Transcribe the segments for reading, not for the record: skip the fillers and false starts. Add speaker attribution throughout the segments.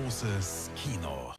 Speaker 1: Großes Kino.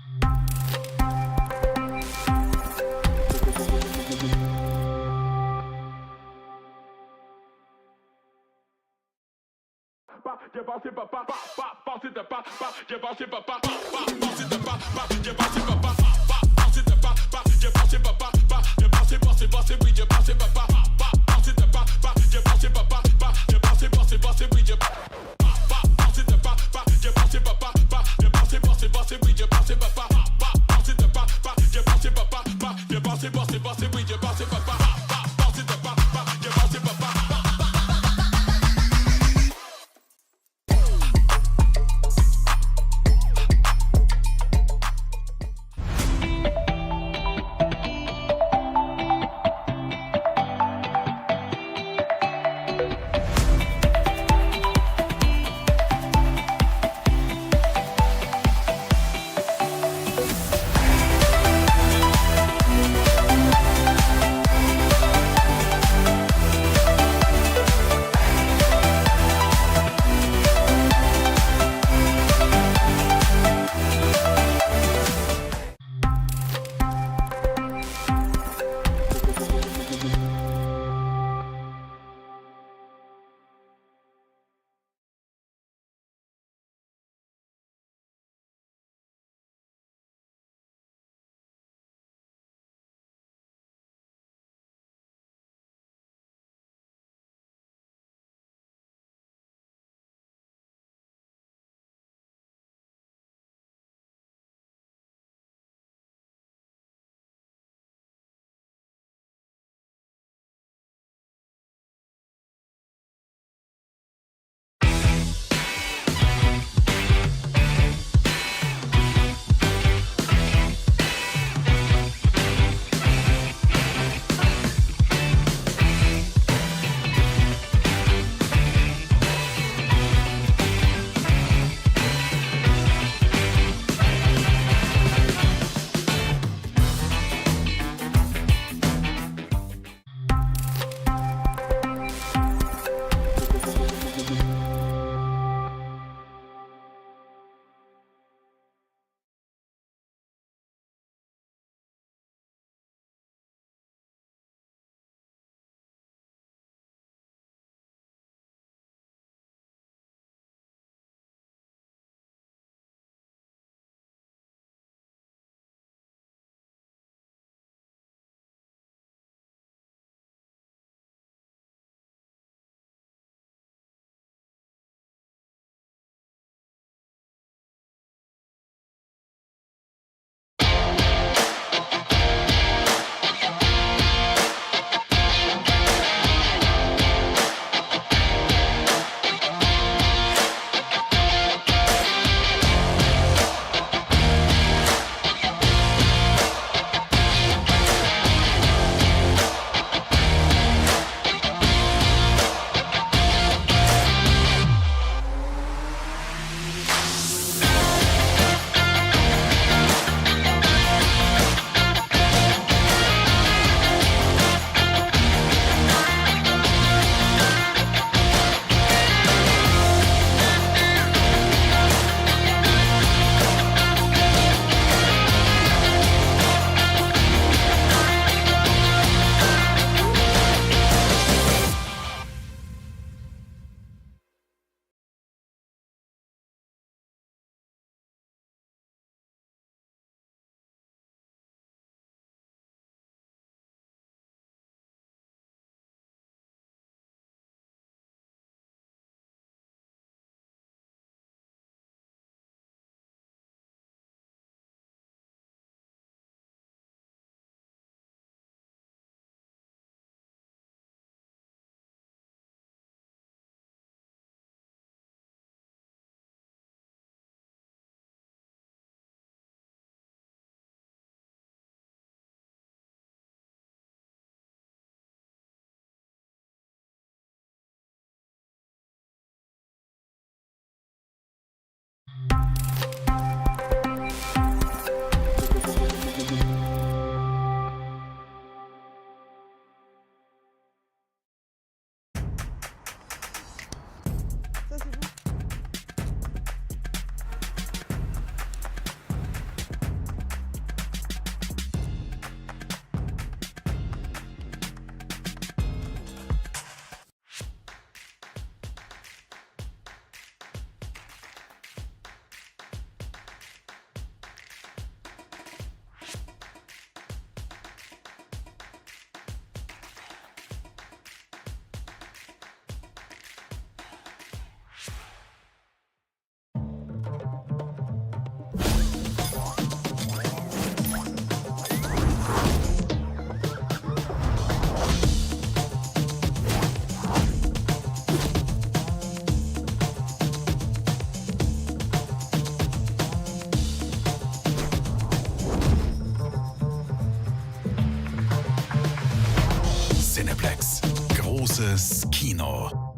Speaker 1: Großes Kino.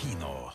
Speaker 1: Latino.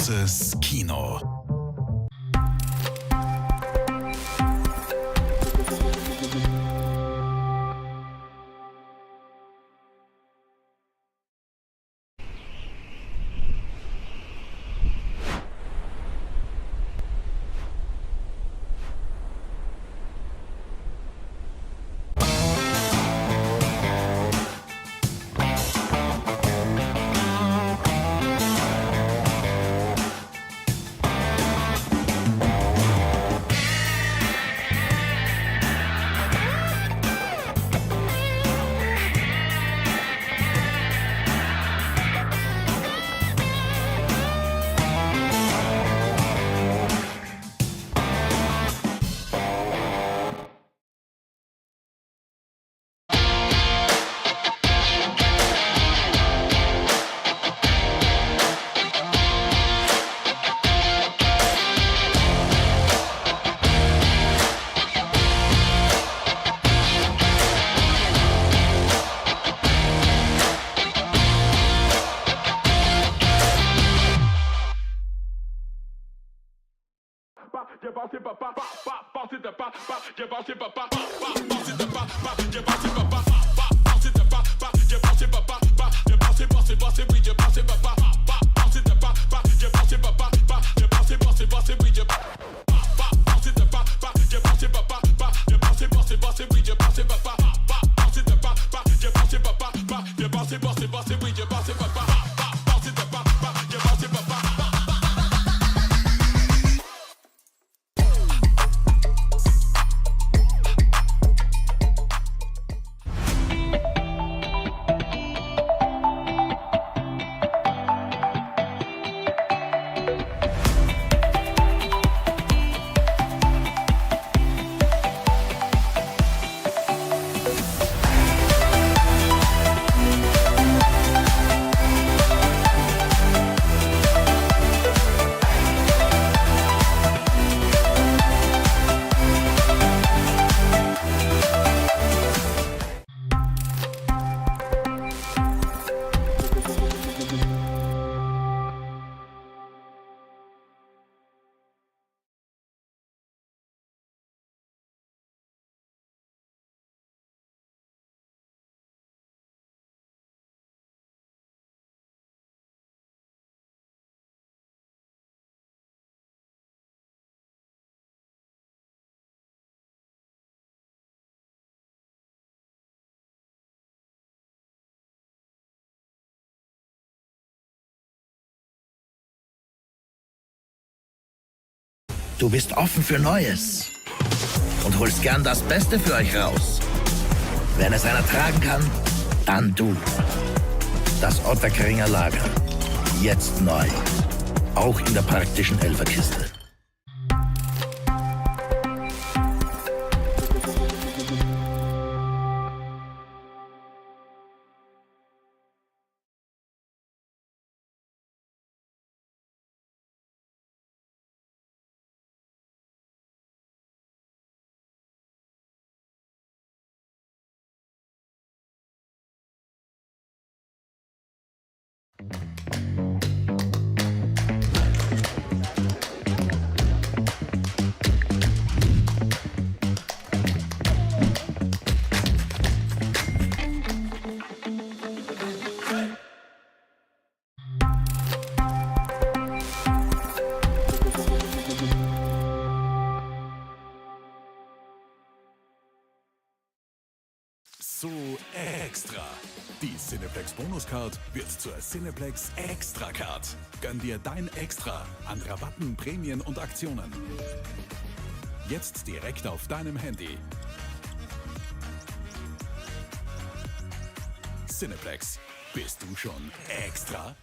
Speaker 1: Großes Kino.
Speaker 2: Du bist offen für Neues und holst gern das Beste für euch raus. Wenn es einer tragen kann, dann du. Das Ottakringer Lager. Jetzt neu. Auch in der praktischen Elferkiste.
Speaker 1: So extra. Die Cineplex Bonuscard wird zur Cineplex Extra Card. Gönn dir dein Extra an Rabatten, Prämien und Aktionen. Jetzt direkt auf deinem Handy. Cineplex. Bist du schon extra?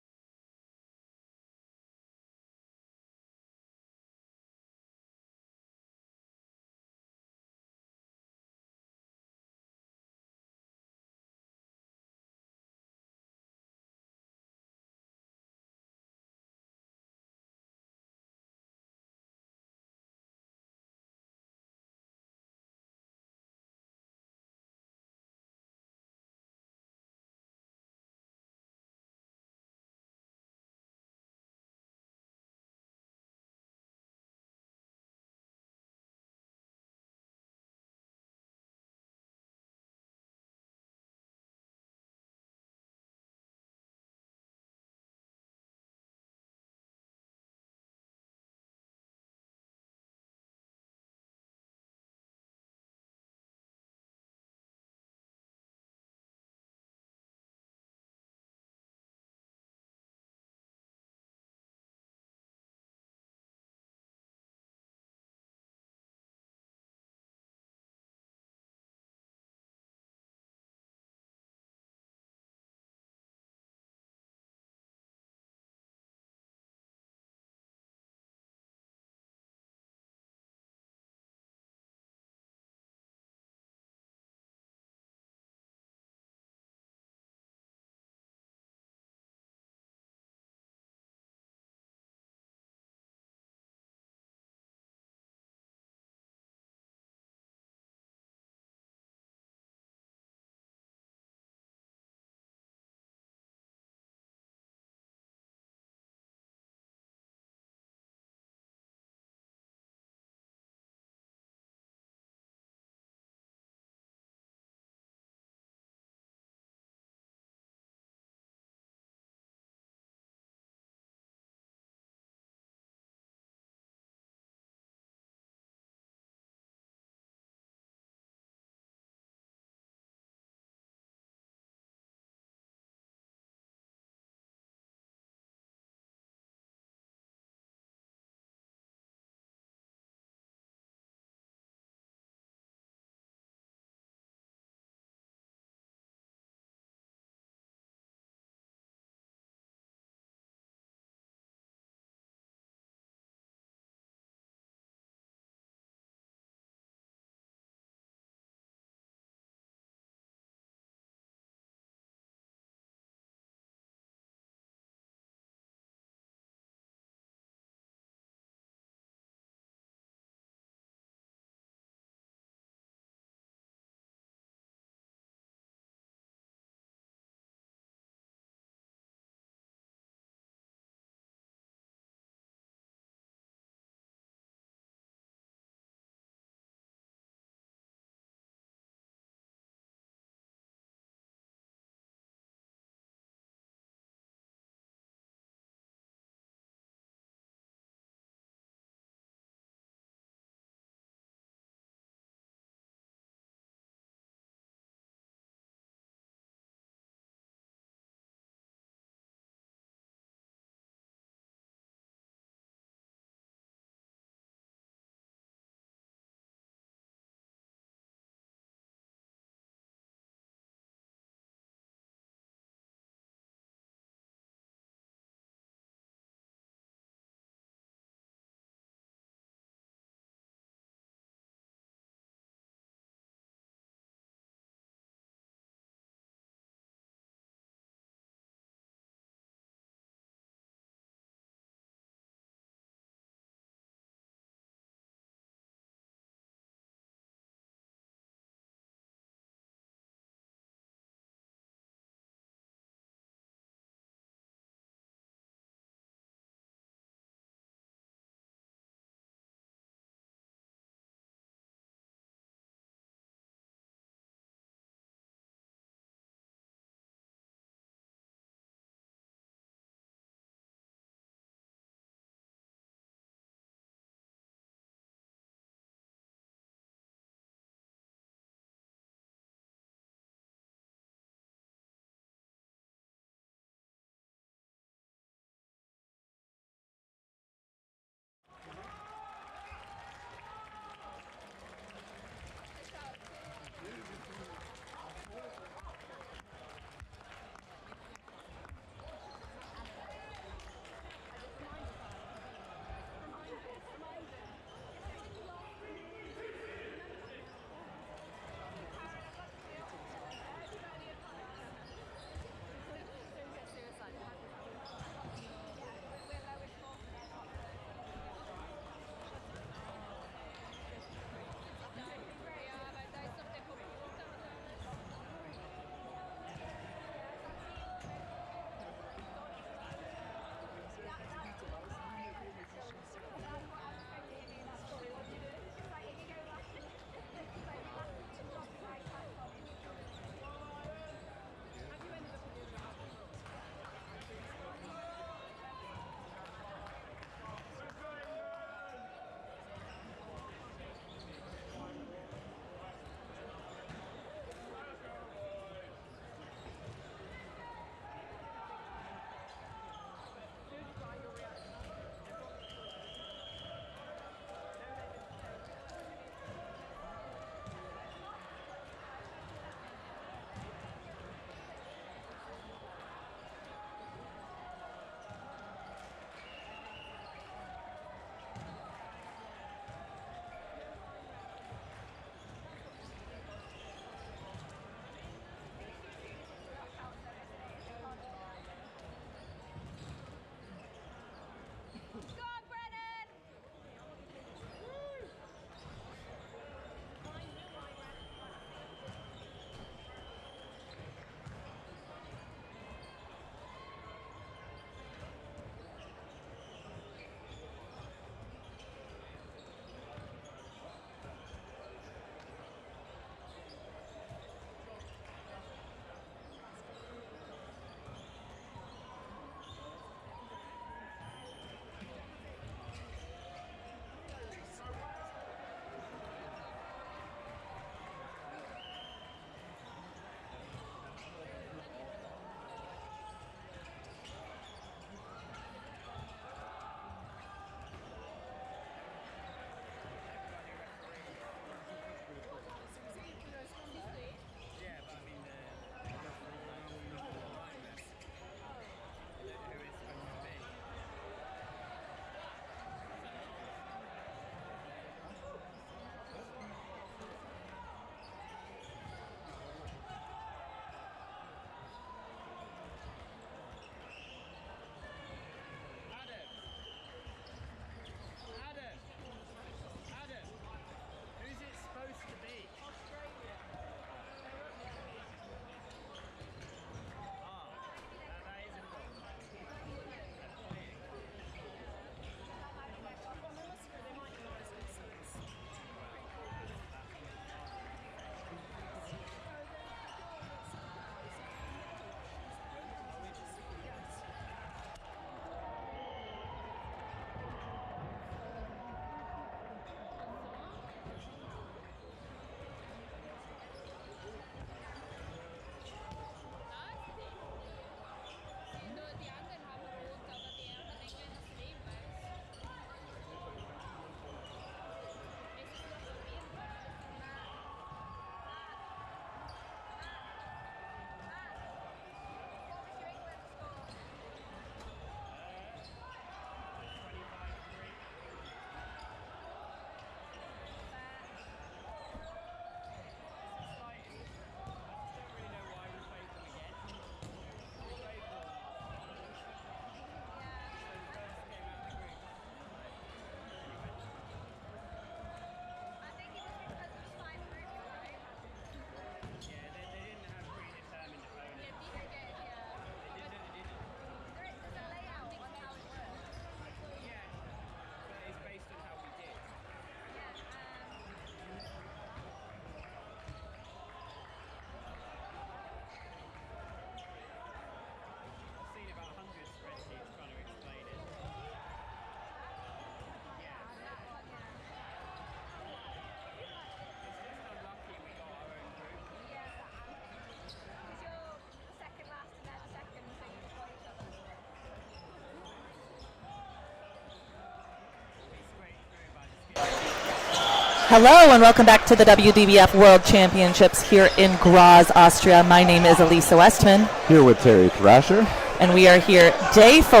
Speaker 3: Hello and welcome back to the WDBF World Championships here in Graz, Austria. My name is Elisa Westman.
Speaker 4: Here with Terry Thrasher.
Speaker 3: And we are here day 4,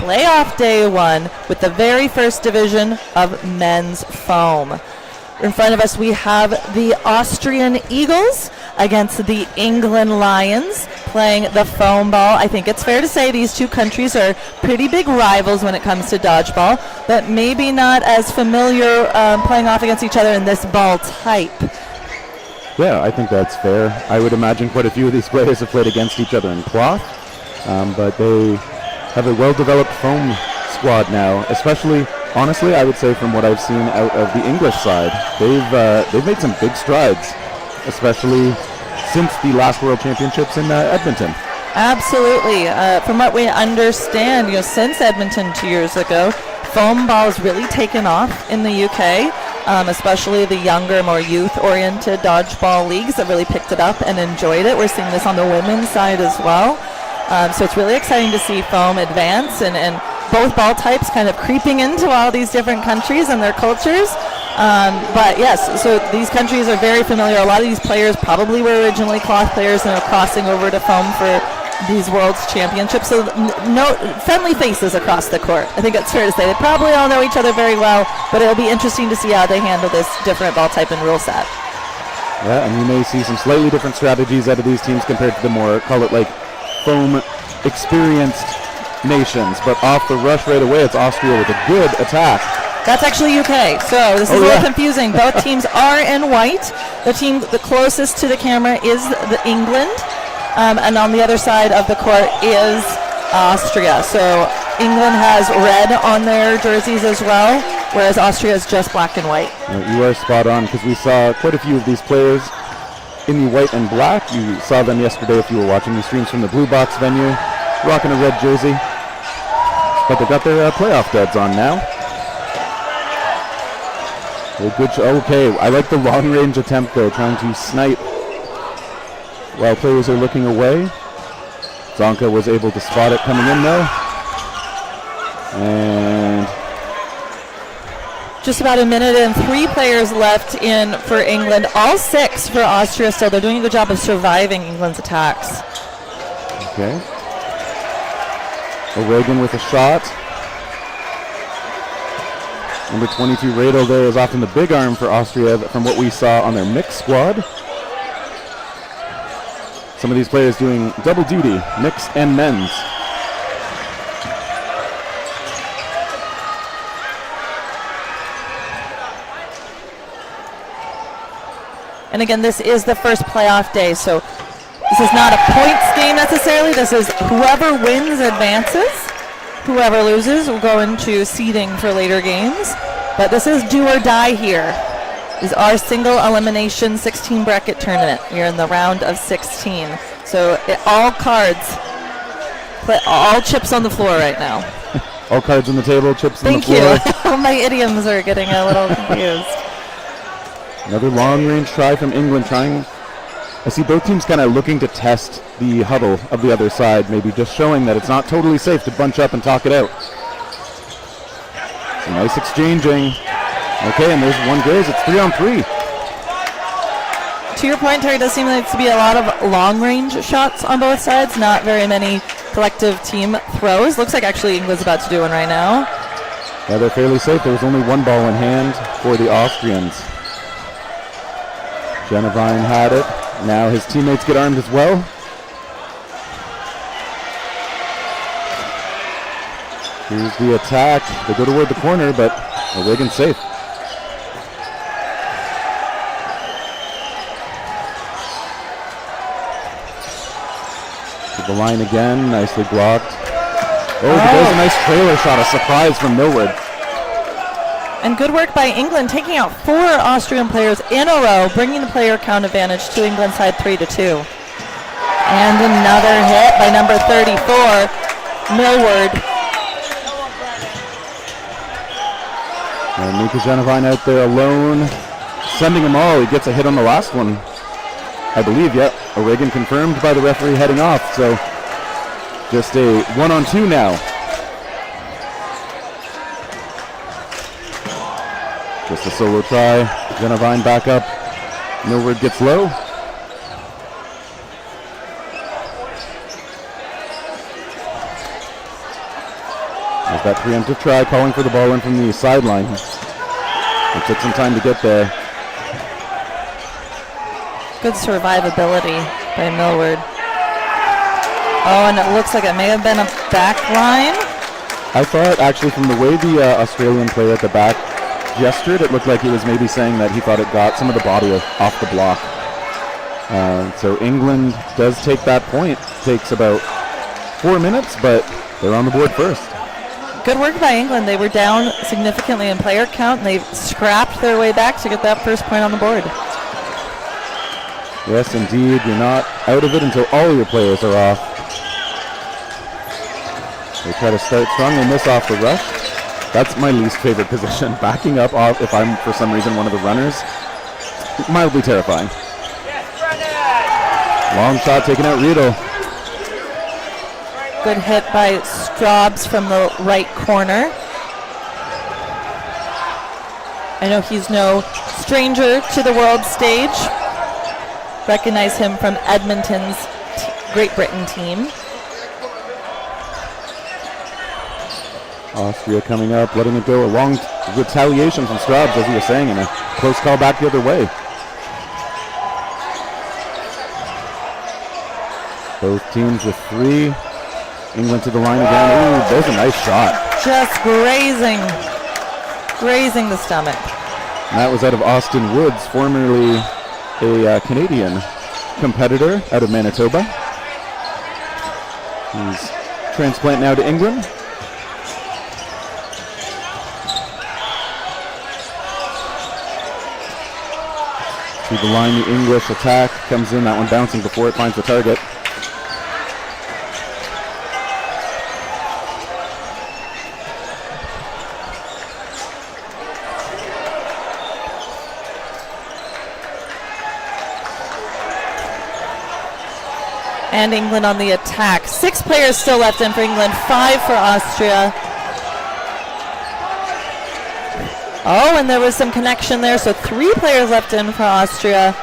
Speaker 3: playoff day 1, with the very first division of men's foam. In front of us we have the Austrian Eagles against the England Lions playing the foam ball. I think it's fair to say these two countries are pretty big rivals when it comes to dodgeball, but maybe not as familiar playing off against each other in this ball type.
Speaker 4: Yeah, I think that's fair. I would imagine quite a few of these players have played against each other in cloth, but they have a well-developed foam squad now, especially, honestly, I would say from what I've seen out of the English side. They've made some big strides, especially since the last World Championships in Edmonton.
Speaker 3: Absolutely. From what we understand, since Edmonton 2 years ago, foam ball has really taken off in the UK, especially the younger, more youth-oriented dodgeball leagues that really picked it up and enjoyed it. We're seeing this on the women's side as well. So it's really exciting to see foam advance and both ball types kind of creeping into all these different countries and their cultures. But yes, so these countries are very familiar. A lot of these players probably were originally cloth players and are crossing over to foam for these World Championships. So no friendly faces across the court. I think it's fair to say they probably all know each other very well, but it'll be interesting to see how they handle this different ball type and rule set.
Speaker 4: Yeah, and you may see some slightly different strategies out of these teams compared to the more, call it like, foam experienced nations. But off the rush right away, it's Austria with a good attack.
Speaker 3: That's actually UK, so this is a little confusing. Both teams are in white. The team the closest to the camera is the England, and on the other side of the court is Austria. So England has red on their jerseys as well, whereas Austria is just black and white.
Speaker 4: You are spot on, because we saw quite a few of these players in the white and black. You saw them yesterday if you were watching the streams from the Blue Box venue, rocking a red jersey. But they got their playoff duds on now. Okay, I like the long-range attempt though, trying to snipe while players are looking away. Zonka was able to spot it coming in though. And
Speaker 3: just about a minute and 3 players left in for England. All 6 for Austria still. They're doing a good job of surviving England's attacks.
Speaker 4: Okay. O'Regan with a shot. Number 22, Radel there is often the big arm for Austria from what we saw on their mixed squad. Some of these players doing double duty, mixed and men's.
Speaker 3: And again, this is the first playoff day, so this is not a points game necessarily. This is whoever wins advances. Whoever loses will go into seeding for later games. But this is do or die here. This is our single elimination 16 bracket tournament. We're in the round of 16. So all cards, all chips on the floor right now.
Speaker 4: All cards on the table, chips on the floor.
Speaker 3: Thank you. My idioms are getting a little confused.
Speaker 4: Another long-range try from England I see both teams kind of looking to test the huddle of the other side, maybe just showing that it's not totally safe to bunch up and talk it out. So nice exchanging. Okay, and there's one goes. It's 3-on-3.
Speaker 3: To your point, Terry, it does seem like to be a lot of long-range shots on both sides, not very many collective team throws. Looks like actually England's about to do one right now.
Speaker 4: Yeah, they're fairly safe. There was only one ball in hand for the Austrians. Genevine had it. Now his teammates get armed as well. Here's the attack. They go toward the corner, but O'Regan's safe. To the line again, nicely blocked. There's a nice trailer shot, a surprise from Millward.
Speaker 3: And good work by England, taking out 4 Austrian players in a row, bringing the player count advantage to England's side 3-2. And another hit by number 34, Millward.
Speaker 4: And Mika Genevine out there alone, sending them all. He gets a hit on the last one, I believe. Yep, O'Regan confirmed by the referee heading off. So just a 1-on-2 now. Just a solo try. Genevine back up. Millward gets low. There's that preemptive try, calling for the ball in from the sideline. It took some time to get there.
Speaker 3: Good survivability by Millward. Oh, and it looks like it may have been a back line.
Speaker 4: I thought, actually, from the way the Australian player at the back gestured, it looked like he was maybe saying that he thought it got some of the body off the block. So England does take that point. Takes about 4 minutes, but they're on the board first.
Speaker 3: Good work by England. They were down significantly in player count, and they scrapped their way back to get that first point on the board.
Speaker 4: Yes, indeed. You're not out of it until all of your players are off. They try to start strong. They miss off the rush. That's my least favorite position. Backing up off if I'm, for some reason, one of the runners. Mildly terrifying. Long shot taken out Riedel.
Speaker 3: Good hit by Straubs from the right corner. I know he's no stranger to the world stage. Recognize him from Edmonton's Great Britain team.
Speaker 4: Austria coming up, letting it go. A long retaliation from Straubs, as you were saying, and a close call back the other way. Both teams with 3. England to the line again. Ooh, there's a nice shot.
Speaker 3: Just grazing the stomach.
Speaker 4: And that was out of Austin Woods, formerly a Canadian competitor out of Manitoba. He's transplant now to England. To the line, the English attack comes in. That one bouncing before it finds the target.
Speaker 3: And England on the attack. 6 players still left in for England, 5 for Austria. Oh, and there was some connection there, so 3 players left in for Austria.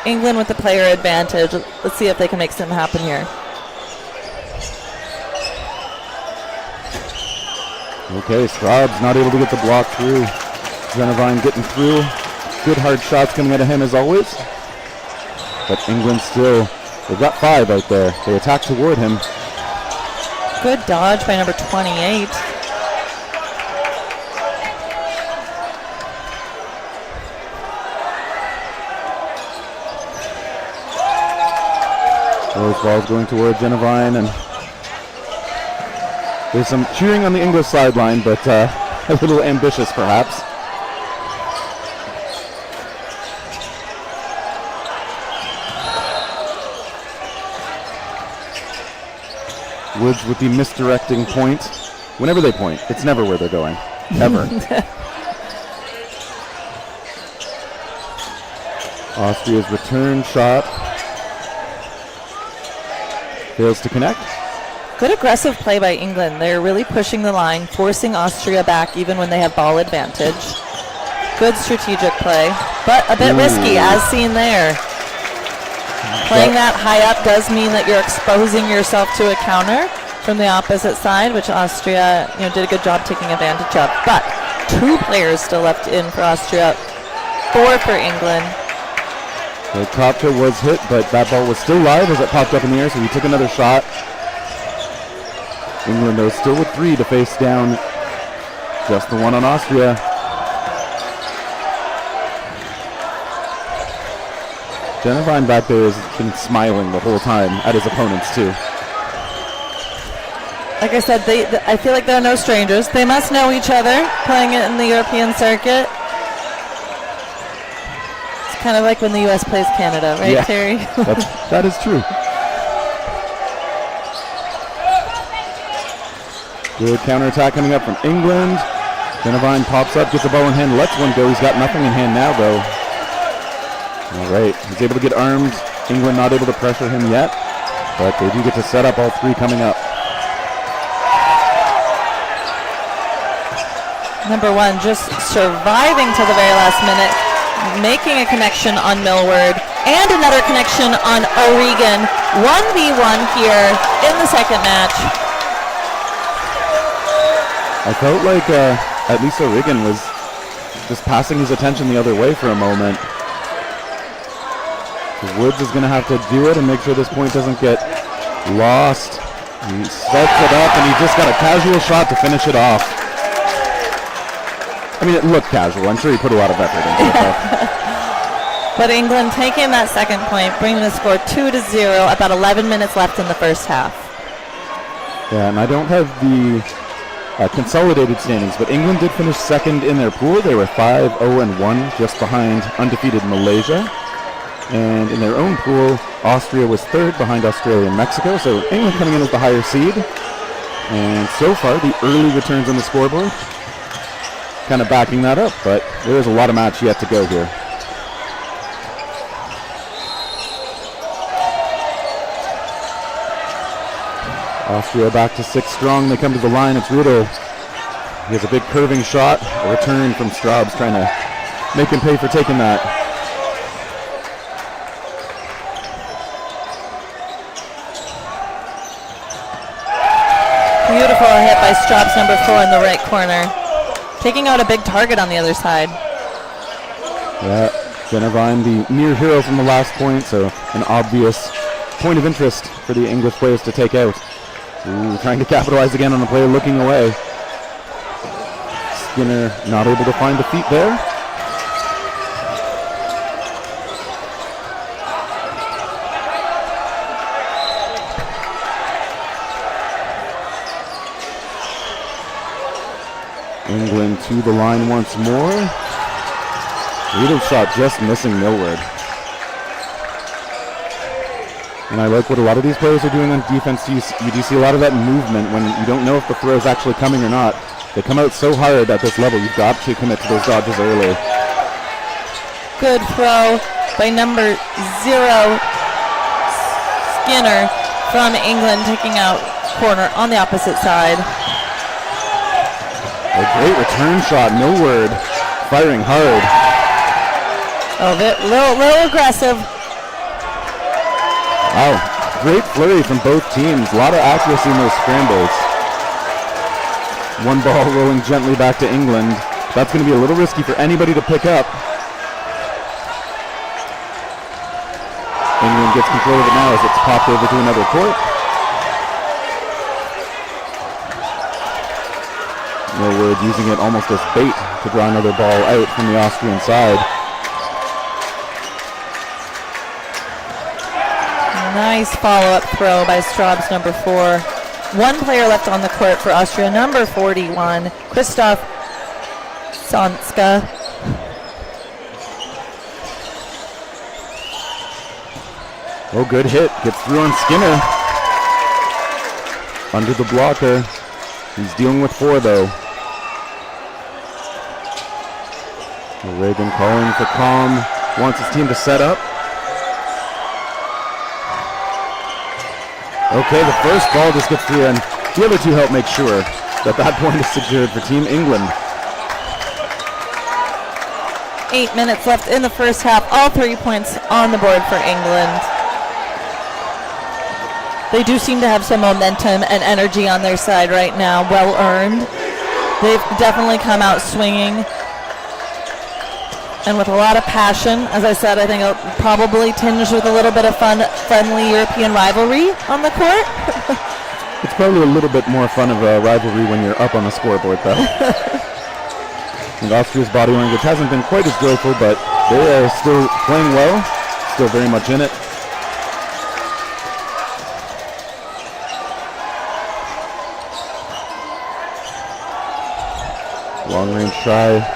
Speaker 3: England with the player advantage. Let's see if they can make something happen here.
Speaker 4: Okay, Straubs not able to get the block through. Genevine getting through. Good hard shots coming out of him as always. But England still, they've got 5 out there. They attack toward him.
Speaker 3: Good dodge by number 28.
Speaker 4: Those balls going toward Genevine, and there's some cheering on the English sideline, but a little ambitious perhaps. Woods with the misdirecting point. Whenever they point, it's never where they're going. Ever. Austria's return shot fails to connect.
Speaker 3: Good aggressive play by England. They're really pushing the line, forcing Austria back even when they have ball advantage. Good strategic play, but a bit risky as seen there. Playing that high up does mean that you're exposing yourself to a counter from the opposite side, which Austria did a good job taking advantage of. But 2 players still left in for Austria, 4 for England.
Speaker 4: So Kopcha was hit, but that ball was still live as it popped up in the air, so he took another shot. England, though, still with 3 to face down just the one on Austria. Genevine back there has been smiling the whole time at his opponents, too.
Speaker 3: Like I said, I feel like they're no strangers. They must know each other, playing it in the European circuit. It's kind of like when the U.S. plays Canada, right, Terry?
Speaker 4: That is true. Good counterattack coming up from England. Genevine pops up, gets the ball in hand, lets one go. He's got nothing in hand now, though. All right, he's able to get armed. England not able to pressure him yet, but they do get to set up all 3 coming up.
Speaker 3: Number 1 just surviving till the very last minute, making a connection on Millward and another connection on O'Regan. 1v1 here in the second match.
Speaker 4: I felt like at least O'Regan was just passing his attention the other way for a moment. Woods is going to have to do it and make sure this point doesn't get lost. He sets it up and he just got a casual shot to finish it off. I mean, it looked casual. I'm sure he put a lot of effort into it.
Speaker 3: But England taking that second point, bringing the score 2-0, about 11 minutes left in the first half.
Speaker 4: Yeah, and I don't have the consolidated standings, but England did finish second in their pool. They were 5-0-1, just behind undefeated Malaysia. And in their own pool, Austria was third behind Australia and Mexico, so England coming in as the higher seed. And so far, the early returns on the scoreboard kind of backing that up, but there is a lot of match yet to go here. Austria back to 6 strong. They come to the line. It's Rudel. He has a big curving shot. A return from Straubs, trying to make him pay for taking that.
Speaker 3: Beautiful hit by Straubs, number 4 in the right corner. Taking out a big target on the other side.
Speaker 4: Yeah, Genevine, the near hero from the last point, so an obvious point of interest for the English players to take out. Ooh, trying to capitalize again on the player looking away. Skinner not able to find the feet there. England to the line once more. Riedel shot just missing Millward. And I like what a lot of these players are doing on defense. You do see a lot of that movement when you don't know if the throw is actually coming or not. They come out so hard at this level, you've got to commit to those dodges early.
Speaker 3: Good throw by number 0, Skinner from England, taking out corner on the opposite side.
Speaker 4: A great return shot. Millward firing hard.
Speaker 3: Oh, a little aggressive.
Speaker 4: Wow, great flurry from both teams. A lot of accuracy in those scrambles. One ball rolling gently back to England. That's going to be a little risky for anybody to pick up. England gets control of it now as it's popped over to another court. Millward using it almost as bait to draw another ball out from the Austrian side.
Speaker 3: Nice follow-up throw by Straubs, number 4. One player left on the court for Austria, number 41, Christoph Sonska.
Speaker 4: Oh, good hit. Gets through on Skinner. Under the blocker. He's dealing with 4, though. Reagan calling for calm. Wants his team to set up. Okay, the first ball just gets through, and the other two help make sure that that point is secured for Team England.
Speaker 3: 8 minutes left in the first half. All 3 points on the board for England. They do seem to have some momentum and energy on their side right now, well earned. They've definitely come out swinging and with a lot of passion. As I said, I think it'll probably tinge with a little bit of friendly European rivalry on the court.
Speaker 4: It's probably a little bit more fun of a rivalry when you're up on the scoreboard, though. And Austria's body language hasn't been quite as joyful, but they are still playing well, still very much in it. Long range try.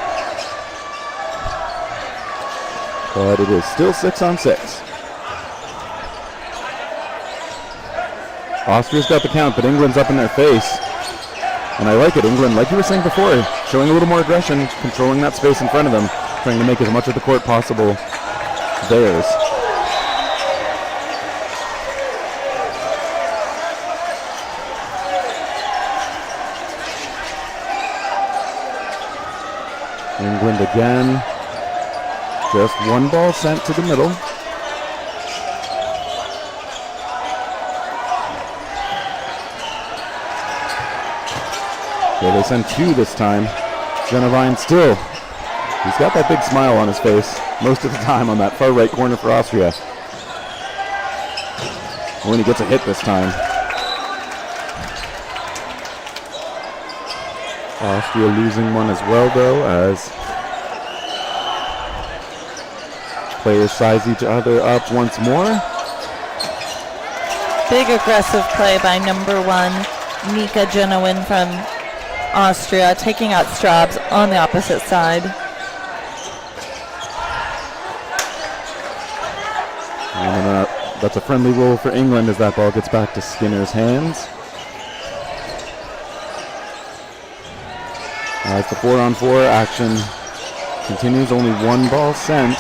Speaker 4: But it is still 6-on-6. Austria's got the count, but England's up in their face. And I like it. England, like you were saying before, showing a little more aggression, controlling that space in front of them, trying to make as much of the court possible theirs. England again. Just one ball sent to the middle. Okay, they send two this time. Genevieve still. He's got that big smile on his face most of the time on that far right corner for Austria. When he gets a hit this time. Austria losing one as well, though, as players size each other up once more.
Speaker 3: Big aggressive play by number 1, Nika Genowen from Austria, taking out Straubs on the opposite side.
Speaker 4: And that's a friendly roll for England as that ball gets back to Skinner's hands. As the 4-on-4 action continues, only one ball sent.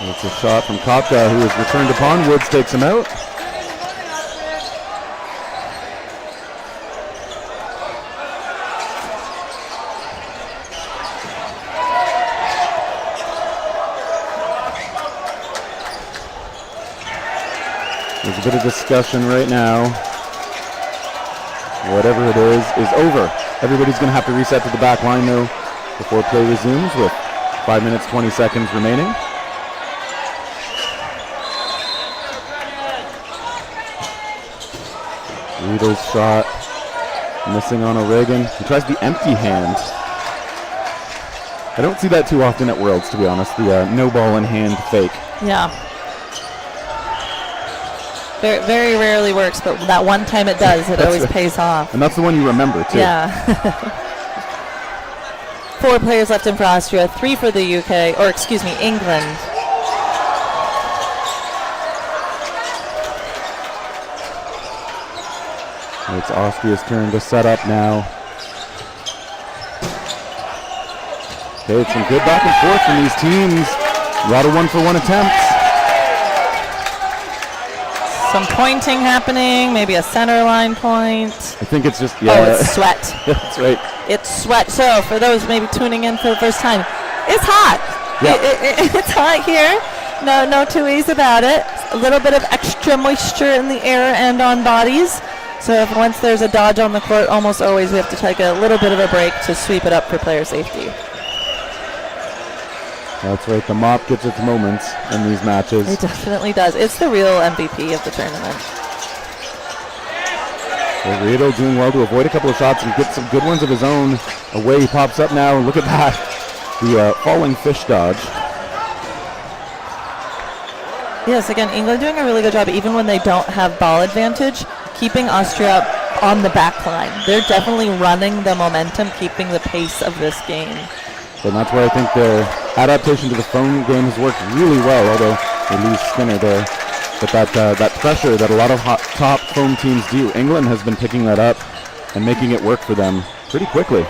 Speaker 4: It's a shot from Kopka, who is returned upon. Woods takes him out. There's a bit of discussion right now. Whatever it is over. Everybody's going to have to reset to the back line, though, before play resumes with 5 minutes, 20 seconds remaining. Riedel's shot missing on O'Regan. He tries the empty hand. I don't see that too often at Worlds, to be honest, the no ball in hand fake.
Speaker 3: Yeah. Very, very rarely works, but that one time it does, it always pays off.
Speaker 4: And that's the one you remember, too.
Speaker 3: Yeah. 4 players left in for Austria, 3 for the UK, or excuse me, England.
Speaker 4: It's Austria's turn to set up now. Okay, it's some good back and forth from these teams. A lot of 1-for-1 attempts.
Speaker 3: Some pointing happening, maybe a center line point.
Speaker 4: I think it's just, yeah.
Speaker 3: Oh, it's sweat.
Speaker 4: That's right.
Speaker 3: It's sweat. So for those maybe tuning in for the first time, it's hot.
Speaker 4: Yeah.
Speaker 3: It's hot here. No two ways about it. A little bit of extra moisture in the air and on bodies. So if once there's a dodge on the court, almost always we have to take a little bit of a break to sweep it up for player safety.
Speaker 4: That's right. The mop gets its moments in these matches.
Speaker 3: It definitely does. It's the real MVP of the tournament.
Speaker 4: So Riedel doing well to avoid a couple of shots and get some good ones of his own. Away he pops up now. Look at that. The falling fish dodge.
Speaker 3: Yes, again, England doing a really good job, even when they don't have ball advantage, keeping Austria on the back line. They're definitely running the momentum, keeping the pace of this game.
Speaker 4: And that's where I think their adaptation to the phone game has worked really well, although they lose Skinner there. But that pressure that a lot of top foam teams do, England has been picking that up and making it work for them pretty quickly.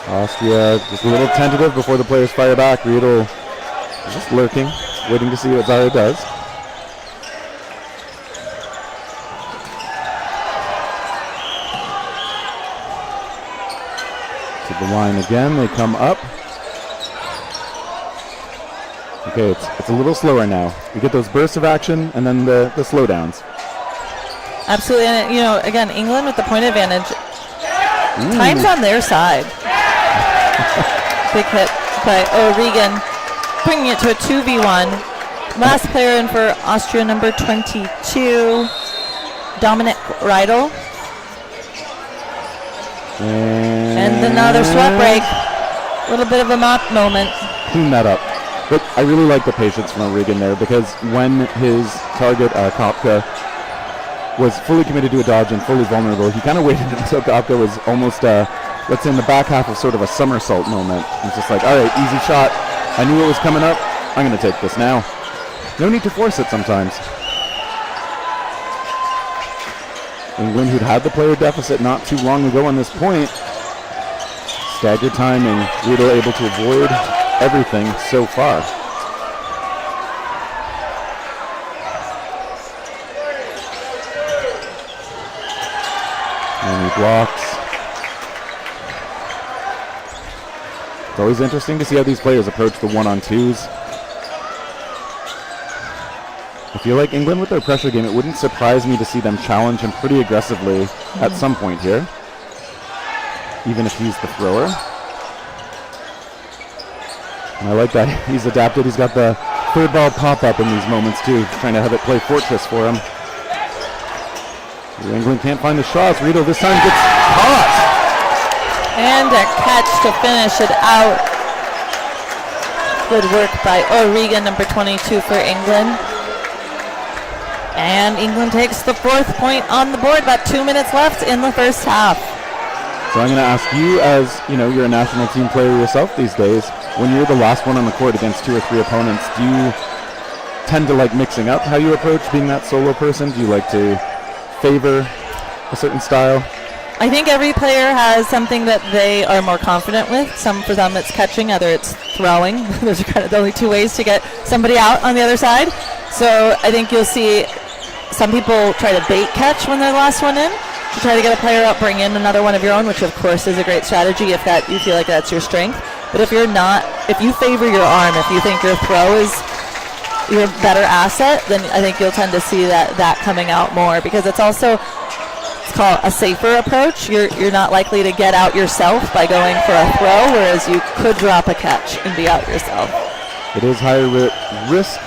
Speaker 4: Austria just a little tentative before the players fire back. Riedel is just lurking, waiting to see what Zara does. To the line again, they come up. Okay, it's a little slower now. You get those bursts of action and then the slowdowns.
Speaker 3: Absolutely, and again, England with the point advantage. Time's on their side. Big hit by O'Regan, bringing it to a 2v1. Last player in for Austria, number 22, Dominic Riedel. And another sweat break. A little bit of a mop moment.
Speaker 4: Clean that up. But I really like the patience from O'Regan there, because when his target, Kopka, was fully committed to a dodge and fully vulnerable, he kind of waited until Kopka was almost, let's say, in the back half of sort of a somersault moment. He's just like, all right, easy shot. I knew it was coming up. I'm going to take this now. No need to force it sometimes. England, who'd had the player deficit not too long ago on this point, staggered timing, Riedel able to avoid everything so far. And he blocks. It's always interesting to see how these players approach the one-on-twos. I feel like England with their pressure game, it wouldn't surprise me to see them challenge him pretty aggressively at some point here, even if he's the thrower. And I like that he's adapted. He's got the third ball pop-up in these moments too, trying to have it play fortress for him. England can't find the shots. Rito this time gets caught.
Speaker 3: And a catch to finish it out. Good work by O'Regan, number 22 for England. And England takes the 4th point on the board. About 2 minutes left in the first half.
Speaker 4: So I'm going to ask you, as you know, you're a national team player yourself these days. When you're the last one on the court against 2 or 3 opponents, do you tend to like mixing up how you approach being that solo person? Do you like to favor a certain style?
Speaker 3: I think every player has something that they are more confident with. For them it's catching, other it's throwing. Those are kind of the only 2 ways to get somebody out on the other side. So I think you'll see some people try to bait catch when they're the last one in, to try to get a player out, bring in another one of your own, which of course is a great strategy if that you feel like that's your strength. But if you're not, if you favor your arm, if you think your throw is your better asset, then I think you'll tend to see that coming out more, because it's also, it's called a safer approach. You're not likely to get out yourself by going for a throw, whereas you could drop a catch and be out yourself.
Speaker 4: It is higher risk,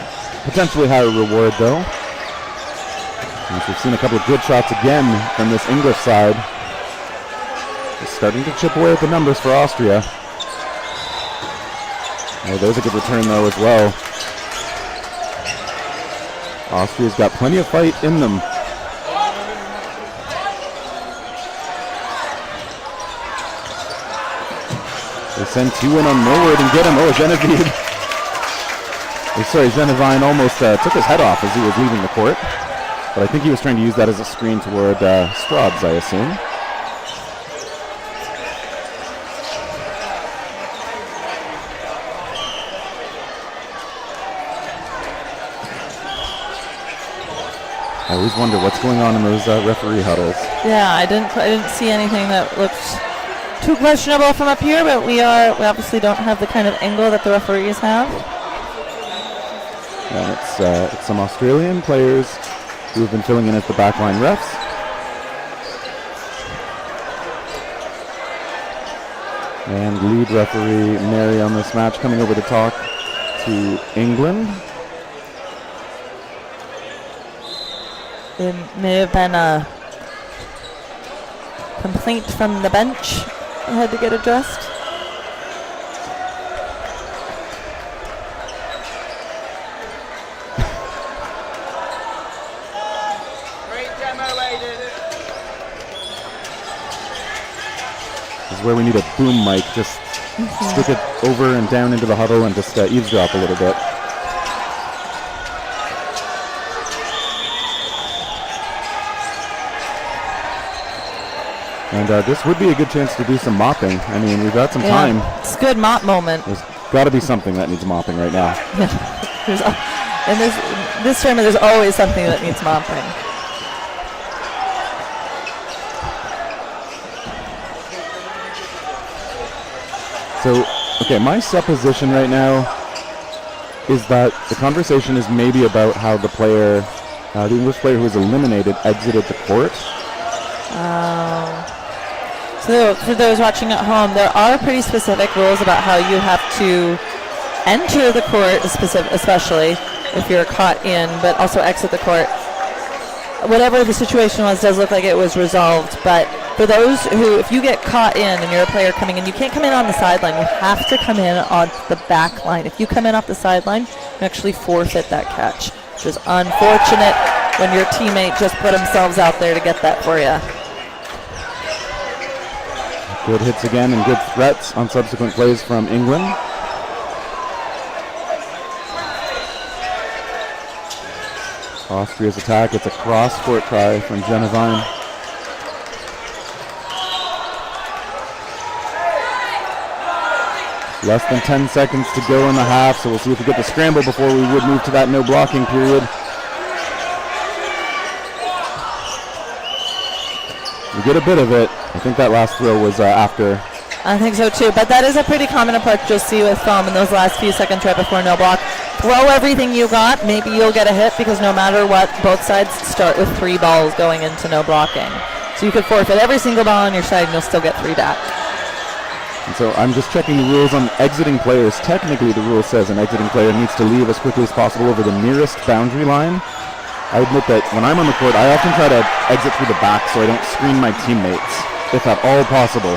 Speaker 4: potentially higher reward though. And we've seen a couple of good shots again from this English side. It's starting to chip away at the numbers for Austria. Oh, there's a good return though as well. Austria's got plenty of fight in them. They send 2 in on Millward and get him. Oh, Genevieve almost took his head off as he was leaving the court. But I think he was trying to use that as a screen toward Straubs, I assume. I always wonder what's going on in those referee huddles.
Speaker 3: Yeah, I didn't see anything that looked too questionable from up here, but we obviously don't have the kind of angle that the referees have.
Speaker 4: And it's some Australian players who have been filling in as the backline refs. And lead referee Mary on this match coming over to talk to England.
Speaker 3: There may have been a complaint from the bench that had to get addressed.
Speaker 5: Great demo, Aiden.
Speaker 4: This is where we need a boom mic. Just stick it over and down into the huddle and just eavesdrop a little bit. And this would be a good chance to do some mopping. I mean, we've got some time.
Speaker 3: It's a good mop moment.
Speaker 4: There's got to be something that needs mopping right now.
Speaker 3: Yeah. In this tournament, there's always something that needs mopping.
Speaker 4: So, okay, my supposition right now is that the conversation is maybe about how the player, the English player who was eliminated, exited the court.
Speaker 3: So for those watching at home, there are pretty specific rules about how you have to enter the court, especially if you're caught in, but also exit the court. Whatever the situation was, does look like it was resolved, but for those who, if you get caught in and you're a player coming in, you can't come in on the sideline. You have to come in on the back line. If you come in off the sideline, you actually forfeit that catch, which is unfortunate when your teammate just put themselves out there to get that for you.
Speaker 4: Good hits again and good threats on subsequent plays from England. Austria's attack, it's a cross-court try from Genevieve. Less than 10 seconds to go in the half, so we'll see if we get the scramble before we would move to that no blocking period. We get a bit of it. I think that last throw was after.
Speaker 3: I think so too, but that is a pretty common approach you'll see with foam in those last few seconds right before no block. Throw everything you got, maybe you'll get a hit, because no matter what, both sides start with 3 balls going into no blocking. So you could forfeit every single ball on your side and you'll still get 3 back.
Speaker 4: And so I'm just checking the rules on exiting players. Technically the rule says an exiting player needs to leave as quickly as possible over the nearest boundary line. I admit that when I'm on the court, I often try to exit through the back so I don't screen my teammates, if at all possible.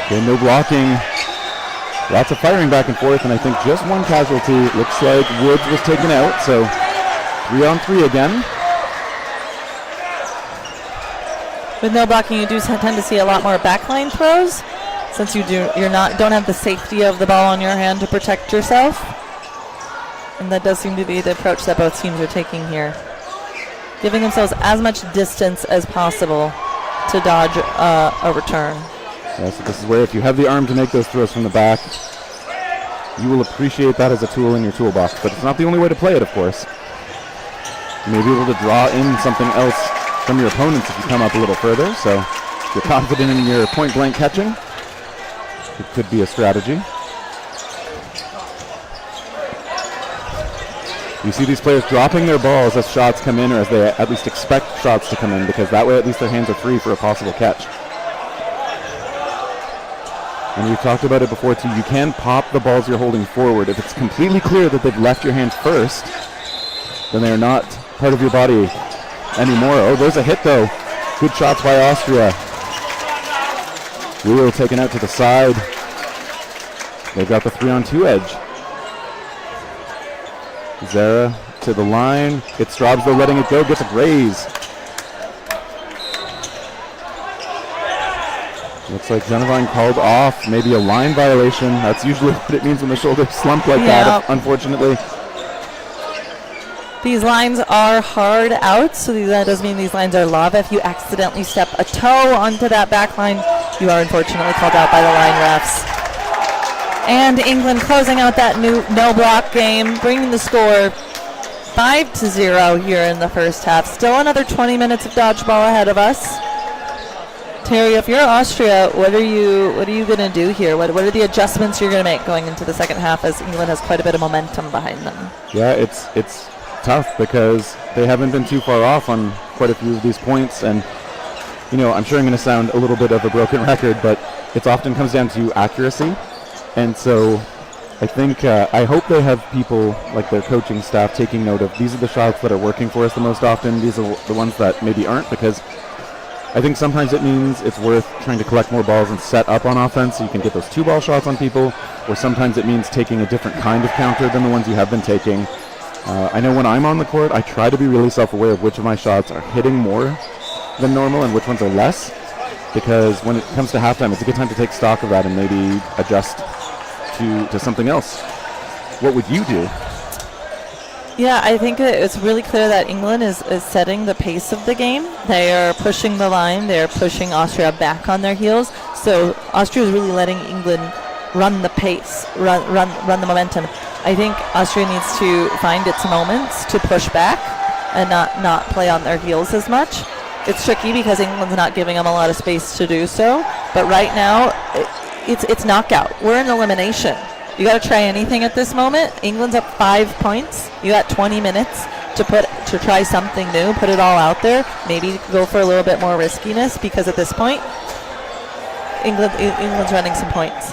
Speaker 4: Okay, no blocking. Lots of firing back and forth, and I think just one casualty. Looks like Woods was taken out, so 3-on-3 again.
Speaker 3: With no blocking, you do tend to see a lot more backline throws, since you don't have the safety of the ball on your hand to protect yourself. And that does seem to be the approach that both teams are taking here, giving themselves as much distance as possible to dodge a return.
Speaker 4: Yeah, so this is where if you have the arm to make those throws from the back, you will appreciate that as a tool in your toolbox. But it's not the only way to play it, of course. You may be able to draw in something else from your opponents if you come up a little further. So if you're confident in your point-blank catching, it could be a strategy. You see these players dropping their balls as shots come in, or as they at least expect shots to come in, because that way at least their hands are free for a possible catch. And we've talked about it before too, you can pop the balls you're holding forward. If it's completely clear that they've left your hand first, then they're not part of your body anymore. Oh, there's a hit though. Good shots by Austria. Wheel taken out to the side. They've got the 3-on-2 edge. Zara to the line. It's Straubs though, letting it go, gets a graze. Looks like Genevieve called off, maybe a line violation. That's usually what it means when the shoulders slump like that, unfortunately.
Speaker 3: These lines are hard out, so that does mean these lines are lava. If you accidentally step a toe onto that back line, you are unfortunately called out by the line refs. And England closing out that no block game, bringing the score 5-0 here in the first half. Still another 20 minutes of dodgeball ahead of us. Terry, if you're Austria, what are you going to do here? What are the adjustments you're going to make going into the second half, as England has quite a bit of momentum behind them?
Speaker 4: Yeah, it's tough because they haven't been too far off on quite a few of these points, and I'm sure I'm going to sound a little bit of a broken record, but it often comes down to accuracy. And so I think I hope they have people like their coaching staff taking note of these are the shots that are working for us the most often. These are the ones that maybe aren't, because I think sometimes it means it's worth trying to collect more balls and set up on offense so you can get those 2-ball shots on people, or sometimes it means taking a different kind of counter than the ones you have been taking. I know when I'm on the court, I try to be really self-aware of which of my shots are hitting more than normal and which ones are less, because when it comes to halftime, it's a good time to take stock of that and maybe adjust to something else. What would you do?
Speaker 3: Yeah, I think it's really clear that England is setting the pace of the game. They are pushing the line. They are pushing Austria back on their heels. So Austria is really letting England run the pace, run the momentum. I think Austria needs to find its moments to push back and not play on their heels as much. It's tricky because England's not giving them a lot of space to do so. But right now, it's knockout. We're in elimination. You got to try anything at this moment. England's up 5 points. You got 20 minutes to try something new, put it all out there. Maybe go for a little bit more riskiness, because at this point, England's running some points.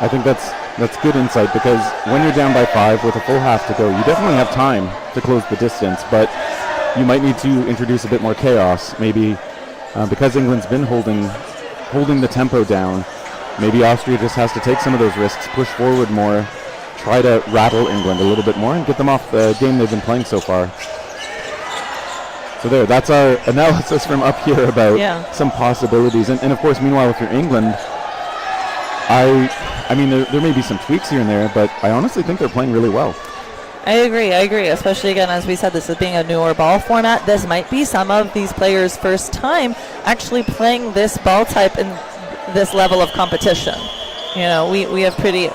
Speaker 4: I think that's good insight, because when you're down by 5 with a full half to go, you definitely have time to close the distance, but you might need to introduce a bit more chaos. Maybe because England's been holding the tempo down, maybe Austria just has to take some of those risks, push forward more, try to rattle England a little bit more and get them off the game they've been playing so far. So that's our analysis from up here about some possibilities. And of course, meanwhile, if you're England, I mean, there may be some tweaks here and there, but I honestly think they're playing really well.
Speaker 3: I agree, especially, again, as we said, this is being a newer ball format. This might be some of these players' first time actually playing this ball type in this level of competition. We have pretty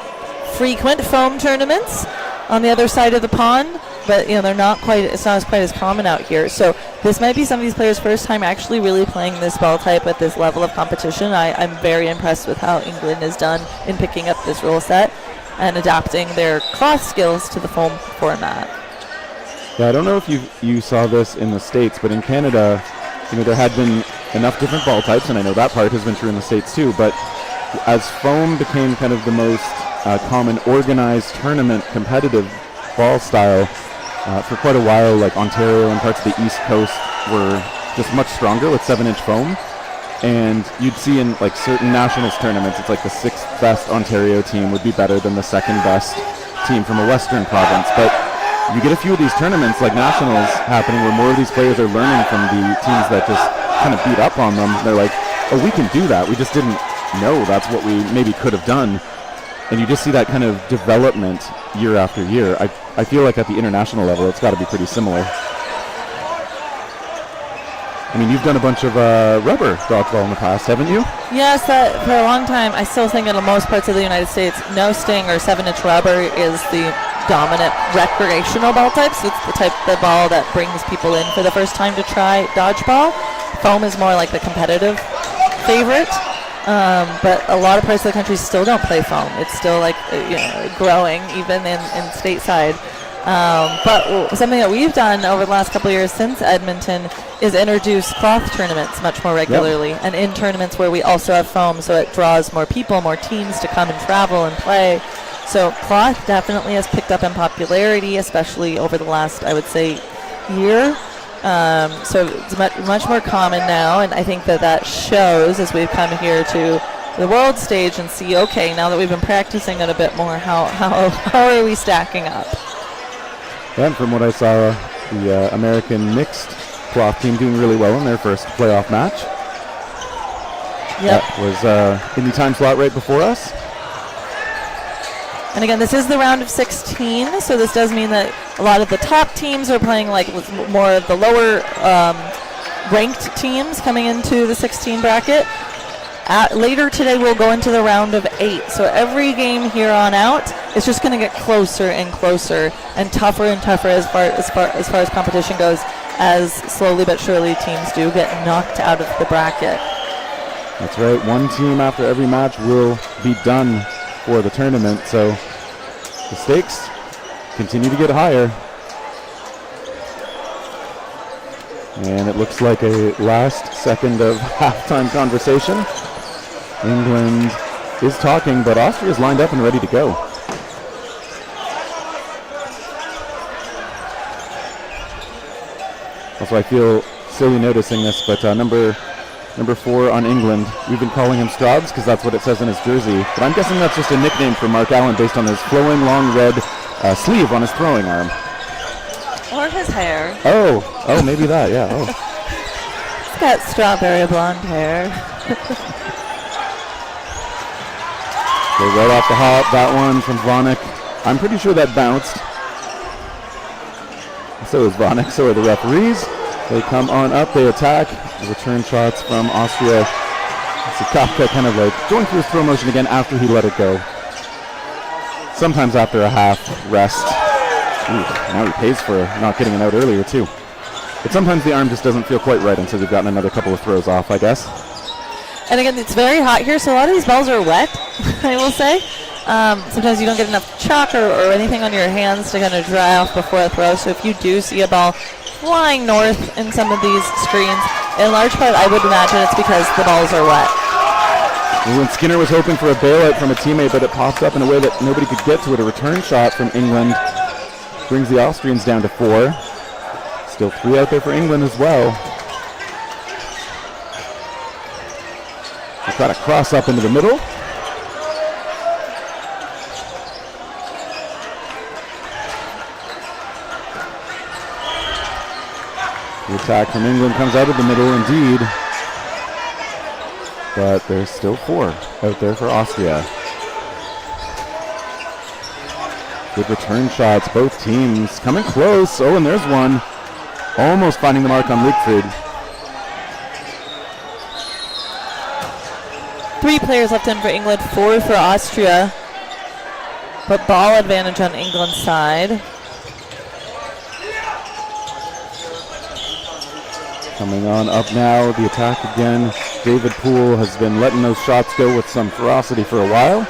Speaker 3: frequent foam tournaments, on the other side of the pond, but they're not quite. It's not quite as common out here. So this might be some of these players' first time actually really playing this ball type at this level of competition. I'm very impressed with how England has done in picking up this rule set and adapting their cloth skills to the foam format.
Speaker 4: Yeah, I don't know if you saw this in the States, but in Canada, there had been enough different ball types, and I know that part has been true in the States too, but as foam became kind of the most common organized tournament competitive ball style, for quite a while, like Ontario and parts of the East Coast were just much stronger with 7-inch foam. And you'd see in like certain nationals tournaments, it's like the 6th best Ontario team would be better than the 2nd best team from a Western province. But you get a few of these tournaments like nationals happening where more of these players are learning from the teams that just kind of beat up on them. They're like, oh, we can do that. We just didn't know that's what we maybe could have done. And you just see that kind of development year after year. I feel like at the international level, it's got to be pretty similar. I mean, you've done a bunch of rubber dodgeball in the past, haven't you?
Speaker 3: Yes, for a long time. I still think in most parts of the United States, no sting or 7-inch rubber is the dominant recreational ball type. So it's the ball that brings people in for the first time to try dodgeball. Foam is more like the competitive favorite. But a lot of parts of the country still don't play foam. It's still like growing even in stateside. But something that we've done over the last couple of years since Edmonton is introduce cloth tournaments much more regularly, and in tournaments where we also have foam, so it draws more people, more teams to come and travel and play. So cloth definitely has picked up in popularity, especially over the last, I would say, year. So it's much more common now, and I think that shows as we've come here to the world stage and see, okay, now that we've been practicing it a bit more, how are we stacking up?
Speaker 4: And from what I saw, the American mixed cloth team doing really well in their first playoff match.
Speaker 3: Yep.
Speaker 4: That was in the time slot right before us.
Speaker 3: And again, this is the round of 16, so this does mean that a lot of the top teams are playing like with more of the lower ranked teams coming into the 16 bracket. Later today, we'll go into the round of 8. So every game here on out is just going to get closer and closer and tougher as far as competition goes, as slowly but surely teams do get knocked out of the bracket.
Speaker 4: That's right. One team after every match will be done for the tournament. So the stakes continue to get higher. And it looks like a last second of halftime conversation. England is talking, but Austria is lined up and ready to go. Also, I feel silly noticing this, but number 4 on England, we've been calling him Straubs because that's what it says on his jersey. But I'm guessing that's just a nickname for Mark Allen based on his flowing long red sleeve on his throwing arm.
Speaker 3: Or his hair.
Speaker 4: Oh, maybe that, yeah. Oh.
Speaker 3: He's got strawberry blonde hair.
Speaker 4: So right off the hop, that one from Vonek. I'm pretty sure that bounced. So is Vonek, so are the referees. They come on up, they attack. The return shots from Austria. See Kafka kind of like going through his throw motion again after he let it go. Sometimes after a half rest. Ooh, now he pays for not getting it out earlier too. But sometimes the arm just doesn't feel quite right until you've gotten another couple of throws off, I guess.
Speaker 3: And again, it's very hot here, so a lot of these balls are wet, I will say. Sometimes you don't get enough chalk or anything on your hands to kind of dry off before a throw. So if you do see a ball flying north in some of these screens, in large part, I would imagine it's because the balls are wet.
Speaker 4: When Skinner was hoping for a bailout from a teammate, but it popped up in a way that nobody could get to it. A return shot from England brings the Austrians down to 4. Still 3 out there for England as well. They try to cross up into the middle. The attack from England comes out of the middle indeed. But there's still 4 out there for Austria. Good return shots, both teams coming close. Oh, and there's one. Almost finding the mark on Liegfried.
Speaker 3: 3 players left in for England, 4 for Austria. but ball advantage on England's side.
Speaker 4: Coming on up now, the attack again. David Poole has been letting those shots go with some ferocity for a while.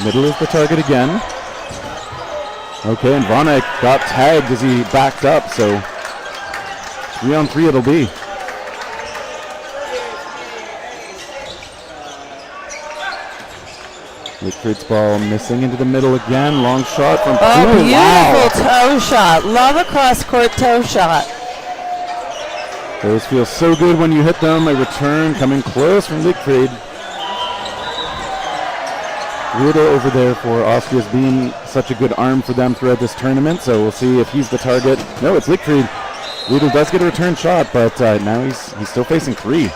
Speaker 4: Middle is the target again. Okay, and Vanek got tagged as he backed up, so 3-on-3 it'll be. Lickford's ball missing into the middle again. Long shot from
Speaker 3: Oh,
Speaker 4: Poole.
Speaker 3: beautiful toe shot. Love a cross-court toe shot.
Speaker 4: Those feel so good when you hit them. A return coming close from Lickford. Rudo over there for Austria's been such a good arm for them throughout this tournament, so we'll see if he's the target. No, it's Lickford. Rudo does get a return shot, but now he's still facing 3.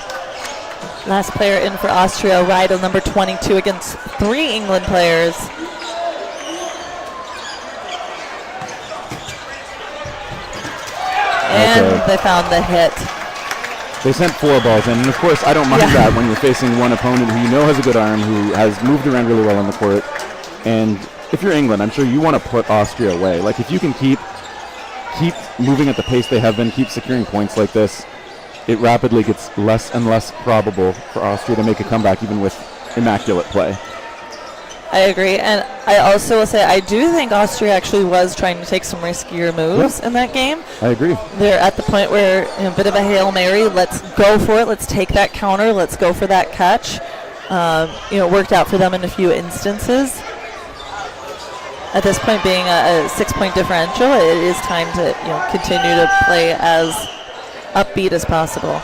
Speaker 3: Last player in for Austria, Rydell, number 22, against 3 England players. And they found the hit.
Speaker 4: They sent 4 balls in, and of course I don't mind that when you're facing one opponent who you know has a good arm, who has moved around really well on the court. And if you're England, I'm sure you want to put Austria away. Like, if you can keep moving at the pace they have been, keep securing points like this, it rapidly gets less and less probable for Austria to make a comeback, even with immaculate play.
Speaker 3: I agree, and I also will say I do think Austria actually was trying to take some riskier moves in that game.
Speaker 4: I agree.
Speaker 3: They're at the point where, a bit of a Hail Mary, let's go for it, let's take that counter, let's go for that catch. Worked out for them in a few instances. At this point, being a 6-point differential, it is time to continue to play as upbeat as possible.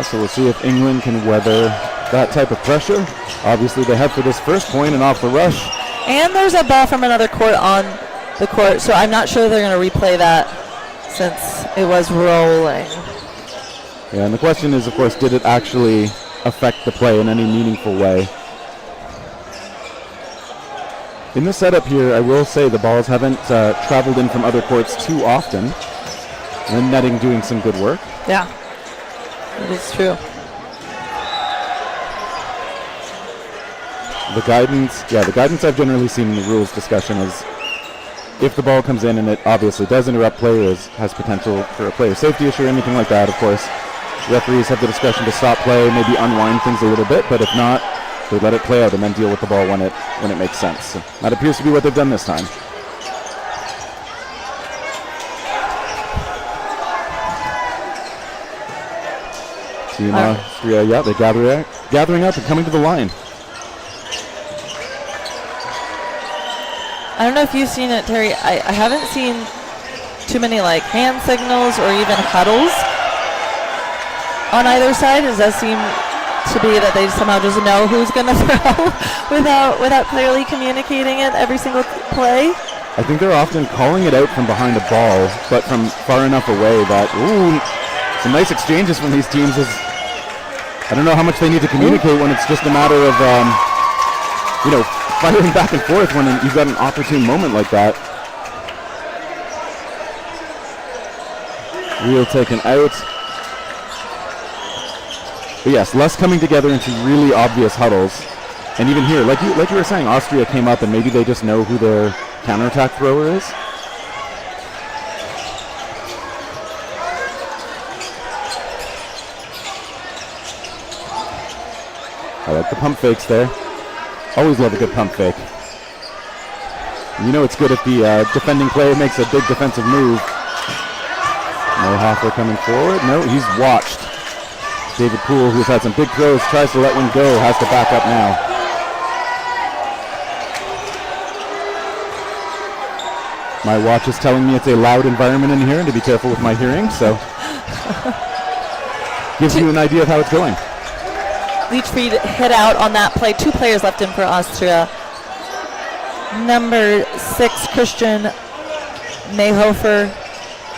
Speaker 4: So we'll see if England can weather that type of pressure. Obviously they head for this first point and off the rush.
Speaker 3: And there's a ball from another court on the court, so I'm not sure they're going to replay that since it was rolling.
Speaker 4: Yeah, and the question is, of course, did it actually affect the play in any meaningful way? In the setup here, I will say the balls haven't traveled in from other courts too often. And netting doing some good work.
Speaker 3: Yeah, it is true.
Speaker 4: The guidance I've generally seen in the rules discussion is if the ball comes in and it obviously does interrupt play or has potential for a player safety issue or anything like that, of course, referees have the discretion to stop play, maybe unwind things a little bit, but if not, they let it play out and then deal with the ball when it makes sense. So that appears to be what they've done this time. Team Austria, they're gathering up and coming to the line.
Speaker 3: I don't know if you've seen it, Terry. I haven't seen too many hand signals or even huddles on either side. Does that seem to be that they somehow just know who's going to throw without clearly communicating it every single play?
Speaker 4: I think they're often calling it out from behind a ball, but from far enough away that, some nice exchanges from these teams. I don't know how much they need to communicate when it's just a matter of, firing back and forth when you've got an opportune moment like that. Wheel taken out. But yes, less coming together into really obvious huddles. And even here, like you were saying, Austria came up and maybe they just know who their counterattack thrower is. I like the pump fakes there. Always love a good pump fake. You know it's good if the defending player makes a big defensive move. No Hoffer coming forward. No, he's watched. David Poole, who's had some big throws, tries to let one go, has to back up now. My watch is telling me it's a loud environment in here and to be careful with my hearing, so gives you an idea of how it's going.
Speaker 3: Leachfried hit out on that play. 2 players left in for Austria. Number 6, Christian Mayhofer,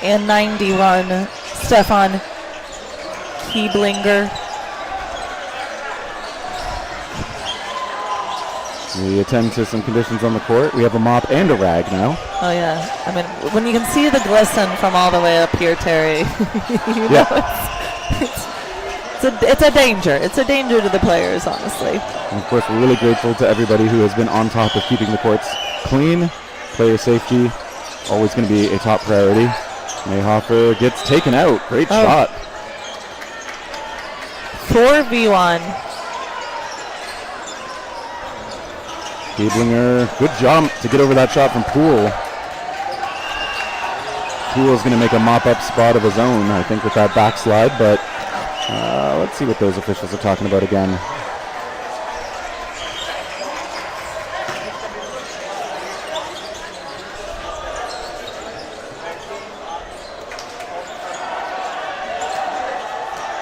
Speaker 3: and 91, Stefan Kieblinger.
Speaker 4: We attend to some conditions on the court. We have a mop and a rag now.
Speaker 3: Oh, yeah. I mean, when you can see the glisten from all the way up here, Terry, it's it's a danger. It's a danger to the players, honestly.
Speaker 4: And of course, we're really grateful to everybody who has been on top of keeping the courts clean. Player safety, always going to be a top priority. Mayhofer gets taken out. Great shot.
Speaker 3: 4v1.
Speaker 4: Gieblinger, good jump to get over that shot from Poole. Poole's going to make a mop-up spot of his own, I think, with that backslide, but let's see what those officials are talking about again.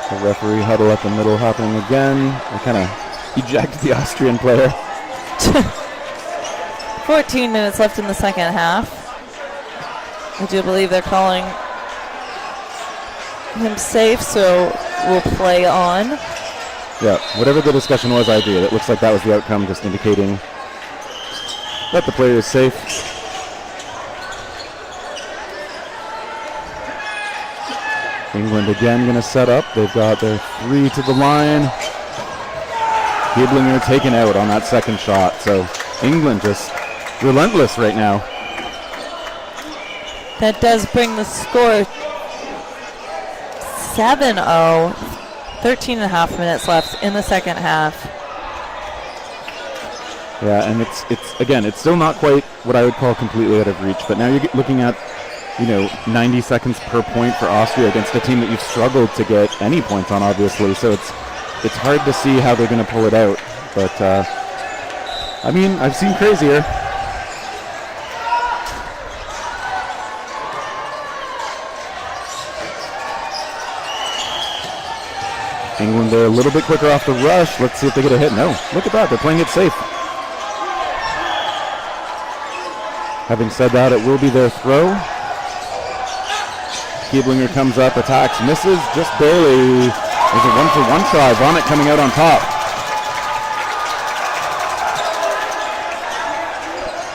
Speaker 4: The referee huddle at the middle happening again. They kind of eject the Austrian player.
Speaker 3: 14 minutes left in the second half. I do believe they're calling him safe, so we'll play on.
Speaker 4: Yeah, whatever the discussion was, I agree. It looks like that was the outcome, just indicating that the player is safe. England again going to set up. They've got their 3 to the line. Gieblinger taken out on that second shot. So England just relentless right now.
Speaker 3: That does bring the score 7-0. 13 and a half minutes left in the second half.
Speaker 4: Yeah, and it's still not quite what I would call completely out of reach, but now you're looking at 90 seconds per point for Austria against a team that you've struggled to get any points on, obviously. So it's hard to see how they're going to pull it out. But, I mean, I've seen crazier. England, they're a little bit quicker off the rush. Let's see if they get a hit. No, look at that. They're playing it safe. Having said that, it will be their throw. Gieblinger comes up, attacks, misses, just barely. There's a 1-for-1 try. Vonnet coming out on top.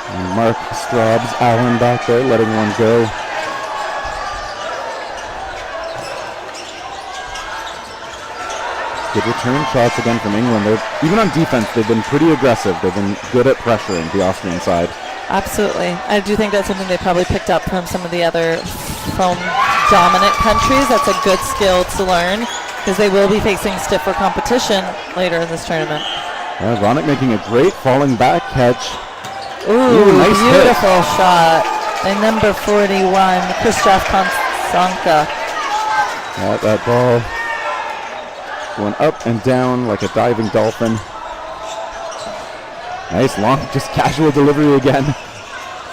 Speaker 4: And Mark Straub's Allen back there, letting one go. Good return shots again from England. Even on defense, they've been pretty aggressive. They've been good at pressuring the Austrian side.
Speaker 3: Absolutely. I do think that's something they probably picked up from some of the other foam-dominant countries. That's a good skill to learn because they will be facing stiffer competition later in this tournament.
Speaker 4: Yeah, Vonnet making a great falling back catch.
Speaker 3: Ooh,
Speaker 4: nice
Speaker 3: beautiful
Speaker 4: hit.
Speaker 3: shot by number 41, Krzysztof Konstanka.
Speaker 4: Yeah, that ball going up and down like a diving dolphin. Nice long, just casual delivery again.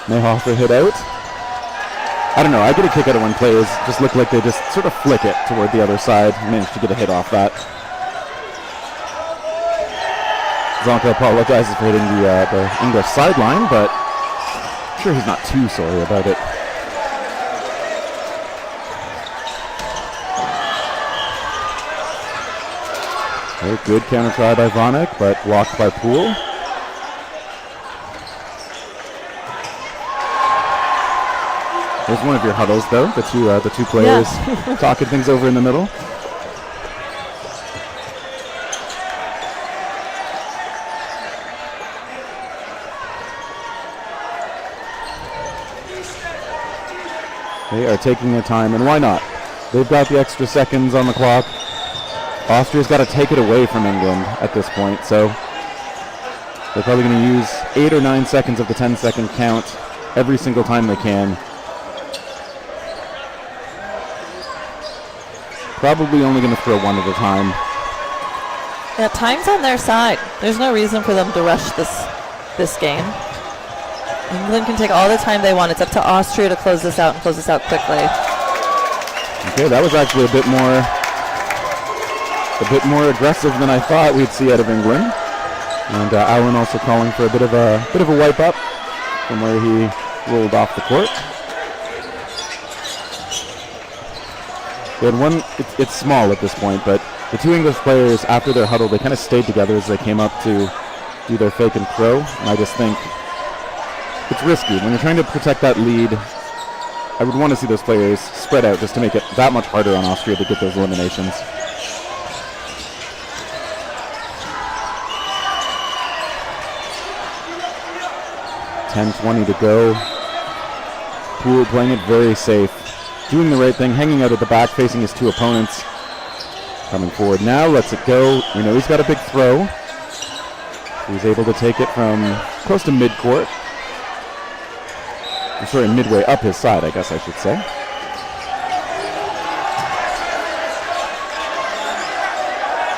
Speaker 4: Mayhofer hit out. I don't know, I get a kick out of when players just look like they just sort of flick it toward the other side. Managed to get a hit off that. Zonka apologizes for hitting the English sideline, but I'm sure he's not too sorry about it. Very good counter try by Vonnek, but blocked by Poole. There's one of your huddles, though. The two players talking things over in the middle. They are taking their time, and why not? They've got the extra seconds on the clock. Austria's got to take it away from England at this point, so they're probably going to use 8 or 9 seconds of the 10-second count every single time they can. Probably only going to throw one at a time.
Speaker 3: Yeah, time's on their side. There's no reason for them to rush this game. England can take all the time they want. It's up to Austria to close this out and close this out quickly.
Speaker 4: Okay, that was actually a bit more aggressive than I thought we'd see out of England. And Allen also calling for a bit of a wipe up from where he rolled off the court. They had one. It's small at this point, but the two English players after their huddle, they kind of stayed together as they came up to do their fake and throw. And I just think it's risky when you're trying to protect that lead. I would want to see those players spread out just to make it that much harder on Austria to get those eliminations. 10:20 to go. Poole playing it very safe. Doing the right thing, hanging out at the back, facing his two opponents. Coming forward now, lets it go. We know he's got a big throw. He's able to take it from close to midcourt. Sorry, midway up his side, I guess I should say.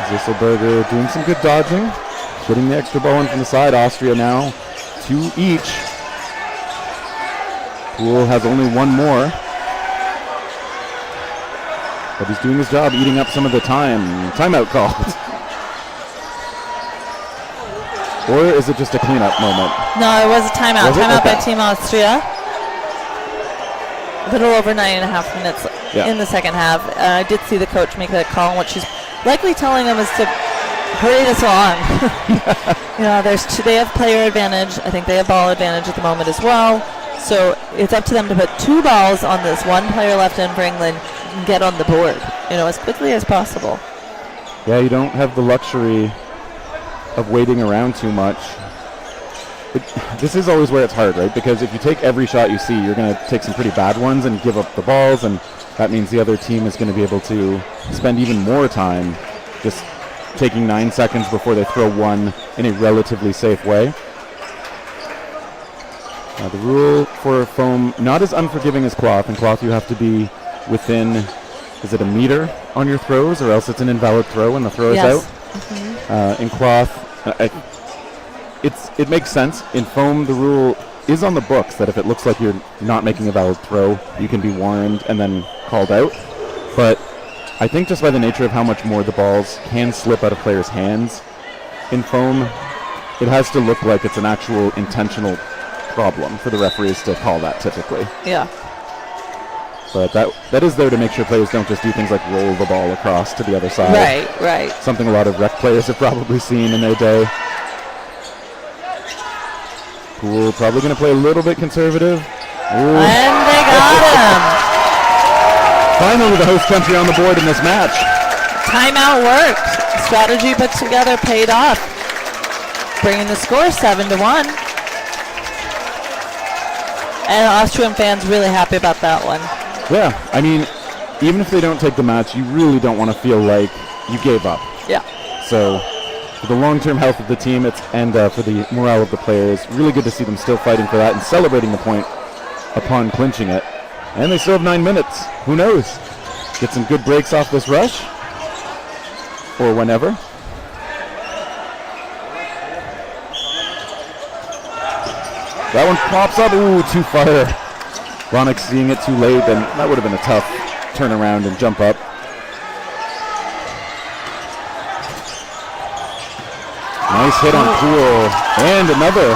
Speaker 4: Zisselberger doing some good dodging. Getting the extra ball in from the side. Austria now 2 each. Poole has only one more. But he's doing his job, eating up some of the time. Timeout called. Or is it just a cleanup moment?
Speaker 3: No, it was a timeout.
Speaker 4: Was it?
Speaker 3: Timeout
Speaker 4: Okay.
Speaker 3: by Team Austria. A little over 9.5 minutes in the second half. I did see the coach make that call, and what she's likely telling them is to hurry this along. They have player advantage. I think they have ball advantage at the moment as well. So it's up to them to put 2 balls on this one player left in for England and get on the board, as quickly as possible.
Speaker 4: Yeah, you don't have the luxury of waiting around too much. This is always where it's hard, right? Because if you take every shot you see, you're going to take some pretty bad ones and give up the balls, and that means the other team is going to be able to spend even more time just taking 9 seconds before they throw one in a relatively safe way. The rule for foam, not as unforgiving as cloth. In cloth, you have to be within, is it a meter on your throws, or else it's an invalid throw when the throw is out? In cloth, it makes sense. In foam, the rule is on the books that if it looks like you're not making a valid throw, you can be warned and then called out. But I think just by the nature of how much more the balls can slip out of players' hands in foam, it has to look like it's an actual intentional problem for the referees to call that typically.
Speaker 3: Yeah.
Speaker 4: But that is there to make sure players don't just do things like roll the ball across to the other side.
Speaker 3: Right.
Speaker 4: Something a lot of rec players have probably seen in their day. Poole probably going to play a little bit conservative. Ooh.
Speaker 3: And they got him.
Speaker 4: Finally the host country on the board in this match.
Speaker 3: Timeout worked. Strategy put together paid off. Bringing the score 7-1. And Austrian fans really happy about that one.
Speaker 4: Yeah, I mean, even if they don't take the match, you really don't want to feel like you gave up.
Speaker 3: Yeah.
Speaker 4: So, for the long-term health of the team and for the morale of the players, really good to see them still fighting for that and celebrating the point upon clinching it. And they still have 9 minutes. Who knows? Get some good breaks off this rush. Or whenever. That one pops up. Ooh, too far. Ronick seeing it too late, and that would have been a tough turnaround and jump up. Nice hit on Poole. And another.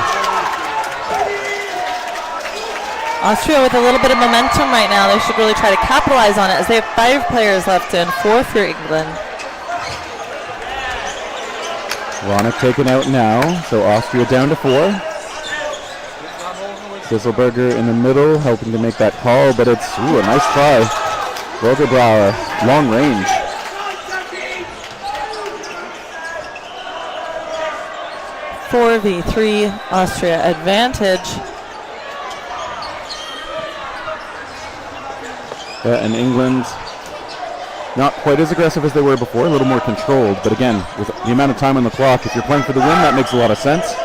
Speaker 3: Austria with a little bit of momentum right now. They should really try to capitalize on it as they have 5 players left in, 4 for England.
Speaker 4: Ronick taken out now, so Austria down to 4. Zisselberger in the middle, helping to make that call, but it's a nice try. Vogelbrauer, long range.
Speaker 3: Four v 3, Austria advantage.
Speaker 4: And England, not quite as aggressive as they were before, a little more controlled, but again, with the amount of time on the clock, if you're playing for the win, that makes a lot of sense.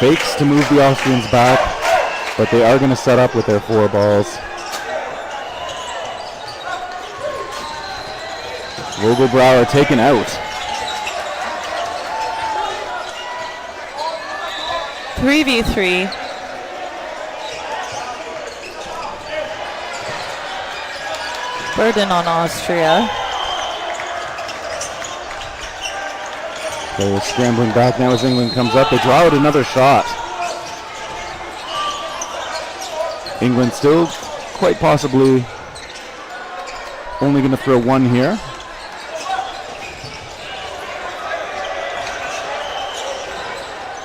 Speaker 4: Fakes to move the Austrians back, but they are going to set up with their 4 balls. Vogelbrauer taken out.
Speaker 3: 3 v 3. Burden on Austria.
Speaker 4: They're scrambling back now as England comes up. They draw out another shot. England still quite possibly only going to throw one here.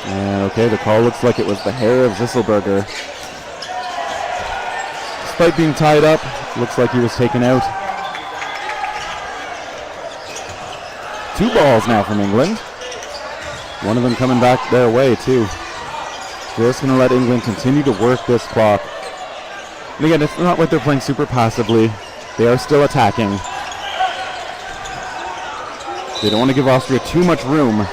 Speaker 4: And okay, the call looks like it was the hair of Zisselberger. Despite being tied up, looks like he was taken out. 2 balls now from England. One of them coming back their way, too. Just going to let England continue to work this clock. And again, it's not like they're playing super passively. They are still attacking. They don't want to give Austria too much room.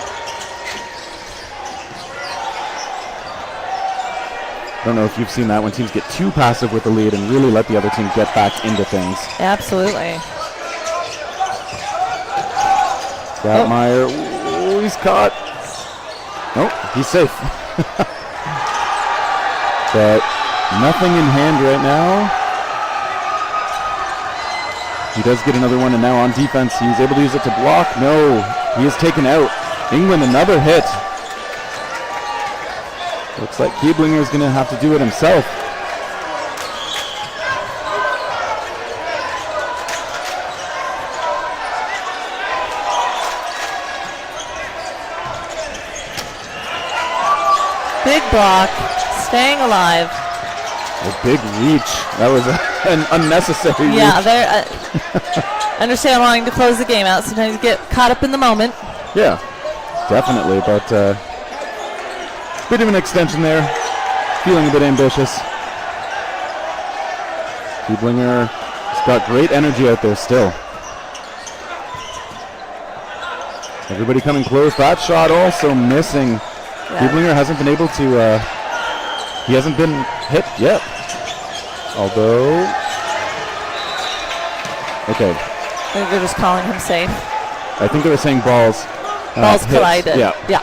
Speaker 4: I don't know if you've seen that when teams get too passive with the lead and really let the other team get back into things.
Speaker 3: Absolutely.
Speaker 4: Meyer, ooh, he's caught. Nope, he's safe. But nothing in hand right now. He does get another one, and now on defense, he's able to use it to block. No, he is taken out. England, another hit. Looks like Keeblinger is going to have to do it himself.
Speaker 3: Big block, staying alive.
Speaker 4: A big reach. That was an unnecessary reach.
Speaker 3: Yeah, I understand wanting to close the game out. Sometimes you get caught up in the moment.
Speaker 4: Yeah, definitely. But bit of an extension there. Feeling a bit ambitious. Keeblinger has got great energy out there still. Everybody coming close. That shot also missing. Yeah. Keeblinger hasn't been able to, he hasn't been hit yet. Although, okay.
Speaker 3: I think they're just calling him safe.
Speaker 4: I think they were saying balls.
Speaker 3: Balls collided.
Speaker 4: Yeah.
Speaker 3: Yeah.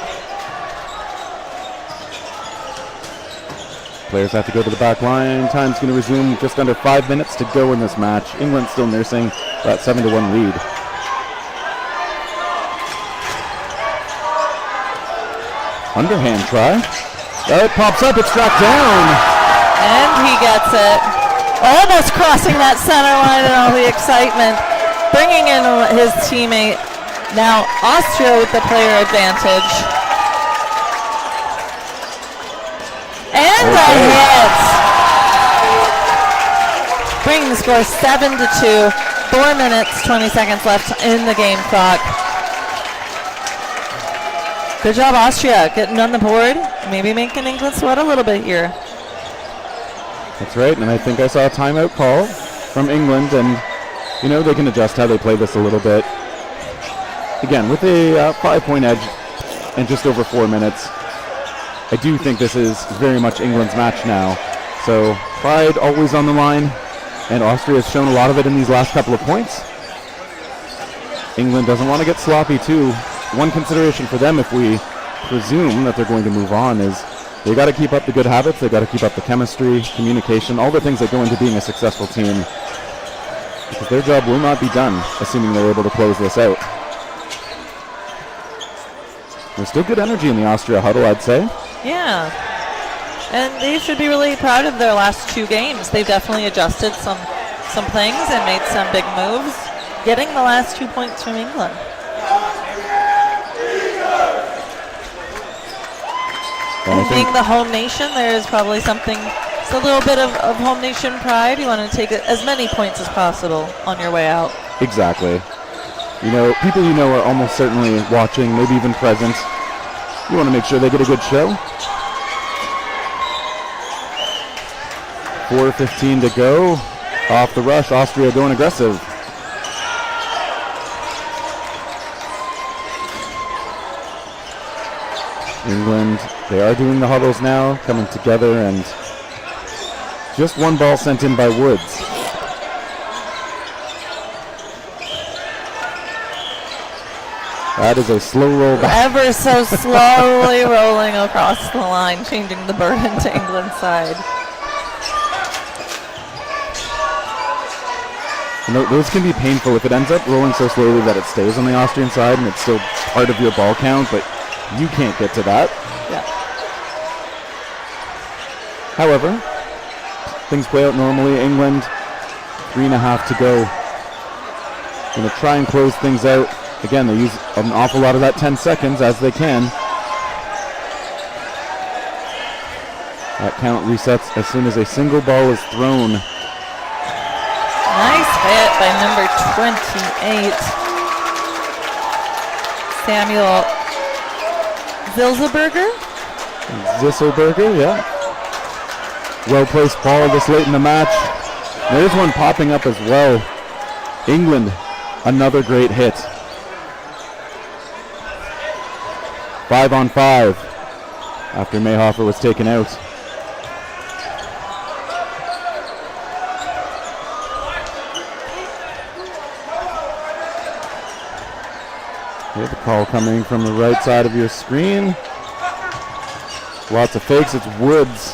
Speaker 4: Players have to go to the back line. Time's going to resume. Just under 5 minutes to go in this match. England still nursing that 7-1 lead. Underhand try. It pops up. It's tracked down.
Speaker 3: And he gets it. Almost crossing that center line and all the excitement. Bringing in his teammate. Now Austria with the player advantage. And a hit. Bringing the score 7-2. 4 minutes, 20 seconds left in the game clock. Good job, Austria, getting on the board. Maybe making England sweat a little bit here.
Speaker 4: That's right, and I think I saw a timeout call from England, and you know, they can adjust how they play this a little bit. Again, with a 5-point edge and just over 4 minutes, I do think this is very much England's match now. So pride always on the line, and Austria has shown a lot of it in these last couple of points. England doesn't want to get sloppy too. One consideration for them, if we presume that they're going to move on, is they got to keep up the good habits, they got to keep up the chemistry, communication, all the things that go into being a successful team. Because their job will not be done, assuming they're able to close this out. There's still good energy in the Austria huddle, I'd say.
Speaker 3: Yeah. And they should be really proud of their last 2 games. They've definitely adjusted some things and made some big moves, getting the last 2 points from England. And being the home nation, there is probably something, it's a little bit of home nation pride. You want to take as many points as possible on your way out.
Speaker 4: Exactly. You know, people you know are almost certainly watching, maybe even present. You want to make sure they get a good show. 4:15 to go. Off the rush, Austria going aggressive. England, they are doing the huddles now, coming together, and just 1 ball sent in by Woods. That is a slow roll back.
Speaker 3: Ever so slowly rolling across the line, changing the burden to England's side.
Speaker 4: You know, those can be painful if it ends up rolling so slowly that it stays on the Austrian side and it's still part of your ball count, but you can't get to that.
Speaker 3: Yeah.
Speaker 4: However, things play out normally. England, 3.5 to go. Going to try and close things out. Again, they use an awful lot of that 10 seconds as they can. That count resets as soon as a single ball is thrown.
Speaker 3: Nice hit by number 28. Samuel Zilzelberger.
Speaker 4: Zisselberger, yeah. Well-placed ball this late in the match. There's one popping up as well. England, another great hit. 5-on-5 after Mayhofer was taken out. Here's the call coming from the right side of your screen. Lots of fakes. It's Woods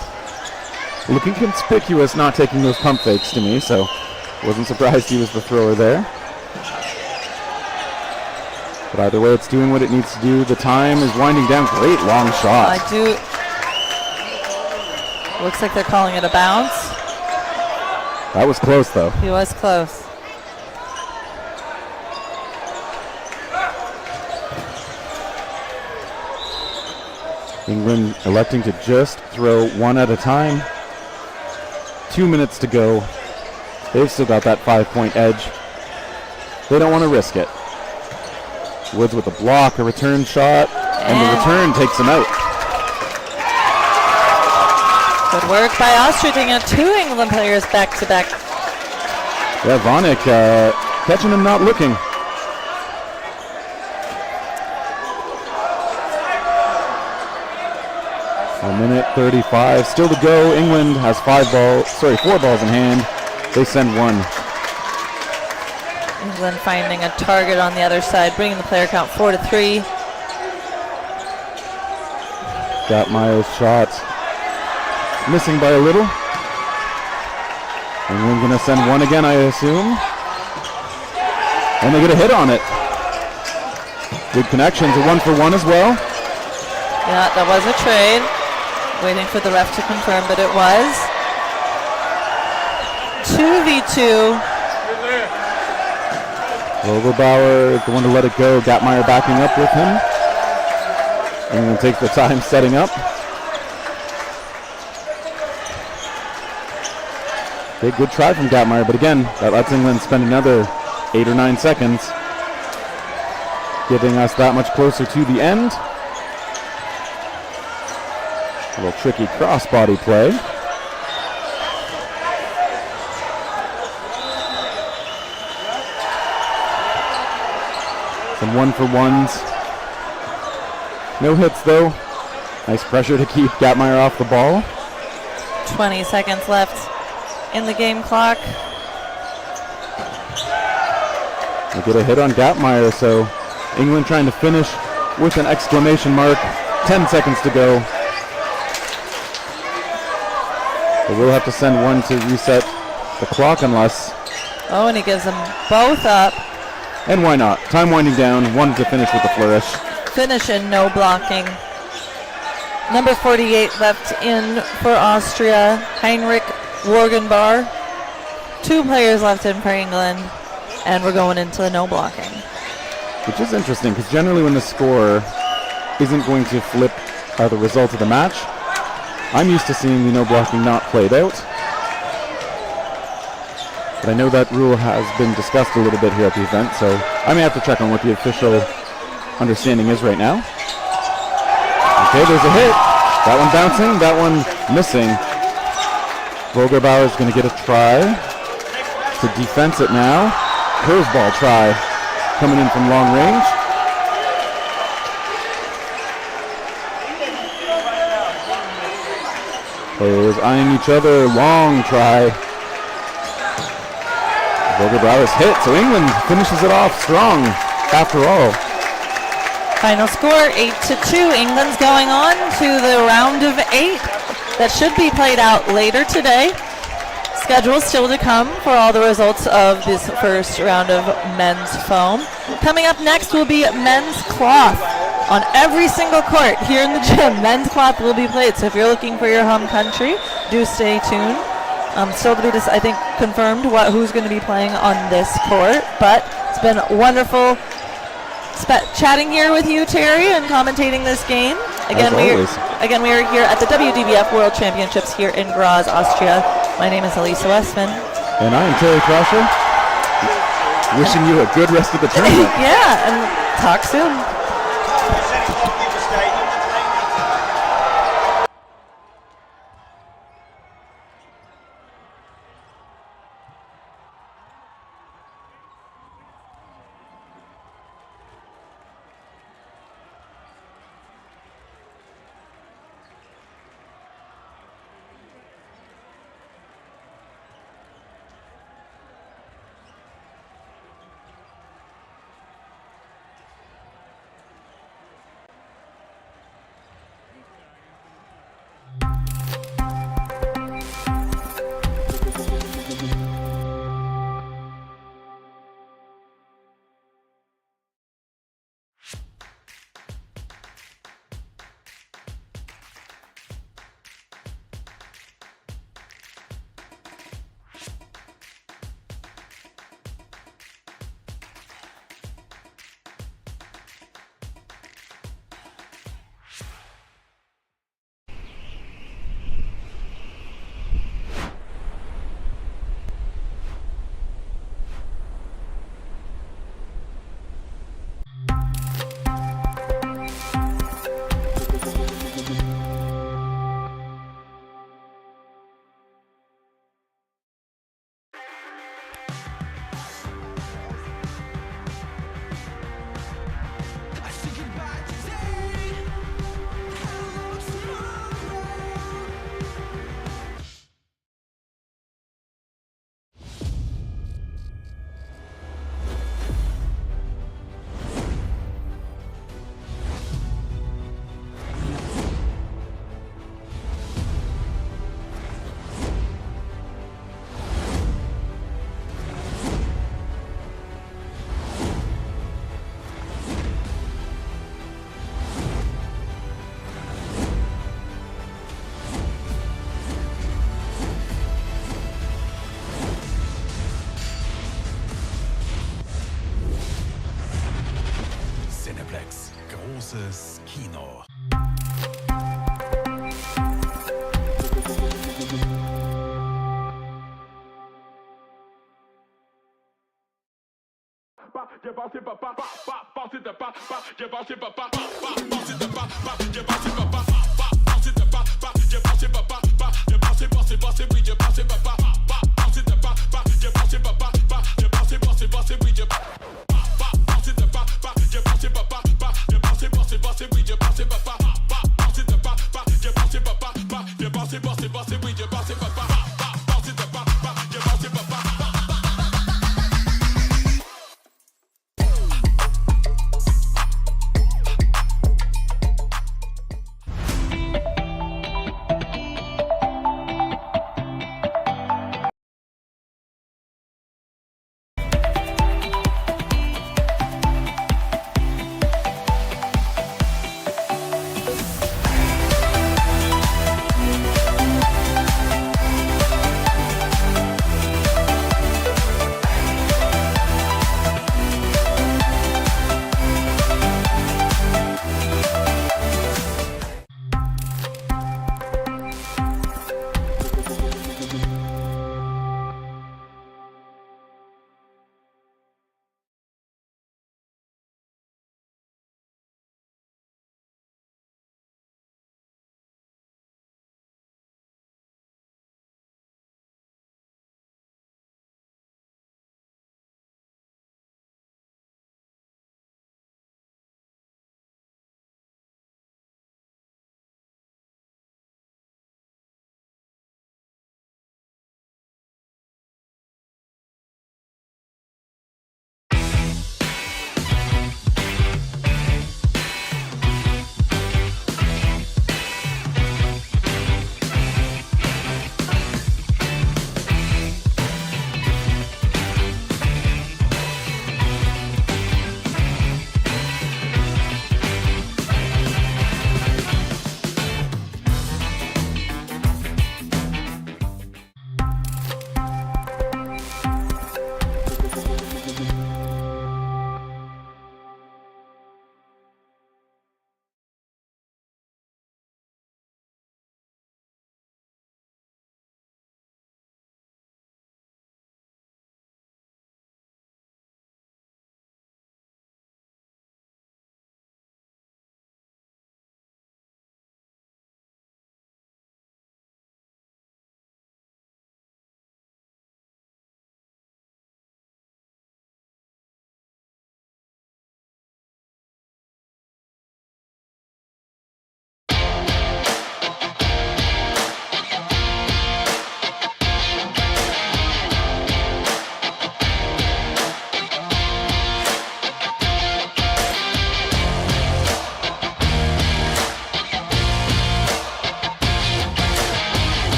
Speaker 4: looking conspicuous, not taking those pump fakes to me, so wasn't surprised he was the thrower there. But either way, it's doing what it needs to do. The time is winding down. Great long shot.
Speaker 3: Looks like they're calling it a bounce.
Speaker 4: That was close, though.
Speaker 3: He was close.
Speaker 4: England electing to just throw one at a time. 2 minutes to go. They've still got that 5-point edge. They don't want to risk it. Woods with a block, a return shot, and the return takes him out.
Speaker 3: Good work by Austria, taking out 2 England players back to back.
Speaker 4: Yeah, Vonik catching him not looking. A minute 35 still to go. England has 4 balls in hand. They send one.
Speaker 3: England finding a target on the other side, bringing the player count 4-3.
Speaker 4: Gatmeyer's shot missing by a little. England gonna send one again, I assume. And they get a hit on it. Good connections, a 1-for-1 as well.
Speaker 3: Yeah, that was a trade. Waiting for the ref to confirm, but it was. 2v2.
Speaker 4: Vogelbauer is the one to let it go. Gatmeyer backing up with him. England takes the time setting up. Okay, good try from Gatmeyer, but again, that lets England spend another 8 or 9 seconds, giving us that much closer to the end. A little tricky crossbody play. Some 1-for-1s. No hits though. Nice pressure to keep Gatmeyer off the ball.
Speaker 3: 20 seconds left in the game clock.
Speaker 4: They get a hit on Gatmeyer, so England trying to finish with an exclamation mark. 10 seconds to go. They will have to send one to reset the clock unless...
Speaker 3: Oh, and he gives them both up.
Speaker 4: And why not? Time winding down. One to finish with a flourish.
Speaker 3: Finish and no blocking. Number 48 left in for Austria, Heinrich Worgenbar. 2 players left in for England, and we're going into the no blocking.
Speaker 4: Which is interesting, because generally when the score isn't going to flip the result of the match, I'm used to seeing the no blocking not played out. But I know that rule has been discussed a little bit here at the event, so I may have to check on what the official understanding is right now. Okay, there's a hit. That one bouncing, that one missing. Vogelbauer is going to get a try to defense it now. Curveball try coming in from long range. Players eyeing each other, long try. Vogelbauer's hit, so England finishes it off strong after all.
Speaker 3: Final score 8-2. England's going on to the round of 8 that should be played out later today. Schedule still to come for all the results of this first round of men's foam. Coming up next will be men's cloth. On every single court here in the gym, men's cloth will be played. So if you're looking for your home country, do stay tuned. Still to be, I think, confirmed who's going to be playing on this court. But it's been wonderful chatting here with you, Terry, and commentating this game. Again, we are here at the WDBF World Championships here in Graz, Austria. My name is Elisa Westman.
Speaker 4: And I am Terry Crosher. Wishing you a good rest of the tournament.
Speaker 3: Yeah, and talk soon.
Speaker 1: großes Kino.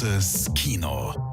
Speaker 1: großes Kino.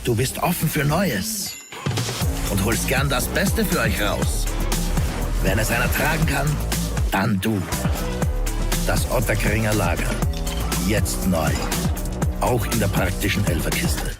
Speaker 2: Du bist offen für Neues und holst gern das Beste für euch raus. Wenn es einer tragen kann, dann du. Das Otterkringer Lager. Jetzt neu. Auch in der praktischen Elferkiste.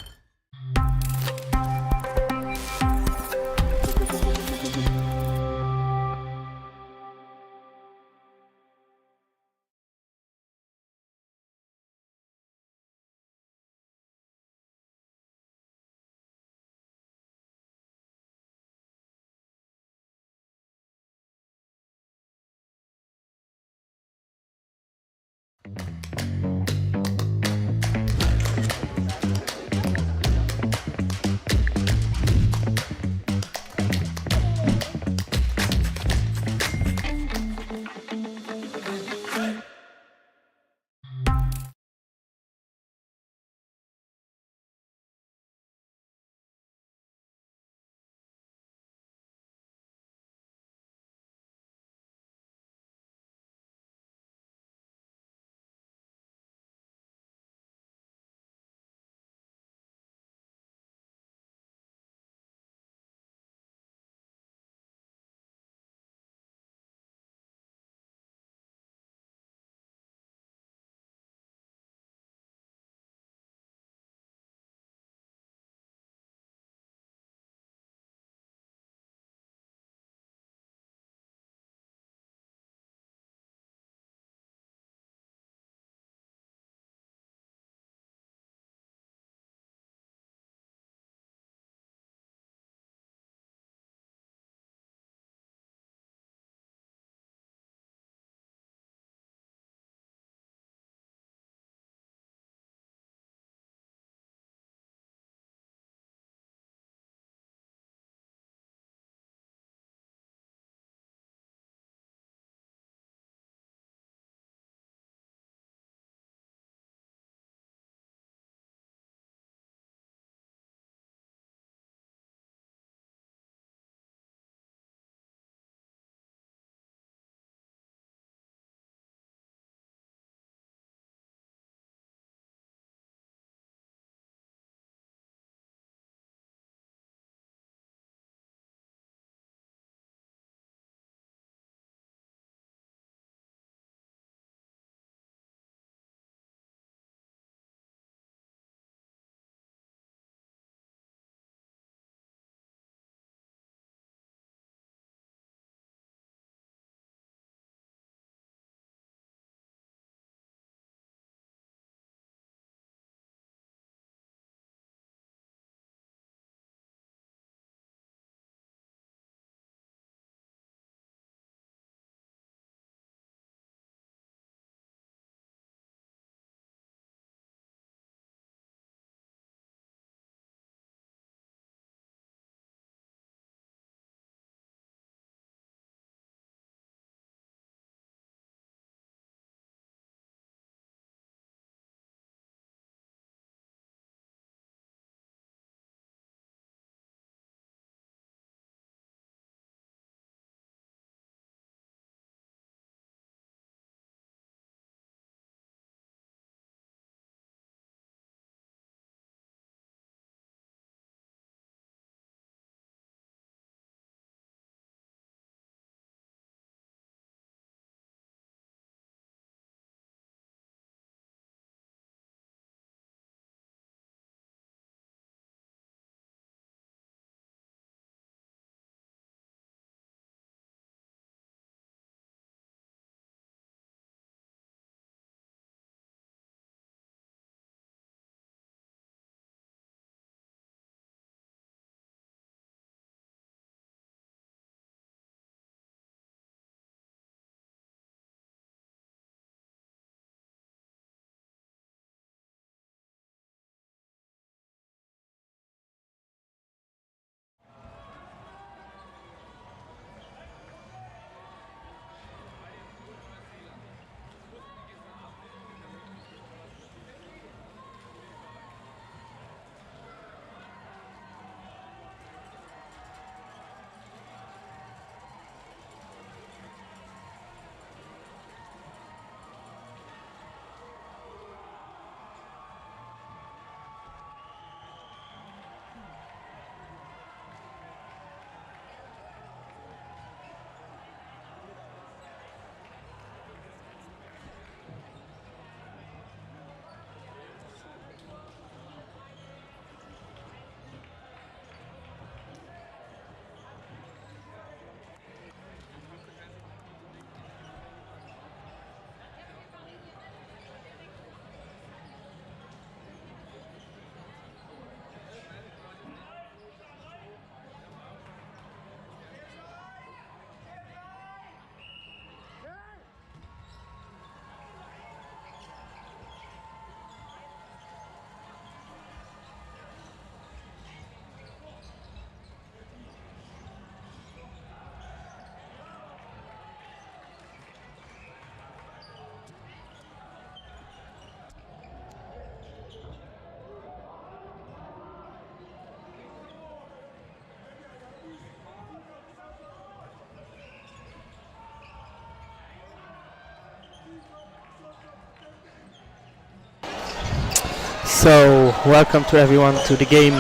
Speaker 6: So, welcome to everyone to the game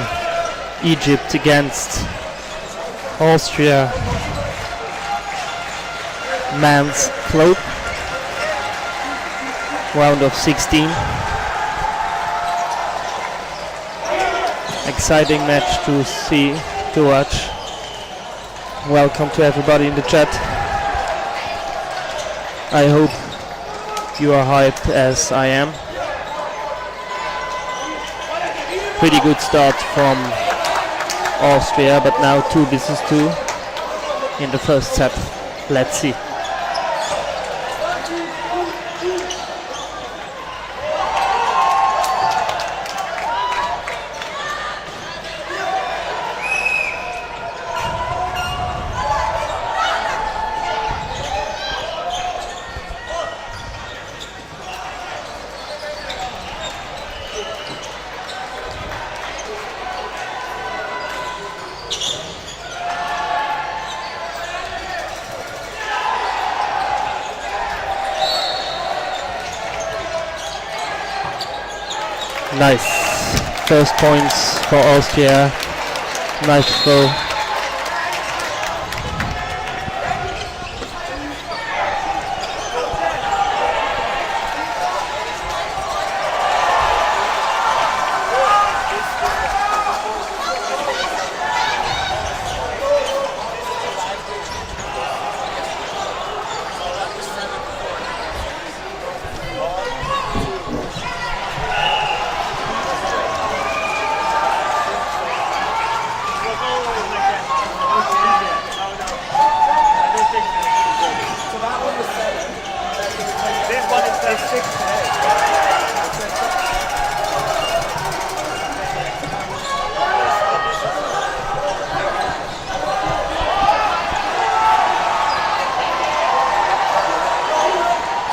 Speaker 6: Egypt against Austria men's club, round of 16. Exciting match to watch. Welcome to everybody in the chat. I hope you are hyped as I am. Pretty good start from Austria, but now 2-2 in the first set. Let's see. Nice. First points for Austria. Nice throw.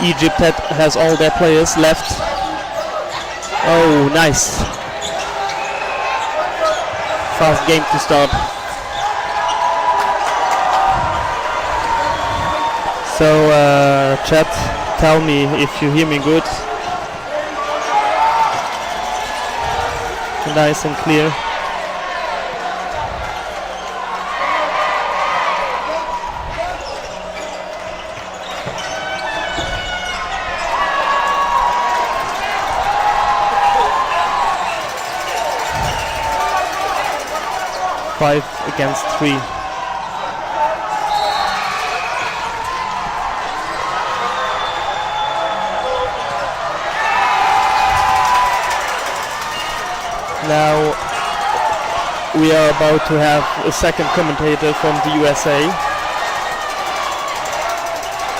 Speaker 6: Egypt has all their players left. Oh, nice. Fast game to start. So, chat, tell me if you hear me good. Nice and clear. Five against 3. Now we are about to have a second commentator from the USA.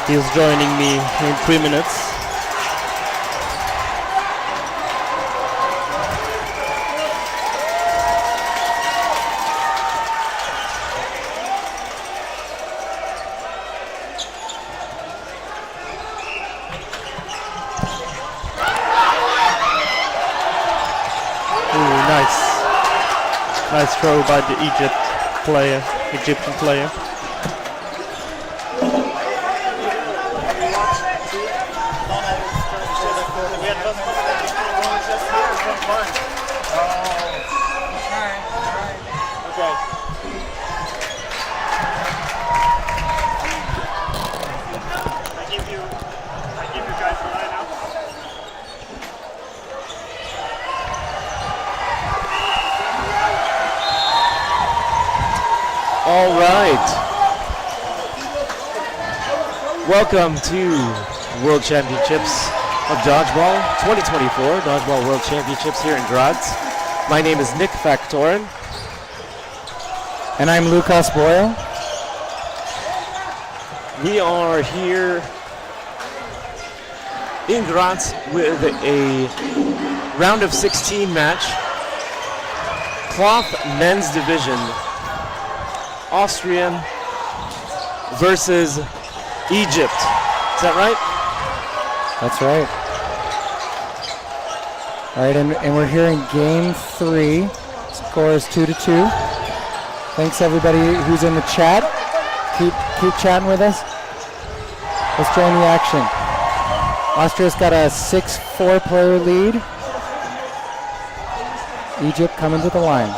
Speaker 6: He is joining me in 3 minutes. Nice throw by the Egyptian player.
Speaker 7: All right. Welcome to World Championships of Dodgeball 2024, Dodgeball World Championships here in Graz. My name is Nick Factorin.
Speaker 8: And I'm Lucas Boyle.
Speaker 7: We are here in Graz with a round of 16 match. Cloth men's division. Austrian versus Egypt. Is that right?
Speaker 8: That's right. All right, and we're here in game 3. Score is 2-2. Thanks everybody who's in the chat. Keep chatting with us. Let's join the action. Austria's got a 6-4 player lead. Egypt coming to the line.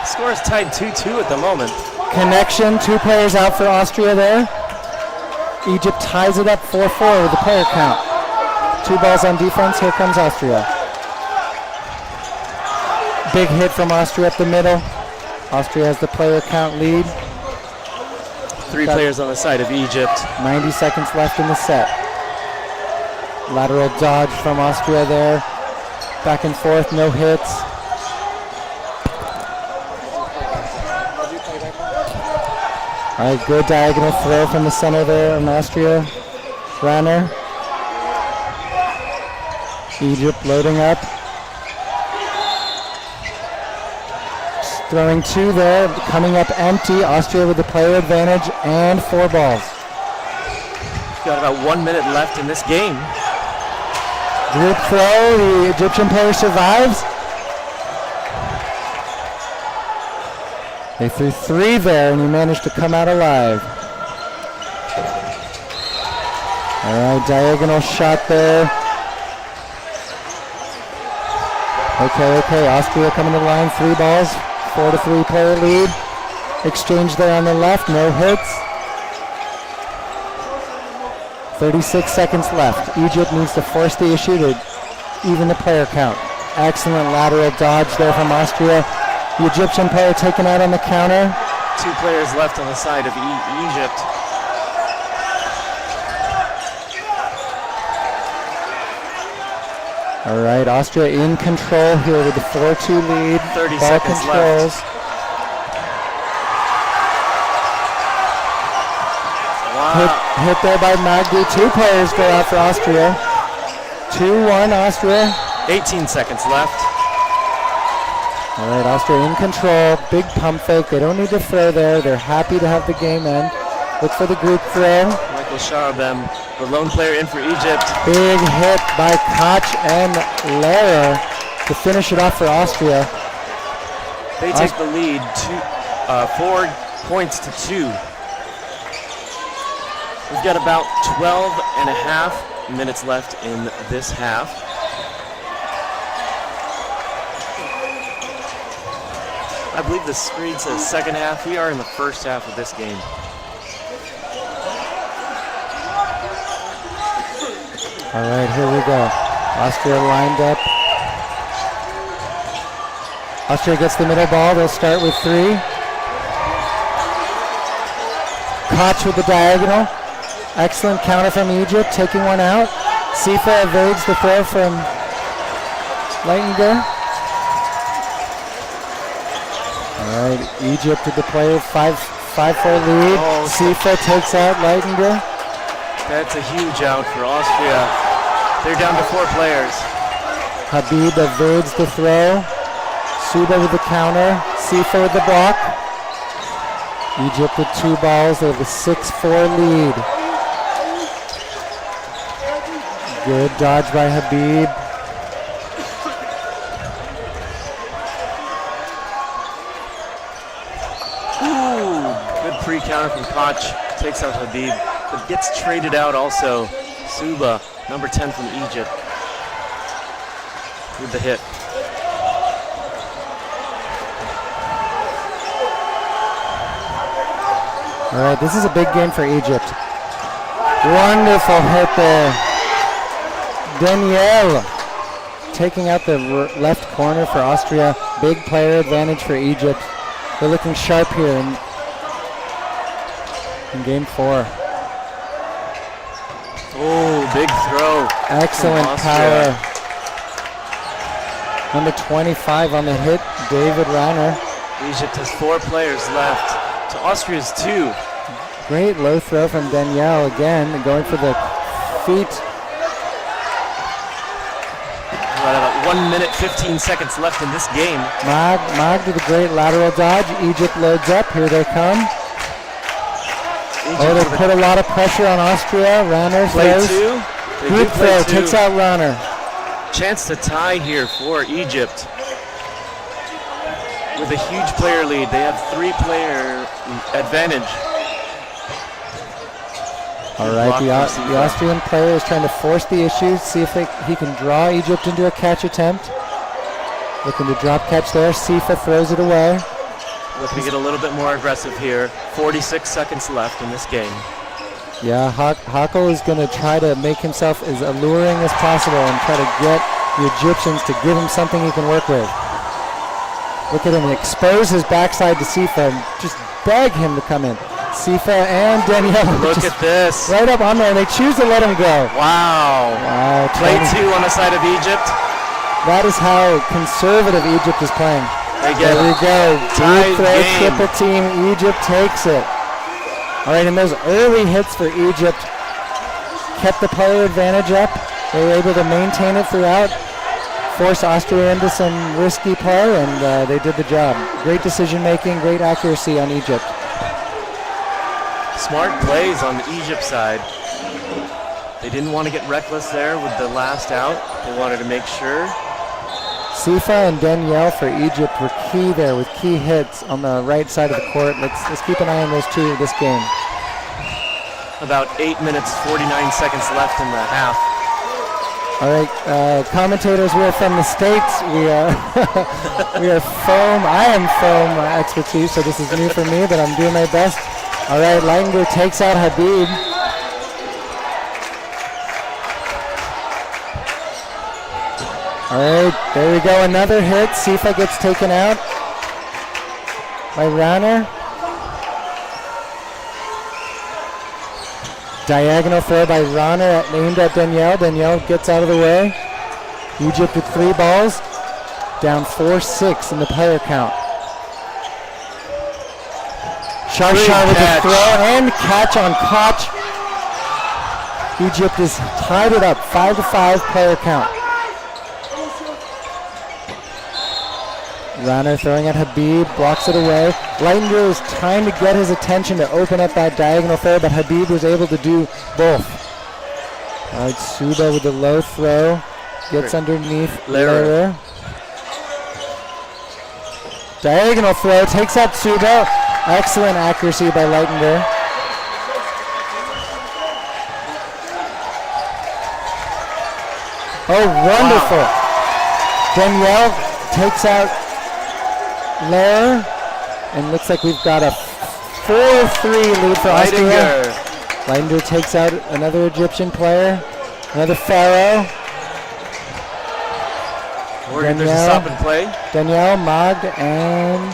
Speaker 7: Score is tied 2-2 at the moment.
Speaker 8: Connection, 2 players out for Austria there. Egypt ties it up 4-4 with the player count. 2 balls on defense, here comes Austria. Big hit from Austria up the middle. Austria has the player count lead.
Speaker 7: 3 players on the side of Egypt.
Speaker 8: 90 seconds left in the set. Lateral dodge from Austria there. Back and forth, no hits. All right, good diagonal throw from the center there on Austria. Ranner. Egypt loading up. Throwing 2 there, coming up empty. Austria with the player advantage and 4 balls.
Speaker 7: Got about 1 minute left in this game.
Speaker 8: Group throw, the Egyptian player survives. They threw 3 there and he managed to come out alive. All right, diagonal shot there. Okay, Austria coming to the line, 3 balls, 4-3 player lead. Exchange there on the left, no hits. 36 seconds left. Egypt needs to force the issue to even the player count. Excellent lateral dodge there from Austria. The Egyptian player taken out on the counter.
Speaker 7: 2 players left on the side of Egypt.
Speaker 8: All right, Austria in control here with the 4-2 lead.
Speaker 7: 30
Speaker 8: Ball
Speaker 7: seconds
Speaker 8: controls.
Speaker 7: left. Wow.
Speaker 8: Hit there by Magdi. 2 players go out for Austria. 2-1 Austria.
Speaker 7: 18 seconds left.
Speaker 8: All right, Austria in control. Big pump fake. They don't need to throw there. They're happy to have the game end. Look for the group throw.
Speaker 7: Michael Sharabem, the lone player in for Egypt.
Speaker 8: Big hit by Koch and Lehrer to finish it off for Austria.
Speaker 7: They take the lead 4 points to 2. We've got about 12 and a half minutes left in this half. I believe the screen says second half. We are in the first half of this game.
Speaker 8: All right, here we go. Austria lined up. Austria gets the middle ball. They'll start with 3. Koch with the diagonal. Excellent counter from Egypt, taking one out. Sifa evades the throw from Leitinger. All right, Egypt with the player, 5-4 lead.
Speaker 7: Oh,
Speaker 8: Sifa takes out Leitinger.
Speaker 7: That's a huge out for Austria. They're down to 4 players.
Speaker 8: Habib evades the throw. Suba with the counter. Sifa with the block. Egypt with 2 balls. They have a 6-4 lead. Good dodge by Habib.
Speaker 7: Ooh, good pre-counter from Koch. Takes out Habib, but gets traded out also. Suba, number 10 from Egypt, with the hit.
Speaker 8: All right, this is a big game for Egypt. Wonderful hit there. Danielle taking out the left corner for Austria. Big player advantage for Egypt. They're looking sharp here in game 4.
Speaker 7: Oh, big throw.
Speaker 8: Excellent power. Number 25 on the hit, David Ranner.
Speaker 7: Egypt has 4 players left to Austria's 2.
Speaker 8: Great low throw from Danielle again, going for the feet.
Speaker 7: Right, about 1 minute, 15 seconds left in this game.
Speaker 8: Mag with a great lateral dodge. Egypt loads up. Here they come. They put a lot of pressure on Austria. Ranner throws. Group throw takes out Ranner.
Speaker 7: Chance to tie here for Egypt. With a huge player lead, they have 3-player advantage.
Speaker 8: All right, the Austrian player is trying to force the issue, see if he can draw Egypt into a catch attempt. Looking to drop catch there. Sifa throws it away.
Speaker 7: Looking to get a little bit more aggressive here. 46 seconds left in this game.
Speaker 8: Yeah, Hakel is going to try to make himself as alluring as possible and try to get the Egyptians to give him something he can work with. Look at him expose his backside to Sifa and just beg him to come in. Sifa and Danielle.
Speaker 7: Look at this.
Speaker 8: Right up on there, and they choose to let him go.
Speaker 7: Wow.
Speaker 8: Wow.
Speaker 7: Play 2 on the side of Egypt.
Speaker 8: That is how conservative Egypt is playing.
Speaker 7: There
Speaker 8: we go.
Speaker 7: Tied
Speaker 8: Deep throw,
Speaker 7: game.
Speaker 8: triple team. Egypt takes it. All right, and those early hits for Egypt kept the player advantage up. They were able to maintain it throughout, force Austria into some risky play, and they did the job. Great decision making, great accuracy on Egypt.
Speaker 7: Smart plays on the Egypt side. They didn't want to get reckless there with the last out. They wanted to make sure.
Speaker 8: Sifa and Danielle for Egypt were key there with key hits on the right side of the court. Let's keep an eye on those two this game.
Speaker 7: About 8 minutes, 49 seconds left in the half.
Speaker 8: All right, commentators, we are from the States. We are we are foam. I am foam expertise, so this is new for me, but I'm doing my best. All right, Leitinger takes out Habib. All right, there we go, another hit. Sifa gets taken out by Rauner. Diagonal throw by Rauner aimed at Danielle. Danielle gets out of the way. Egypt with 3 balls, down 4-6 in the player count. Shashar with the throw and catch on Koch. Egypt has tied it up, 5-5 player count. Rauner throwing at Habib, blocks it away. Leitinger is trying to get his attention to open up that diagonal throw, but Habib was able to do both. All right, Suba with the low throw, gets underneath Lehrer. Diagonal throw, takes out Suba. Excellent accuracy by Leitinger. Oh, wonderful. Wow. Danielle takes out Lehrer, and looks like we've got a 4-3 lead for Austria. Leitinger takes out another Egyptian player, another Pharaoh.
Speaker 7: There's a stop and play.
Speaker 8: Danielle, Magd, and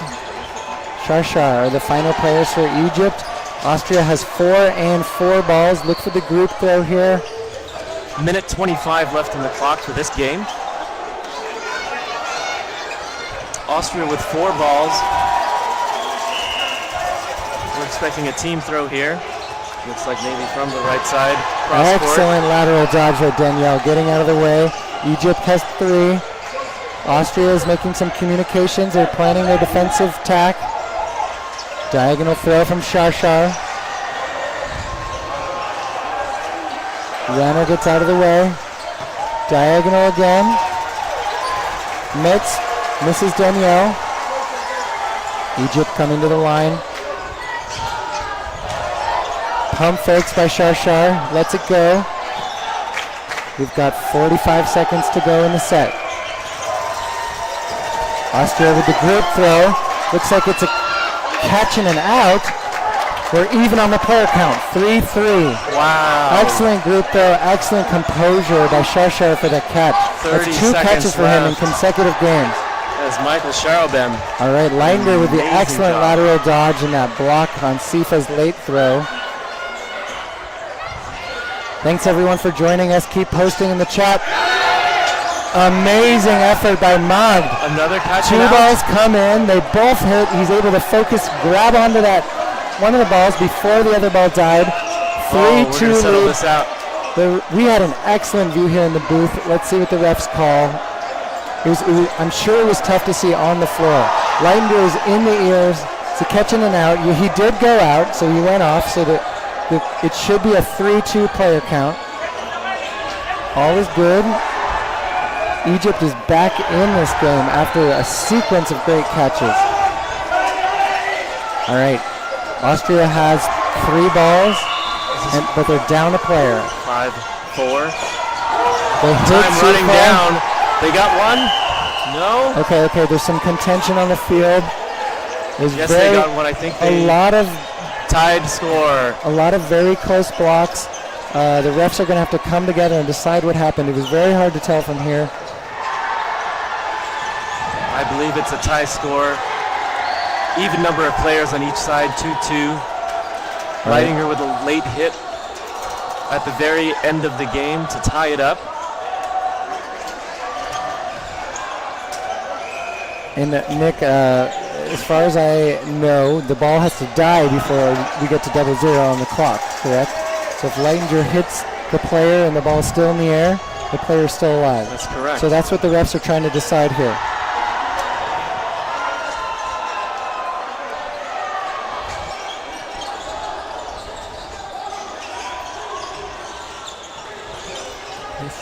Speaker 8: Shashar are the final players for Egypt. Austria has 4 and 4 balls. Look for the group throw here.
Speaker 7: Minute 25 left in the clock for this game. Austria with 4 balls. We're expecting a team throw here. Looks like maybe from the right side.
Speaker 8: Excellent lateral dodge by Danielle, getting out of the way. Egypt has 3. Austria is making some communications. They're planning their defensive tack. Diagonal throw from Shashar. Rauner gets out of the way. Diagonal again. Mitz misses Danielle. Egypt coming to the line. Pump fakes by Shashar. Lets it go. We've got 45 seconds to go in the set. Austria with the group throw. Looks like it's a catch and an out. We're even on the player count. 3-3.
Speaker 7: Wow.
Speaker 8: Excellent group throw. Excellent composure by Shashar for the catch.
Speaker 7: 30
Speaker 8: That's 2 catches for him in consecutive games.
Speaker 7: That's Michael Sharobem.
Speaker 8: All right, Leitinger with the excellent lateral dodge and that block on Sifa's late throw. Thanks everyone for joining us. Keep posting in the chat. Amazing effort by Magd.
Speaker 7: Another catch.
Speaker 8: 2 balls come in. They both hit. He's able to focus, grab onto that one of the balls before the other ball died. 3-2 lead.
Speaker 7: This out.
Speaker 8: We had an excellent view here in the booth. Let's see what the refs call. I'm sure it was tough to see on the floor. Leitinger is in the ears. It's a catch in and out. He did go out, so he went off. So it should be a 3-2 player count. All is good. Egypt is back in this game after a sequence of great catches. All right. Austria has 3 balls, but they're down a player.
Speaker 7: 5-4.
Speaker 8: They hit
Speaker 7: Time running
Speaker 8: Sifa.
Speaker 7: down. They got one. No?
Speaker 8: Okay, there's some contention on the field. There's
Speaker 7: Yes, they got what I think they...
Speaker 8: A lot of
Speaker 7: tied score.
Speaker 8: A lot of very close blocks. The refs are going to have to come together and decide what happened. It was very hard to tell from here.
Speaker 7: I believe it's a tie score. Even number of players on each side, 2-2. Leidinger with a late hit at the very end of the game to tie it up.
Speaker 8: And Nick, as far as I know, the ball has to die before we get to 0-0 on the clock, correct? So if Leidinger hits the player and the ball is still in the air, the player is still alive.
Speaker 7: That's correct.
Speaker 8: So that's what the refs are trying to decide here. Is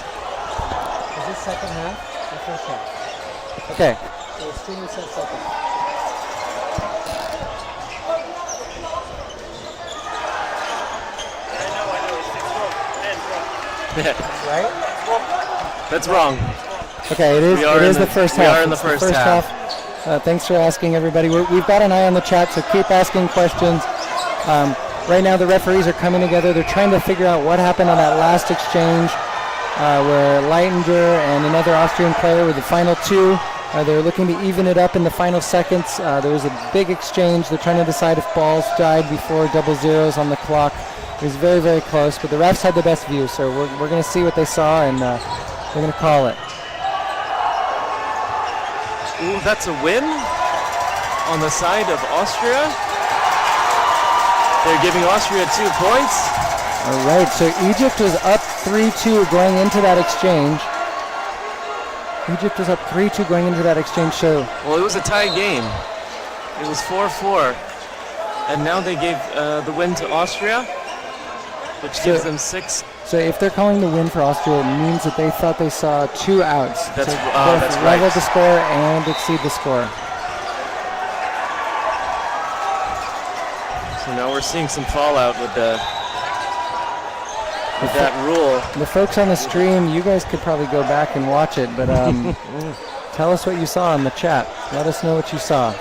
Speaker 8: this second half or first half? Okay. So it's 2 seconds. Right?
Speaker 7: That's wrong.
Speaker 8: Okay, it is the first half.
Speaker 7: We are in the first half.
Speaker 8: Thanks for asking, everybody. We've got an eye on the chat, so keep asking questions. Right now, the referees are coming together. They're trying to figure out what happened on that last exchange where Leidinger and another Austrian player were the final two. They're looking to even it up in the final seconds. There was a big exchange. They're trying to decide if balls died before 0-0s on the clock. It was very, very close, but the refs had the best view, so we're going to see what they saw, and we're going to call it.
Speaker 7: Ooh, that's a win on the side of Austria. They're giving Austria 2 points.
Speaker 8: All right, so Egypt was up 3-2 going into that exchange. Egypt was up 3-2 going into that exchange, so...
Speaker 7: Well, it was a tie game. It was 4-4. And now they gave the win to Austria, which gives them 6.
Speaker 8: So if they're calling the win for Austria, it means that they thought they saw 2 outs.
Speaker 7: That's,
Speaker 8: so
Speaker 7: that's right.
Speaker 8: Level the score and exceed the score.
Speaker 7: So now we're seeing some fallout with that rule.
Speaker 8: The folks on the stream, you guys could probably go back and watch it, but tell us what you saw in the chat. Let us know what you saw.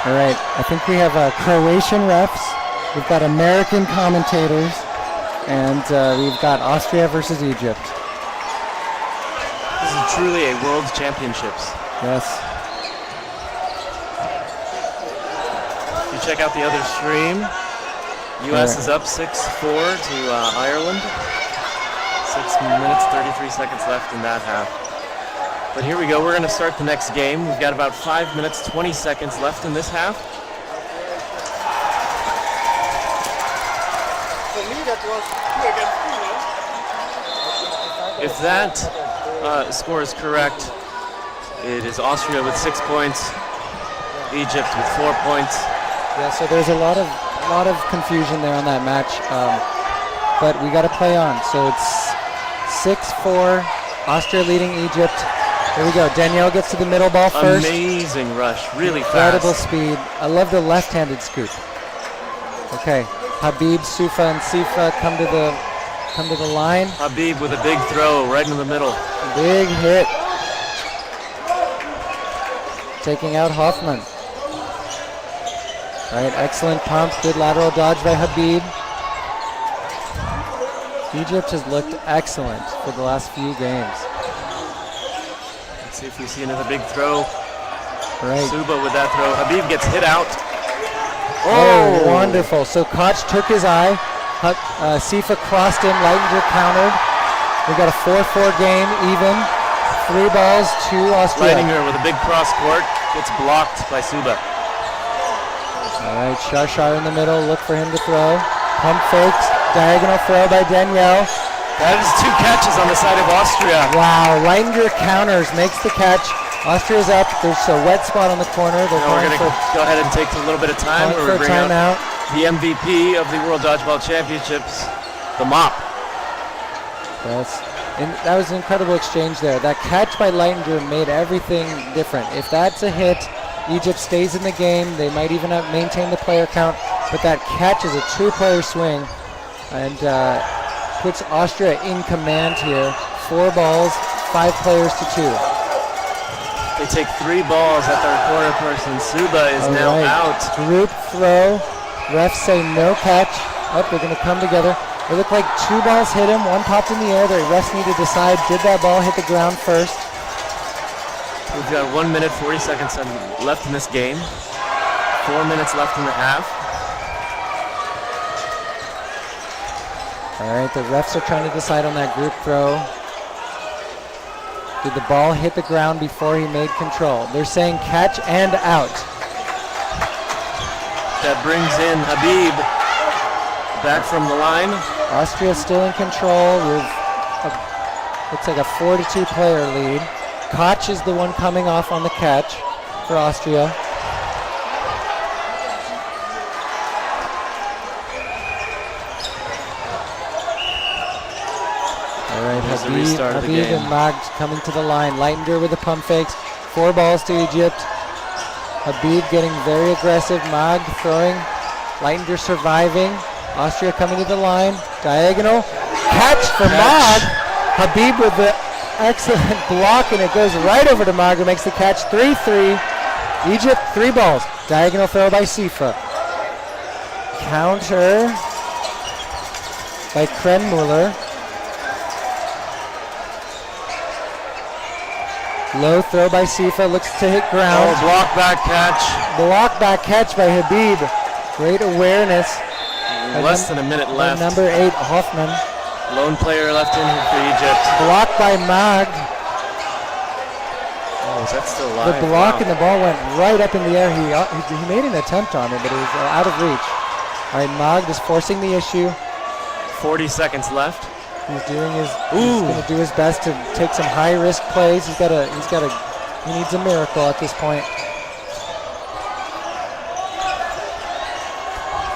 Speaker 8: All right, I think we have Croatian refs, we've got American commentators, and we've got Austria versus Egypt.
Speaker 7: This is truly a World Championships.
Speaker 8: Yes.
Speaker 7: If you check out the other stream, U.S. is up 6-4 to Ireland. 6 minutes, 33 seconds left in that half. But here we go, we're going to start the next game. We've got about 5 minutes, 20 seconds left in this half. If that score is correct, it is Austria with 6 points, Egypt with 4 points.
Speaker 8: Yeah, so there's a lot of confusion there on that match, but we got to play on. So it's 6-4, Austria leading Egypt. Here we go. Danielle gets to the middle ball first.
Speaker 7: Amazing rush, really
Speaker 8: Incredible
Speaker 7: fast.
Speaker 8: speed. I love the left-handed scoop. Okay, Habib, Sufa, and Sifa come to the line.
Speaker 7: Habib with a big throw right in the middle.
Speaker 8: Big hit. Taking out Hoffman. All right, excellent pump. Good lateral dodge by Habib. Egypt has looked excellent for the last few games.
Speaker 7: Let's see if we see another big throw.
Speaker 8: Right.
Speaker 7: Suba with that throw. Habib gets hit out.
Speaker 8: Oh, wonderful. So Koch took his eye. Sifa crossed him. Leidinger countered. We got a 4-4 game, even. 3 balls to Austria.
Speaker 7: Leidinger with a big cross court. Gets blocked by Suba.
Speaker 8: All right, Shashar in the middle. Look for him to throw. Pump fakes. Diagonal throw by Danielle.
Speaker 7: That is 2 catches on the side of Austria.
Speaker 8: Wow, Leidinger counters, makes the catch. Austria's up. There's a wet spot on the corner.
Speaker 7: Now we're going to go ahead and take a little bit of time where we bring out the MVP of the World Dodgeball Championships, the mop.
Speaker 8: Yes, and that was an incredible exchange there. That catch by Leidinger made everything different. If that's a hit, Egypt stays in the game. They might even maintain the player count. but that catch is a two-player swing and puts Austria in command here. 4 balls, 5 players to 2.
Speaker 7: They take 3 balls at their corner person. Suba is now out.
Speaker 8: Group throw. Refs say no catch. Oh, they're going to come together. It looked like 2 balls hit him. 1 popped in the air. The refs need to decide, did that ball hit the ground first?
Speaker 7: We've got 1 minute, 40 seconds left in this game. 4 minutes left in the half.
Speaker 8: All right, the refs are trying to decide on that group throw. Did the ball hit the ground before he made control? They're saying catch and out.
Speaker 7: That brings in Habib back from the line.
Speaker 8: Austria still in control with looks like a 4-2 player lead. Koch is the one coming off on the catch for Austria. All right, Habib and Magd coming to the line. Leitender with the pump fakes. 4 balls to Egypt. Habib getting very aggressive. Magd throwing. Leitender surviving. Austria coming to the line. Diagonal. Catch for Magd. Habib with the excellent block, and it goes right over to Magd, who makes the catch. 3-3. Egypt, 3 balls. Diagonal throw by Sifa. Counter by Krenmuller. Low throw by Sifa, looks to hit ground.
Speaker 7: Oh, block back catch.
Speaker 8: Block back catch by Habib. Great awareness.
Speaker 7: Less than a minute left.
Speaker 8: Number 8, Hoffman.
Speaker 7: Lone player left in here for Egypt.
Speaker 8: Blocked by Magd.
Speaker 7: Oh, is that still alive?
Speaker 8: The block and the ball went right up in the air. He made an attempt on it, but it was out of reach. All right, Magd is forcing the issue.
Speaker 7: 40 seconds left.
Speaker 8: He's going to do his best to take some high risk plays. He needs a miracle at this point.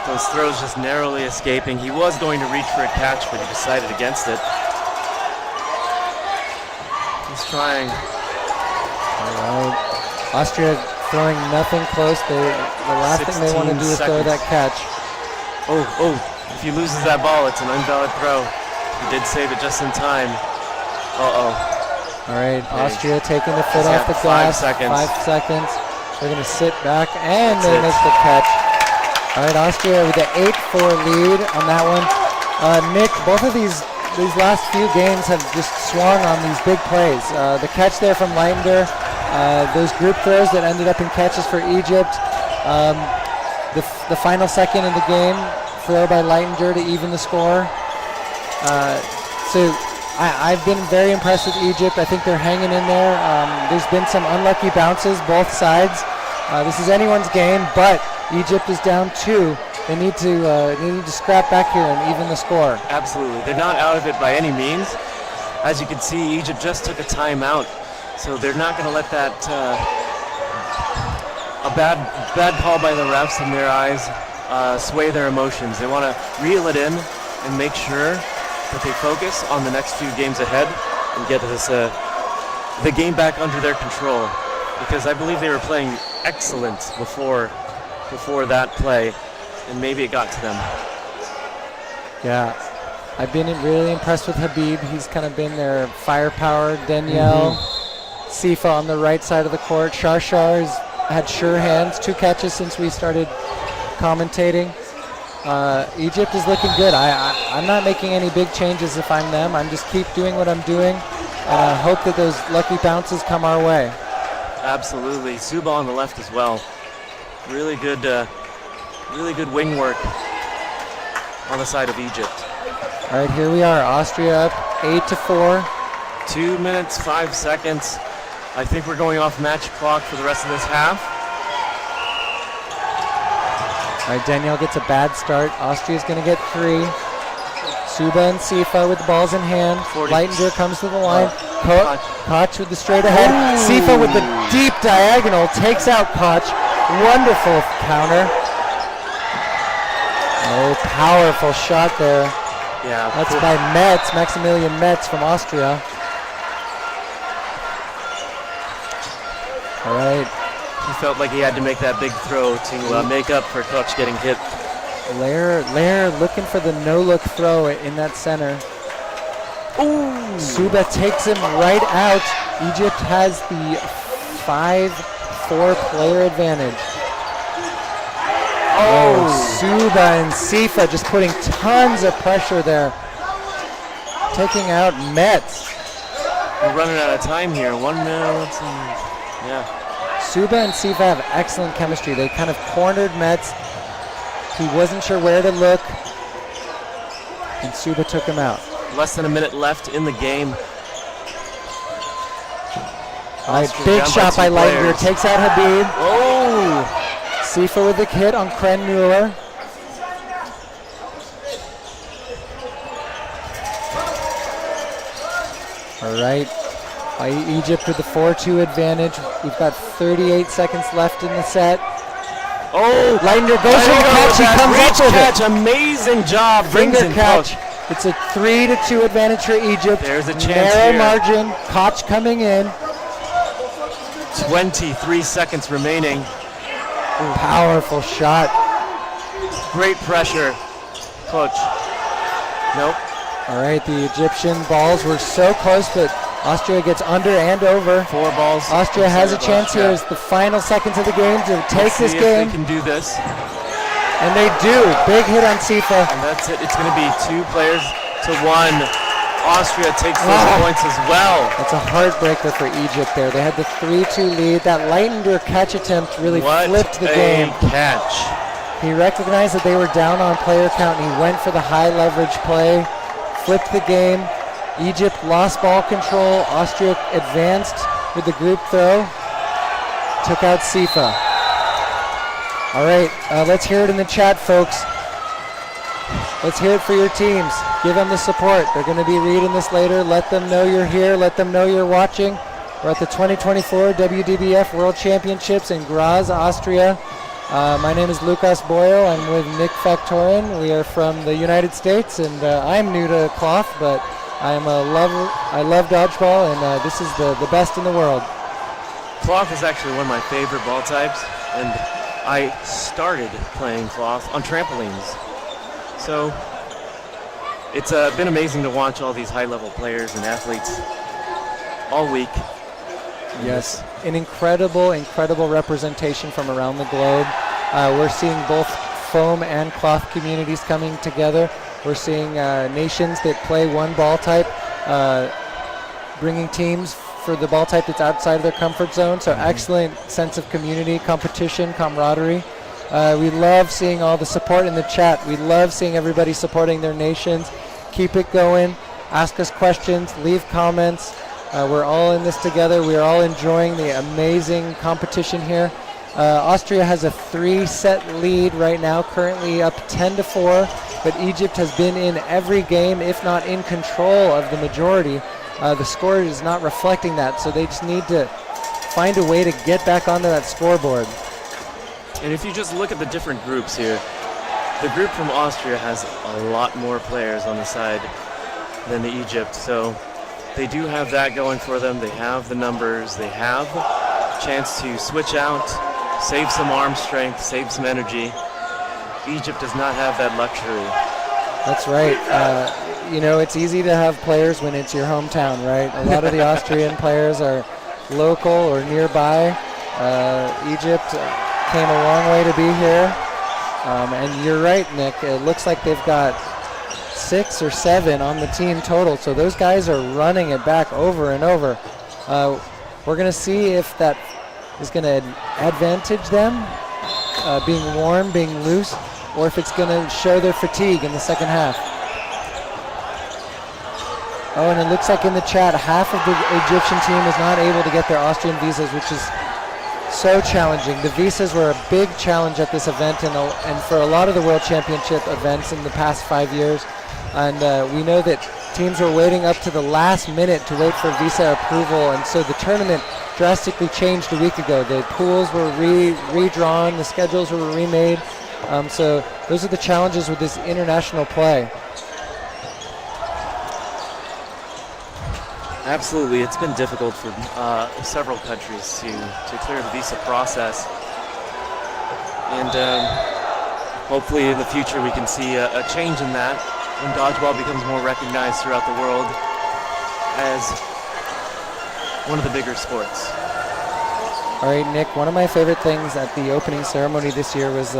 Speaker 7: Those throws just narrowly escaping. He was going to reach for a catch, but he decided against it. He's trying.
Speaker 8: All right. Austria throwing nothing close. The last thing they want to do is throw that catch.
Speaker 7: Oh, if he loses that ball, it's an invalid throw. He did save it just in time. Uh-oh.
Speaker 8: All right, Austria taking the foot off the gas. 5 seconds. They're going to sit back, and they make the catch. All right, Austria with the 8-4 lead on that one. Nick, both of these last few games have just swung on these big plays. The catch there from Leitender, those group throws that ended up in catches for Egypt. The final second in the game, throw by Leitender to even the score. So I've been very impressed with Egypt. I think they're hanging in there. There's been some unlucky bounces both sides. This is anyone's game, but Egypt is down 2. They need to scrap back here and even the score.
Speaker 7: Absolutely. They're not out of it by any means. As you can see, Egypt just took a timeout, so they're not going to let that a bad call by the refs in their eyes sway their emotions. They want to reel it in and make sure that they focus on the next few games ahead and get the game back under their control, because I believe they were playing excellent before that play, and maybe it got to them.
Speaker 8: Yeah, I've been really impressed with Habib. He's kind of been their firepower. Danielle, Sifa on the right side of the court. Shar has had sure hands, 2 catches since we started commentating. Egypt is looking good. I'm not making any big changes if I'm them. I'm just keep doing what I'm doing, and I hope that those lucky bounces come our way.
Speaker 7: Absolutely. Suba on the left as well. Really good wing work on the side of Egypt.
Speaker 8: All right, here we are. Austria up 8-4.
Speaker 7: 2 minutes, 5 seconds. I think we're going off match clock for the rest of this half.
Speaker 8: All right, Danielle gets a bad start. Austria's going to get 3. Suba and Sifa with the balls in hand. Leitender comes to the line. Koch with the straight ahead. Sifa with the deep diagonal takes out Koch. Wonderful counter. Oh, powerful shot there.
Speaker 7: Yeah.
Speaker 8: That's by Maximilian Metz from Austria. All right.
Speaker 7: He felt like he had to make that big throw to make up for Koch getting hit
Speaker 8: Lair looking for the no-look throw in that center. Ooh. Suba takes him right out. Egypt has the 5-4 player advantage. Oh, Suba and Sifa just putting tons of pressure there. Taking out Metz.
Speaker 7: We're running out of time here. 1 minute. Yeah.
Speaker 8: Suba and Sifa have excellent chemistry. They kind of cornered Metz. He wasn't sure where to look, and Suba took him out.
Speaker 7: Less than a minute left in the game.
Speaker 8: All right, big shot by Leitner. Takes out Habib.
Speaker 7: Oh!
Speaker 8: Sifa with the hit on Krenmuller. All right, Egypt with the 4-2 advantage. We've got 38 seconds left in the set.
Speaker 7: Oh,
Speaker 8: Leitner goes for the catch. He comes up with
Speaker 7: catch.
Speaker 8: it.
Speaker 7: Amazing job. Brings
Speaker 8: Finger
Speaker 7: in
Speaker 8: catch.
Speaker 7: Koch.
Speaker 8: It's a 3-2 advantage for Egypt.
Speaker 7: There's a chance
Speaker 8: Narrow
Speaker 7: here.
Speaker 8: margin. Koch coming in.
Speaker 7: 23 seconds remaining.
Speaker 8: Powerful shot.
Speaker 7: Great pressure. Koch. Nope.
Speaker 8: All right, the Egyptian balls were so close, but Austria gets under and over.
Speaker 7: 4 balls.
Speaker 8: Austria has a chance here as the final seconds of the game to take this game.
Speaker 7: They can do this.
Speaker 8: And they do. Big hit on Sifa.
Speaker 7: And that's it. It's going to be 2 players to 1. Austria takes those points as well.
Speaker 8: That's a heartbreaker for Egypt there. They had the 3-2 lead. That Leitner catch attempt really flipped the game.
Speaker 7: Catch.
Speaker 8: He recognized that they were down on player count, and he went for the high leverage play, flipped the game. Egypt lost ball control. Austria advanced with the group throw. Took out Sifa. All right, let's hear it in the chat, folks. Let's hear it for your teams. Give them the support. They're going to be reading this later. Let them know you're here. Let them know you're watching. We're at the 2024 WDBF World Championships in Graz, Austria. My name is Lucas Boyle. I'm with Nick Factorin. We are from the United States, and I'm new to cloth, but I love dodgeball, and this is the best in the world.
Speaker 7: Cloth is actually one of my favorite ball types, and I started playing cloth on trampolines. So it's been amazing to watch all these high-level players and athletes all week.
Speaker 8: Yes, an incredible representation from around the globe. We're seeing both foam and cloth communities coming together. We're seeing nations that play one ball type, bringing teams for the ball type that's outside of their comfort zone. So excellent sense of community, competition, camaraderie. We love seeing all the support in the chat. We love seeing everybody supporting their nations. Keep it going. Ask us questions. Leave comments. We're all in this together. We are all enjoying the amazing competition here. Austria has a 3-set lead right now, currently up 10-4, but Egypt has been in every game, if not in control of the majority. The score is not reflecting that, so they just need to find a way to get back onto that scoreboard.
Speaker 7: And if you just look at the different groups here, the group from Austria has a lot more players on the side than the Egypt, so they do have that going for them. They have the numbers. They have a chance to switch out, save some arm strength, save some energy. Egypt does not have that luxury.
Speaker 8: That's right. You know, it's easy to have players when it's your hometown, right? A lot of the Austrian players are local or nearby. Egypt came a long way to be here. And you're right, Nick. It looks like they've got 6 or 7 on the team total. So those guys are running it back over and over. We're going to see if that is going to advantage them, being warm, being loose, or if it's going to show their fatigue in the second half. Oh, and it looks like in the chat, half of the Egyptian team is not able to get their Austrian visas, which is so challenging. The visas were a big challenge at this event and for a lot of the World Championship events in the past 5 years. And we know that teams were waiting up to the last minute to wait for visa approval, and so the tournament drastically changed a week ago. The pools were redrawn, the schedules were remade. So those are the challenges with this international play.
Speaker 7: Absolutely, it's been difficult for several countries to clear the visa process. And hopefully in the future we can see a change in that when dodgeball becomes more recognized throughout the world as one of the bigger sports.
Speaker 8: All right, Nick, one of my favorite things at the opening ceremony this year was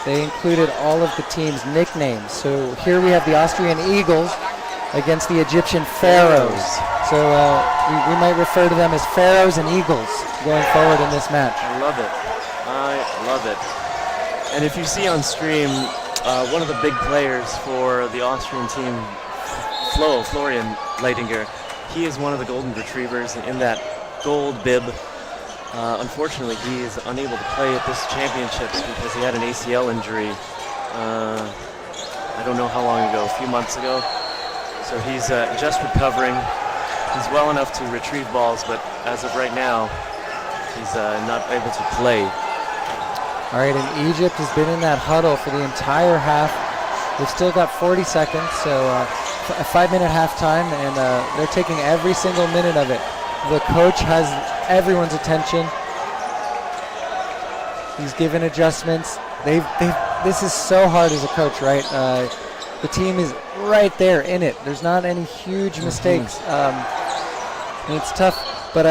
Speaker 8: they included all of the teams' nicknames. So here we have the Austrian Eagles against the Egyptian Pharaohs. So we might refer to them as Pharaohs and Eagles going forward in this match.
Speaker 7: I love it. I love it. And if you see on stream, one of the big players for the Austrian team, Florian Leitinger, he is one of the golden retrievers in that gold bib. Unfortunately, he is unable to play at this championships because he had an ACL injury. I don't know how long ago, a few months ago. So he's just recovering. He's well enough to retrieve balls, but as of right now, he's not able to play.
Speaker 8: All right, and Egypt has been in that huddle for the entire half. They've still got 40 seconds, so a 5-minute halftime, and they're taking every single minute of it. The coach has everyone's attention. He's given adjustments. This is so hard as a coach, right? The team is right there in it. There's not any huge mistakes. And it's tough, but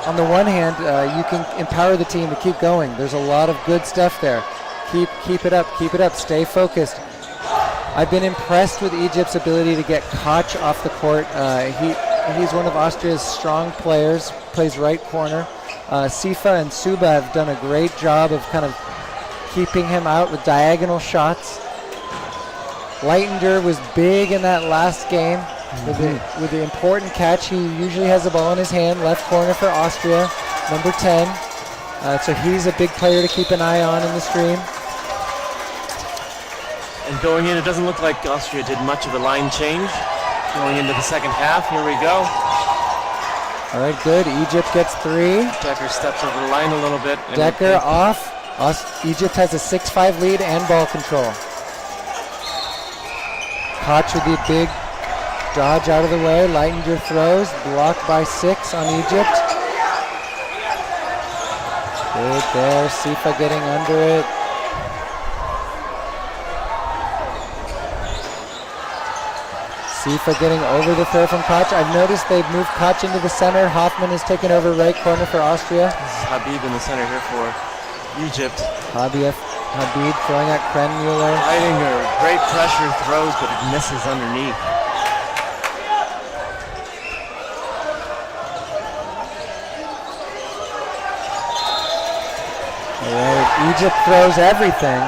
Speaker 8: on the one hand, you can empower the team to keep going. There's a lot of good stuff there. Keep it up, stay focused. I've been impressed with Egypt's ability to get Koch off the court. He's one of Austria's strong players, plays right corner. Sifa and Suba have done a great job of kind of keeping him out with diagonal shots. Leitinger was big in that last game with the important catch. He usually has the ball in his hand, left corner for Austria, number 10. So he's a big player to keep an eye on in the stream.
Speaker 7: And going in, it doesn't look like Austria did much of a line change. Going into the second half, here we go.
Speaker 8: All right, good. Egypt gets 3.
Speaker 7: Decker steps over the line a little bit.
Speaker 8: Decker off. Egypt has a 6-5 lead and ball control. Koch with the big dodge out of the way. Leitinger throws, blocked by 6 on Egypt. Good there, Sifa getting under it. Sifa getting over the throw from Koch. I've noticed they've moved Koch into the center. Hoffman has taken over right corner for Austria.
Speaker 7: This is Habib in the center here for Egypt.
Speaker 8: Habib throwing at Krenmuller.
Speaker 7: Leitinger, great pressure throws, but it misses underneath.
Speaker 8: All right, Egypt throws everything.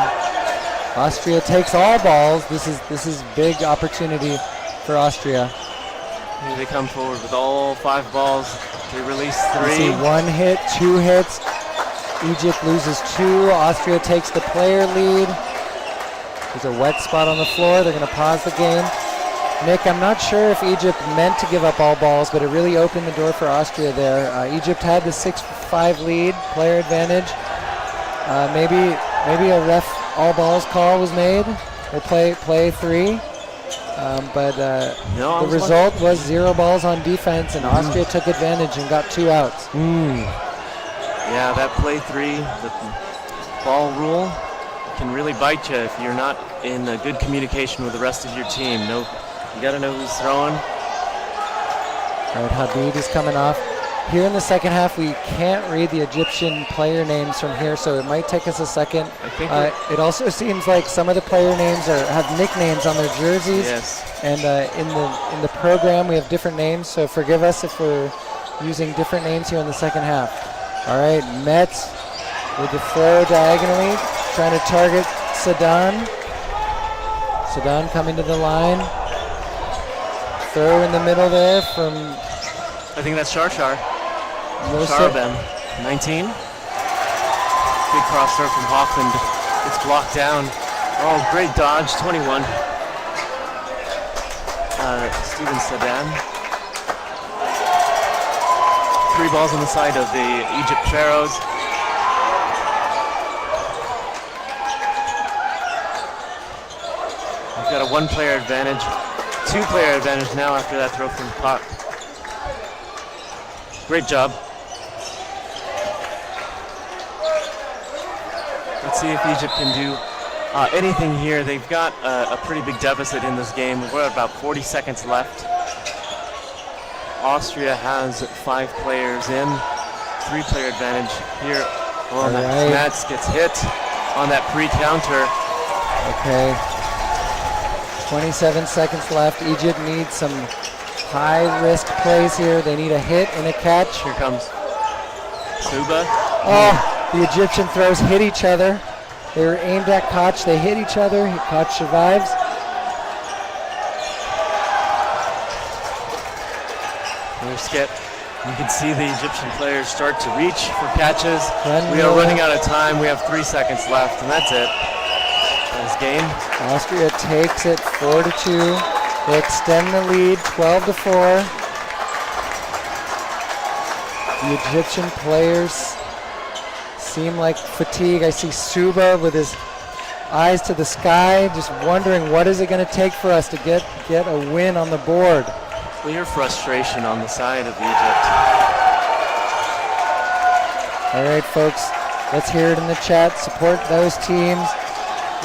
Speaker 8: Austria takes all balls. This is big opportunity for Austria.
Speaker 7: Here they come forward with all 5 balls. They release 3.
Speaker 8: You see 1 hit, 2 hits. Egypt loses 2. Austria takes the player lead. There's a wet spot on the floor. They're going to pause the game. Nick, I'm not sure if Egypt meant to give up all balls, but it really opened the door for Austria there. Egypt had the 6-5 lead, player advantage. Maybe a ref all balls call was made, or play 3. But the result was 0 balls on defense, and Austria took advantage and got 2 outs.
Speaker 7: Yeah, that play 3, the ball rule, can really bite you if you're not in good communication with the rest of your team. You got to know who's throwing.
Speaker 8: All right, Habib is coming off. Here in the second half, we can't read the Egyptian player names from here, so it might take us a second.
Speaker 7: I think
Speaker 8: it also seems like some of the player names have nicknames on their jerseys.
Speaker 7: Yes.
Speaker 8: And in the program, we have different names, so forgive us if we're using different names here in the second half. All right, Metz with the throw diagonally, trying to target Sedan. Sedan coming to the line. Throw in the middle there from...
Speaker 7: I think that's Shar. Sharbem, 19. Big cross throw from Hoffman. It's blocked down. Oh, great dodge, 21. Steven Sedan. 3 balls on the side of the Egypt Pharaohs. We've got a 1-player advantage. 2-player advantage now after that throw from Koch. Great job. Let's see if Egypt can do anything here. They've got a pretty big deficit in this game. We're at about 40 seconds left. Austria has 5 players in, 3-player advantage here. Oh, Mats gets hit on that pre-counter.
Speaker 8: Okay. 27 seconds left. Egypt needs some high-risk plays here. They need a hit and a catch.
Speaker 7: Here comes Suba.
Speaker 8: Oh, the Egyptian throws hit each other. They were aimed at Koch. They hit each other. Koch survives.
Speaker 7: Here's Skip. You can see the Egyptian players start to reach for catches. We are running out of time. We have 3 seconds left, and that's it. This game.
Speaker 8: Austria takes it 4-2. They extend the lead 12-4. The Egyptian players seem like fatigue. I see Suba with his eyes to the sky, just wondering what is it going to take for us to get a win on the board.
Speaker 7: Clear frustration on the side of Egypt.
Speaker 8: All right, folks, let's hear it in the chat. Support those teams.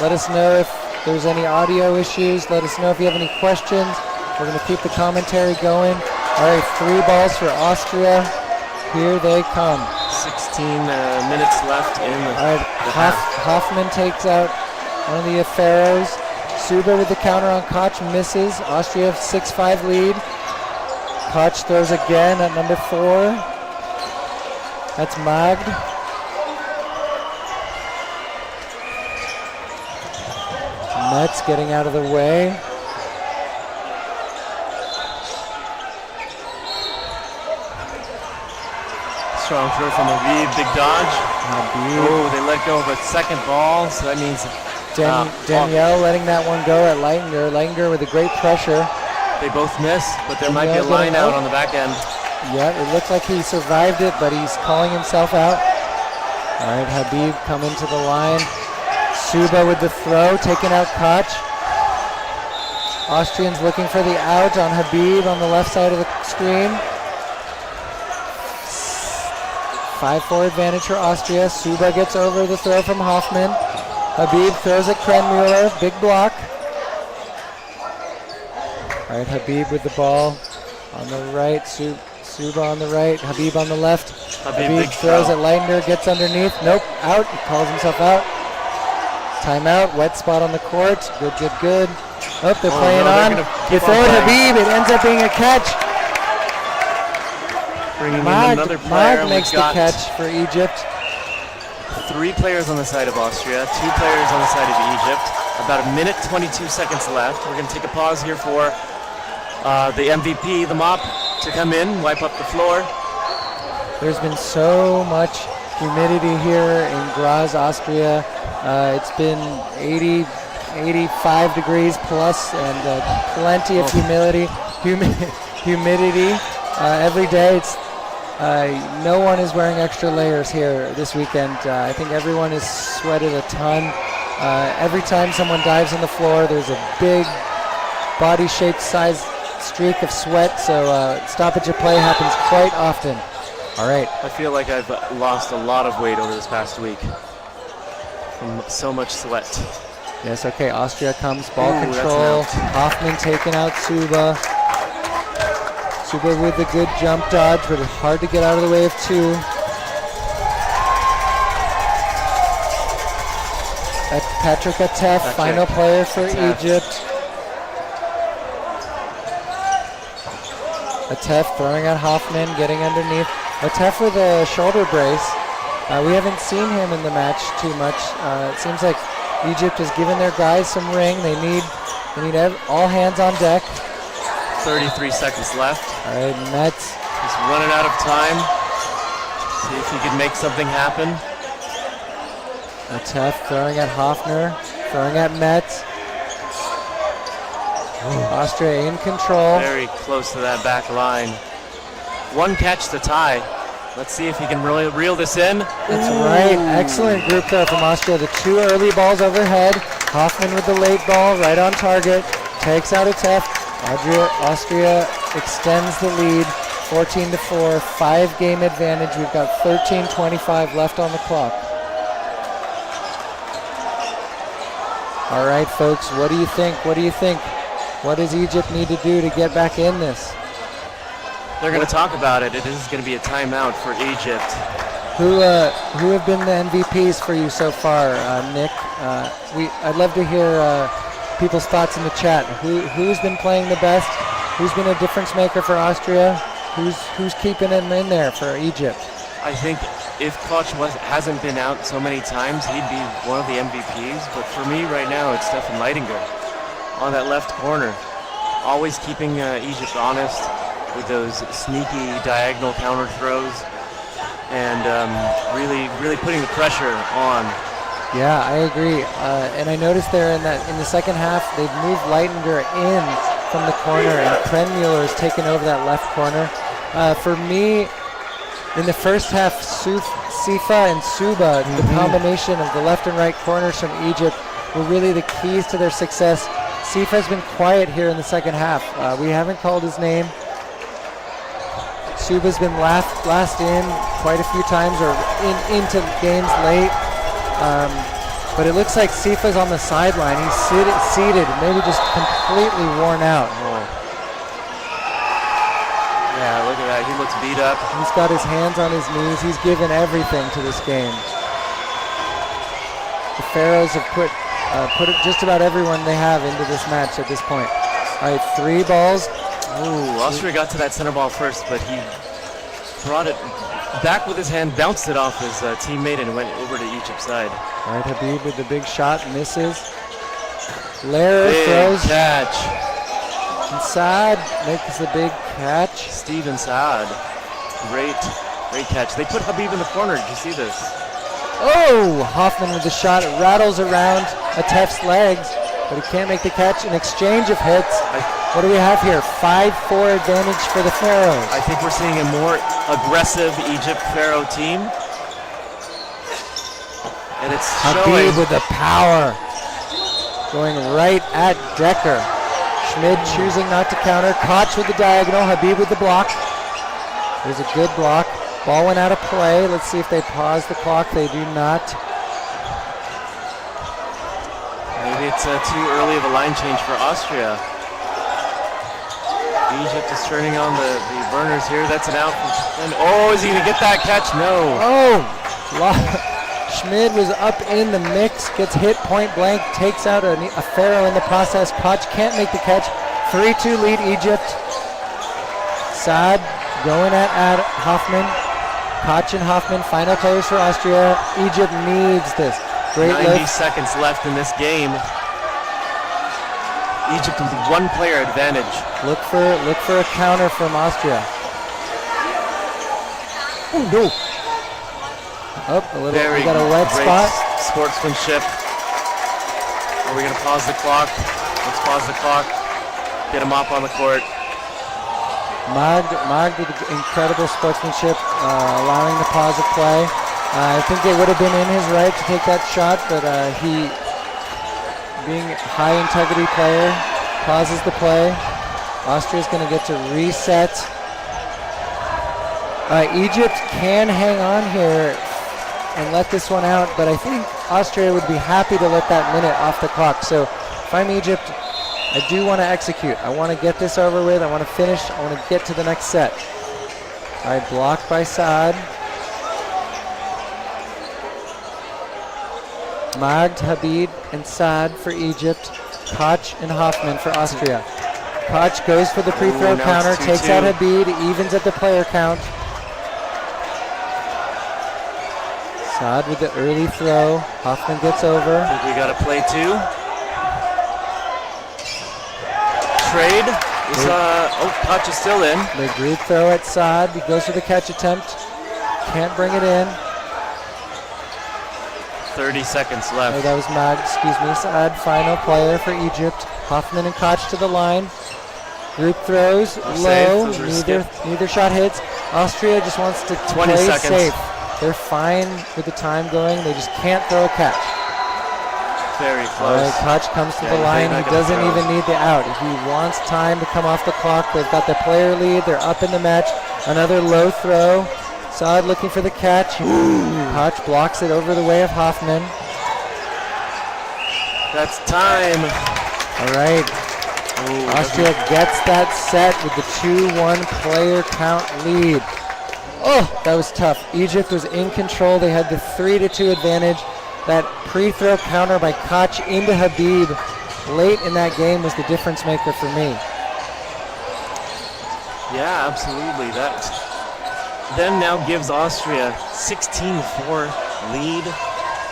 Speaker 8: Let us know if there's any audio issues. Let us know if you have any questions. We're going to keep the commentary going. All right, 3 balls for Austria. Here they come.
Speaker 7: 16 minutes left in the,
Speaker 8: all right, Hoffman takes out one of the Pharaohs. Suba with the counter on Koch misses. Austria 6-5 lead. Koch throws again at number 4. That's Magd. Metz getting out of the way.
Speaker 7: Strong throw from Habib, big dodge. Oh, they let go of a second ball, so that means
Speaker 8: Danielle letting that one go at Leitinger. Leitinger with a great pressure.
Speaker 7: They both miss, but there might be a line out on the back end.
Speaker 8: Yeah, it looked like he survived it, but he's calling himself out. All right, Habib coming to the line. Suba with the throw, taking out Koch. Austrians looking for the out on Habib on the left side of the screen. 5-4 advantage for Austria. Suba gets over the throw from Hoffman. Habib throws at Krenmuller, big block. All right, Habib with the ball on the right. Suba on the right, Habib on the left. Habib throws at Leitner, gets underneath. Nope, out. He calls himself out. Timeout, wet spot on the court. Good, good, good. Oh, they're playing on. They throw it Habib. It ends up being a catch.
Speaker 7: Bringing in another player.
Speaker 8: Mag makes the catch for Egypt.
Speaker 7: 3 players on the side of Austria, 2 players on the side of Egypt. About 1:22 seconds left. We're going to take a pause here for the MVP, the mop, to come in, wipe up the floor.
Speaker 8: There's been so much humidity here in Graz, Austria. It's been 85 degrees plus and plenty of humidity every day. It's no one is wearing extra layers here this weekend. I think everyone has sweated a ton. Every time someone dives on the floor, there's a big body-shaped size streak of sweat, so stoppage of play happens quite often. All right.
Speaker 7: I feel like I've lost a lot of weight over this past week from so much sweat.
Speaker 8: Yes, okay, Austria comes, ball control. Hoffman taking out Suba. Suba with a good jump dodge, but it's hard to get out of the way of 2. Patrick Atef, final player for Egypt. Atef throwing at Hoffman, getting underneath. Atef with a shoulder brace. We haven't seen him in the match too much. It seems like Egypt has given their guys some ring. They need all hands on deck.
Speaker 7: 33 seconds left.
Speaker 8: All right, Metz.
Speaker 7: He's running out of time. See if he can make something happen.
Speaker 8: Atef throwing at Hoffner, throwing at Metz. Austria in control.
Speaker 7: Very close to that back line. 1 catch to tie. Let's see if he can really reel this in.
Speaker 8: That's right. Excellent group there from Austria. The 2 early balls overhead. Hoffman with the late ball right on target. Takes out Atef. Austria extends the lead. 14-4. 5-game advantage. We've got 13:25 left on the clock. All right, folks, what do you think? What do you think? What does Egypt need to do to get back in this?
Speaker 7: They're going to talk about it. It is going to be a timeout for Egypt.
Speaker 8: Who have been the MVPs for you so far, Nick? I'd love to hear people's thoughts in the chat. Who's been playing the best? Who's been a difference maker for Austria? Who's keeping them in there for Egypt?
Speaker 7: I think if Koch hasn't been out so many times, he'd be one of the MVPs. But for me right now, it's Stefan Leidinger on that left corner, always keeping Egypt honest with those sneaky diagonal counter throws, and really putting the pressure on.
Speaker 8: Yeah, I agree. And I noticed there in the second half, they've moved Leitinger in from the corner, and Krenmuller has taken over that left corner. For me, in the first half, Sifa and Suba, the combination of the left and right corners from Egypt, were really the keys to their success. Sifa's been quiet here in the second half. We haven't called his name. Suba's been last in quite a few times, or into games late. But it looks like Sifa's on the sideline. He's seated, maybe just completely worn out.
Speaker 7: Yeah, look at that. He looks beat up.
Speaker 8: He's got his hands on his knees. He's given everything to this game. The Pharaohs have put just about everyone they have into this match at this point. All right, 3 balls.
Speaker 7: Ooh, Austria got to that center ball first, but he brought it back with his hand, bounced it off his teammate, and went over to Egypt's side.
Speaker 8: All right, Habib with the big shot, misses. Lehrer
Speaker 7: Big
Speaker 8: throws.
Speaker 7: catch.
Speaker 8: And Saad makes the big catch.
Speaker 7: Steven Saad. Great catch. They put Habib in the corner. Did you see this?
Speaker 8: Oh, Hoffman with the shot. It rattles around Atef's legs, but he can't make the catch. An exchange of hits. What do we have here? 5-4 advantage for the Pharaohs.
Speaker 7: I think we're seeing a more aggressive Egypt Pharaoh team. And it's
Speaker 8: Habib
Speaker 7: showing.
Speaker 8: with the power. Going right at Decker. Schmid choosing not to counter. Koch with the diagonal. Habib with the block. There's a good block. Ball went out of play. Let's see if they pause the clock. They do not.
Speaker 7: Maybe it's too early of a line change for Austria. Egypt is turning on the burners here. That's an out. And is he going to get that catch? No.
Speaker 8: Schmid was up in the mix, gets hit point blank, takes out a Pharaoh in the process. Koch can't make the catch. 3-2 lead Egypt. Saad going at Hoffman. Koch and Hoffman, final players for Austria. Egypt needs this. Great
Speaker 7: 90
Speaker 8: lift.
Speaker 7: seconds left in this game. Egypt with 1 player advantage.
Speaker 8: Look for a counter from Austria. Oh no! We got a wet
Speaker 7: great
Speaker 8: spot.
Speaker 7: Sportsmanship. Are we going to pause the clock? Let's pause the clock. Get him up on the court.
Speaker 8: Mag with incredible sportsmanship, allowing the pause of play. I think it would have been in his right to take that shot, but he, being a high integrity player, pauses the play. Austria's going to get to reset. Egypt can hang on here and let this one out, but I think Austria would be happy to let that minute off the clock. So if I'm Egypt, I do want to execute. I want to get this over with. I want to finish. I want to get to the next set. All right, blocked by Saad. Magd, Habib, and Saad for Egypt. Koch and Hoffman for Austria. Koch goes for the free throw counter, takes out Habib, evens at the player count. Saad with the early throw. Hoffman gets over.
Speaker 7: I think we got to play 2. Trade. Koch is still in.
Speaker 8: The group throw at Saad. He goes for the catch attempt. Can't bring it in.
Speaker 7: 30 seconds left.
Speaker 8: Oh, that was Mag, Saad, final player for Egypt. Hoffman and Koch to the line. Group throws, low, neither shot hits. Austria just wants to
Speaker 7: 20
Speaker 8: play
Speaker 7: seconds.
Speaker 8: safe. They're fine with the time going. They just can't throw a catch.
Speaker 7: Very close.
Speaker 8: Koch comes to the line. He doesn't even need the out. He wants time to come off the clock. They've got the player lead. They're up in the match. Another low throw. Saad looking for the catch. Koch blocks it over the way of Hoffman.
Speaker 7: That's time.
Speaker 8: All right.
Speaker 7: Ooh,
Speaker 8: Austria gets that set with the 2-1 player count lead. Oh, that was tough. Egypt was in control. They had the 3-2 advantage. That pre-throw counter by Koch into Habib late in that game was the difference maker for me.
Speaker 7: Yeah, absolutely. That then now gives Austria 16-4 lead,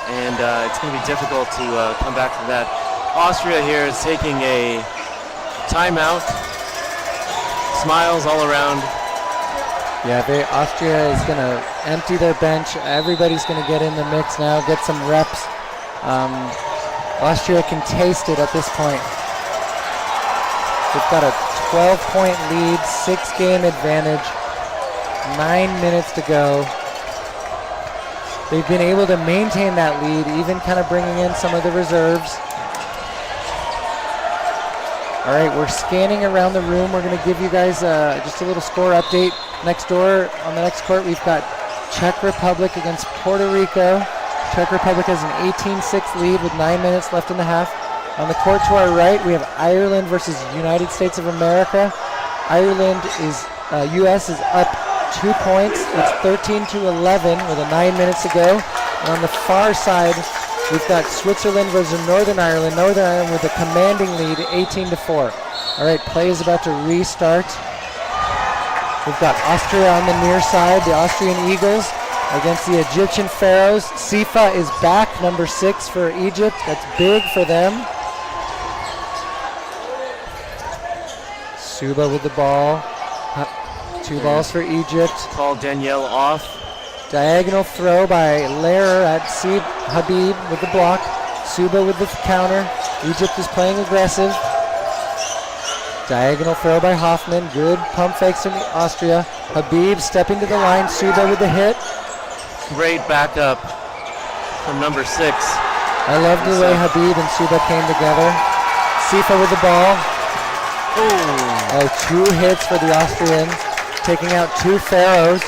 Speaker 7: and it's going to be difficult to come back from that. Austria here is taking a timeout. Smiles all around.
Speaker 8: Yeah, Austria is going to empty their bench. Everybody's going to get in the mix now, get some reps. Austria can taste it at this point. They've got a 12-point lead, 6-game advantage, 9 minutes to go. They've been able to maintain that lead, even kind of bringing in some of the reserves. All right, we're scanning around the room. We're going to give you guys just a little score update. Next door, on the next court, we've got Czech Republic against Puerto Rico. Czech Republic has an 18-6 lead with 9 minutes left in the half. On the court to our right, we have Ireland versus United States of America. U.S. is up 2 points. It's 13-11 with 9 minutes to go. And on the far side, we've got Switzerland versus Northern Ireland. Northern Ireland with a commanding lead, 18-4. All right, play is about to restart. We've got Austria on the near side, the Austrian Eagles against the Egyptian Pharaohs. Sifa is back, number 6 for Egypt. That's big for them. Suba with the ball. 2 balls for Egypt.
Speaker 7: Call Danielle off.
Speaker 8: Diagonal throw by Lehrer at Habib with the block. Suba with the counter. Egypt is playing aggressive. Diagonal throw by Hoffman. Good pump fakes from Austria. Habib stepping to the line. Suba with the hit.
Speaker 7: Great backup from number 6.
Speaker 8: I love the way Habib and Suba came together. Sifa with the ball. Oh, 2 hits for the Austrians, taking out 2 Pharaohs.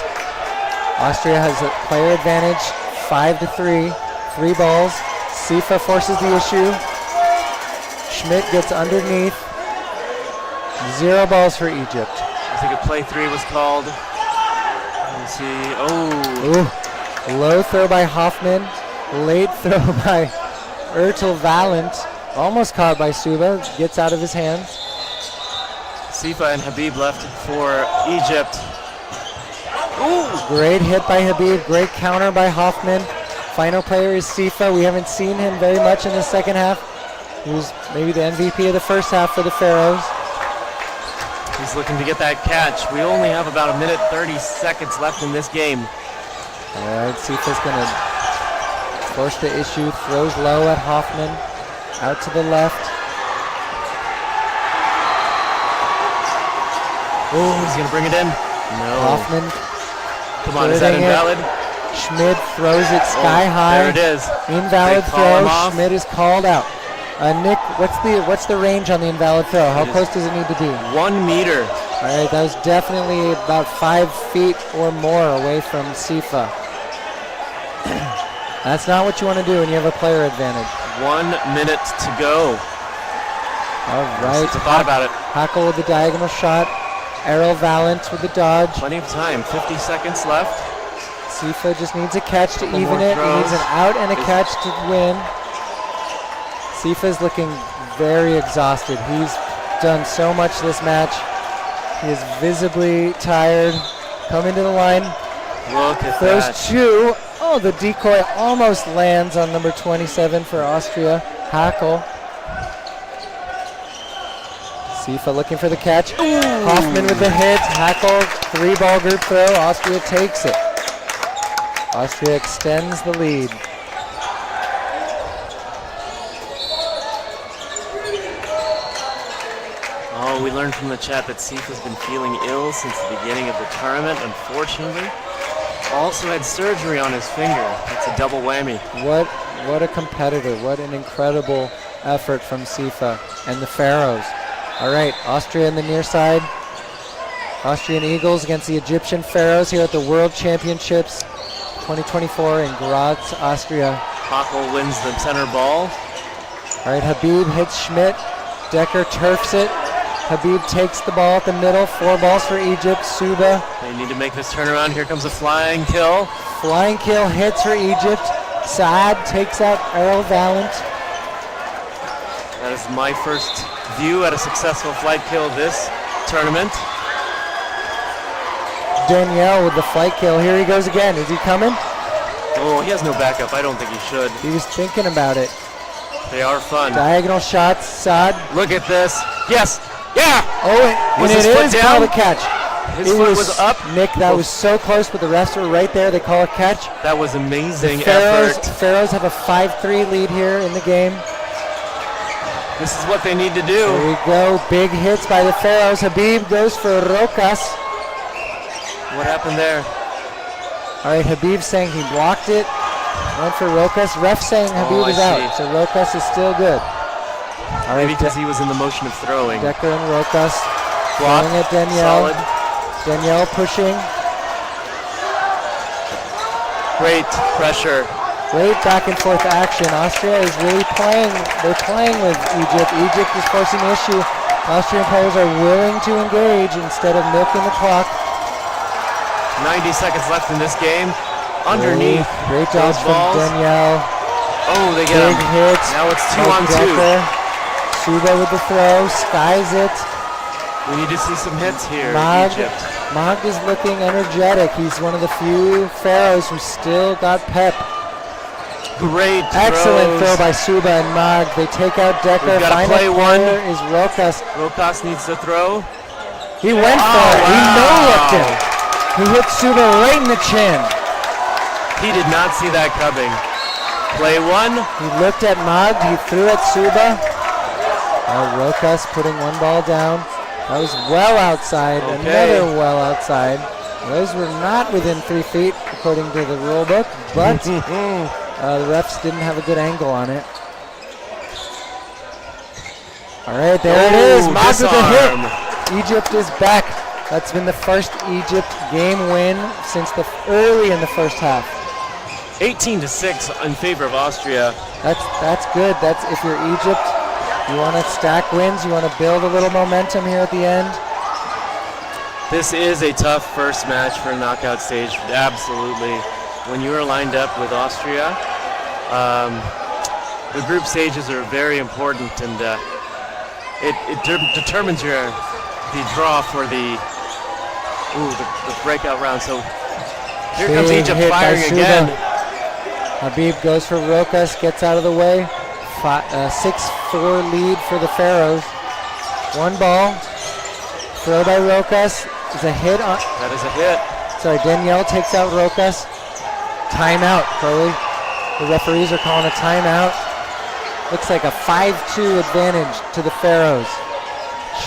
Speaker 8: Austria has a player advantage, 5-3, 3 balls. Sifa forces the issue. Schmidt gets underneath. 0 balls for Egypt.
Speaker 7: I think a play 3 was called. Let's see.
Speaker 8: Ooh. Low throw by Hoffman. Late throw by Ertel Valent. Almost caught by Suba. Gets out of his hands.
Speaker 7: Sifa and Habib left for Egypt.
Speaker 8: Ooh. Great hit by Habib. Great counter by Hoffman. Final player is Sifa. We haven't seen him very much in the second half. He was maybe the MVP of the first half for the Pharaohs.
Speaker 7: He's looking to get that catch. We only have about 1 minute 30 seconds left in this game.
Speaker 8: All right, Sifa's going to force the issue. Throws low at Hoffman. Out to the left.
Speaker 7: Oh, he's going to bring it in. No.
Speaker 8: Hoffman.
Speaker 7: Come on, is that invalid?
Speaker 8: Schmidt throws it sky high.
Speaker 7: There it is.
Speaker 8: Invalid throw. Schmidt is called out. Nick, what's the range on the invalid throw? How close does it need to be?
Speaker 7: 1 meter.
Speaker 8: All right, that was definitely about 5 feet or more away from Sifa. That's not what you want to do when you have a player advantage.
Speaker 7: 1 minute to go.
Speaker 8: All right.
Speaker 7: Thought about it.
Speaker 8: Hackle with the diagonal shot. Errol Valent with the dodge.
Speaker 7: Plenty of time. 50 seconds left.
Speaker 8: Sifa just needs a catch to
Speaker 7: Couple
Speaker 8: even
Speaker 7: more
Speaker 8: it.
Speaker 7: throws.
Speaker 8: He needs an out and a catch to win. Sifa's looking very exhausted. He's done so much this match. He is visibly tired. Coming to the line.
Speaker 7: Look at
Speaker 8: Those
Speaker 7: that.
Speaker 8: 2. Oh, the decoy almost lands on number 27 for Austria. Hackle. Sifa looking for the catch. Ooh. Hoffman with the hit. Hackle. 3-ball group throw. Austria takes it. Austria extends the lead.
Speaker 7: Oh, we learned from the chat that Sifa's been feeling ill since the beginning of the tournament, unfortunately. Also had surgery on his finger. It's a double whammy.
Speaker 8: What a competitor. What an incredible effort from Sifa and the Pharaohs. All right, Austria in the near side. Austrian Eagles against the Egyptian Pharaohs here at the World Championships 2024 in Graz, Austria.
Speaker 7: Hackle wins the center ball.
Speaker 8: All right, Habib hits Schmidt. Decker turfs it. Habib takes the ball at the middle. 4 balls for Egypt. Suba.
Speaker 7: They need to make this turnaround. Here comes a flying kill.
Speaker 8: Flying kill hits for Egypt. Saad takes out Earl Valent.
Speaker 7: That is my first view at a successful flight kill this tournament.
Speaker 8: Danielle with the flight kill. Here he goes again. Is he coming?
Speaker 7: Oh, he has no backup. I don't think he should.
Speaker 8: He was thinking about it.
Speaker 7: They are fun.
Speaker 8: Diagonal shots. Saad.
Speaker 7: Look at this. Yes. Yeah.
Speaker 8: Oh, and
Speaker 7: Was
Speaker 8: it
Speaker 7: his foot
Speaker 8: is
Speaker 7: down?
Speaker 8: called a catch.
Speaker 7: His foot was up.
Speaker 8: Nick, that was so close, but the refs were right there. They call a catch.
Speaker 7: That was amazing
Speaker 8: Pharaohs
Speaker 7: effort.
Speaker 8: have a 5-3 lead here in the game.
Speaker 7: This is what they need to do.
Speaker 8: There we go. Big hits by the Pharaohs. Habib goes for Rokas.
Speaker 7: What happened there?
Speaker 8: All right, Habib saying he blocked it. Went for Rokas. Ref saying Habib
Speaker 7: I
Speaker 8: is out.
Speaker 7: see.
Speaker 8: So Rokas is still good. All right,
Speaker 7: Maybe because he was in the motion of throwing.
Speaker 8: Decker and Rokas.
Speaker 7: Block.
Speaker 8: Throwing at Danielle.
Speaker 7: Solid.
Speaker 8: Danielle pushing.
Speaker 7: Great pressure.
Speaker 8: Great back and forth action. Austria is really playing. They're playing with Egypt. Egypt is forcing the issue. Austrian players are willing to engage instead of milking the clock.
Speaker 7: 90 seconds left in this game. Underneath.
Speaker 8: Great job
Speaker 7: those
Speaker 8: from
Speaker 7: balls.
Speaker 8: Danielle.
Speaker 7: Oh, they get
Speaker 8: Big
Speaker 7: him.
Speaker 8: hits.
Speaker 7: Now it's 2
Speaker 8: by
Speaker 7: on 2.
Speaker 8: Decker. Suba with the throw. Skies it.
Speaker 7: We need to see some hits here,
Speaker 8: Mag
Speaker 7: Egypt.
Speaker 8: is looking energetic. He's one of the few Pharaohs who still got pep.
Speaker 7: Great
Speaker 8: Excellent
Speaker 7: throws.
Speaker 8: throw by Suba and Mag. They take out Decker.
Speaker 7: We've gotta
Speaker 8: Final
Speaker 7: play one.
Speaker 8: player is Rokas.
Speaker 7: Rokas needs to throw.
Speaker 8: He went for it. He no-looked him. He hit Suba right in the chin.
Speaker 7: He did not see that coming. Play 1.
Speaker 8: He looked at Mag. He threw at Suba. Rokas putting 1 ball down. That was well outside.
Speaker 7: Okay.
Speaker 8: Another well outside. Those were not within 3 feet according to the rule book, but the refs didn't have a good angle on it. All right, there it is. Mag with a hit. Egypt is back. That's been the first Egypt game win since early in the first half.
Speaker 7: 18-6 in favor of Austria.
Speaker 8: That's good. That's if you're Egypt, you want to stack wins. You want to build a little momentum here at the end.
Speaker 7: This is a tough first match for a knockout stage, absolutely. When you are lined up with Austria, the group stages are very important, and it determines the draw for the breakout round. So here comes
Speaker 8: Big
Speaker 7: Egypt
Speaker 8: hit by
Speaker 7: firing
Speaker 8: Suba.
Speaker 7: again.
Speaker 8: Habib goes for Rokas, gets out of the way. 6-4 lead for the Pharaohs. 1 ball. Throw by Rokas is a hit.
Speaker 7: That is a hit.
Speaker 8: Sorry, Danielle takes out Rokas. Timeout, Crowley. The referees are calling a timeout. Looks like a 5-2 advantage to the Pharaohs.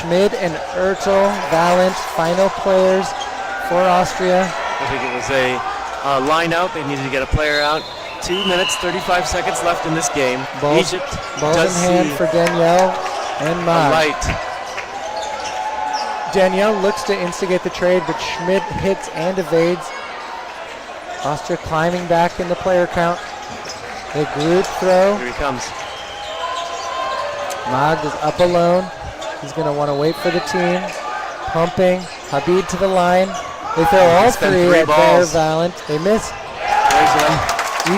Speaker 8: Schmid and Ertel, Valent, final players for Austria.
Speaker 7: I think it was a line out. They needed to get a player out. 2 minutes, 35 seconds left in this game. Egypt
Speaker 8: Balls
Speaker 7: does
Speaker 8: in hand
Speaker 7: see
Speaker 8: for Danielle and
Speaker 7: a
Speaker 8: Mag.
Speaker 7: light.
Speaker 8: Danielle looks to instigate the trade, but Schmidt hits and evades. Austria climbing back in the player count. The group throw.
Speaker 7: Here he comes.
Speaker 8: Mag is up alone. He's going to want to wait for the team. Pumping. Habib to the line. They throw all
Speaker 7: spent
Speaker 8: 3
Speaker 7: 3
Speaker 8: at
Speaker 7: balls.
Speaker 8: Valent. They miss.
Speaker 7: There's one.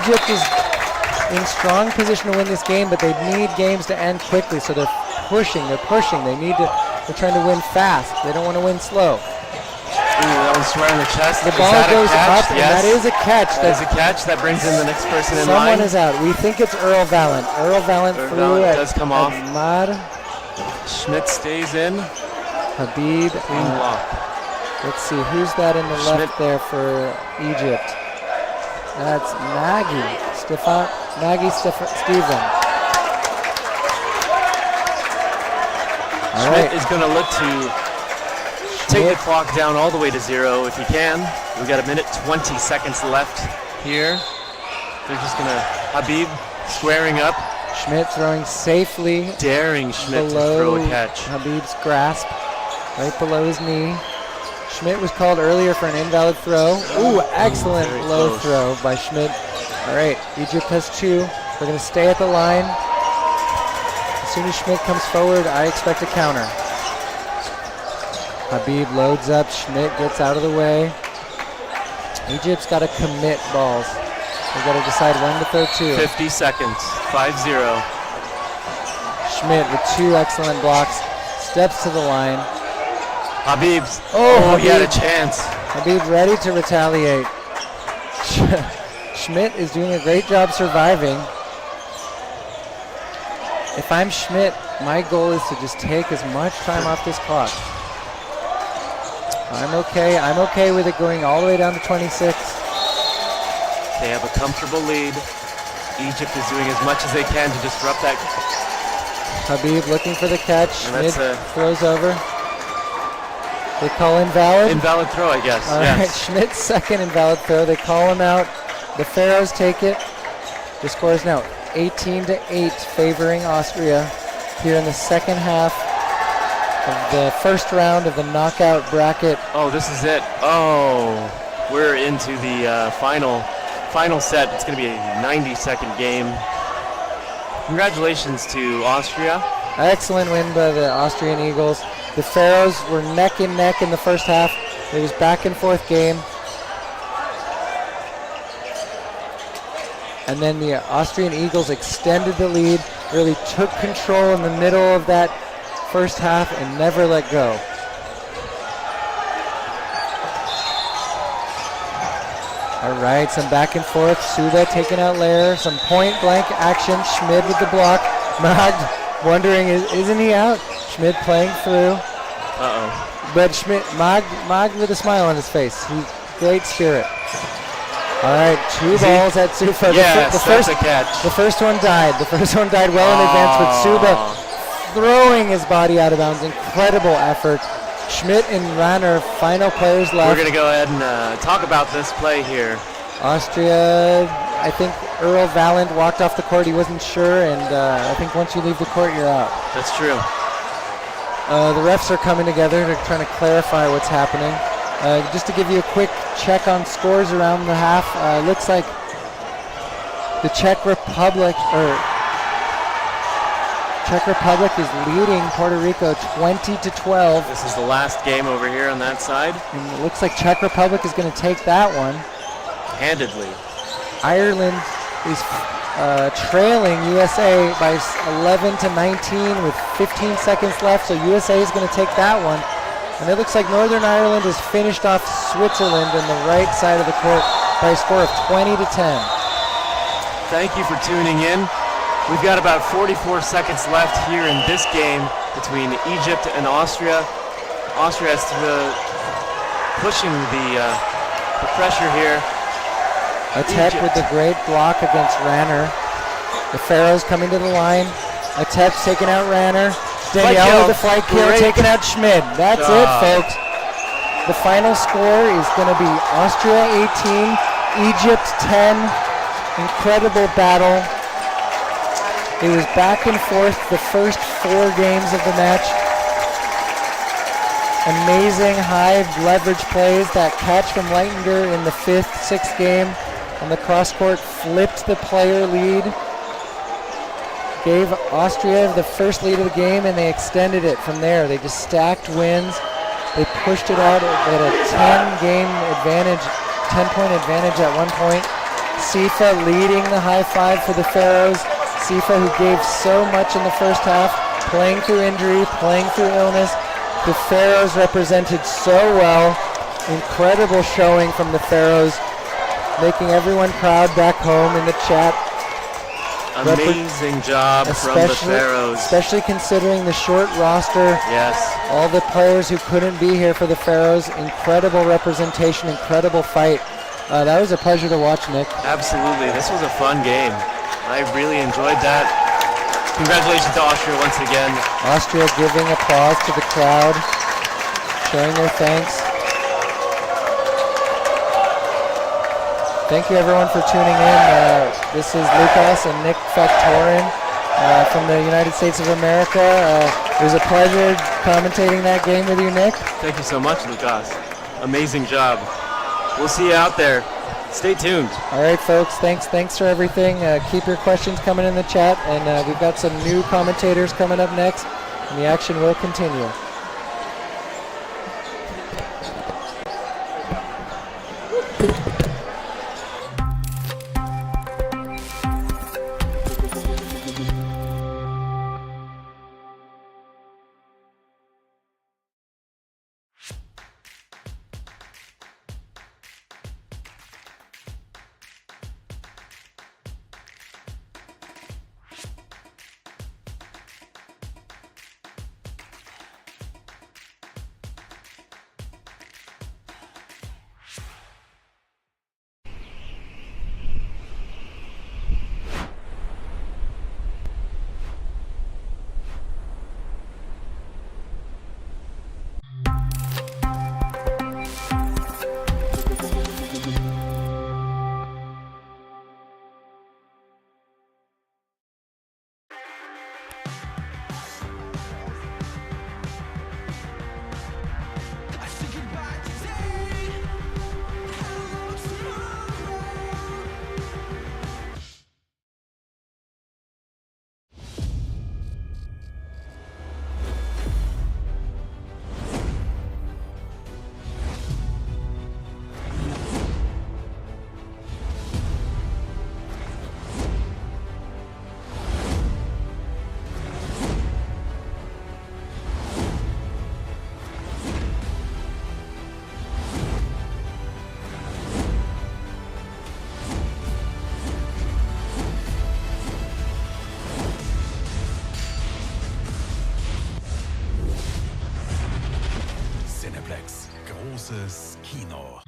Speaker 8: Egypt is in strong position to win this game, but they need games to end quickly, so they're pushing. They're trying to win fast. They don't want to win slow.
Speaker 7: Ooh, that one's right on the chest.
Speaker 8: The
Speaker 7: Is
Speaker 8: ball
Speaker 7: that a
Speaker 8: goes
Speaker 7: catch?
Speaker 8: up, and
Speaker 7: Yes.
Speaker 8: that is a catch.
Speaker 7: That is a catch. That brings in the next person in
Speaker 8: Someone
Speaker 7: line.
Speaker 8: is out. We think it's Earl Valent. Earl Valent
Speaker 7: Earl
Speaker 8: threw
Speaker 7: Valent
Speaker 8: at,
Speaker 7: does come off.
Speaker 8: at Mad.
Speaker 7: Schmidt stays in.
Speaker 8: Habib.
Speaker 7: Clean block.
Speaker 8: Let's see, who's that in the
Speaker 7: Schmidt.
Speaker 8: left there for Egypt? That's Maggie. Steven. All
Speaker 7: Schmidt
Speaker 8: right.
Speaker 7: is going to look to take the clock down all the way to 0 if he can. We've got 1:20 seconds left here. They're just going to, Habib squaring up,
Speaker 8: Schmidt throwing safely
Speaker 7: daring Schmidt to throw
Speaker 8: below
Speaker 7: a catch.
Speaker 8: Habib's grasp, right below his knee. Schmidt was called earlier for an invalid throw. Ooh, excellent
Speaker 7: very
Speaker 8: low
Speaker 7: close.
Speaker 8: throw by Schmidt. All right, Egypt has 2. They're going to stay at the line. soon as Schmidt comes forward, I expect a counter. Habib loads up, Schmidt gets out of the way. Egypt's got to commit balls. They've got to decide when to throw two.
Speaker 7: 50 seconds, 5-0.
Speaker 8: Schmidt with 2 excellent blocks, steps to the line.
Speaker 7: Habib's.
Speaker 8: Oh,
Speaker 7: he had a
Speaker 8: Habib.
Speaker 7: chance.
Speaker 8: Habib ready to retaliate. Schmidt is doing a great job surviving. If I'm Schmidt, my goal is to just take as much time off this clock. I'm okay with it going all the way down to 26.
Speaker 7: They have a comfortable lead. Egypt is doing as much as they can to disrupt that.
Speaker 8: Habib looking for the catch.
Speaker 7: And
Speaker 8: Schmidt throws over. They call invalid.
Speaker 7: Invalid throw, I guess.
Speaker 8: All
Speaker 7: yes.
Speaker 8: right, Schmidt's second invalid throw. They call him out. The Pharaohs take it. The score is now 18-8 favoring Austria here in the second half of the first round of the knockout bracket.
Speaker 7: Oh, this is it. Oh, we're into the final set. It's going to be a 90-second game. Congratulations to Austria.
Speaker 8: Excellent win by the Austrian Eagles. The Pharaohs were neck and neck in the first half. It was back and forth game. And then the Austrian Eagles extended the lead, really took control in the middle of that first half and never let go. All right, some back and forth. Suda taking out Lair. Some point blank action. Schmid with the block. Magd wondering, isn't he out? Schmid playing through.
Speaker 7: Uh-oh.
Speaker 8: But Schmid, Magd with a smile on his face. He's great spirit. All right, 2 balls at Sufa.
Speaker 7: Yes, that's a catch.
Speaker 8: The first one died. The first one died well in advance, but Suba throwing his body out of bounds. Incredible effort. Schmidt and Ranner, final players left.
Speaker 7: We're going to go ahead and talk about this play here.
Speaker 8: Austria, I think Earl Valent walked off the court. He wasn't sure, and I think once you leave the court, you're out.
Speaker 7: That's true.
Speaker 8: The refs are coming together. They're trying to clarify what's happening. Just to give you a quick check on scores around the half, looks like the Czech Republic is leading Puerto Rico 20-12.
Speaker 7: This is the last game over here on that side.
Speaker 8: And it looks like Czech Republic is going to take that one.
Speaker 7: Handedly.
Speaker 8: Ireland is trailing USA by 11-19 with 15 seconds left, so USA is going to take that one. And it looks like Northern Ireland has finished off Switzerland on the right side of the court by a score of 20-10.
Speaker 7: Thank you for tuning in. We've got about 44 seconds left here in this game between Egypt and Austria. Austria is pushing the pressure here.
Speaker 8: Atep with the great block against Ranner. The Pharaohs coming to the line. Atep's taking out Ranner. Danielle with the flight kill, taking out Schmid. That's it, folks. The final score is going to be Austria 18, Egypt 10. Incredible battle. It was back and forth the first 4 games of the match. Amazing high leverage plays. That catch from Leitinger in the 5th, 6th game on the cross court flipped the player lead. Gave Austria the first lead of the game, and they extended it from there. They just stacked wins. They pushed it out at a 10-game advantage, 10-point advantage at one point. Sifa leading the high five for the Pharaohs. Sifa, who gave so much in the first half, playing through injury, playing through illness. The Pharaohs represented so well. Incredible showing from the Pharaohs, making everyone proud back home in the chat.
Speaker 7: Amazing job from the Pharaohs.
Speaker 8: Especially considering the short roster.
Speaker 7: Yes.
Speaker 8: All the players who couldn't be here for the Pharaohs. Incredible representation, incredible fight. That was a pleasure to watch, Nick.
Speaker 7: Absolutely. This was a fun game. I really enjoyed that. Congratulations to Austria once again.
Speaker 8: Austria giving applause to the crowd, showing their thanks. Thank you everyone for tuning in. This is Lucas and Nick Factorin from the United States of America. It was a pleasure commentating that game with you, Nick.
Speaker 7: Thank you so much, Lucas. Amazing job. We'll see you out there. Stay tuned.
Speaker 8: All right, folks. Thanks for everything. Keep your questions coming in the chat, and we've got some new commentators coming up next, and the action will continue.
Speaker 1: Cineplex, großes Kino.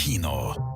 Speaker 1: Kino.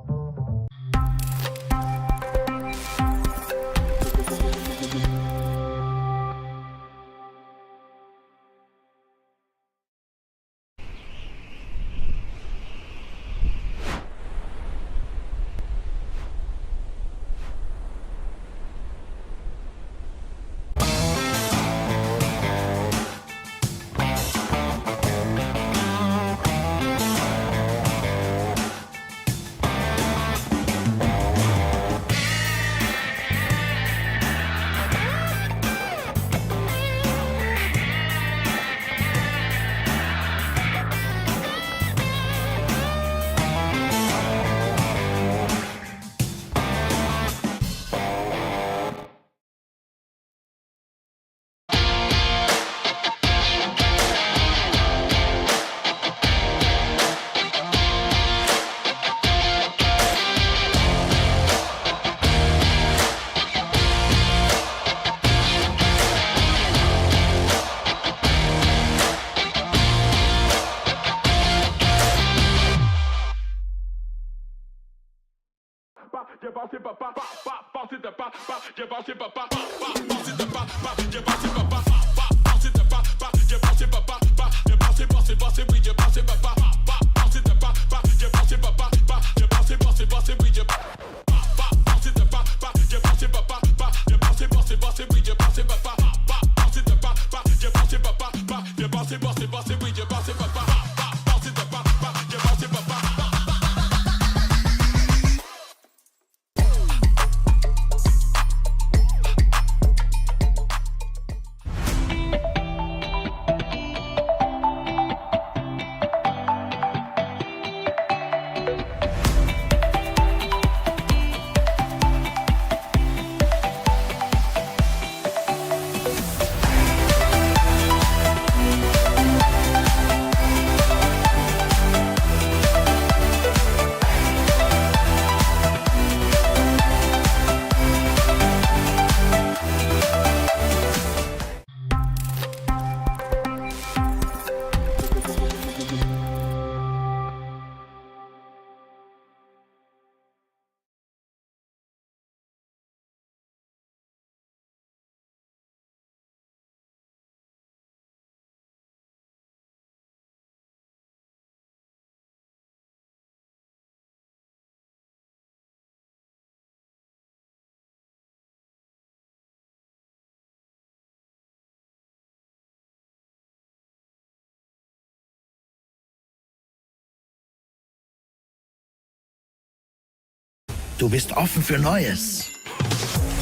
Speaker 2: Du bist offen für Neues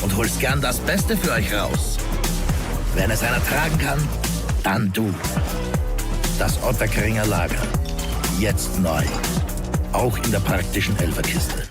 Speaker 2: und holst gern das Beste für euch raus. Wenn es einer tragen kann, dann du. Das Otterkringer Lager. Jetzt neu. Auch in der praktischen Elferkiste.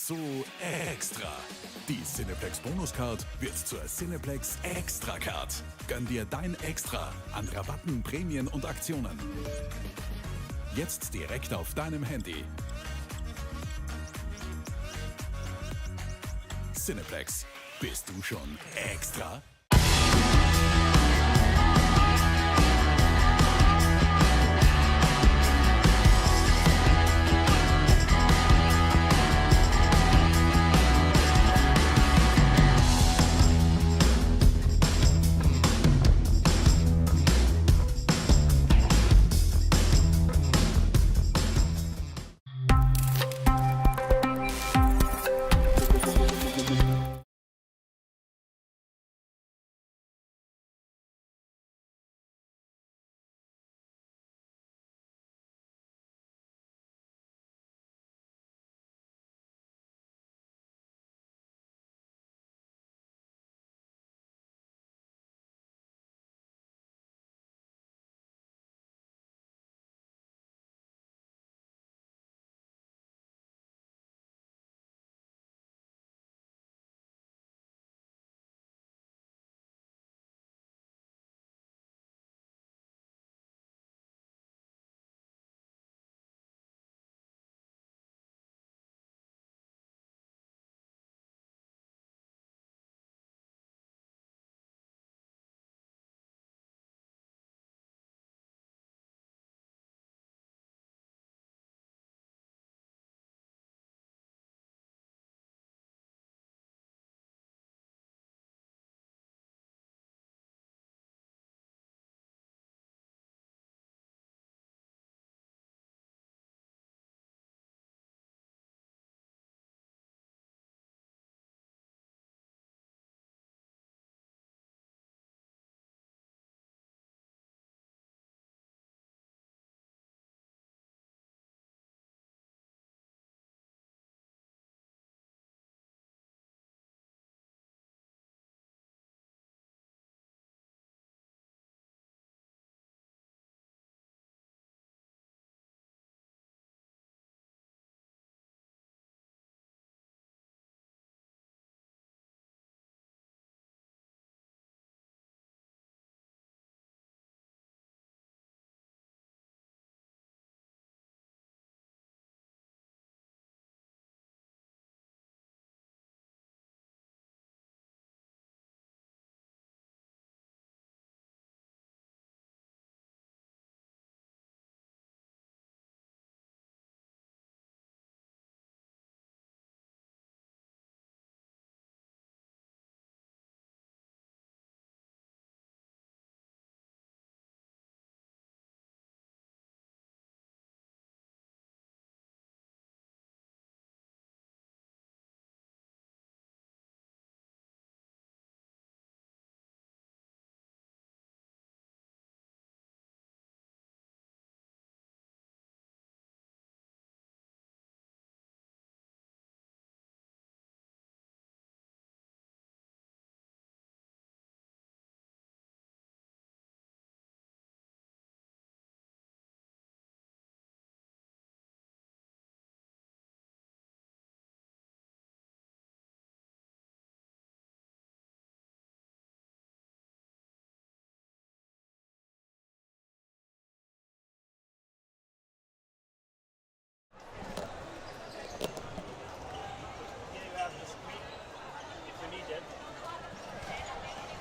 Speaker 1: So extra. Die Cineplex Bonuscard wird zur Cineplex Extra Card. Gönn dir dein Extra an Rabatten, Prämien und Aktionen. Jetzt direkt auf deinem Handy. Cineplex, bist du schon extra?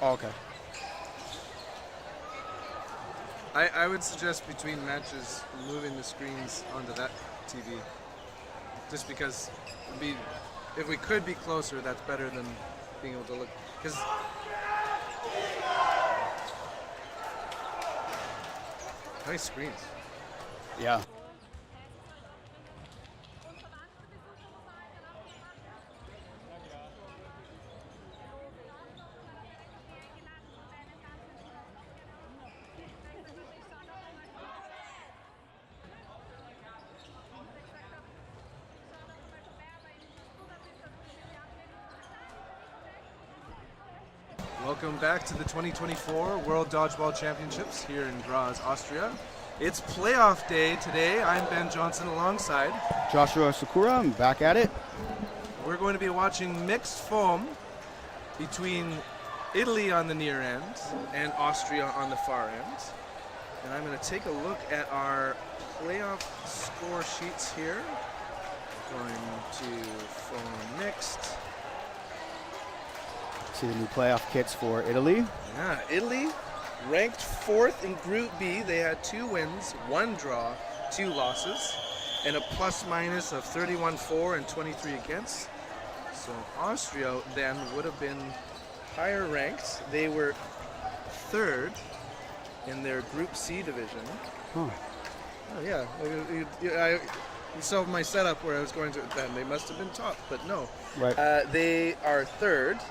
Speaker 9: Oh, okay.
Speaker 10: I would suggest between matches moving the screens onto that TV, just because if we could be closer, that's better than being able to look. Because nice screens.
Speaker 9: Yeah.
Speaker 10: Welcome back to the 2024 World Dodgeball Championships here in Graz, Austria. It's playoff day today. I'm Ben Johnson alongside
Speaker 9: Joshua Sakura, I'm back at it.
Speaker 10: We're going to be watching mixed foam between Italy on the near end and Austria on the far end. And I'm going to take a look at our playoff score sheets here. Going to foam mixed.
Speaker 9: See the new playoff kits for Italy.
Speaker 10: Yeah, Italy ranked 4th in Group B. They had 2 wins, 1 draw, 2 losses, and a plus-minus of 31-4 and 23 against. So Austria then would have been higher ranked. They were 3rd in their Group C division.
Speaker 9: Huh.
Speaker 10: Oh yeah, I saw my setup where I was going to then. They must have been top, but no.
Speaker 9: Right.
Speaker 10: They are 3rd.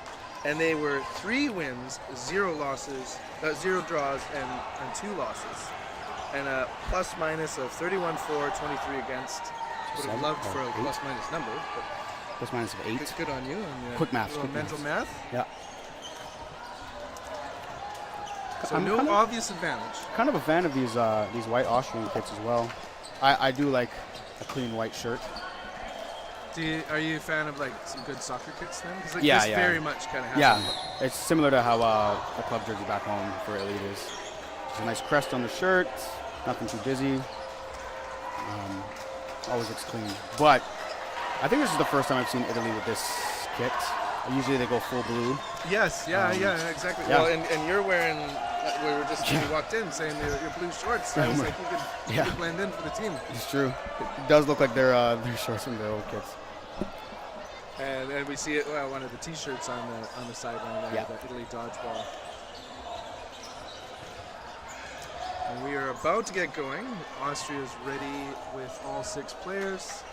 Speaker 10: And they were 3 wins, 0 losses, 0 draws, and 2 losses. And a plus-minus of 31-4, 23 against. Would have loved for a plus-minus number. But
Speaker 9: plus-minus of 8.
Speaker 10: Good on you. On
Speaker 9: quick math.
Speaker 10: Mental math.
Speaker 9: Yeah.
Speaker 10: So no obvious advantage.
Speaker 9: Kind of a fan of these white Austrian kits as well. I do like a clean white shirt.
Speaker 10: Are you a fan of like some good soccer kits then? Because
Speaker 9: yeah,
Speaker 10: this very much kind of has.
Speaker 9: Yeah, it's similar to how the club jersey back home for Elite is. Just a nice crest on the shirt, nothing too busy. Always looks clean. But I think this is the first time I've seen Italy with this kit. Usually they go full blue.
Speaker 10: Yes, yeah, exactly.
Speaker 9: Yeah.
Speaker 10: Well, and you're wearing. We were just when you walked in saying your blue shorts. I was like, you could blend in for the team.
Speaker 9: It's true. It does look like their shorts from their old kits.
Speaker 10: And we see it. Well, one of the T-shirts on the sideline there, the Italy dodgeball. And we are about to get going. Austria's ready with all 6 players,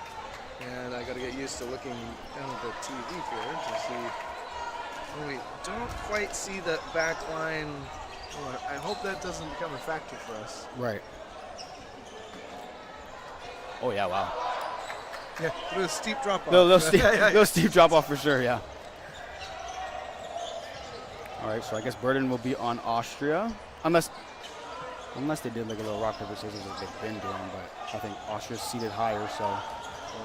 Speaker 10: and I got to get used to looking down at the TV here to see. Oh, we don't quite see the back line. Oh, I hope that doesn't become a factor for us.
Speaker 9: Right. Oh yeah! Wow.
Speaker 10: Yeah, a little steep drop off.
Speaker 9: Little steep drop off for sure, yeah. All right, so I guess burden will be on Austria, unless they did like a little rock paper scissors like they've been doing. But I think Austria's seated higher, so.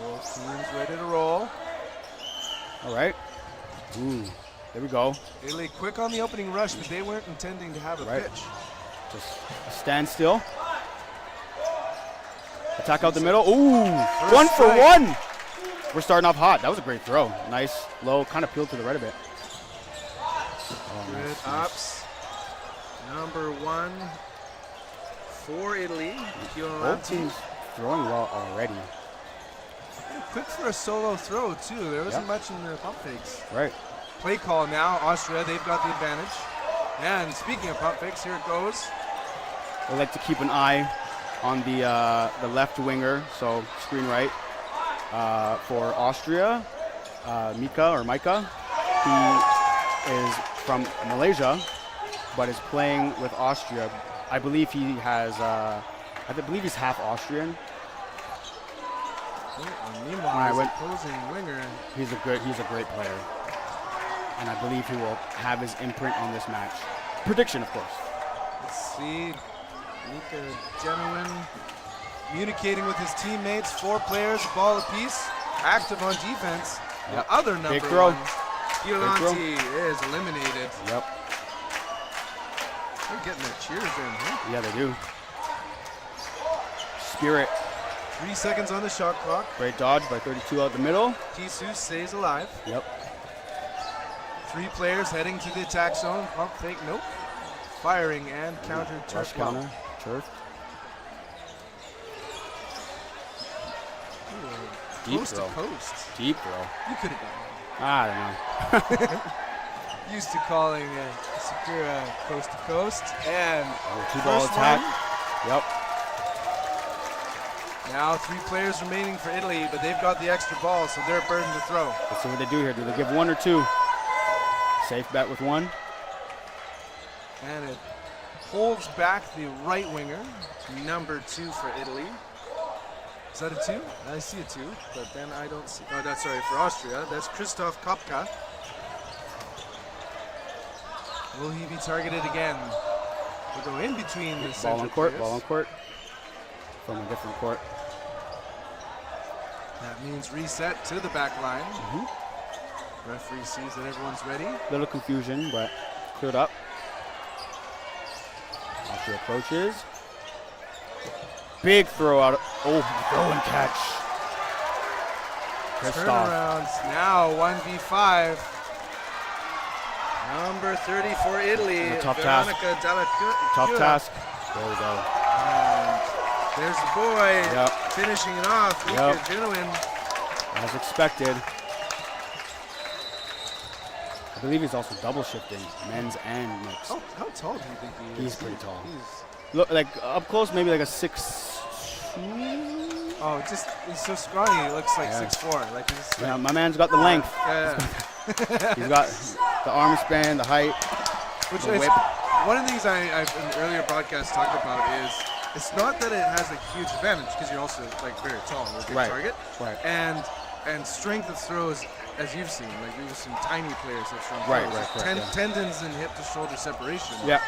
Speaker 10: Both teams ready to roll.
Speaker 9: All right. Ooh, there we go.
Speaker 10: Italy quick on the opening rush, but they weren't intending to have a pitch.
Speaker 9: Just a standstill. Attack out the middle. Ooh, 1 for 1. We're starting off hot. That was a great throw. Nice, low, kind of peeled to the right a bit. Oh,
Speaker 10: good ups. Number 1 for Italy.
Speaker 9: Both teams throwing well already.
Speaker 10: Quick for a solo throw, too. There wasn't much in the pump fakes.
Speaker 9: Right.
Speaker 10: Play call now. Austria, they've got the advantage. And speaking of pump fakes, here it goes.
Speaker 9: I like to keep an eye on the left winger, so screen right, for Austria, Micah. He is from Malaysia, but is playing with Austria. I believe he has. I believe he's half Austrian.
Speaker 10: Meanwhile, opposing winger.
Speaker 9: He's a great player, and I believe he will have his imprint on this match. Prediction, of course.
Speaker 10: Let's see. Mika Genuine communicating with his teammates. 4 players, ball apiece, active on defense. The other number 1, Violanti, is eliminated.
Speaker 9: Yep.
Speaker 10: They're getting their cheers in, huh?
Speaker 9: Yeah, they do. Spirit.
Speaker 10: 3 seconds on the shot clock.
Speaker 9: Great dodge by 32 out the middle.
Speaker 10: Tisu stays alive.
Speaker 9: Yep.
Speaker 10: 3 players heading to the attack zone. Pump fake, nope. Firing and counter
Speaker 9: Rush
Speaker 10: turf.
Speaker 9: counter, turf. Deep
Speaker 10: Coast
Speaker 9: throw.
Speaker 10: to coast.
Speaker 9: Deep throw.
Speaker 10: You could have done
Speaker 9: I don't know.
Speaker 10: that. Used to calling Sakura coast to coast. And
Speaker 9: Two-ball
Speaker 10: first
Speaker 9: attack.
Speaker 10: one.
Speaker 9: Yep.
Speaker 10: Now 3 players remaining for Italy, but they've got the extra ball, so they're a burden to throw.
Speaker 9: Let's see what they do here. Do they give 1 or 2? Safe bet with 1.
Speaker 10: And it holds back the right winger, number 2 for Italy. Is that a 2? I see a 2, but then I don't see. Oh, that's sorry, for Austria. That's Christoph Kopka. Will he be targeted again? We'll go in between the
Speaker 9: Ball
Speaker 10: central
Speaker 9: on court,
Speaker 10: players.
Speaker 9: ball on court. From a different court.
Speaker 10: That means reset to the back line. Referee sees that everyone's ready.
Speaker 9: Little confusion, but cleared up. Austria approaches. Big throw out. Throw and catch. Christoph.
Speaker 10: Turnarounds now 1v5. Number 30 for Italy.
Speaker 9: Tough task.
Speaker 10: Veronica Dalla
Speaker 9: Tough
Speaker 10: Cura.
Speaker 9: task. There we go.
Speaker 10: And there's the boy
Speaker 9: Yep.
Speaker 10: finishing it off.
Speaker 9: Yep.
Speaker 10: Mika Genuine.
Speaker 9: As expected. I believe he's also double shifting, men's and mixed.
Speaker 10: Oh, how tall do you think he is?
Speaker 9: He's pretty tall.
Speaker 10: He's,
Speaker 9: Look, like up close, maybe like a 6'2".
Speaker 10: oh, just he's so scrawny. He looks like
Speaker 9: Yeah.
Speaker 10: 6'4". Like he's
Speaker 9: Yeah, my man's got the length.
Speaker 10: yeah.
Speaker 9: He's got the arm span, the height,
Speaker 10: Which
Speaker 9: the
Speaker 10: is
Speaker 9: whip.
Speaker 10: one of the things I've in the earlier broadcasts talked about is it's not that it has a huge advantage because you're also like very tall, a big
Speaker 9: Right.
Speaker 10: target,
Speaker 9: Right.
Speaker 10: and strength of throws, as you've seen, like we've seen tiny players have strong
Speaker 9: Right,
Speaker 10: throws.
Speaker 9: right, correct, yeah.
Speaker 10: Tendons and hip to shoulder separation.
Speaker 9: Yeah,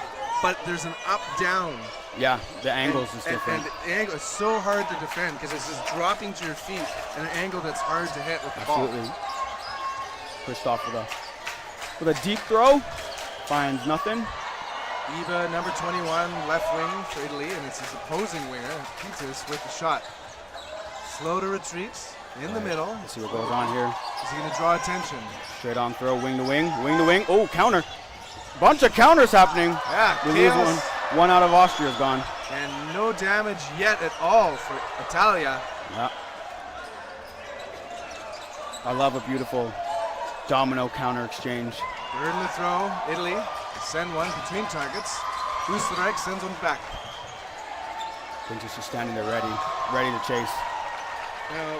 Speaker 10: But there's an up down.
Speaker 9: yeah. The angles is
Speaker 10: And
Speaker 9: different.
Speaker 10: the angle is so hard to defend because it's just dropping to your feet at an angle that's hard to hit with the ball.
Speaker 9: Absolutely. Christoph with a deep throw, finds nothing.
Speaker 10: Eva, number 21, left wing for Italy, and it's his opposing winger, Pitas, with the shot. Slow to retreat in the middle.
Speaker 9: Let's see what goes on here.
Speaker 10: Is he going to draw attention?
Speaker 9: Straight on throw, wing to wing, wing to wing. Oh, counter. Bunch of counters happening.
Speaker 10: Yeah,
Speaker 9: We lose
Speaker 10: chaos.
Speaker 9: one. One out of Austria is gone.
Speaker 10: And no damage yet at all for Italia.
Speaker 9: Yeah. I love a beautiful domino counter exchange.
Speaker 10: Burden to throw, Italy. Send one between targets. Oostenrijk sends one back.
Speaker 9: Pintus is standing there ready to chase.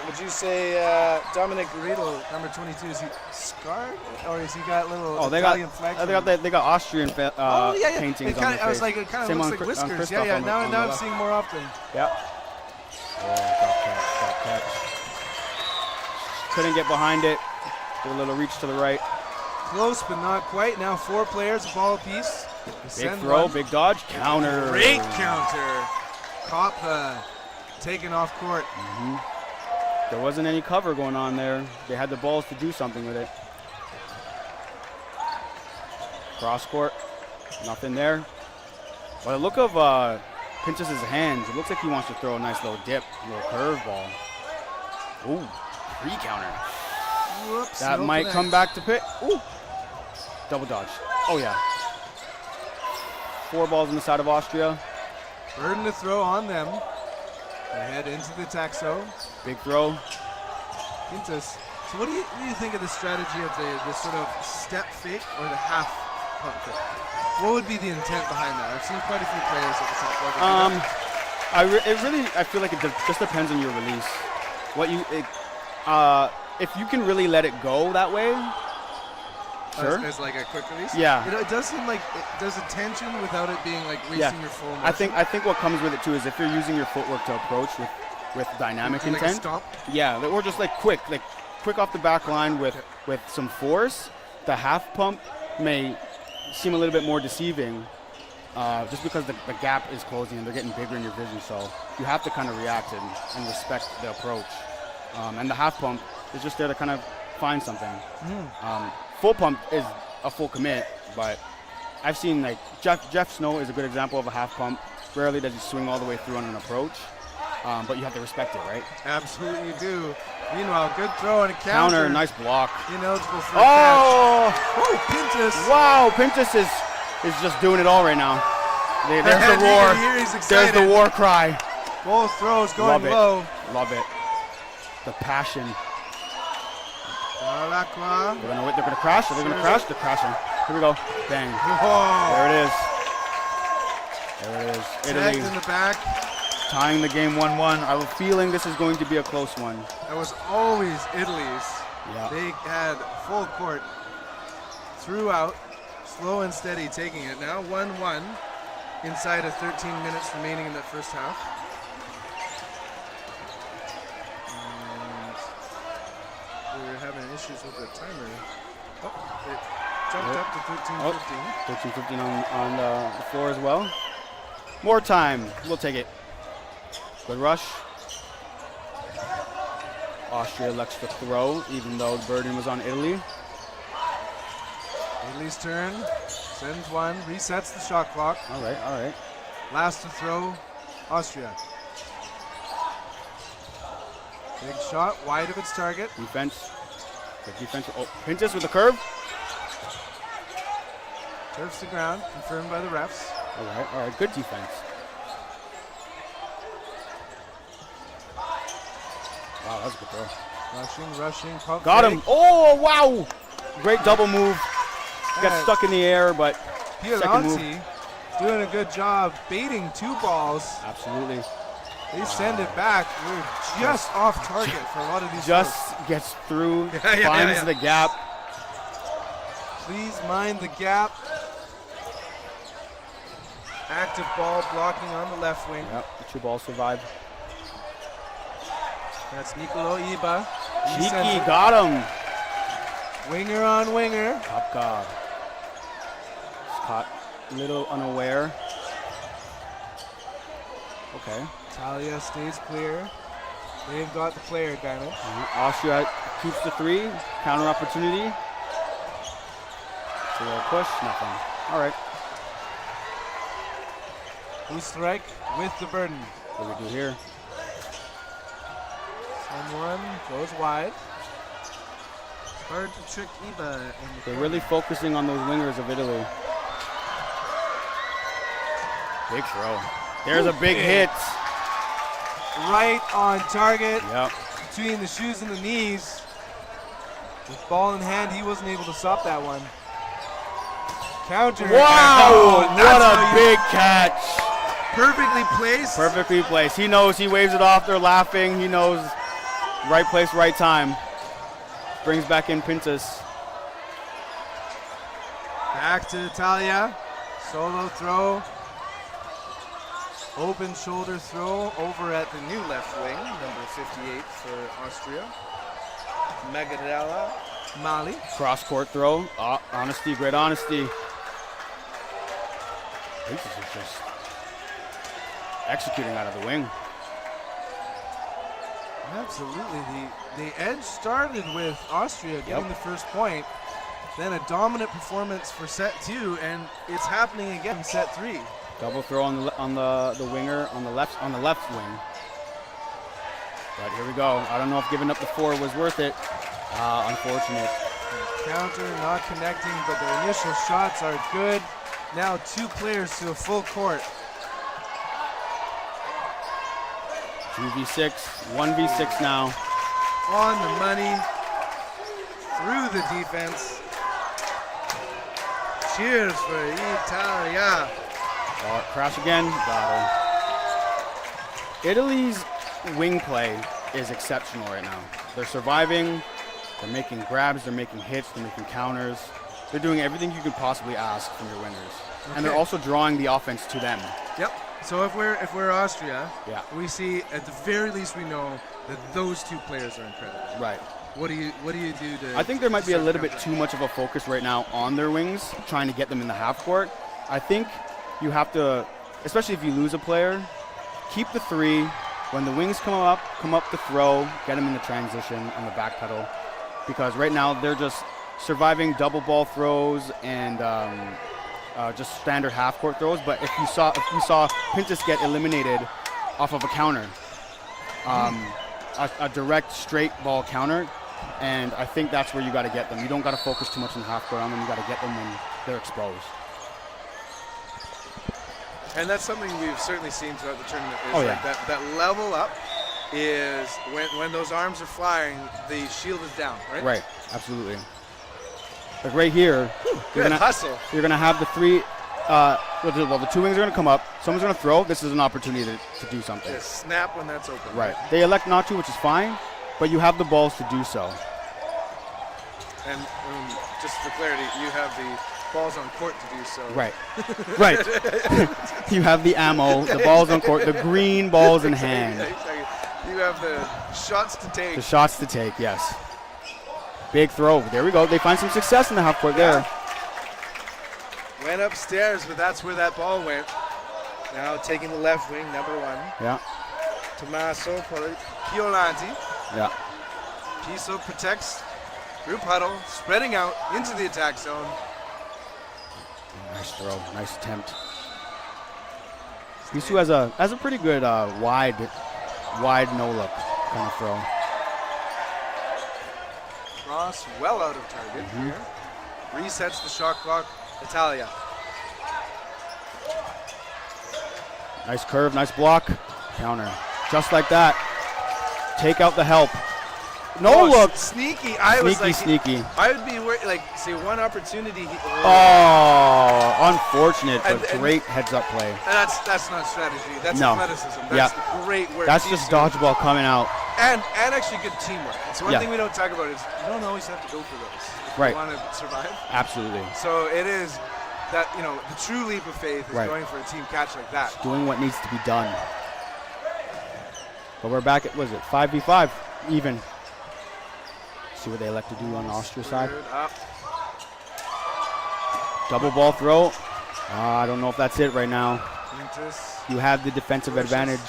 Speaker 10: Would you say Dominic Riedel, number 22, is he scarred? Or has he got little Italian flags?
Speaker 9: They got Austrian paintings
Speaker 10: It kinda,
Speaker 9: on the
Speaker 10: I was
Speaker 9: face.
Speaker 10: like, it kind of
Speaker 9: Same
Speaker 10: looks
Speaker 9: on
Speaker 10: like
Speaker 9: on
Speaker 10: whiskers.
Speaker 9: Christoph
Speaker 10: Yeah,
Speaker 9: on the-
Speaker 10: now
Speaker 9: on the
Speaker 10: I'm
Speaker 9: left.
Speaker 10: seeing more often.
Speaker 9: Yep. Oh, top catch. Couldn't get behind it. Did a little reach to the right.
Speaker 10: Close, but not quite. Now 4 players, a ball apiece.
Speaker 9: Big throw, big dodge, counter.
Speaker 10: Great counter. Cop taken off court.
Speaker 9: There wasn't any cover going on there. They had the balls to do something with it. Cross court, nothing there. By the look of Pinchas' hands, it looks like he wants to throw a nice little dip, a little curve ball. Ooh, pre-counter.
Speaker 10: Whoops,
Speaker 9: That
Speaker 10: no
Speaker 9: might
Speaker 10: connect.
Speaker 9: come back to pit. Ooh, double dodge. Oh yeah. 4 balls on the side of Austria.
Speaker 10: Burden to throw on them. They head into the attack zone.
Speaker 9: Big throw.
Speaker 10: Pintus. So what do you think of the strategy of the sort of step fake or the half pump fake? What would be the intent behind that? I've seen quite a few players at the top level.
Speaker 9: I feel like it just depends on your release. If you can really let it go that way, sure.
Speaker 10: As like a quick release?
Speaker 9: Yeah.
Speaker 10: It does seem like it does a tension without it being like wasting your full motion.
Speaker 9: I think what comes with it too is if you're using your footwork to approach with dynamic
Speaker 10: Like a
Speaker 9: intent.
Speaker 10: stomp?
Speaker 9: Yeah, or just like quick off the back line with some force. The half pump may seem a little bit more deceiving, just because the gap is closing and they're getting bigger in your vision. So you have to kind of react and respect the approach. And the half pump is just there to kind of find something. Full pump is a full commit, but I've seen like Jeff Snow is a good example of a half pump. Rarely does he swing all the way through on an approach. but you have to respect it, right?
Speaker 10: Absolutely you do. Meanwhile, good throw and a
Speaker 9: Counter, nice block.
Speaker 10: Ineligible for a catch. Oh, Pintus.
Speaker 9: Wow, Pintus is just doing it all right now. There's the
Speaker 10: You
Speaker 9: roar.
Speaker 10: can hear he's
Speaker 9: There's
Speaker 10: excited.
Speaker 9: the war cry.
Speaker 10: Both throws going
Speaker 9: Love it.
Speaker 10: low.
Speaker 9: Love it. The passion.
Speaker 10: Dalacqua.
Speaker 9: They're gonna crash. They're gonna crash. They're crashing. Here we go. Bang.
Speaker 10: Whoa.
Speaker 9: There it is. There it is.
Speaker 10: Tagged
Speaker 9: Italy
Speaker 10: in the back.
Speaker 9: tying the game 1-1. I have a feeling this is going to be a close one.
Speaker 10: That was always Italy's.
Speaker 9: Yeah.
Speaker 10: They had full court throughout, slow and steady taking it. Now 1-1 inside of 13 minutes remaining in that first half. And we're having issues with the timer. Oh, it jumped up to 13:15.
Speaker 9: 13-15 on the floor as well. More time. We'll take it. Good rush. Austria elects to throw, even though the burden was on Italy.
Speaker 10: Italy's turn. Sends one, resets the shot clock.
Speaker 9: All right, all right.
Speaker 10: Last to throw, Austria. Big shot, wide of its target.
Speaker 9: Defense. Good defense. Oh, Pintus with the curve.
Speaker 10: Turfs the ground, confirmed by the refs.
Speaker 9: All right. Good defense. Wow, that's a good throw.
Speaker 10: Rushing, pump
Speaker 9: Got
Speaker 10: fake.
Speaker 9: him. Oh, wow. Great double move. Got stuck in the air, but second move.
Speaker 10: Pielanti doing a good job baiting two balls.
Speaker 9: Absolutely.
Speaker 10: They send it back. We're just off target for a lot of these
Speaker 9: Just gets through,
Speaker 10: Yeah,
Speaker 9: finds the gap.
Speaker 10: Please mind the gap. Active ball blocking on the left wing.
Speaker 9: Yep, the two balls survived.
Speaker 10: That's Nicolo Iba. He sends
Speaker 9: Cheeky,
Speaker 10: it.
Speaker 9: got him.
Speaker 10: Winger on winger.
Speaker 9: Top guard. Caught a little unaware. Okay.
Speaker 10: Talia stays clear. They've got the player advantage.
Speaker 9: Austria keeps the three. Counter opportunity. It's a little push, nothing. All right.
Speaker 10: Oostenrijk with the burden.
Speaker 9: What do we do here?
Speaker 10: Someone goes wide. Hard to trick Iba. In the
Speaker 9: They're
Speaker 10: corner.
Speaker 9: really focusing on those wingers of Italy. Big throw. There's a big hit.
Speaker 10: Right on target.
Speaker 9: Yep.
Speaker 10: Between the shoes and the knees. With ball in hand, he wasn't able to stop that one. Counter.
Speaker 9: Wow!
Speaker 10: Oh,
Speaker 9: What
Speaker 10: that's
Speaker 9: a
Speaker 10: how you-
Speaker 9: big catch.
Speaker 10: Perfectly placed.
Speaker 9: Perfectly placed. He knows, he waves it off, they're laughing. He knows right place, right time. Brings back in Pintus.
Speaker 10: Back to Italia. Solo throw. Open shoulder throw over at the new left wing, number 58 for Austria. Magadala Mali.
Speaker 9: Cross court throw. Honesty, great honesty. Pintus is just executing out of the wing.
Speaker 10: Absolutely. The edge started with Austria getting the first point, then a dominant performance for set two, and it's happening again in set three.
Speaker 9: Double throw on the winger on the left wing. But here we go. I don't know if giving up the four was worth it. Unfortunate.
Speaker 10: Counter not connecting, but the initial shots are good. Now two players to a full court.
Speaker 9: 2v6, 1v6 now.
Speaker 10: On the money, through the defense. Cheers for Italia.
Speaker 9: Crash again. Got him. Italy's wing play is exceptional right now. They're surviving. They're making grabs. They're making hits. They're making counters. They're doing everything you could possibly ask from your wingers, and they're also drawing the offense to them.
Speaker 10: Yep. So if we're Austria,
Speaker 9: Yeah.
Speaker 10: we see at the very least we know that those two players are incredible.
Speaker 9: Right.
Speaker 10: What do you do to?
Speaker 9: I think there might be a
Speaker 10: start
Speaker 9: little bit
Speaker 10: countering?
Speaker 9: too much of a focus right now on their wings, trying to get them in the half court. I think you have to, especially if you lose a player, keep the three. When the wings come up to throw, get them in the transition on the back pedal, because right now they're just surviving double ball throws and just standard half court throws. But if you saw Pintus get eliminated off of a counter, a direct straight ball counter, and I think that's where you got to get them. You don't got to focus too much in the half court on them. You got to get them when they're exposed.
Speaker 10: And that's something we've certainly seen throughout the tournament. Is
Speaker 9: Oh,
Speaker 10: like
Speaker 9: yeah.
Speaker 10: that level up is when those arms are flying, the shield is down, right?
Speaker 9: Right, absolutely. Like right here,
Speaker 10: Good hustle.
Speaker 9: you're gonna have the three. Well, the two wings are gonna come up. Someone's gonna throw. This is an opportunity to do something.
Speaker 10: Just snap when that's open.
Speaker 9: Right. They elect not to, which is fine, but you have the balls to do so.
Speaker 10: And just for clarity, you have the balls on court to do so.
Speaker 9: Right. Right. You have the ammo, the balls on court, the green balls in hand.
Speaker 10: Exactly. You have the shots to take.
Speaker 9: The shots to take, yes. Big throw. There we go. They find some success in the half court there.
Speaker 10: Went upstairs, but that's where that ball went. Now taking the left wing, number 1.
Speaker 9: Yeah.
Speaker 10: Tommaso Piolanti.
Speaker 9: Yeah.
Speaker 10: Piso protects. Group huddle, spreading out into the attack zone.
Speaker 9: Nice throw. Nice attempt. Piso has a pretty good wide no look kind of throw.
Speaker 10: Cross well out of target here. Resets the shot clock. Italia.
Speaker 9: Nice curve, nice block. Counter. Just like that. Take out the help. No look.
Speaker 10: Sneaky. I was like,
Speaker 9: sneaky.
Speaker 10: I would be worried, like, see, one opportunity.
Speaker 9: Oh, unfortunate, but great heads-up play.
Speaker 10: That's not strategy. That's athleticism. That's great work.
Speaker 9: That's just dodgeball coming out.
Speaker 10: And actually good teamwork. It's one thing we don't talk about is you don't always have to go for those if you want to survive.
Speaker 9: Absolutely.
Speaker 10: So it is that, the true leap of faith is going for a team catch like that.
Speaker 9: Doing what needs to be done. But we're back at, 5v5 even. See what they elect to do on the Austria side. Double ball throw. I don't know if that's it right now. You have the defensive advantage.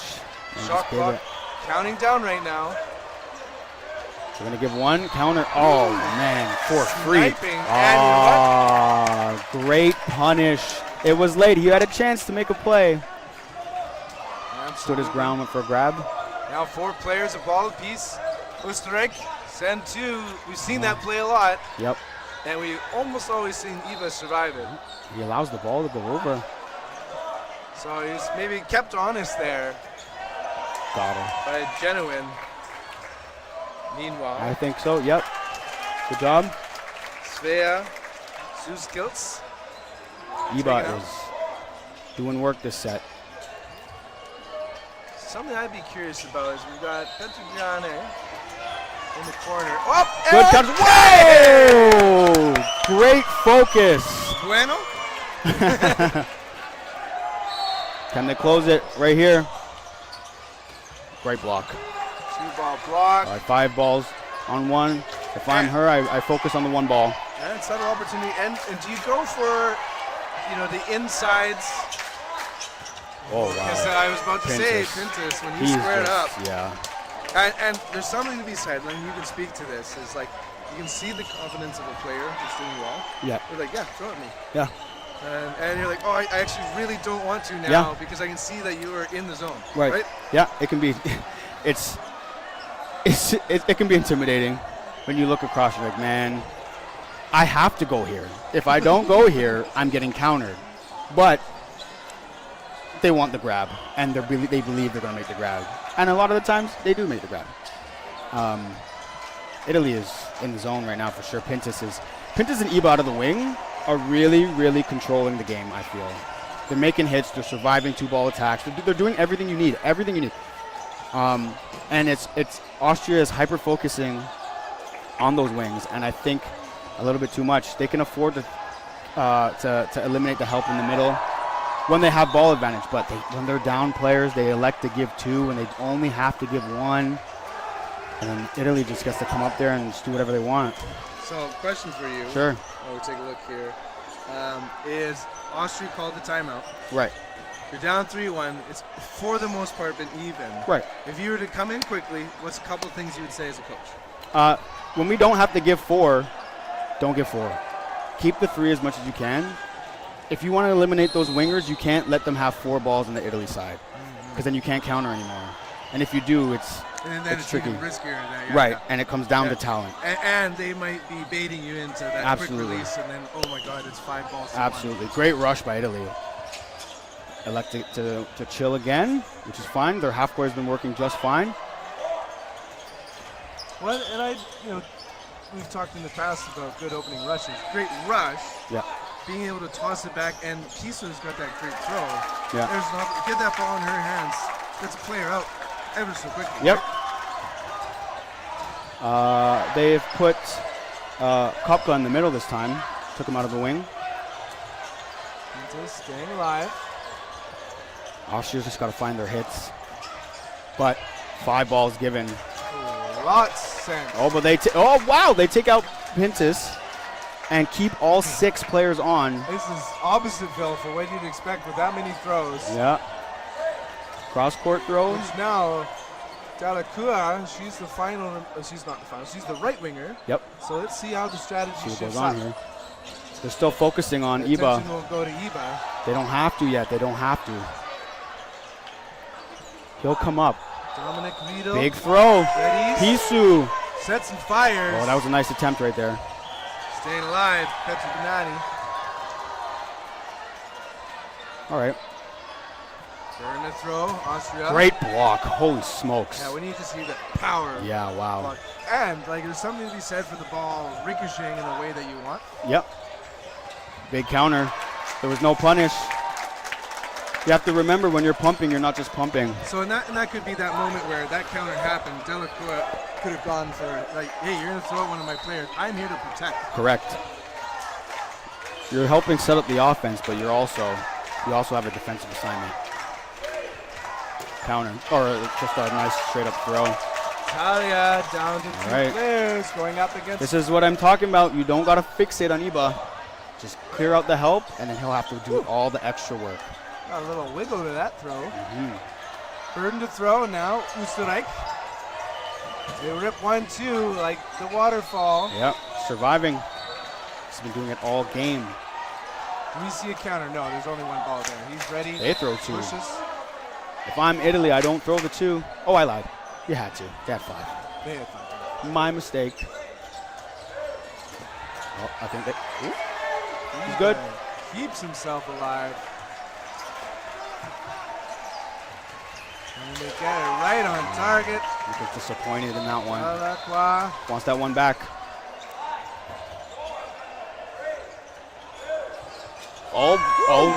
Speaker 10: Shot clock counting down right now.
Speaker 9: We're going to give one counter. Oh, man, for free. Great punish. It was late. He had a chance to make a play. Stood his ground, went for a grab.
Speaker 10: Now 4 players, a ball apiece. Österreich send 2. We've seen that play a lot.
Speaker 9: Yep.
Speaker 10: And we've almost always seen Eva survive it.
Speaker 9: He allows the ball to go over.
Speaker 10: So he's maybe kept honest there.
Speaker 9: Got her.
Speaker 10: By Genuine. Meanwhile.
Speaker 9: I think so, yep. Good job.
Speaker 10: Svea, Suskilts.
Speaker 9: Eba is doing work this set.
Speaker 10: Something I'd be curious about is we've got Petrigiane in the corner. Oh,
Speaker 9: good touch. Whoa! Great focus.
Speaker 10: Bueno.
Speaker 9: Can they close it right here? Great block.
Speaker 10: 2-ball block.
Speaker 9: 5 balls on one. If I'm her, I focus on the 1 ball.
Speaker 10: And subtle opportunity. And do you go for, the insides?
Speaker 9: Oh, wow.
Speaker 10: Because I was about to say, Pintus, when he squared up.
Speaker 9: Yeah.
Speaker 10: And there's something to be said, and you can speak to this, is like, you can see the confidence of a player who's doing well.
Speaker 9: Yeah.
Speaker 10: You're like, yeah, throw at me.
Speaker 9: Yeah.
Speaker 10: And you're like, oh, I actually really don't want to now because I can see that you are in the zone. Right?
Speaker 9: Yeah, it can be. It can be intimidating when you look across. You're like, man, I have to go here. If I don't go here, I'm getting countered. But they want the grab, and they believe they're going to make the grab. And a lot of the times, they do make the grab. Italy is in the zone right now for sure. Pintus and Eba out of the wing are really, really controlling the game, I feel. They're making hits. They're surviving 2-ball attacks. They're doing everything you need. Everything you need. And it's Austria is hyper-focusing on those wings, and I think a little bit too much. They can afford to eliminate the help in the middle when they have ball advantage, but when they're down players, they elect to give 2, and they only have to give 1. And then Italy just gets to come up there and just do whatever they want.
Speaker 10: So, question for you.
Speaker 9: Sure.
Speaker 10: We'll take a look here. Is Austria called the timeout?
Speaker 9: Right.
Speaker 10: You're down 3-1. It's, for the most part, been even.
Speaker 9: Right.
Speaker 10: If you were to come in quickly, what's a couple of things you would say as a coach?
Speaker 9: When we don't have to give 4, don't give 4. Keep the 3 as much as you can. If you want to eliminate those wingers, you can't let them have 4 balls on the Italy side because then you can't counter anymore. And if you do, it's tricky.
Speaker 10: Even riskier. Yeah,
Speaker 9: Right,
Speaker 10: yeah.
Speaker 9: and it comes down to talent.
Speaker 10: And they might be baiting you into that
Speaker 9: Absolutely.
Speaker 10: quick release, and then, oh my God, it's 5 balls to
Speaker 9: Absolutely. Great rush by Italy. Elect to chill again, which is fine. Their half court has been working just fine.
Speaker 10: Well, and we've talked in the past about good opening rushes. Great rush.
Speaker 9: Yeah.
Speaker 10: Being able to toss it back, and Pisu's got that great throw.
Speaker 9: Yeah.
Speaker 10: Get that ball in her hands. Gets a player out ever so quickly.
Speaker 9: Yep. They've put Kopka in the middle this time. Took him out of the wing.
Speaker 10: Just staying alive.
Speaker 9: Austria's just got to find their hits. But 5 balls given.
Speaker 10: Lots sent.
Speaker 9: Oh, but they take out Pintus and keep all 6 players on.
Speaker 10: This is oppositeville for what you'd expect with that many throws.
Speaker 9: Yeah. Cross-court throws.
Speaker 10: Which now, Dalakua, she's the final. She's not the final. She's the right winger.
Speaker 9: Yep.
Speaker 10: So let's see how the strategy
Speaker 9: See what
Speaker 10: shifts
Speaker 9: goes on
Speaker 10: up.
Speaker 9: here. They're still focusing on
Speaker 10: Attention
Speaker 9: Iba.
Speaker 10: will go to Iba.
Speaker 9: They don't have to yet. They don't have to. He'll come up.
Speaker 10: Dominic Riedel.
Speaker 9: Big throw.
Speaker 10: Ready.
Speaker 9: Pisu.
Speaker 10: Sets and fires.
Speaker 9: Oh, that was a nice attempt right there.
Speaker 10: Staying alive. Petru Benani.
Speaker 9: All right.
Speaker 10: Turn the throw. Austria.
Speaker 9: Great block. Holy smokes.
Speaker 10: Yeah, we need to see the power.
Speaker 9: Yeah, wow.
Speaker 10: Block. And there's something to be said for the ball ricocheting in the way that you want.
Speaker 9: Yep. Big counter. There was no punish. You have to remember when you're pumping, you're not just pumping.
Speaker 10: So and that could be that moment where that counter happened. Delacroix could have gone for hey, you're gonna throw at one of my players. I'm here to protect.
Speaker 9: Correct. You're helping set up the offense, but you also have a defensive assignment. Counter, or just a nice straight up throw.
Speaker 10: Talia down to 2 players going up against.
Speaker 9: This is what I'm talking about. You don't gotta fixate on Iba. Just clear out the help, and then he'll have to do all the extra work.
Speaker 10: Got a little wiggle to that throw. Burden to throw now. Oostenrijk. They rip 1-2 like the waterfall.
Speaker 9: Yep, surviving. He's been doing it all game.
Speaker 10: Do we see a counter? No, there's only 1 ball there. He's ready.
Speaker 9: They throw 2.
Speaker 10: Pushes.
Speaker 9: If I'm Italy, I don't throw the 2. Oh, I lied. You had to. They had 5.
Speaker 10: They had 5.
Speaker 9: My mistake. Oh, I think he's good.
Speaker 10: Keeps himself alive. And they get it right on target.
Speaker 9: He was disappointed in that one.
Speaker 10: Dalacroix.
Speaker 9: Wants that one back. Oh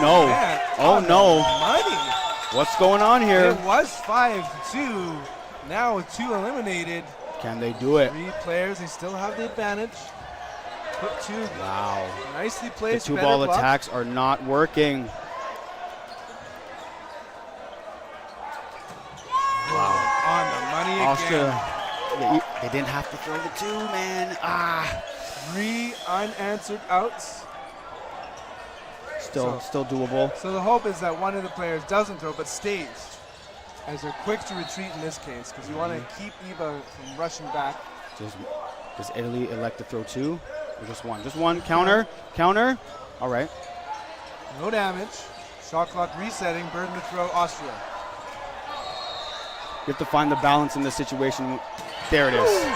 Speaker 9: no.
Speaker 10: Man,
Speaker 9: Oh no.
Speaker 10: Money.
Speaker 9: What's going on here?
Speaker 10: It was 5-2. Now with 2 eliminated.
Speaker 9: Can they do it?
Speaker 10: 3 players. They still have the advantage. Put 2.
Speaker 9: Wow.
Speaker 10: Nicely
Speaker 9: The
Speaker 10: placed.
Speaker 9: 2
Speaker 10: better
Speaker 9: ball
Speaker 10: block.
Speaker 9: attacks are not working. Wow.
Speaker 10: On the money again.
Speaker 9: Austria, they didn't have to throw the 2, man.
Speaker 10: 3 unanswered outs.
Speaker 9: Still doable.
Speaker 10: So the hope is that one of the players doesn't throw but stays, as they're quick to retreat in this case, because you want to keep Iba from rushing back.
Speaker 9: Does Italy elect to throw 2 or just 1? Just 1. Counter. All right.
Speaker 10: No damage. Shot clock resetting. Burden to throw Austria.
Speaker 9: You have to find the balance in this situation. There it is.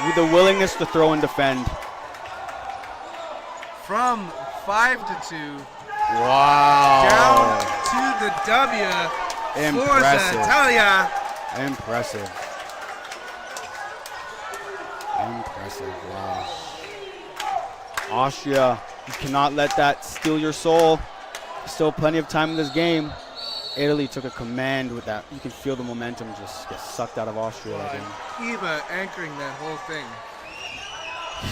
Speaker 9: With the willingness to throw and defend.
Speaker 10: From 5-2.
Speaker 9: Wow.
Speaker 10: Down to the W.
Speaker 9: Impressive.
Speaker 10: Forza Italia.
Speaker 9: Impressive. Wow. Austria, you cannot let that steal your soul. Still plenty of time in this game. Italy took a command with that. You can feel the momentum just get sucked out of Austria.
Speaker 10: Iba anchoring that whole thing.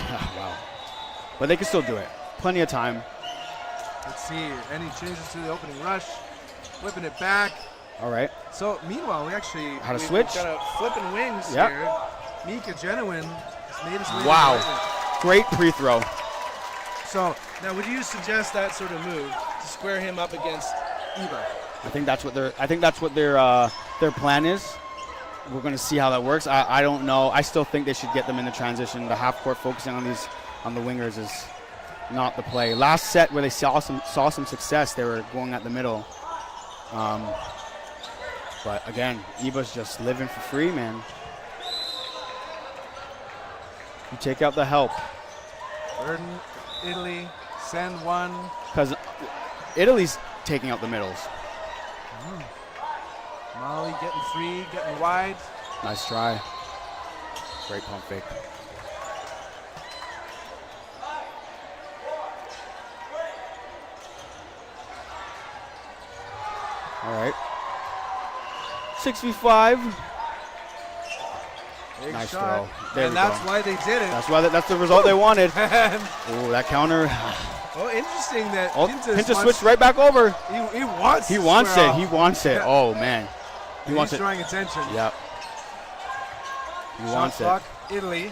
Speaker 9: Yeah, wow. But they can still do it. Plenty of time.
Speaker 10: Let's see. Any changes to the opening rush? Flipping it back.
Speaker 9: All right.
Speaker 10: So meanwhile, we actually
Speaker 9: How to switch?
Speaker 10: Got a flipping wings here. Mika Genuine has made his way.
Speaker 9: Wow.
Speaker 10: To the
Speaker 9: Great pre-throw.
Speaker 10: So now, would you suggest that sort of move to square him up against Iba?
Speaker 9: I think that's what their plan is. We're going to see how that works. I don't know. I still think they should get them in the transition. The half court focusing on the wingers is not the play. Last set where they saw some success, they were going at the middle. But again, Eba's just living for free, man. You take out the help.
Speaker 10: Burden, Italy, send one.
Speaker 9: Because Italy's taking out the middles.
Speaker 10: Mali getting free, getting wide.
Speaker 9: Nice try. Great pump fake. All right. 6v5.
Speaker 10: Big
Speaker 9: Nice
Speaker 10: shot.
Speaker 9: throw. There
Speaker 10: And
Speaker 9: we
Speaker 10: that's
Speaker 9: go.
Speaker 10: why they did it.
Speaker 9: That's why that's the result they wanted.
Speaker 10: And,
Speaker 9: Oh, that counter.
Speaker 10: oh, interesting that
Speaker 9: Oh,
Speaker 10: Pintus
Speaker 9: Pintus
Speaker 10: wants-
Speaker 9: switched right back over.
Speaker 10: He wants.
Speaker 9: He
Speaker 10: to
Speaker 9: wants
Speaker 10: square
Speaker 9: it.
Speaker 10: off.
Speaker 9: He wants it.
Speaker 10: Yeah.
Speaker 9: Oh man. He
Speaker 10: And
Speaker 9: wants
Speaker 10: he's
Speaker 9: it.
Speaker 10: drawing attention.
Speaker 9: Yep. He
Speaker 10: Shot
Speaker 9: wants it.
Speaker 10: clock, Italy.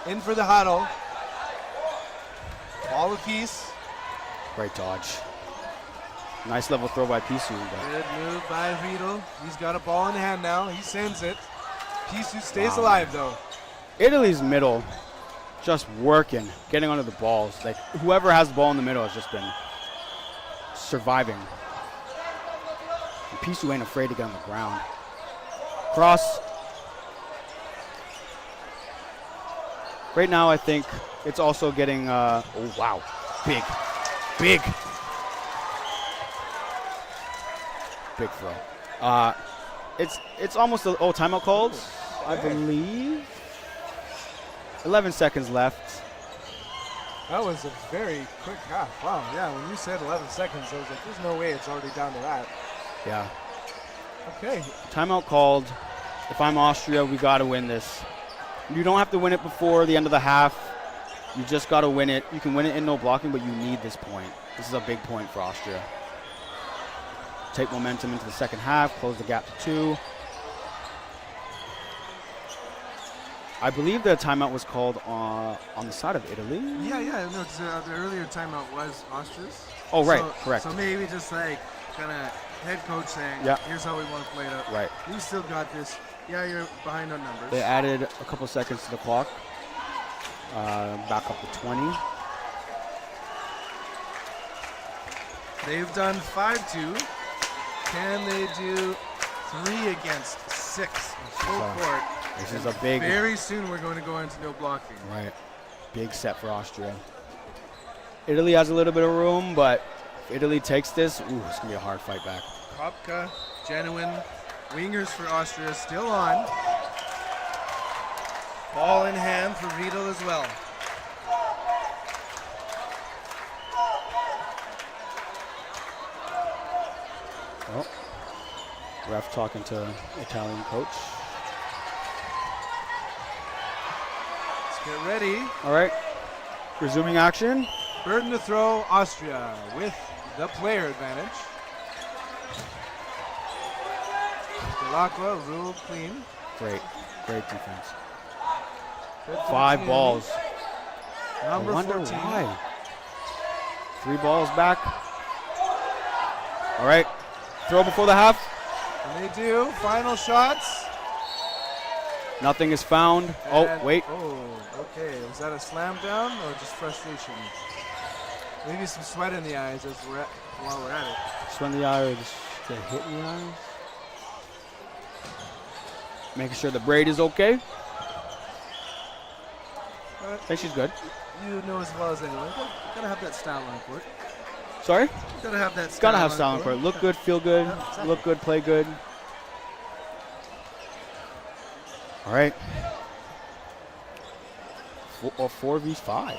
Speaker 10: In for the huddle. All apiece.
Speaker 9: Great dodge. Nice level throw by Pisu. But
Speaker 10: Good move by Riedel. He's got a ball in hand now. He sends it. Pisu stays
Speaker 9: Wow.
Speaker 10: alive though.
Speaker 9: Italy's middle, just working, getting onto the balls. Like whoever has the ball in the middle has just been surviving. And Pisu ain't afraid to get on the ground. Cross. Right now, I think it's also getting. Oh wow, big throw. It's almost a timeout called, I believe. 11 seconds left.
Speaker 10: That was a very quick half. Wow, yeah, when you said 11 seconds, I was like, there's no way it's already down to that.
Speaker 9: Yeah.
Speaker 10: Okay.
Speaker 9: Timeout called. If I'm Austria, we got to win this. You don't have to win it before the end of the half. You just got to win it. You can win it in no blocking, but you need this point. This is a big point for Austria. Take momentum into the second half, close the gap to 2. I believe the timeout was called on the side of Italy.
Speaker 10: Yeah, no, 'cause, the earlier timeout was Austria's.
Speaker 9: Oh, right,
Speaker 10: So-
Speaker 9: correct.
Speaker 10: So maybe just like kind of head coach saying,
Speaker 9: Yeah.
Speaker 10: here's how we want to play it out.
Speaker 9: Right.
Speaker 10: You still got this. Yeah, you're behind on numbers.
Speaker 9: They added a couple seconds to the clock. Back up to 20.
Speaker 10: They've done 5-2. Can they do 3 against 6 in full court?
Speaker 9: This is a big,
Speaker 10: Very soon we're going to go into no blocking.
Speaker 9: right, big set for Austria. Italy has a little bit of room, but if Italy takes this, ooh, it's going to be a hard fight back.
Speaker 10: Kopka, genuine. Wingers for Austria still on. Ball in hand for Riedel as well.
Speaker 9: Oh, ref talking to Italian coach.
Speaker 10: Let's get ready.
Speaker 9: All right, resuming action.
Speaker 10: Burden to throw, Austria with the player advantage. Delacqua ruled clean.
Speaker 9: Great defense.
Speaker 10: Good for
Speaker 9: 5
Speaker 10: the team.
Speaker 9: balls.
Speaker 10: Number
Speaker 9: I wonder
Speaker 10: 14.
Speaker 9: why. 3 balls back. All right, throw before the half.
Speaker 10: And they do. Final shots.
Speaker 9: Nothing is found. Oh,
Speaker 10: And-
Speaker 9: wait.
Speaker 10: Oh, okay. Was that a slam down or just frustration? Maybe some sweat in the eyes as while we're at it.
Speaker 9: Swing the eye or just get hit in the eyes. Making sure the braid is okay. I think she's good.
Speaker 10: You know as well as anyone. You gotta have that style on court.
Speaker 9: Sorry?
Speaker 10: You gotta have that.
Speaker 9: It's gotta have style on court. Look good, feel good,
Speaker 10: Yeah, exactly.
Speaker 9: look good, play good. All right. 4v5.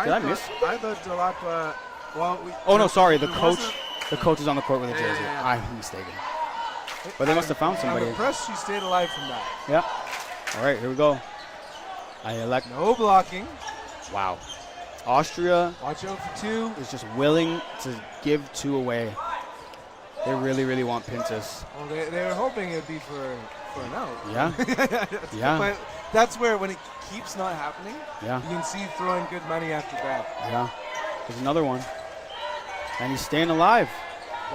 Speaker 9: Did I miss?
Speaker 10: I thought Delacqua. Well,
Speaker 9: Oh no, sorry. The
Speaker 10: there
Speaker 9: coach.
Speaker 10: wasn't-
Speaker 9: The coach is on the court with a
Speaker 10: Yeah,
Speaker 9: jersey.
Speaker 10: yeah, yeah.
Speaker 9: I'm mistaken. But they must have found somebody.
Speaker 10: I'm impressed she stayed alive from that.
Speaker 9: Yeah. All right, here we go. I elect.
Speaker 10: No blocking.
Speaker 9: Wow. Austria
Speaker 10: Watch out for 2.
Speaker 9: is just willing to give 2 away. They really, really want Pintus.
Speaker 10: Well, they were hoping it'd be for an out.
Speaker 9: Yeah. Yeah.
Speaker 10: But that's where when it keeps not happening,
Speaker 9: Yeah.
Speaker 10: you can see throwing good money after that.
Speaker 9: Yeah. There's another one. And he's staying alive.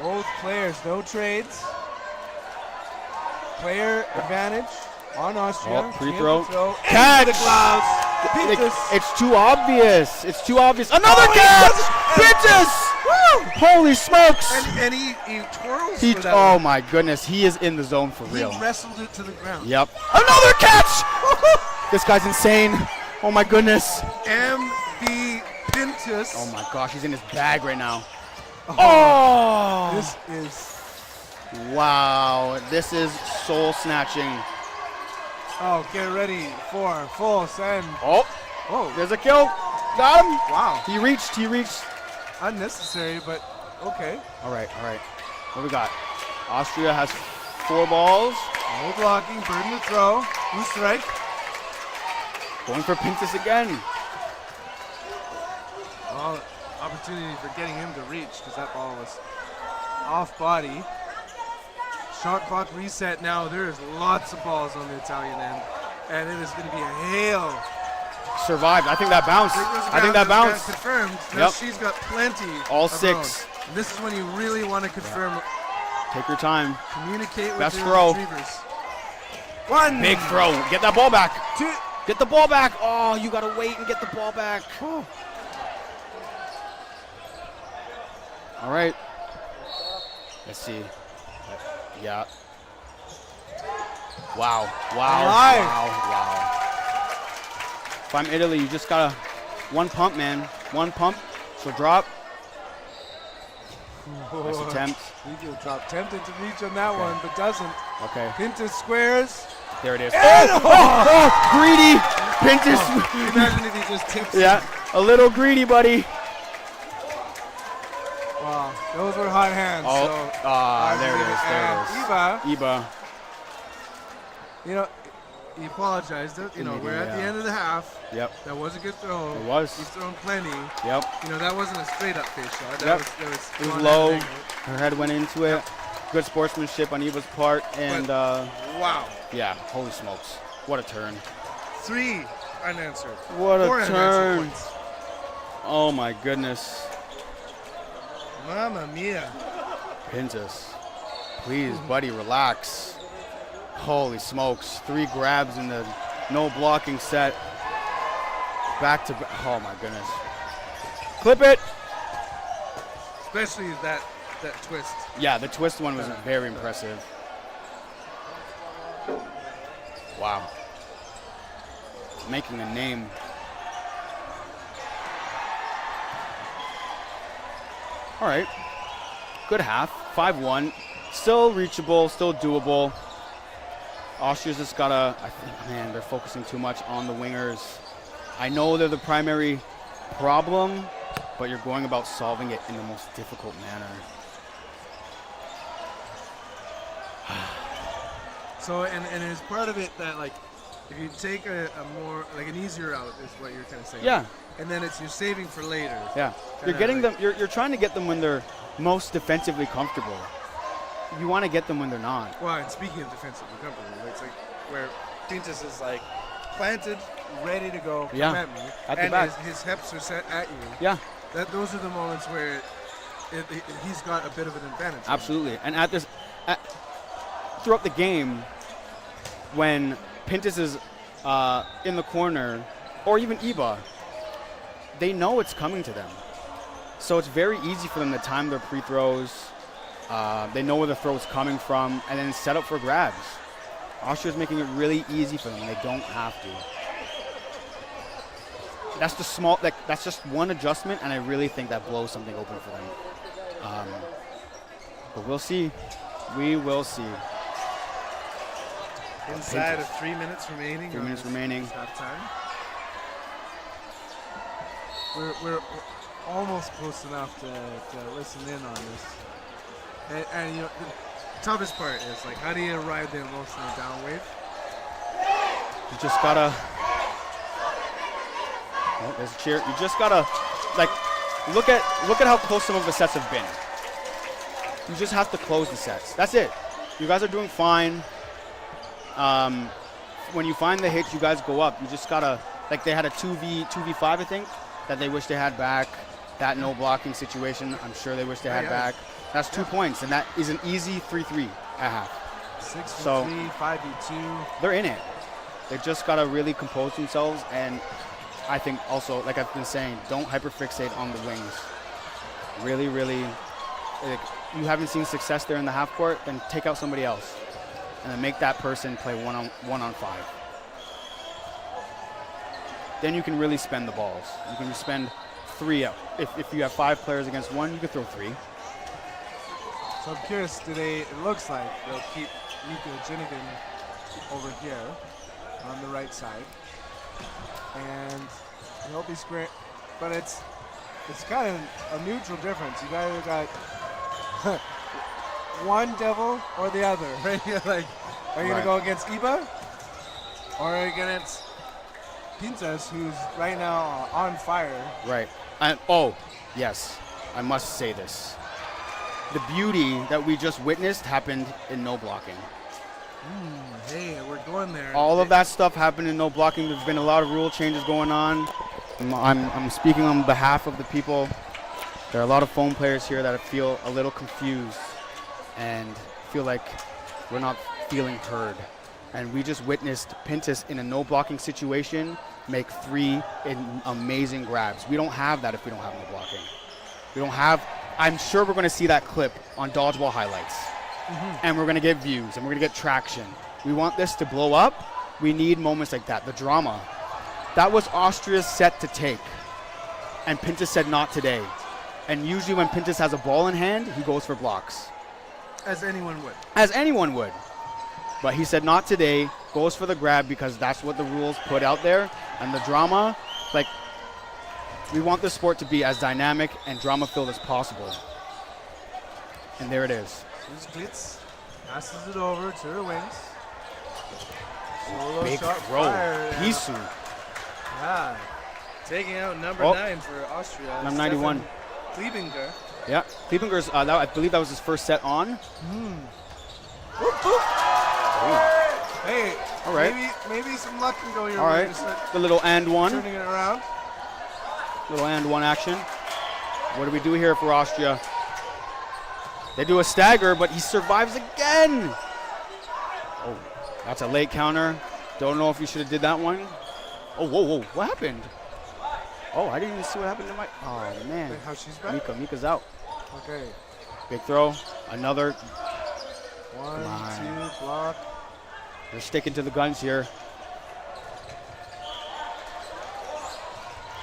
Speaker 10: Both players, no trades. Player advantage on Austria.
Speaker 9: Oh, free
Speaker 10: Team
Speaker 9: throw.
Speaker 10: to throw.
Speaker 9: Catch!
Speaker 10: Into the gloves.
Speaker 9: It's too obvious. It's too obvious. Another catch! Pintus! Holy smokes!
Speaker 10: And he twirls
Speaker 9: He,
Speaker 10: for that
Speaker 9: oh
Speaker 10: one.
Speaker 9: my goodness, he is in the zone for real.
Speaker 10: He wrestled it to the ground.
Speaker 9: Yep. Another catch! This guy's insane. Oh my goodness.
Speaker 10: MB Pintus.
Speaker 9: Oh my gosh, he's in his bag right now. Oh!
Speaker 10: This is...
Speaker 9: Wow, this is soul snatching.
Speaker 5: Oh, get ready for full send.
Speaker 9: Oh,
Speaker 10: Oh,
Speaker 9: there's a kill. Got him.
Speaker 10: wow.
Speaker 9: He reached.
Speaker 10: Unnecessary, but okay.
Speaker 9: All right. What we got? Austria has 4 balls.
Speaker 5: No blocking, burden to throw. Blue strike.
Speaker 9: Going for Pintus again.
Speaker 5: Well, opportunity for getting him to reach because that ball was off body. Shot clock reset now. There's lots of balls on the Italian end, and it is going to be a hail.
Speaker 9: Survived. I think that bounced. I think that bounced.
Speaker 10: Confirmed. Now
Speaker 9: Yep.
Speaker 10: she's got plenty.
Speaker 9: All
Speaker 10: of
Speaker 9: 6.
Speaker 10: room. This is when you really want to confirm.
Speaker 9: Take your time.
Speaker 10: Communicate with
Speaker 9: Best
Speaker 10: your
Speaker 9: throw.
Speaker 10: retrievers.
Speaker 5: One.
Speaker 9: Big throw. Get that ball back.
Speaker 5: Two.
Speaker 9: Get the ball back. Oh, you got to wait and get the ball back. All right. Let's see. Yeah. Wow. Wow. If I'm Italy, you just gotta one pump, man. One pump. So drop. Nice attempt.
Speaker 5: He will drop. Tempted to reach on that one, but doesn't.
Speaker 9: Okay.
Speaker 5: Pintus squares.
Speaker 9: There it is. Oh, greedy. Pintus.
Speaker 10: Imagine if he just tips.
Speaker 9: Yeah. A little greedy, buddy.
Speaker 5: Wow, those were hot hands.
Speaker 9: Oh,
Speaker 5: So
Speaker 9: there it is.
Speaker 5: and
Speaker 9: Iba.
Speaker 5: you know,
Speaker 10: He apologized. You know, we're at the end of the half.
Speaker 9: Yep.
Speaker 10: That was a good throw.
Speaker 9: It was.
Speaker 10: He's thrown plenty.
Speaker 9: Yep.
Speaker 10: You know, that wasn't a straight up face shot.
Speaker 9: Yep.
Speaker 10: That was
Speaker 9: It was
Speaker 10: going
Speaker 9: low.
Speaker 10: at an angle.
Speaker 9: Her head went into it. Good sportsmanship on Eva's part. And,
Speaker 10: wow.
Speaker 9: yeah, holy smokes. What a turn.
Speaker 10: 3 unanswered.
Speaker 9: What a
Speaker 10: 4
Speaker 9: turn.
Speaker 10: unanswered points.
Speaker 9: Oh, my goodness.
Speaker 10: Mamma mia.
Speaker 9: Pintus. Please, buddy, relax. Holy smokes. 3 grabs in the no blocking set. Back to back. Oh, my goodness. Clip it.
Speaker 10: Especially that twist.
Speaker 9: Yeah, the twist one was very impressive. Wow. Making a name. All right. Good half. 5-1. Still reachable, still doable. Austria's just gotta, I think, man, they're focusing too much on the wingers. I know they're the primary problem, but you're going about solving it in the most difficult manner.
Speaker 10: So, and as part of it that, like, if you take a more, like, an easier route is what you're kind of saying.
Speaker 9: Yeah.
Speaker 10: And then you're saving for later.
Speaker 9: Yeah. You're
Speaker 10: Kinda
Speaker 9: getting
Speaker 10: like-
Speaker 9: them, you're trying to get them when they're most defensively comfortable. You want to get them when they're not.
Speaker 10: Well, and speaking of defensive recovery, it's like where Pintus is like planted, ready to go, come
Speaker 9: Yeah.
Speaker 10: at me,
Speaker 9: At the
Speaker 10: and
Speaker 9: back.
Speaker 10: his hips are set at you.
Speaker 9: Yeah.
Speaker 10: Those are the moments where he's got a bit of an advantage.
Speaker 9: Absolutely. And throughout the game, when Pintus is in the corner, or even Iba, they know it's coming to them. So it's very easy for them to time their pre-throws. They know where the throw is coming from, and then set up for grabs. Austria's making it really easy for them, and they don't have to. That's that's just one adjustment, and I really think that blows something open for them. But we'll see. We will see.
Speaker 10: Inside of 3 minutes remaining.
Speaker 9: 3 minutes remaining.
Speaker 10: Halftime.
Speaker 5: we're almost close enough to listen in on this.
Speaker 10: And you know, the toughest part is like, how do you ride the emotional down wave?
Speaker 9: You just gotta. Oh, there's a cheer. You just gotta, like, look at how close some of the sets have been. You just have to close the sets. That's it. You guys are doing fine. When you find the hits, you guys go up. You just gotta, like, they had a 2v5, I think, that they wish they had back. That no blocking situation, I'm sure they wish they had back. That's 2 points, and that is an easy 3-3 at half.
Speaker 5: 6v3, 5v2.
Speaker 9: They're in it. They just gotta really compose themselves, and I think also, like I've been saying, don't hyperfixate on the wings. Really, really, like, you haven't seen success there in the half court, then take out somebody else. And then make that person play one on 5. Then you can really spend the balls. You can spend 3 out. If you have 5 players against 1, you can throw 3.
Speaker 5: So I'm curious, it looks like they'll keep Mika Jinnigan over here on the right side. And he'll be square, but it's kind of a neutral difference. You've either got one devil or the other, right? You're like, are you going to go against Iba? Or against Pintas, who's right now on fire?
Speaker 9: Right. And, oh, yes, I must say this. The beauty that we just witnessed happened in no blocking.
Speaker 5: Hey, we're going there.
Speaker 9: All of that stuff happened in no blocking. There's been a lot of rule changes going on. I'm speaking on behalf of the people. There are a lot of foam players here that feel a little confused and feel like we're not feeling heard. And we just witnessed Pintas in a no blocking situation make 3 amazing grabs. We don't have that if we don't have no blocking. We don't have. I'm sure we're going to see that clip on Dodgeball highlights. And we're going to get views and we're going to get traction. We want this to blow up. We need moments like that, the drama. That was Austria's set to take. And Pintas said not today. And usually when Pintas has a ball in hand, he goes for blocks.
Speaker 5: As anyone would.
Speaker 9: As anyone would. But he said not today, goes for the grab because that's what the rules put out there. And the drama, like, we want the sport to be as dynamic and drama-filled as possible. And there it is.
Speaker 5: Here's Glitz, passes it over to the wings. Solo
Speaker 9: Big
Speaker 5: shot
Speaker 9: throw.
Speaker 5: fired.
Speaker 9: Pisu.
Speaker 5: Yeah. Taking out number 9 for Austria.
Speaker 9: Number 91.
Speaker 5: Kliebinger.
Speaker 9: Yeah, Kliebenger's, I believe that was his first set on.
Speaker 5: Whoop, whoop. Hey,
Speaker 9: all right.
Speaker 5: Maybe some luck can go your
Speaker 9: all
Speaker 5: way.
Speaker 9: Right, the little and one.
Speaker 5: Turning it around.
Speaker 9: Little and one action. What do we do here for Austria? They do a stagger, but he survives again. Oh, that's a late counter. Don't know if you should have did that one. Oh, whoa, what happened? Oh, I didn't even see what happened to my. Oh man.
Speaker 5: Wait, how she's back?
Speaker 9: Mika's out.
Speaker 5: Okay.
Speaker 9: Big throw. Another.
Speaker 5: 1, 2, block.
Speaker 9: They're sticking to the guns here.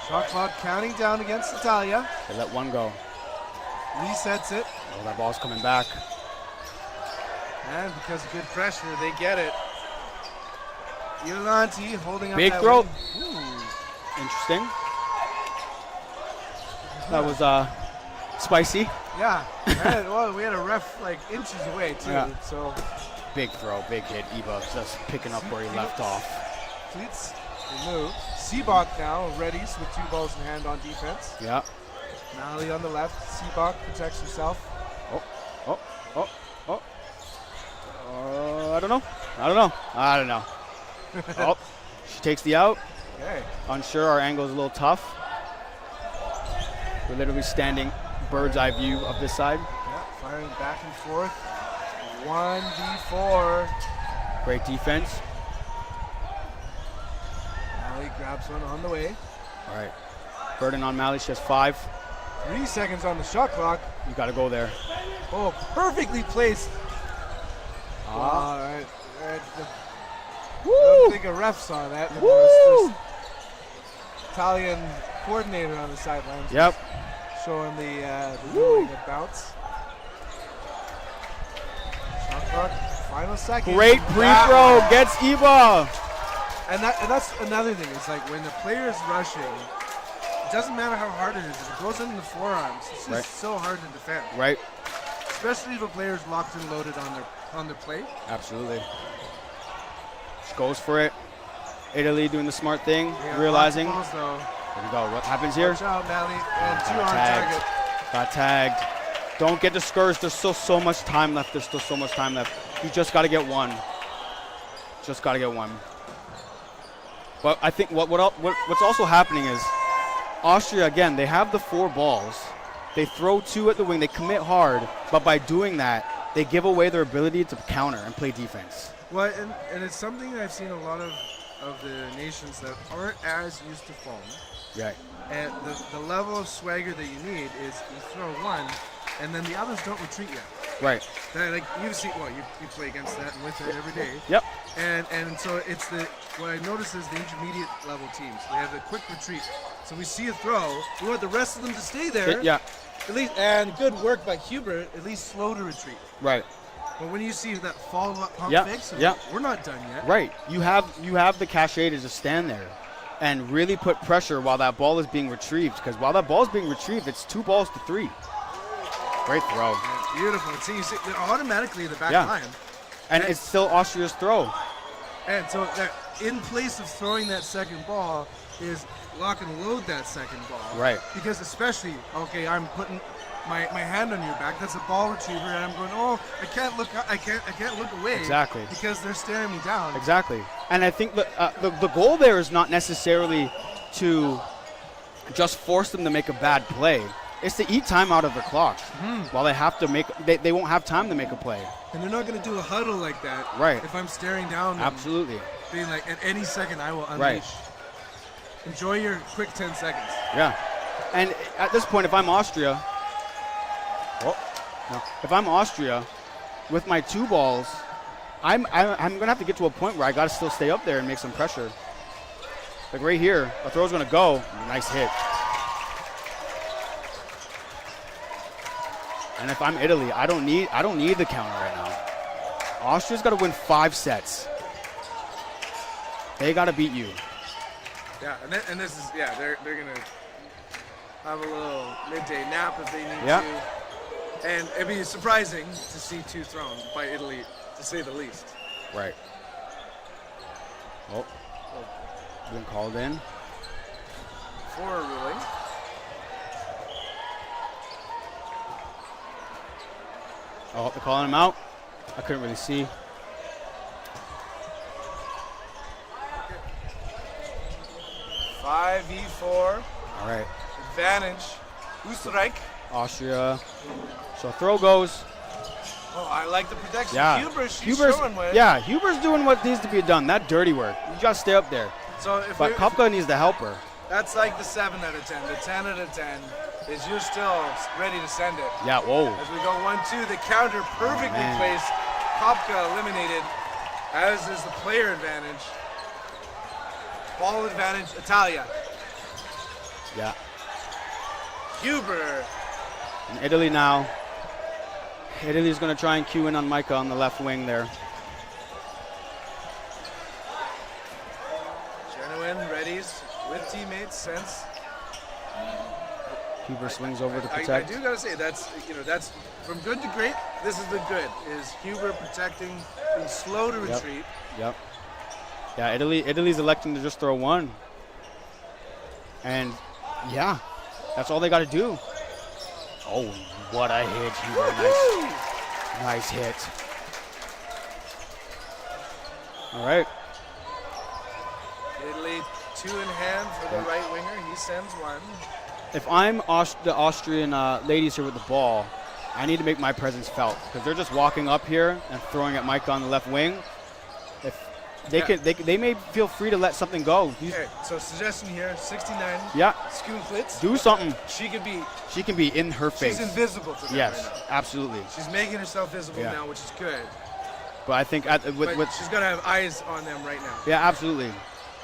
Speaker 5: Shot clock counting down against Italia.
Speaker 9: They let one go.
Speaker 5: Resets it.
Speaker 9: Oh, that ball's coming back.
Speaker 5: And because of good pressure, they get it. Iolanti holding up
Speaker 9: Big
Speaker 5: that
Speaker 9: throw.
Speaker 5: wing.
Speaker 9: Interesting. That was spicy.
Speaker 5: Yeah. We had a ref like inches away too.
Speaker 9: Yeah.
Speaker 5: So
Speaker 9: big throw, big hit. Eva just picking up where he left off.
Speaker 5: Fleets removed. Seabach now ready with 2 balls in hand on defense.
Speaker 9: Yeah.
Speaker 5: Malley on the left. Seabach protects herself.
Speaker 9: I don't know. Oh, she takes the out.
Speaker 5: Okay.
Speaker 9: Unsure, our angle is a little tough. We're literally standing bird's eye view of this side.
Speaker 5: Yeah, firing back and forth. 1v4.
Speaker 9: Great defense.
Speaker 5: Malley grabs one on the way.
Speaker 9: All right. Burden on Malley, she has 5.
Speaker 5: 3 seconds on the shot clock.
Speaker 9: You got to go there.
Speaker 5: Oh, perfectly placed. All right. I don't think a ref saw that.
Speaker 9: Woo!
Speaker 5: Italian coordinator on the sidelines.
Speaker 9: Yep.
Speaker 5: Showing the bounce. Shot clock, final second.
Speaker 9: Great pre-throw, gets Eva.
Speaker 5: And that's another thing. It's like when the player is rushing, it doesn't matter how hard it is. If it goes in the forearms, it's just so hard to defend.
Speaker 9: Right.
Speaker 5: Especially if a player is locked and loaded on their plate.
Speaker 9: Absolutely. Just goes for it. Italy doing the smart thing, realizing.
Speaker 5: Balls, though.
Speaker 9: There we go. What happens here?
Speaker 5: Watch out, Malley. And 2 on target.
Speaker 9: Got tagged. Don't get discouraged. There's still so much time left. You just got to get one. But I think what's also happening is Austria, again, they have the 4 balls. They throw 2 at the wing. They commit hard. But by doing that, they give away their ability to counter and play defense.
Speaker 5: Well, and it's something that I've seen a lot of of the nations that aren't as used to foam.
Speaker 9: Right.
Speaker 5: And the level of swagger that you need is you throw one, and then the others don't retreat yet.
Speaker 9: Right.
Speaker 5: That, like you've seen, well, you play against that and with it every day.
Speaker 9: Yep.
Speaker 5: And so it's what I notice is the intermediate level teams. They have the quick retreat. So we see a throw. We want the rest of them to stay there.
Speaker 9: Yeah.
Speaker 5: At least, and good work by Huber. At least slow to retreat.
Speaker 9: Right.
Speaker 5: But when you see that follow-up pump fix, we're not done yet.
Speaker 9: Right. You have the cachet to just stand there and really put pressure while that ball is being retrieved. Because while that ball is being retrieved, it's 2 balls to 3. Great throw.
Speaker 5: That's beautiful. See, you see, they're automatically the back line.
Speaker 9: And it's still Austria's throw.
Speaker 5: And so in place of throwing that second ball is lock and load that second ball.
Speaker 9: Right.
Speaker 5: Because especially, okay, I'm putting my hand on your back. That's a ball retriever, and I'm going, oh, I can't look away.
Speaker 9: Exactly.
Speaker 5: Because they're staring me down.
Speaker 9: Exactly. And I think the goal there is not necessarily to just force them to make a bad play. It's to eat time out of the clock. While they have to they won't have time to make a play.
Speaker 5: And they're not going to do a huddle like that.
Speaker 9: Right.
Speaker 5: If I'm staring down.
Speaker 9: Absolutely.
Speaker 5: Being like, at any second I will unleash.
Speaker 9: Right.
Speaker 5: Enjoy your quick 10 seconds.
Speaker 9: Yeah. And at this point, if I'm Austria, with my 2 balls, I'm going to have to get to a point where I got to still stay up there and make some pressure. Like right here, a throw's going to go. Nice hit. And if I'm Italy, I don't need the counter right now. Austria's got to win 5 sets. They got to beat you.
Speaker 5: Yeah, and this is they're gonna have a little midday nap if they need to. And it'd be surprising to see 2 thrown by Italy, to say the least.
Speaker 9: Right. Oh, been called in
Speaker 5: for a ruling.
Speaker 9: Oh, they're calling him out. I couldn't really see.
Speaker 5: Okay. 5v4.
Speaker 9: All right.
Speaker 5: Advantage. Österreich.
Speaker 9: Austria. So throw goes.
Speaker 5: Oh, I like the protection.
Speaker 9: Yeah.
Speaker 5: Huber's showing what.
Speaker 9: Yeah, Huber's doing what needs to be done. That dirty work. You got to stay up there.
Speaker 5: So
Speaker 9: but Kopka needs to help her.
Speaker 5: That's like the 7 out of 10. The 10 out of 10 is you're still ready to send it.
Speaker 9: Yeah, whoa.
Speaker 5: As we go 1-2, the counter perfectly placed. Kopka eliminated, as is the player advantage. Ball advantage, Italia.
Speaker 9: Yeah.
Speaker 5: Huber.
Speaker 9: And Italy now. Italy's going to try and cue in on Micah on the left wing there.
Speaker 5: Genuine readies with teammates since.
Speaker 9: Huber swings over to protect.
Speaker 5: I do gotta say that's from good to great. This is the good. Is Huber protecting, being slow to retreat.
Speaker 9: Yep. Yeah, Italy's electing to just throw 1. And yeah, that's all they got to do. Oh, what a hit, Huber! Nice hit. All right.
Speaker 5: Italy 2 in hand for the right winger. He sends 1.
Speaker 9: If I'm the Austrian ladies here with the ball, I need to make my presence felt because they're just walking up here and throwing at Micah on the left wing. If they may feel free to let something go.
Speaker 5: Okay, so suggestion here, 69.
Speaker 9: Yeah.
Speaker 5: Schoonflitz.
Speaker 9: Do something.
Speaker 5: She can be
Speaker 9: in her face.
Speaker 5: She's invisible to them
Speaker 9: yes,
Speaker 5: right now.
Speaker 9: Absolutely.
Speaker 5: She's making herself visible now, which is good.
Speaker 9: But I think
Speaker 5: but she's got to have eyes on them right now.
Speaker 9: Yeah, absolutely.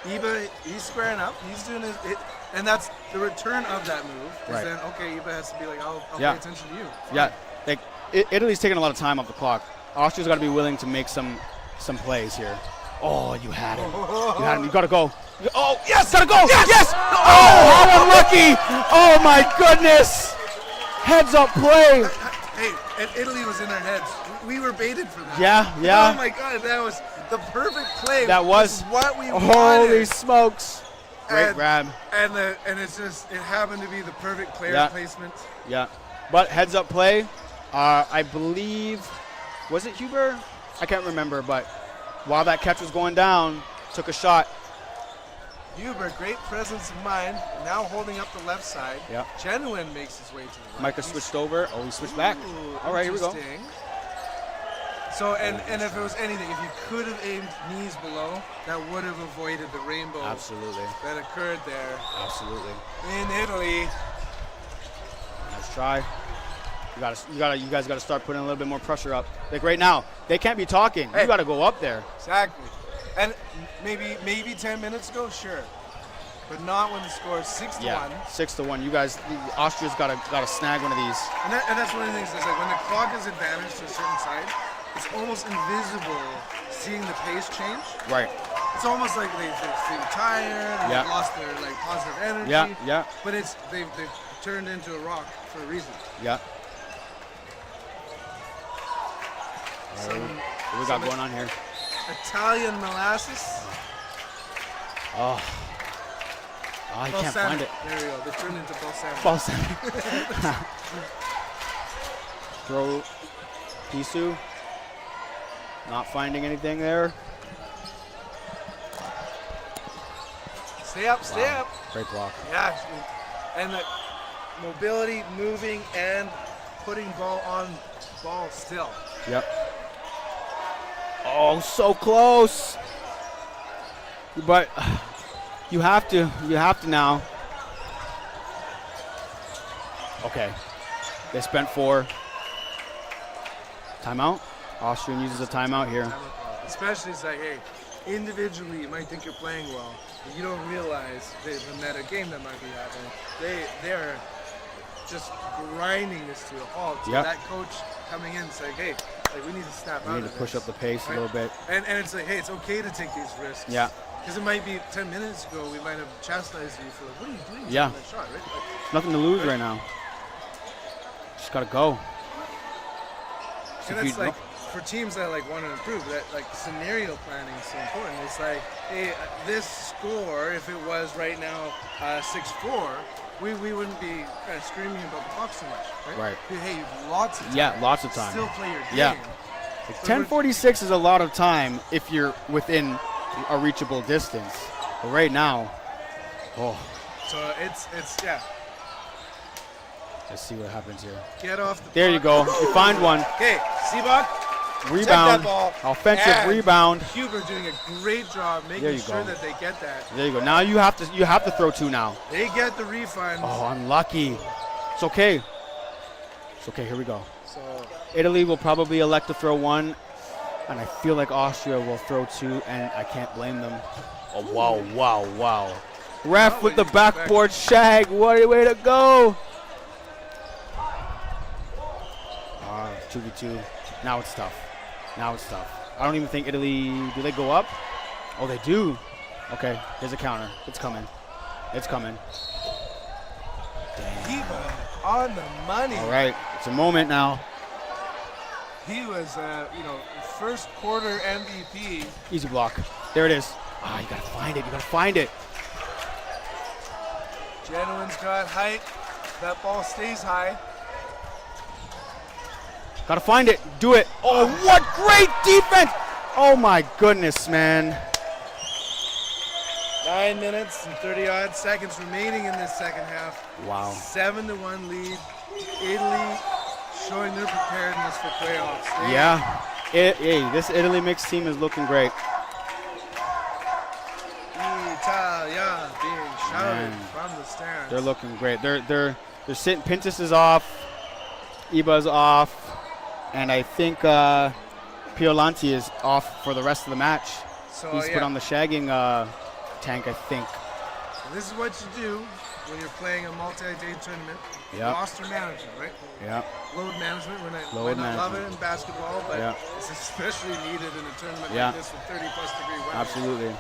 Speaker 5: Iba, he's squaring up. He's doing it, and that's the return of that move. Right. Then okay, Iba has to be like, I'll pay attention to you. Fine.
Speaker 9: Yeah, like Italy's taking a lot of time off the clock. Austria's got to be willing to make some plays here. Oh, you had him. You had him. You got to go. Oh, yes, got to go. Yes. Oh, how unlucky. Oh my goodness. Heads up play.
Speaker 5: Hey, and Italy was in their heads. We were baited for that.
Speaker 9: Yeah.
Speaker 5: Oh my God, that was the perfect play.
Speaker 9: That was
Speaker 5: what we wanted.
Speaker 9: Holy smokes! Great grab.
Speaker 5: And it's just it happened to be the perfect player placement.
Speaker 9: Yeah, but heads up play. I believe was it Huber? I can't remember, but while that catch was going down, took a shot.
Speaker 5: Huber, great presence of mind. Now holding up the left side.
Speaker 9: Yeah.
Speaker 5: Genuine makes his way to the right.
Speaker 9: Micah switched over. Oh, he switched back. All right, here we go.
Speaker 5: So, and if it was anything, if you could have aimed knees below, that would have avoided the rainbow
Speaker 9: Absolutely.
Speaker 5: that occurred there
Speaker 9: Absolutely.
Speaker 5: in Italy.
Speaker 9: Nice try. You guys gotta start putting a little bit more pressure up. Like right now, they can't be talking.
Speaker 5: Hey.
Speaker 9: You gotta go up there.
Speaker 5: Exactly. And maybe 10 minutes ago, sure. But not when the score is 6-1.
Speaker 9: Yeah, 6-1. You guys, Austria's gotta snag one of these.
Speaker 5: And that's one of the things. It's like when the clock is advantaged to a certain side, it's almost invisible seeing the pace change.
Speaker 9: Right.
Speaker 5: It's almost like they feel tired, and
Speaker 9: Yeah.
Speaker 5: they've lost their like positive energy.
Speaker 9: Yeah, yeah.
Speaker 5: But they've turned into a rock for a reason.
Speaker 9: Yeah.
Speaker 5: Some,
Speaker 9: What we got going on here?
Speaker 5: Italian molasses.
Speaker 9: Oh, you can't
Speaker 5: Balsamic.
Speaker 9: find it.
Speaker 5: There we go. They turned into balsamic.
Speaker 9: Balsamic. Throw Pisu. Not finding anything there.
Speaker 5: Stay up, stay
Speaker 9: Wow.
Speaker 5: up.
Speaker 9: Great block.
Speaker 5: Yeah, and the mobility, moving, and putting ball on ball still.
Speaker 9: Yep. Oh, so close. But you have to now. Okay. They spent 4. Timeout. Austrian uses a timeout here.
Speaker 5: Especially, it's like, hey, individually you might think you're playing well, but you don't realize the meta game that might be happening. They are just grinding this to a halt. So
Speaker 9: Yep.
Speaker 5: that coach coming in saying, hey, like we need to snap out
Speaker 9: We need
Speaker 5: of
Speaker 9: to push
Speaker 5: this,
Speaker 9: up the pace
Speaker 5: right?
Speaker 9: a little bit.
Speaker 5: And it's like, hey, it's okay to take these risks.
Speaker 9: Yeah.
Speaker 5: Because it might be 10 minutes ago, we might have chastised you for like, what are you doing?
Speaker 9: Yeah.
Speaker 5: Taking that shot, right? Like,
Speaker 9: Nothing to lose right now. Just gotta go.
Speaker 5: and it's like, for teams that like want to improve, that like scenario planning is so important. It's like, hey, this score, if it was right now 6-4, we wouldn't be kind of screaming about the clock so much, right?
Speaker 9: Right.
Speaker 5: Hey, you've lots of time.
Speaker 9: Yeah, lots of time.
Speaker 5: Still play your game.
Speaker 9: Yeah. 10:46 is a lot of time if you're within a reachable distance. But right now, oh,
Speaker 5: So it's yeah.
Speaker 9: let's see what happens here.
Speaker 5: Get off the.
Speaker 9: There you go. You find one.
Speaker 5: Okay, Seabach.
Speaker 9: Rebound.
Speaker 5: That ball.
Speaker 9: Offensive
Speaker 5: And
Speaker 9: rebound.
Speaker 5: Huber doing a great job
Speaker 9: There
Speaker 5: making
Speaker 9: you
Speaker 5: sure
Speaker 9: go.
Speaker 5: that they get that.
Speaker 9: There you go. Now you have to throw 2 now.
Speaker 5: They get the refund.
Speaker 9: Oh, unlucky. It's okay. It's okay. Here we go.
Speaker 5: So
Speaker 9: Italy will probably elect to throw 1, and I feel like Austria will throw 2, and I can't blame them. Oh, wow. Ref with the backboard shag. What a way to go. 2v2. Now it's tough. I don't even think Italy, do they go up? Oh, they do. Okay, here's a counter. It's coming.
Speaker 5: Huber on the money.
Speaker 9: All right, it's a moment now.
Speaker 5: He was, first quarter MVP.
Speaker 9: Easy block. There it is. You gotta find it.
Speaker 5: Genoan's got height. That ball stays high.
Speaker 9: Gotta find it. Do it. Oh, what great defense. Oh, my goodness, man.
Speaker 5: 9 minutes and 30-odd seconds remaining in this second half.
Speaker 9: Wow.
Speaker 5: 7-1 lead. Italy showing their preparedness for playoffs.
Speaker 9: This Italy mixed team is looking great.
Speaker 5: Italia being shouted
Speaker 9: Man.
Speaker 5: from the stands.
Speaker 9: They're looking great. They're sitting. Pintus is off. Iba's off. And I think Piolanti is off for the rest of the match.
Speaker 5: So,
Speaker 9: He's put on the shagging tank, I think.
Speaker 5: And this is what you do when you're playing a multi-day tournament.
Speaker 9: Yep.
Speaker 5: Roster management, right?
Speaker 9: Yeah.
Speaker 5: Load management. We
Speaker 9: Load
Speaker 5: might not love it
Speaker 9: management.
Speaker 5: in basketball, but
Speaker 9: Yeah.
Speaker 5: it's especially needed in a tournament
Speaker 9: Yeah.
Speaker 5: like this with 30-plus degree weather.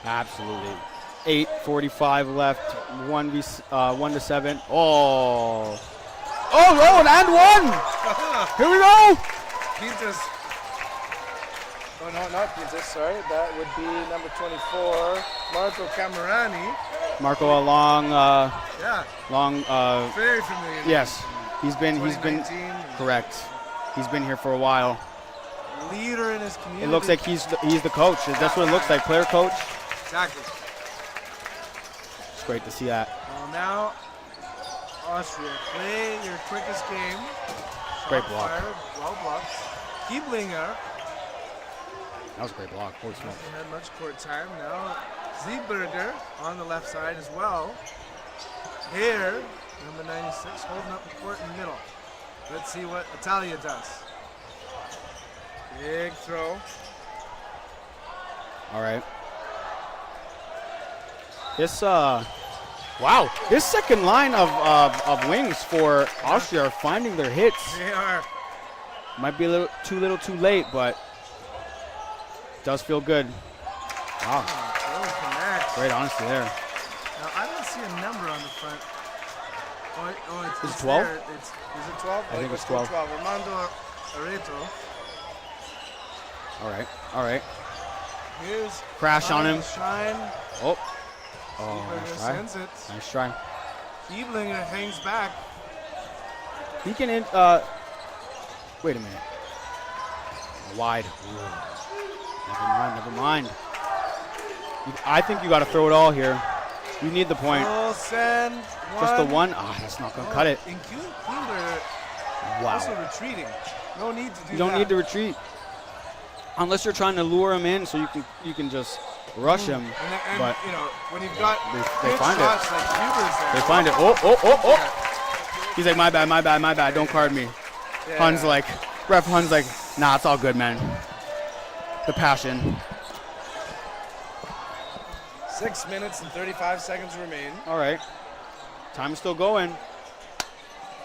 Speaker 9: Absolutely. 8:45 left. 1-7. Oh, and 1. Here we go.
Speaker 5: Pintas. Oh, no, not Pintas, sorry. That would be number 24, Marco Camerani.
Speaker 9: Marco, a long,
Speaker 5: Very familiar.
Speaker 9: yes. He's been
Speaker 5: 2019,
Speaker 9: correct. He's been here for a while.
Speaker 5: leader in his community.
Speaker 9: It looks like he's the coach. That's what it looks like, player coach.
Speaker 5: Exactly.
Speaker 9: It's great to see that.
Speaker 5: Well, now, Austria, play your quickest game.
Speaker 9: Great
Speaker 5: Shot
Speaker 9: block.
Speaker 5: fired, well blocked. Kieblinger
Speaker 9: That was a great block. Holy smokes.
Speaker 5: hasn't had much court time. Now Zieberger on the left side as well. Here, number 96, holding up the court in the middle. Let's see what Italia does. Big throw.
Speaker 9: All right. This wow, this second line of wings for Austria are finding their hits.
Speaker 5: They are.
Speaker 9: Might be a little too late, but does feel good. Wow, great honesty there.
Speaker 5: Now I don't see a number on the front.
Speaker 9: Is it 12?
Speaker 5: There. Is it 12?
Speaker 9: I think it's 12.
Speaker 5: Armando Areto.
Speaker 9: All right.
Speaker 5: Here's
Speaker 9: Crash on him.
Speaker 5: Shine.
Speaker 9: Oh,
Speaker 5: Kieblinger
Speaker 9: nice try.
Speaker 5: sends it.
Speaker 9: Nice try.
Speaker 5: Kieblinger hangs back.
Speaker 9: He can, wait a minute. Wide. Never mind. I think you got to throw it all here. You need the point.
Speaker 5: Full send.
Speaker 9: Just the one. Ah, that's not going to cut it.
Speaker 5: And Kieblinger also
Speaker 9: Wow.
Speaker 5: retreating. No need to do that.
Speaker 9: You don't need to retreat. Unless you're trying to lure him in so you can just rush him.
Speaker 5: And
Speaker 9: but
Speaker 5: you know, when you've got
Speaker 9: they
Speaker 5: good
Speaker 9: find
Speaker 5: shots
Speaker 9: it.
Speaker 5: like Huber's there.
Speaker 9: They find it. Oh. He's like, my bad. Don't card me.
Speaker 5: Yeah.
Speaker 9: Hun's like, ref Hun's like, nah, it's all good, man. The passion.
Speaker 10: 6 minutes and 35 seconds remain.
Speaker 9: All right. Time is still going.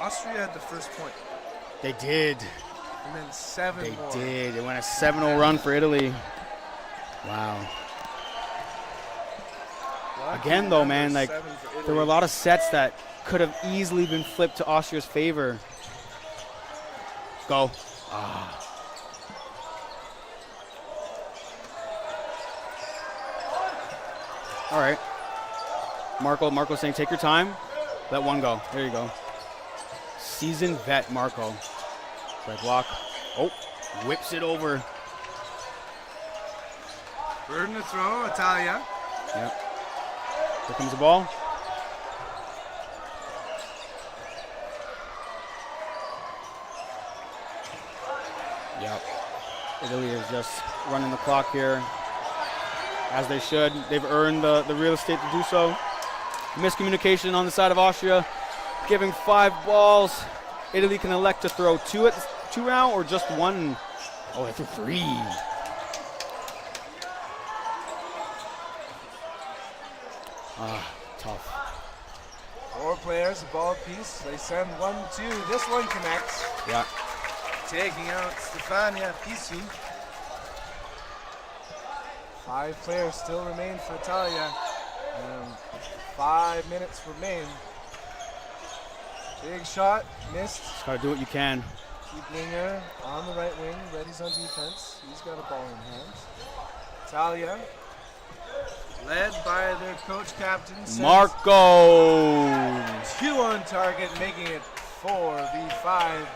Speaker 10: Austria had the first point.
Speaker 9: They did.
Speaker 5: And then 7
Speaker 9: They
Speaker 5: more.
Speaker 9: did. It went a 7-0 run for Italy. Wow. Again, though, man, like, there were a lot of sets that could have easily been flipped to Austria's favor. Go. All right. Marco saying, take your time. Let one go. There you go. Seasoned vet, Marco. Right block. Oh, whips it over.
Speaker 5: Burden to throw, Italia.
Speaker 9: Yep. Here comes the ball. Yep. Italy is just running the clock here, as they should. They've earned the real estate to do so. Miscommunication on the side of Austria, giving 5 balls. Italy can elect to throw 2 now or just 1. Oh, they threw 3. Tough.
Speaker 5: 4 players, a ball apiece. They send 1-2. This one connects.
Speaker 9: Yeah.
Speaker 5: Taking out Stefania Pisu. 5 players still remain for Italia. 5 minutes remain. Big shot, missed.
Speaker 9: Just gotta do what you can.
Speaker 5: Kieblinger on the right wing, ready's on defense. He's got a ball in hand. Italia, led by their coach captain,
Speaker 9: Marco.
Speaker 5: 2 on target, making it 4v5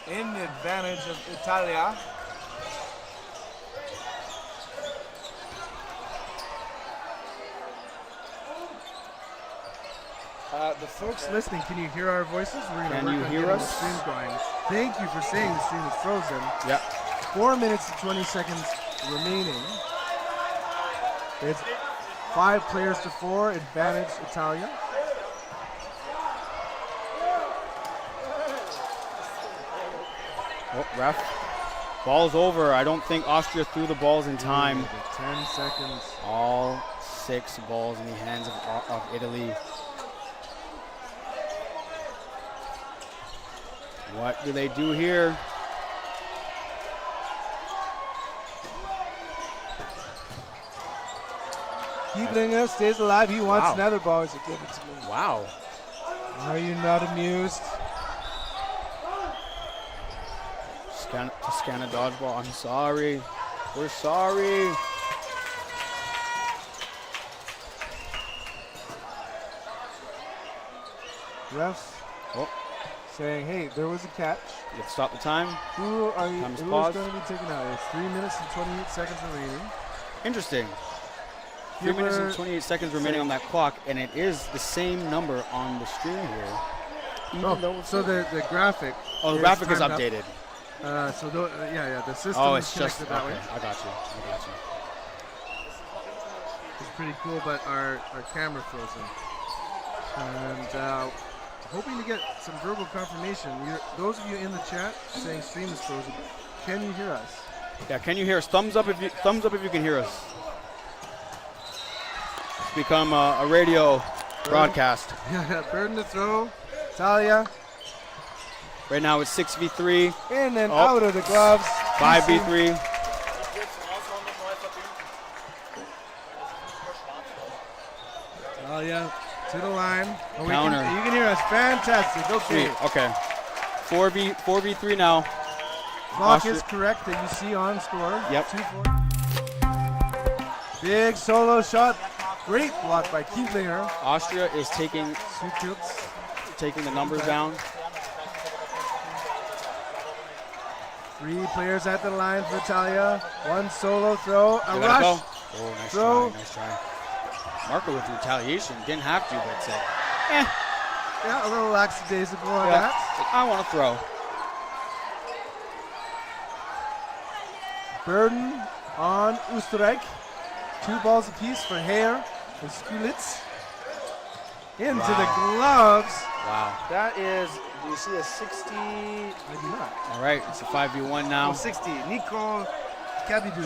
Speaker 5: in advantage of Italia. The folks listening, can you hear our voices? We're going to
Speaker 9: Can
Speaker 5: work
Speaker 9: you
Speaker 5: on
Speaker 9: hear
Speaker 5: getting
Speaker 9: us?
Speaker 5: the stream going. Thank you for saying the stream is frozen.
Speaker 9: Yeah.
Speaker 5: 4 minutes and 20 seconds remaining. It's 5 players to 4, advantage Italia.
Speaker 9: Oh, ref. Ball's over. I don't think Austria threw the balls in time.
Speaker 5: 10 seconds.
Speaker 9: All 6 balls in the hands of Italy. What do they do here?
Speaker 5: Kieblinger stays alive. He wants
Speaker 9: Wow.
Speaker 5: another ball. He said, give it to me.
Speaker 9: Wow.
Speaker 5: Are you not amused?
Speaker 9: Toscana dodgeball. I'm sorry. We're sorry.
Speaker 5: Refs saying, hey, there was a catch.
Speaker 9: You have to stop the time.
Speaker 5: Who are you?
Speaker 9: Time's
Speaker 5: Who is
Speaker 9: paused.
Speaker 5: going to be taken out? It's 3 minutes and 28 seconds remaining.
Speaker 9: Interesting. 3 minutes and
Speaker 5: Huber
Speaker 9: 28 seconds remaining on that clock, and it is the same number on the screen here. Even though
Speaker 5: so the graphic.
Speaker 9: the graphic is
Speaker 5: timed up.
Speaker 9: updated.
Speaker 5: The system
Speaker 9: Oh,
Speaker 5: is
Speaker 9: it's just
Speaker 5: connected that
Speaker 9: okay.
Speaker 5: way.
Speaker 9: I got you.
Speaker 5: It's pretty cool, but our camera frozen. And hoping to get some verbal confirmation. Those of you in the chat saying stream is frozen, can you hear us?
Speaker 9: Yeah, can you hear us? Thumbs up if you can hear us. It's become a radio broadcast.
Speaker 5: Yeah, Burden to throw. Talia.
Speaker 9: Right now it's 6v3.
Speaker 5: In and out of the gloves.
Speaker 9: 5v3.
Speaker 5: Talia to the line. Oh,
Speaker 9: Counter.
Speaker 5: You can hear us. Fantastic. Okay.
Speaker 9: Sweet. Okay. 4v3 now.
Speaker 5: Clock is correct that you see on score.
Speaker 9: Yep.
Speaker 5: 2-4. Big solo shot. Great block by Kieflinger.
Speaker 9: Austria is taking the numbers down.
Speaker 5: 3 players at the line for Talia. 1 solo throw. A
Speaker 9: They
Speaker 5: rush.
Speaker 9: gotta go. Oh, nice
Speaker 5: Throw.
Speaker 9: try. Nice try. Marco with retaliation. Didn't have to, but said,
Speaker 5: Yeah, a little lackadaisical on
Speaker 9: yeah,
Speaker 5: that.
Speaker 9: I want to throw.
Speaker 5: Burden on Oostenrijk. 2 balls apiece for Hare and Skulitz. Into the gloves.
Speaker 9: Wow.
Speaker 5: That is, do you see a 60? I do not.
Speaker 9: All right, it's a 5v1 now.
Speaker 5: 60. Nico Kabidou.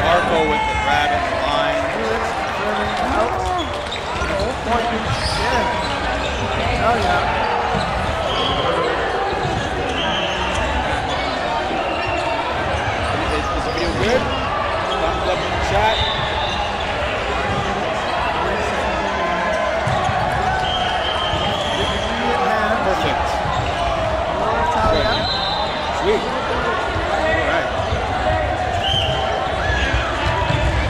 Speaker 9: Marco with the grab at the line.
Speaker 5: Skulitz serving out. Point again. Oh, yeah.
Speaker 9: Is the video good? Thumbs up in the chat. Perfect. Sweet. All right.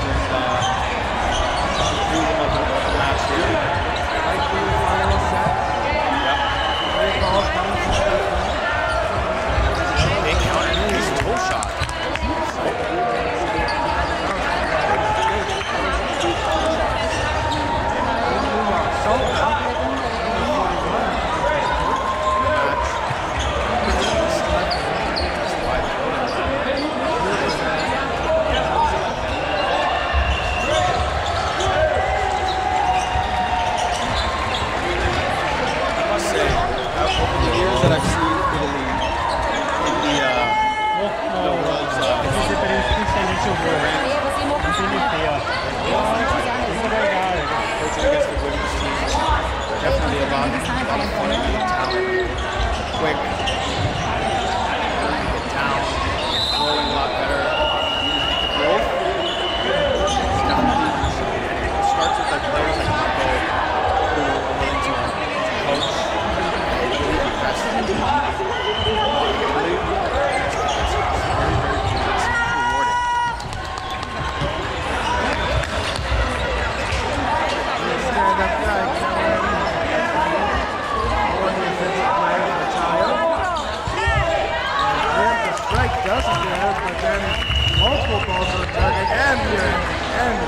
Speaker 9: Just the match here. They counted his toe shot. That I've seen Italy in the World's coaching against the women's team. Definitely a lot of fun and talent. Quick. Get down. Flowing a lot better. The growth is definitely it starts with like players like Marco who are willing to coach.
Speaker 5: Doesn't there, but then multiple balls on target and here and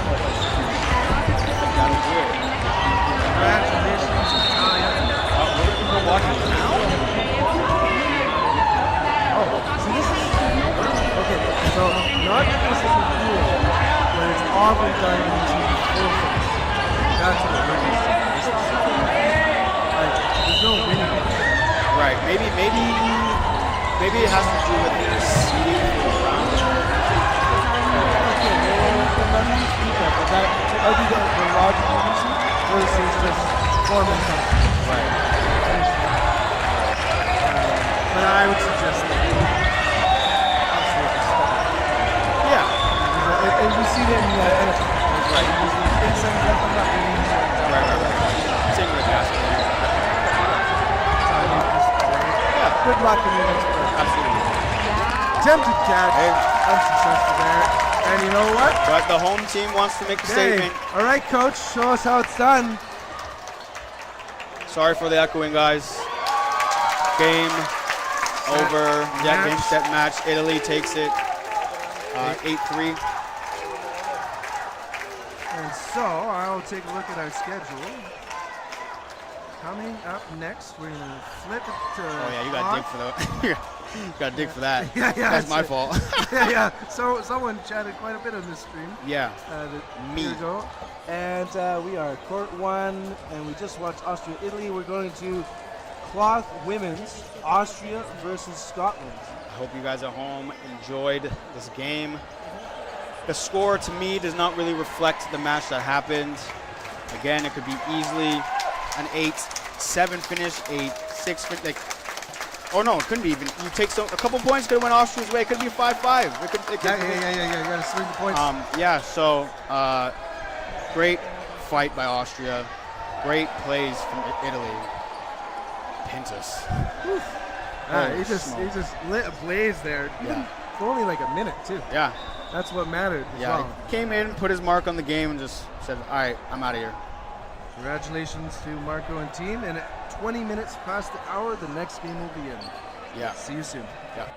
Speaker 5: congratulations, Natalia.
Speaker 9: We're watching now.
Speaker 5: Oh, so this is okay. So not that this isn't cool, but it's often done into the full face. That's what it really is. Like, there's no winning.
Speaker 9: Right. Maybe it has to do with the seating for the round.
Speaker 5: Okay, let me speak up. But that would be the logical reason versus just forming something.
Speaker 9: Right.
Speaker 5: But I would suggest that absolutely stop.
Speaker 9: Yeah.
Speaker 5: And you see that in the NFL.
Speaker 9: Right. Right. Same with basketball.
Speaker 5: Yeah. Good luck in your next play.
Speaker 9: Absolutely.
Speaker 5: Attempted catch. Unsuccessful there. And you know what?
Speaker 9: But the home team wants to make a statement.
Speaker 5: All right, coach. Show us how it's done.
Speaker 9: Sorry for the echoing, guys. Game over. Yeah, game set match. Italy takes it 8-3.
Speaker 5: And so I'll take a look at our schedule. Coming up next, we're gonna flip it to.
Speaker 9: Oh yeah, you gotta dig for that. You gotta dig for that.
Speaker 5: Yeah,
Speaker 9: That's my fault.
Speaker 5: yeah. So someone chatted quite a bit on this stream.
Speaker 9: Yeah.
Speaker 5: Me. Here we go. And we are court 1, and we just watched Austria, Italy. We're going to cloth women's, Austria versus Scotland.
Speaker 9: I hope you guys at home enjoyed this game. The score to me does not really reflect the match that happened. Again, it could be easily an 8-7 finish, 8-6 finish. Like, oh no, it couldn't be even. You take a couple points, could have went Austria's way. It could be 5-5. It could,
Speaker 5: Yeah. You gotta swing the points.
Speaker 9: So great fight by Austria. Great plays from Italy. Pintus.
Speaker 5: He just lit a blaze there.
Speaker 9: Yeah.
Speaker 5: For only like a minute too.
Speaker 9: Yeah.
Speaker 5: That's what mattered.
Speaker 9: Yeah. He came in, put his mark on the game, and just said, "All right, I'm out of here."
Speaker 5: Congratulations to Marco and team. And at 20 minutes past the hour, the next game will be in.
Speaker 9: Yeah.
Speaker 5: See you soon.
Speaker 9: Yeah.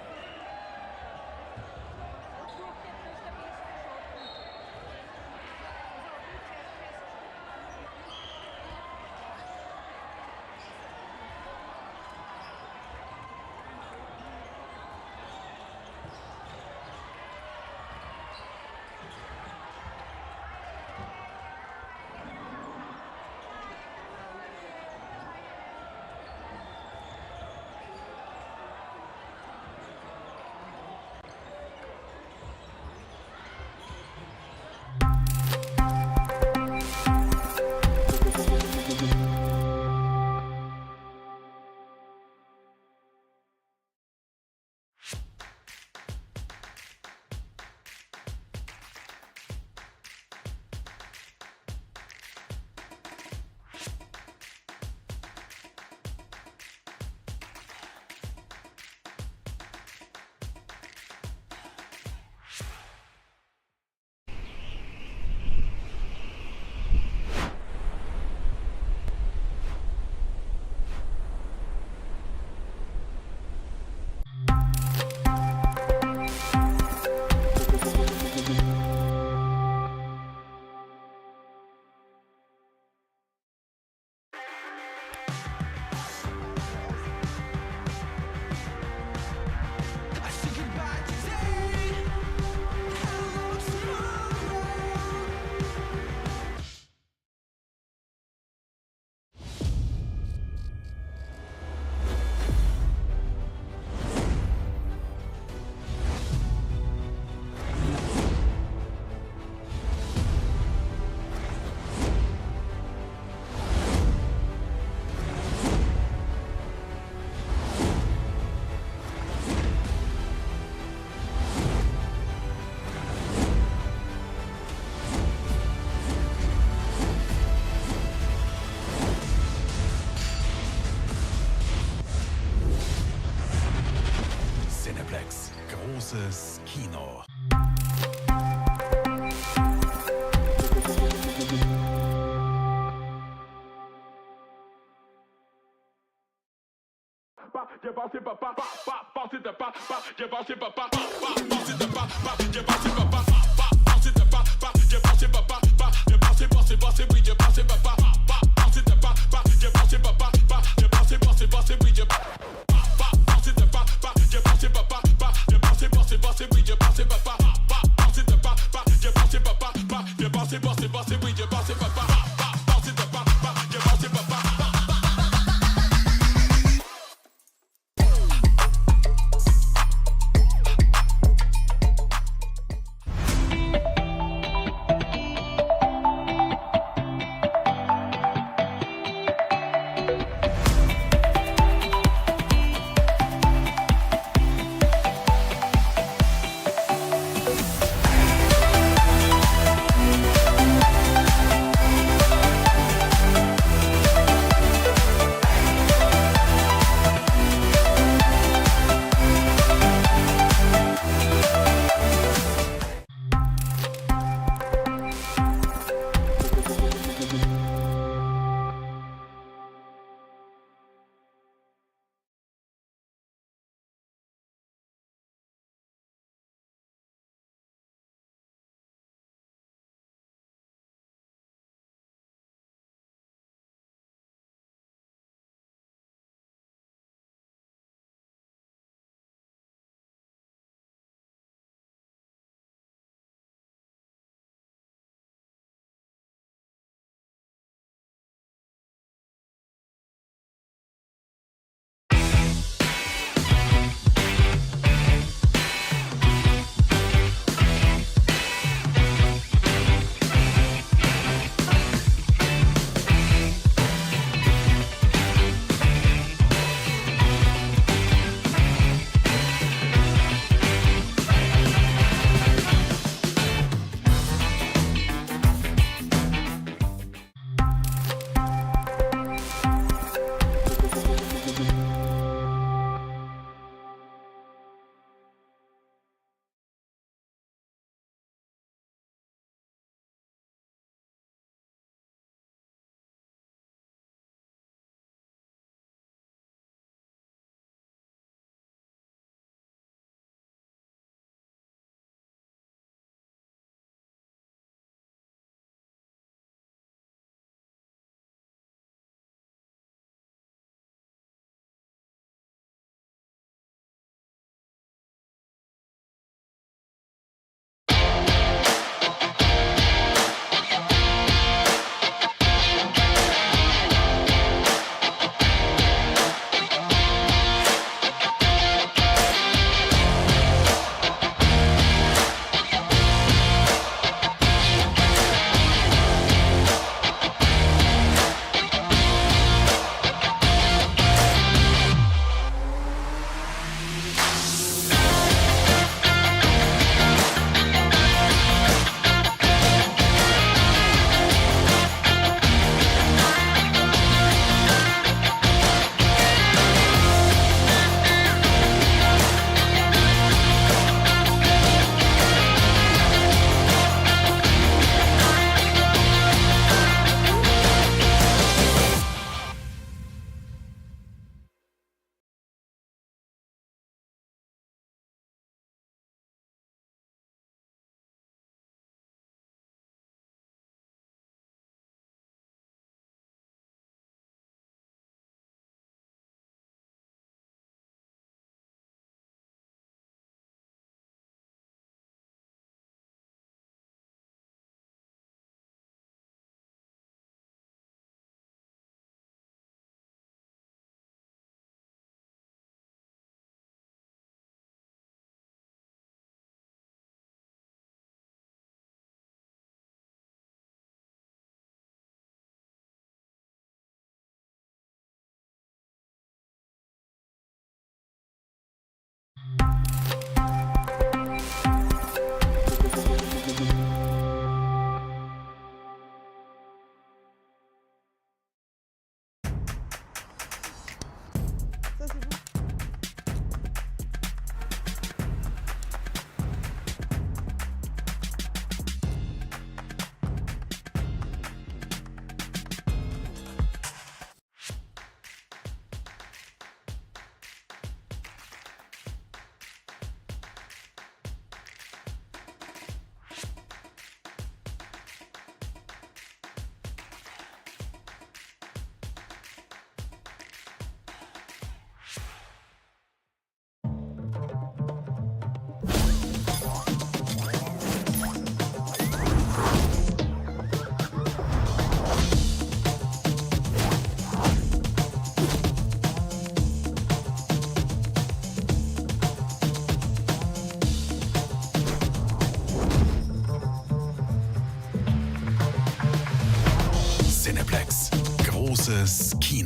Speaker 1: Großes Kino.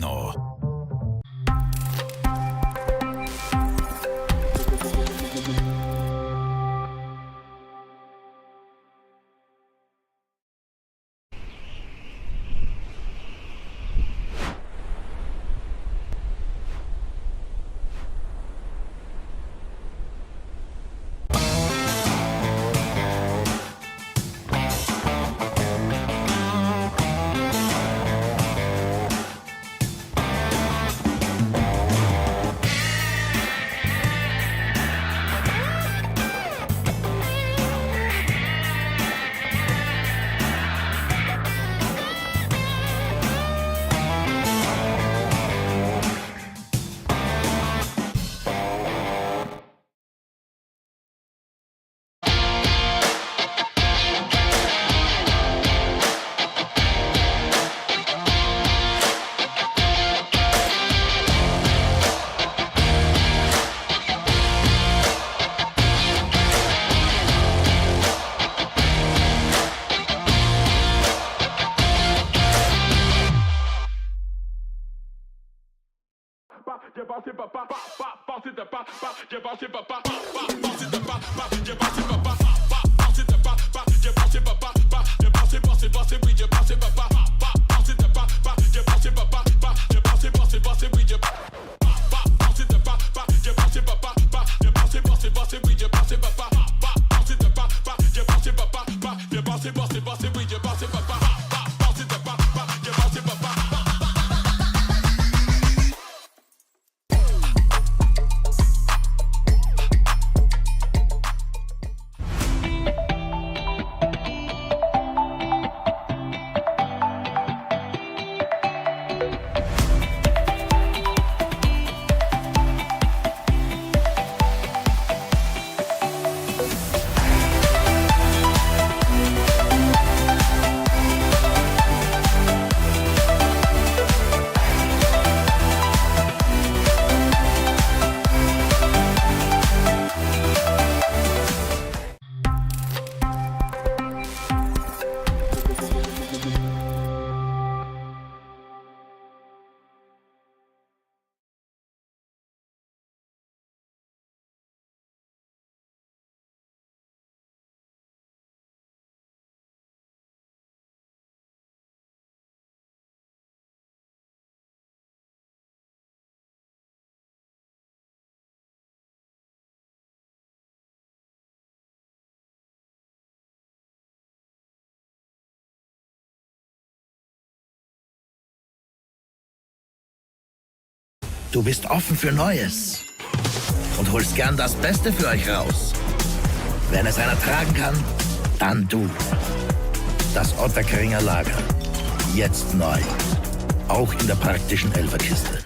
Speaker 1: Kino.
Speaker 2: Du bist offen für Neues und holst gern das Beste für euch raus. Wenn es einer tragen kann, dann du. Das Otterkringer Lager. Jetzt neu. Auch in der praktischen Elferkiste.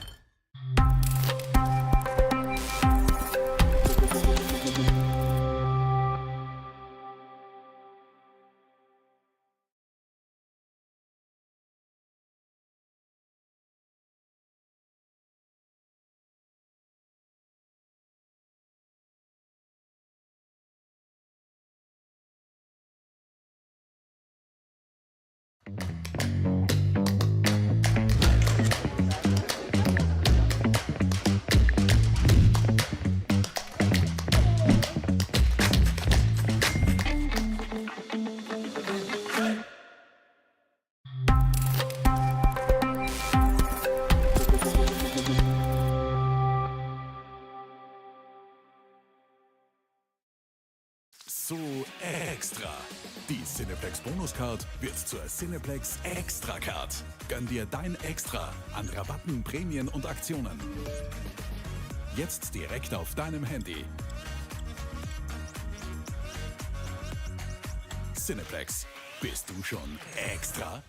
Speaker 1: So extra. Die Cineplex Bonuscard wird zur Cineplex Extra Card. Gönn dir dein Extra an Rabatten, Prämien und Aktionen. Jetzt direkt auf deinem Handy. Cineplex, bist du schon extra?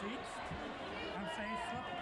Speaker 11: sitzt am Sessel.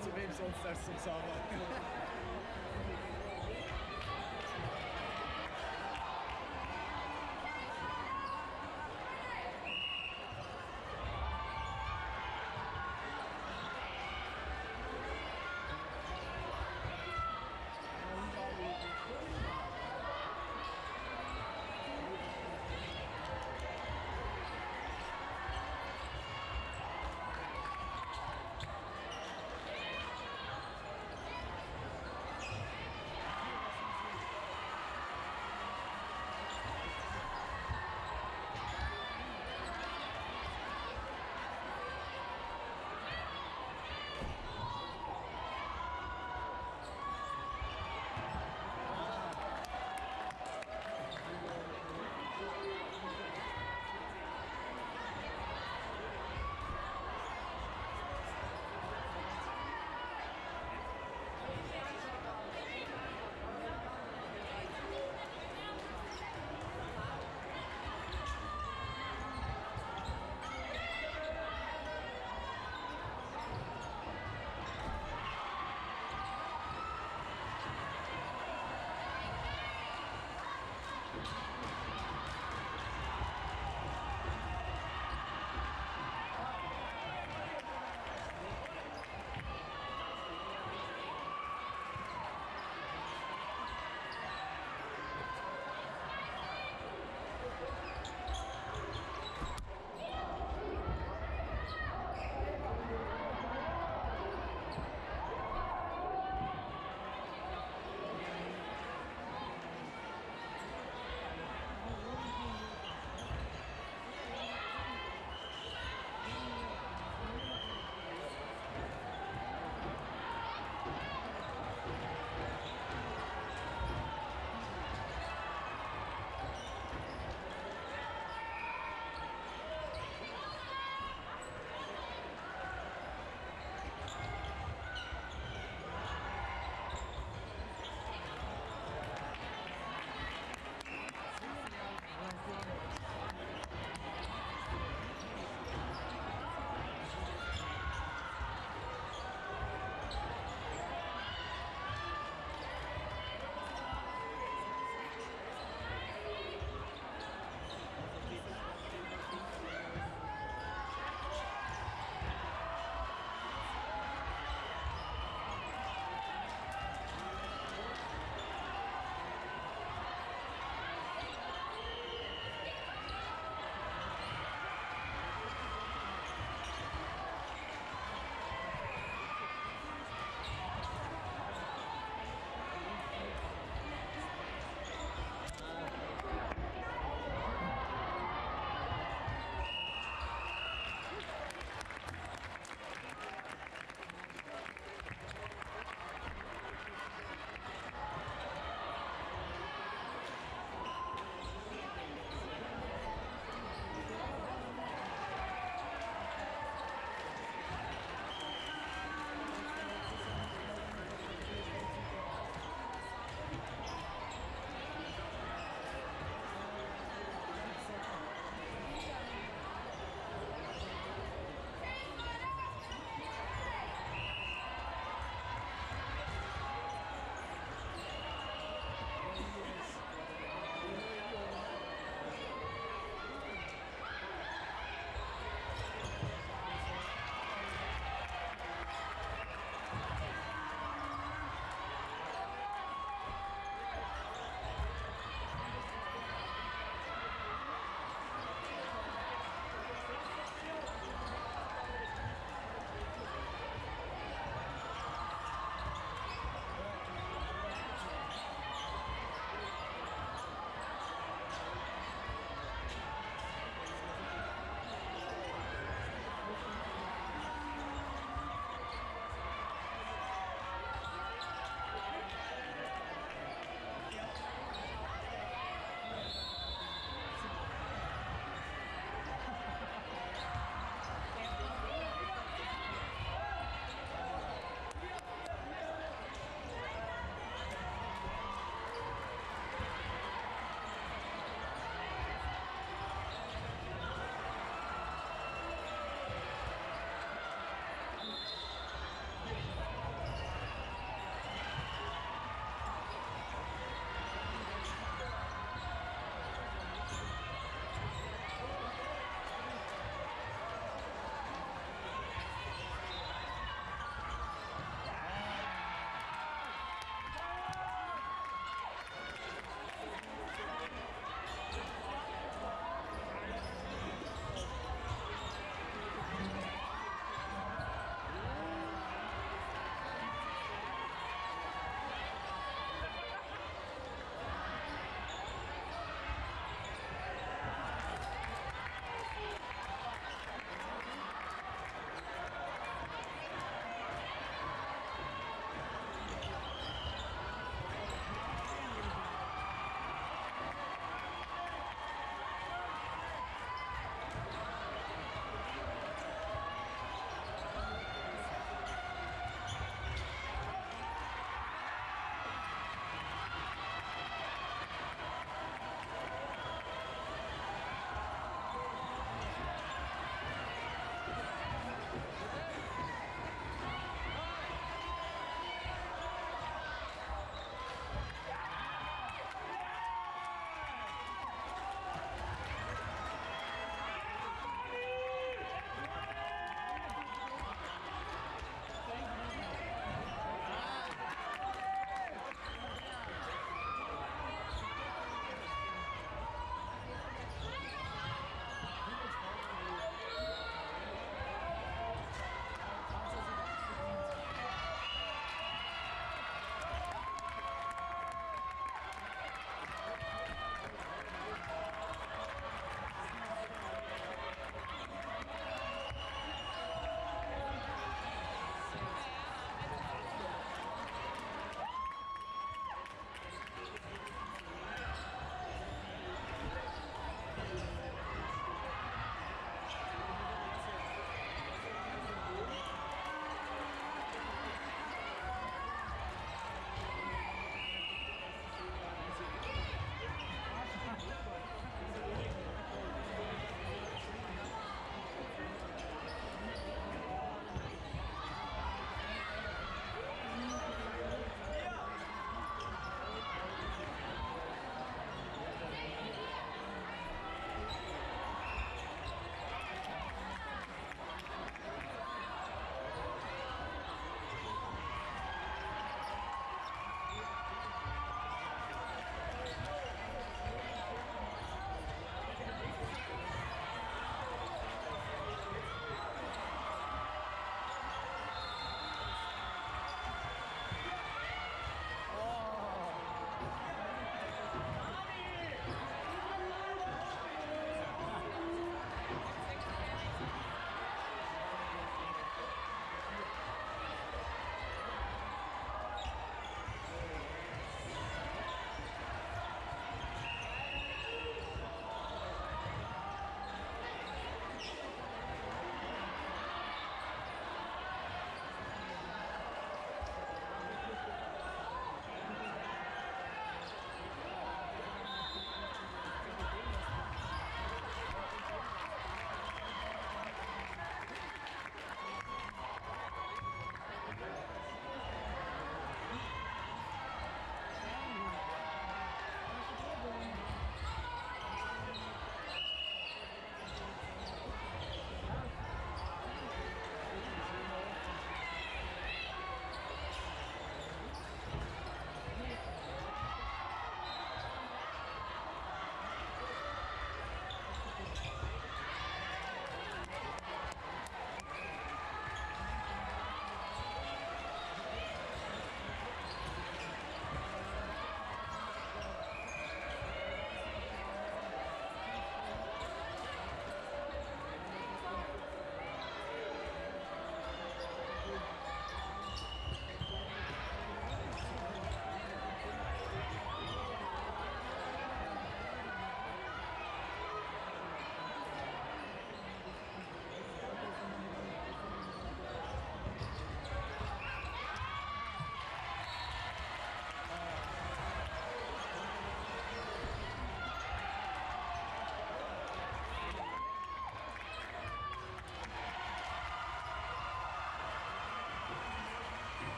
Speaker 12: Zu wem sonst als zum Sauber?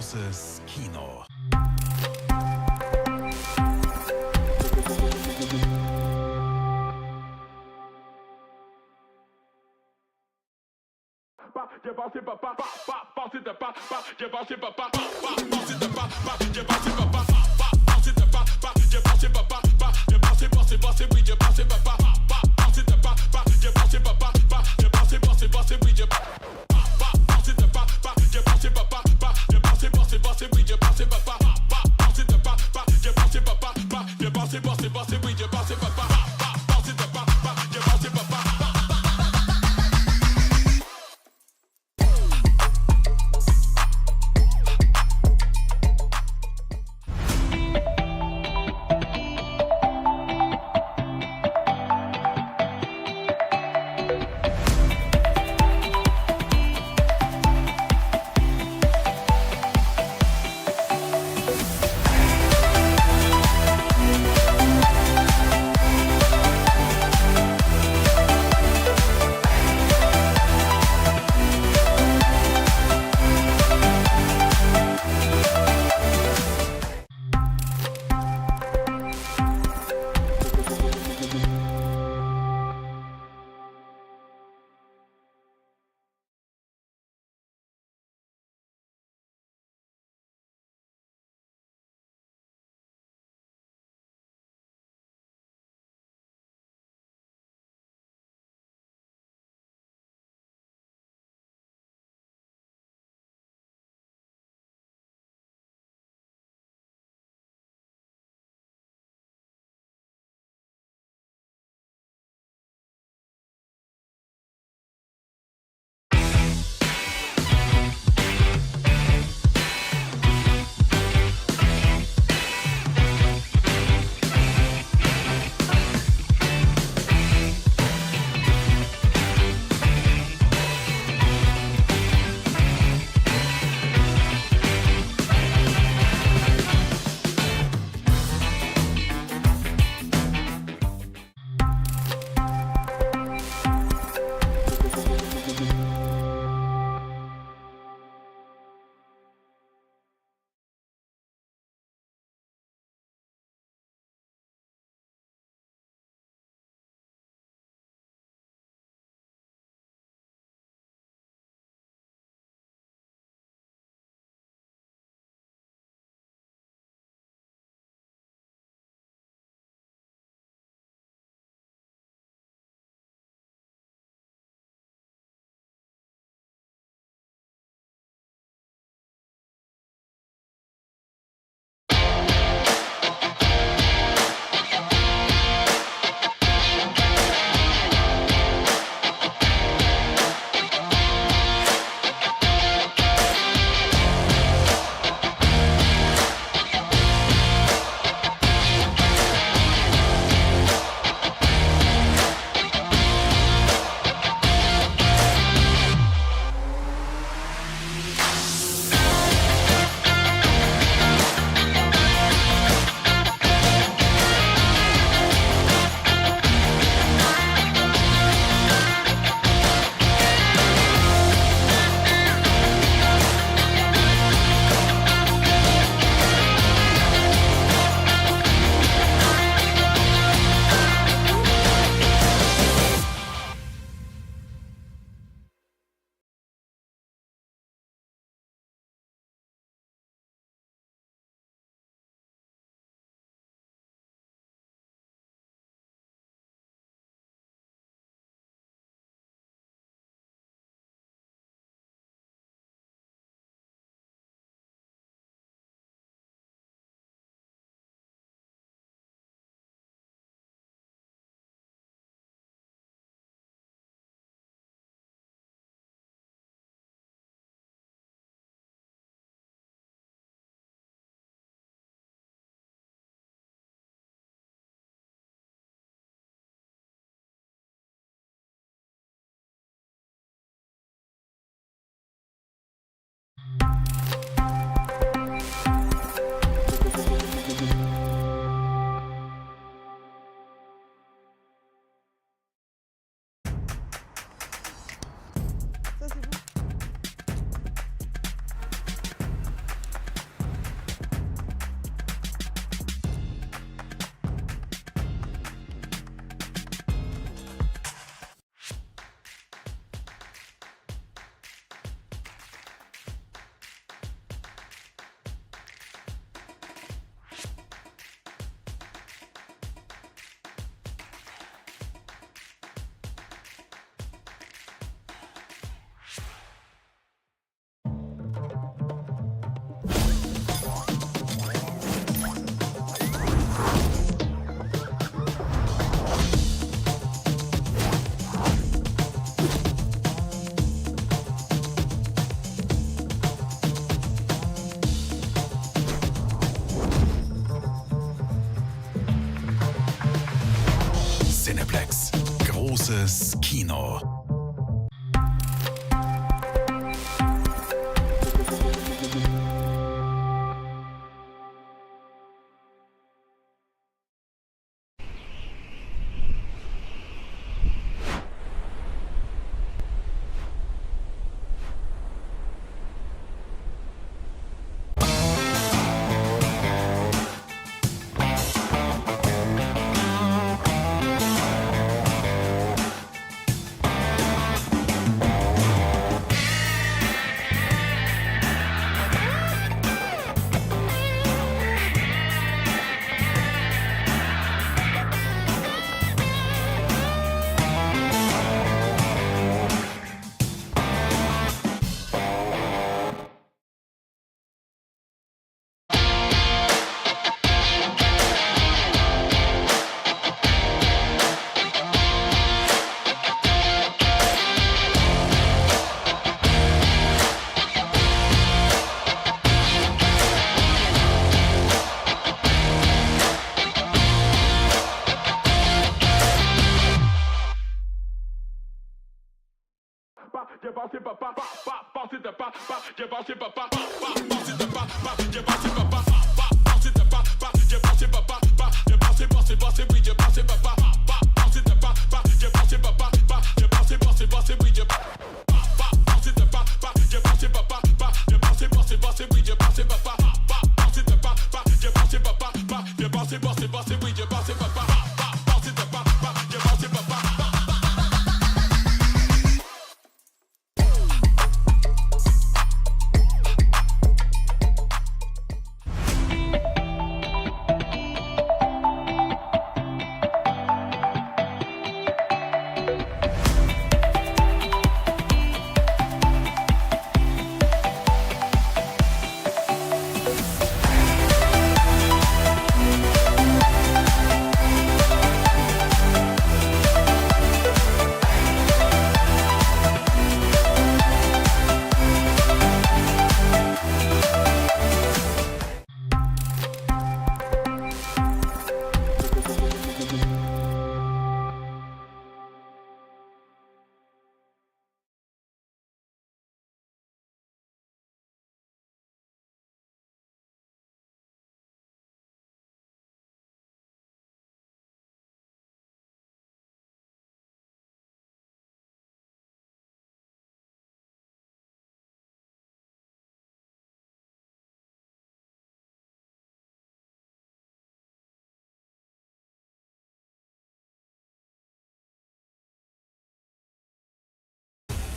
Speaker 1: großes Kino.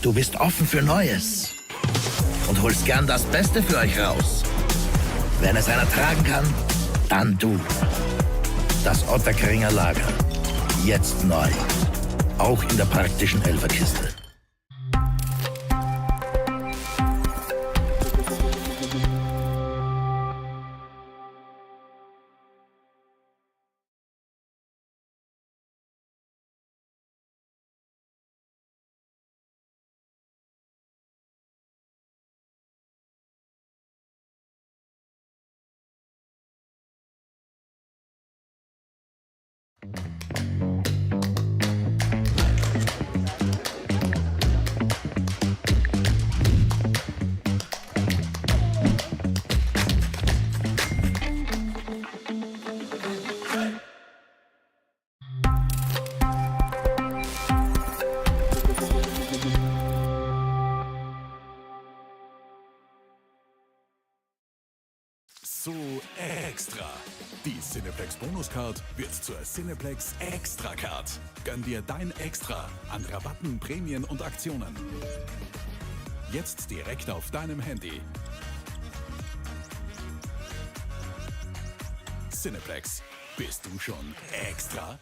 Speaker 2: Du bist offen für Neues und holst gern das Beste für euch raus. Wenn es einer tragen kann, dann du. Das Otterkringer Lager. Jetzt neu. Auch in der praktischen Elferkiste.
Speaker 1: So extra. Die Cineplex Bonuscard wird zur Cineplex Extra Card. Gönn dir dein Extra an Rabatten, Prämien und Aktionen. Jetzt direkt auf deinem Handy. Cineplex, bist du schon extra?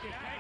Speaker 12: Good catch.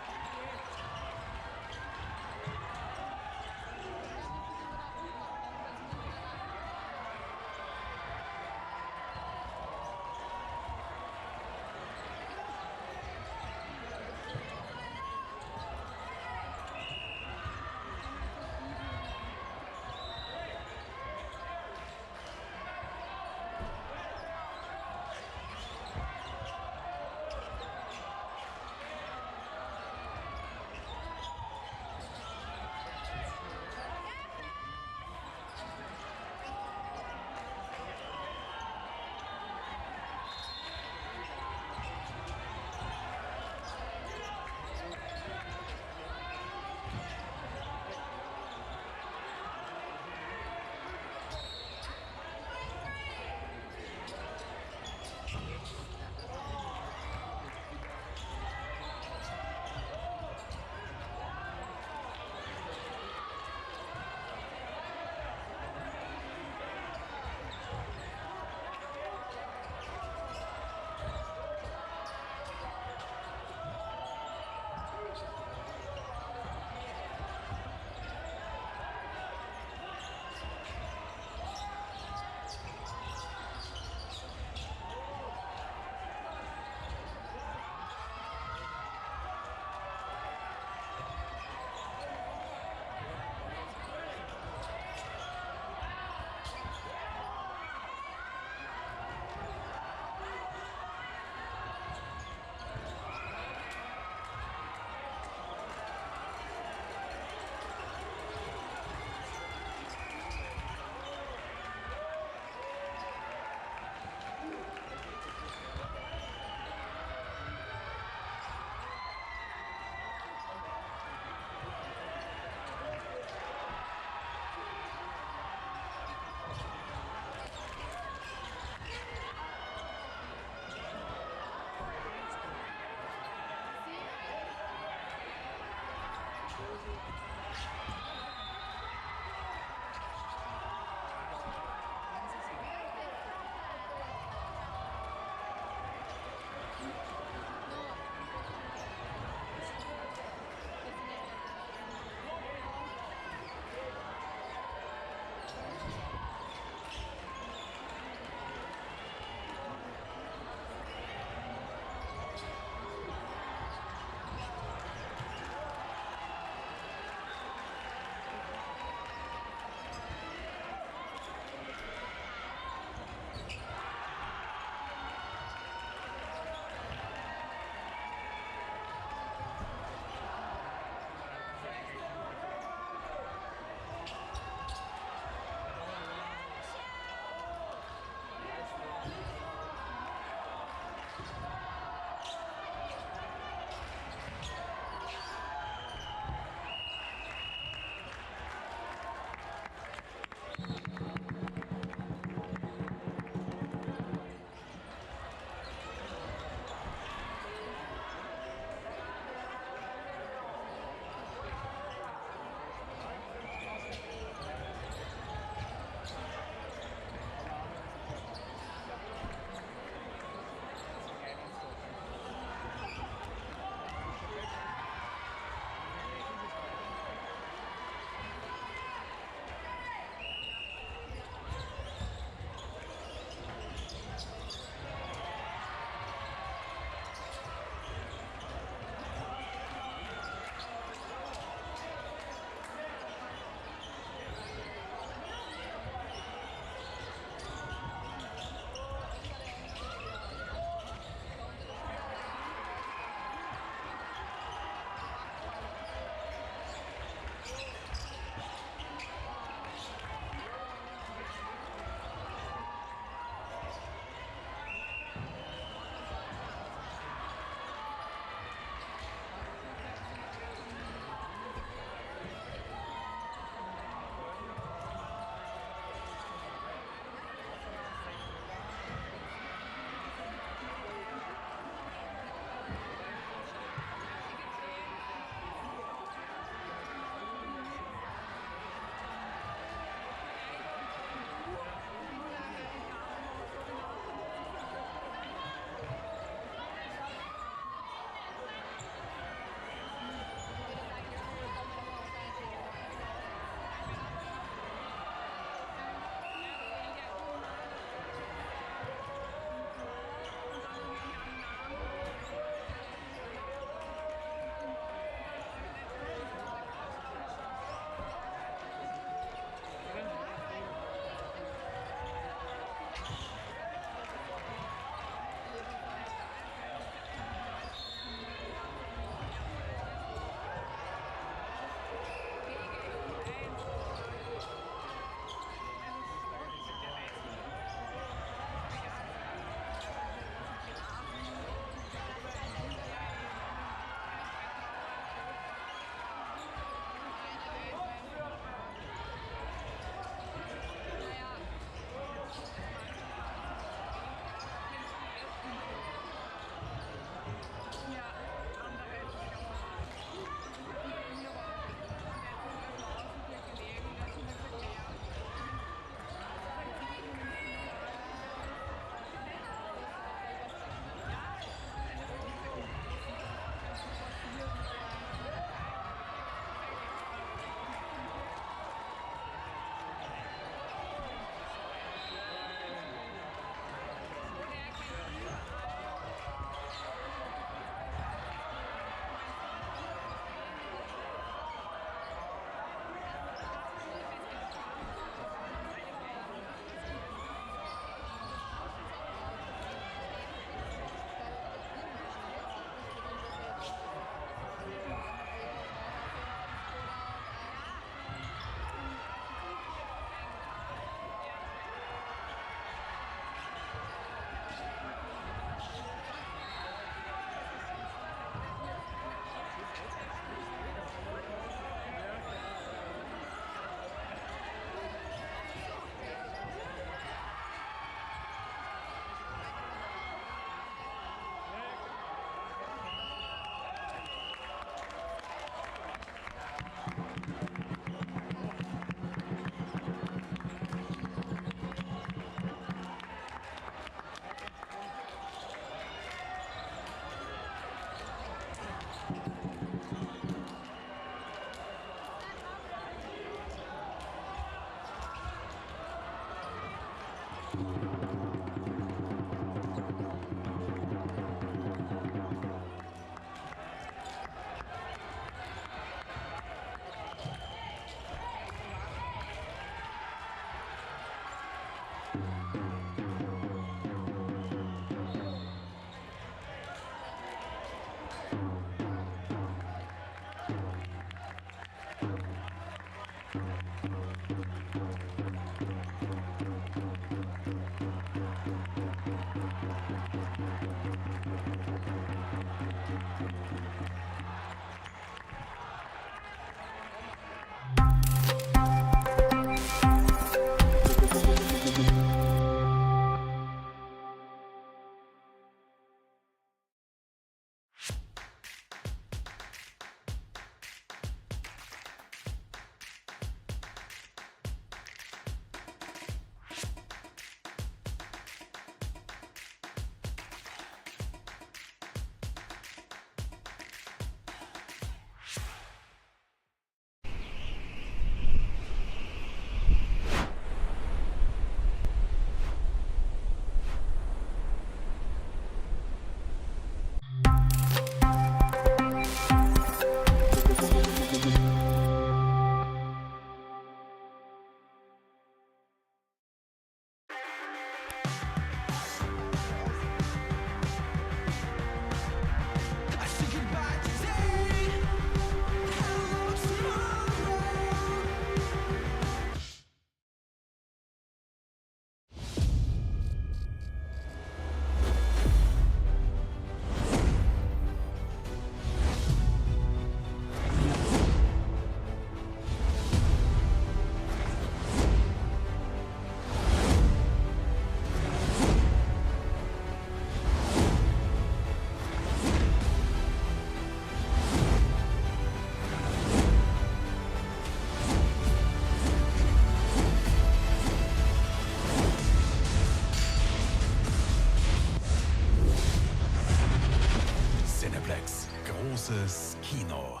Speaker 1: Großes Kino.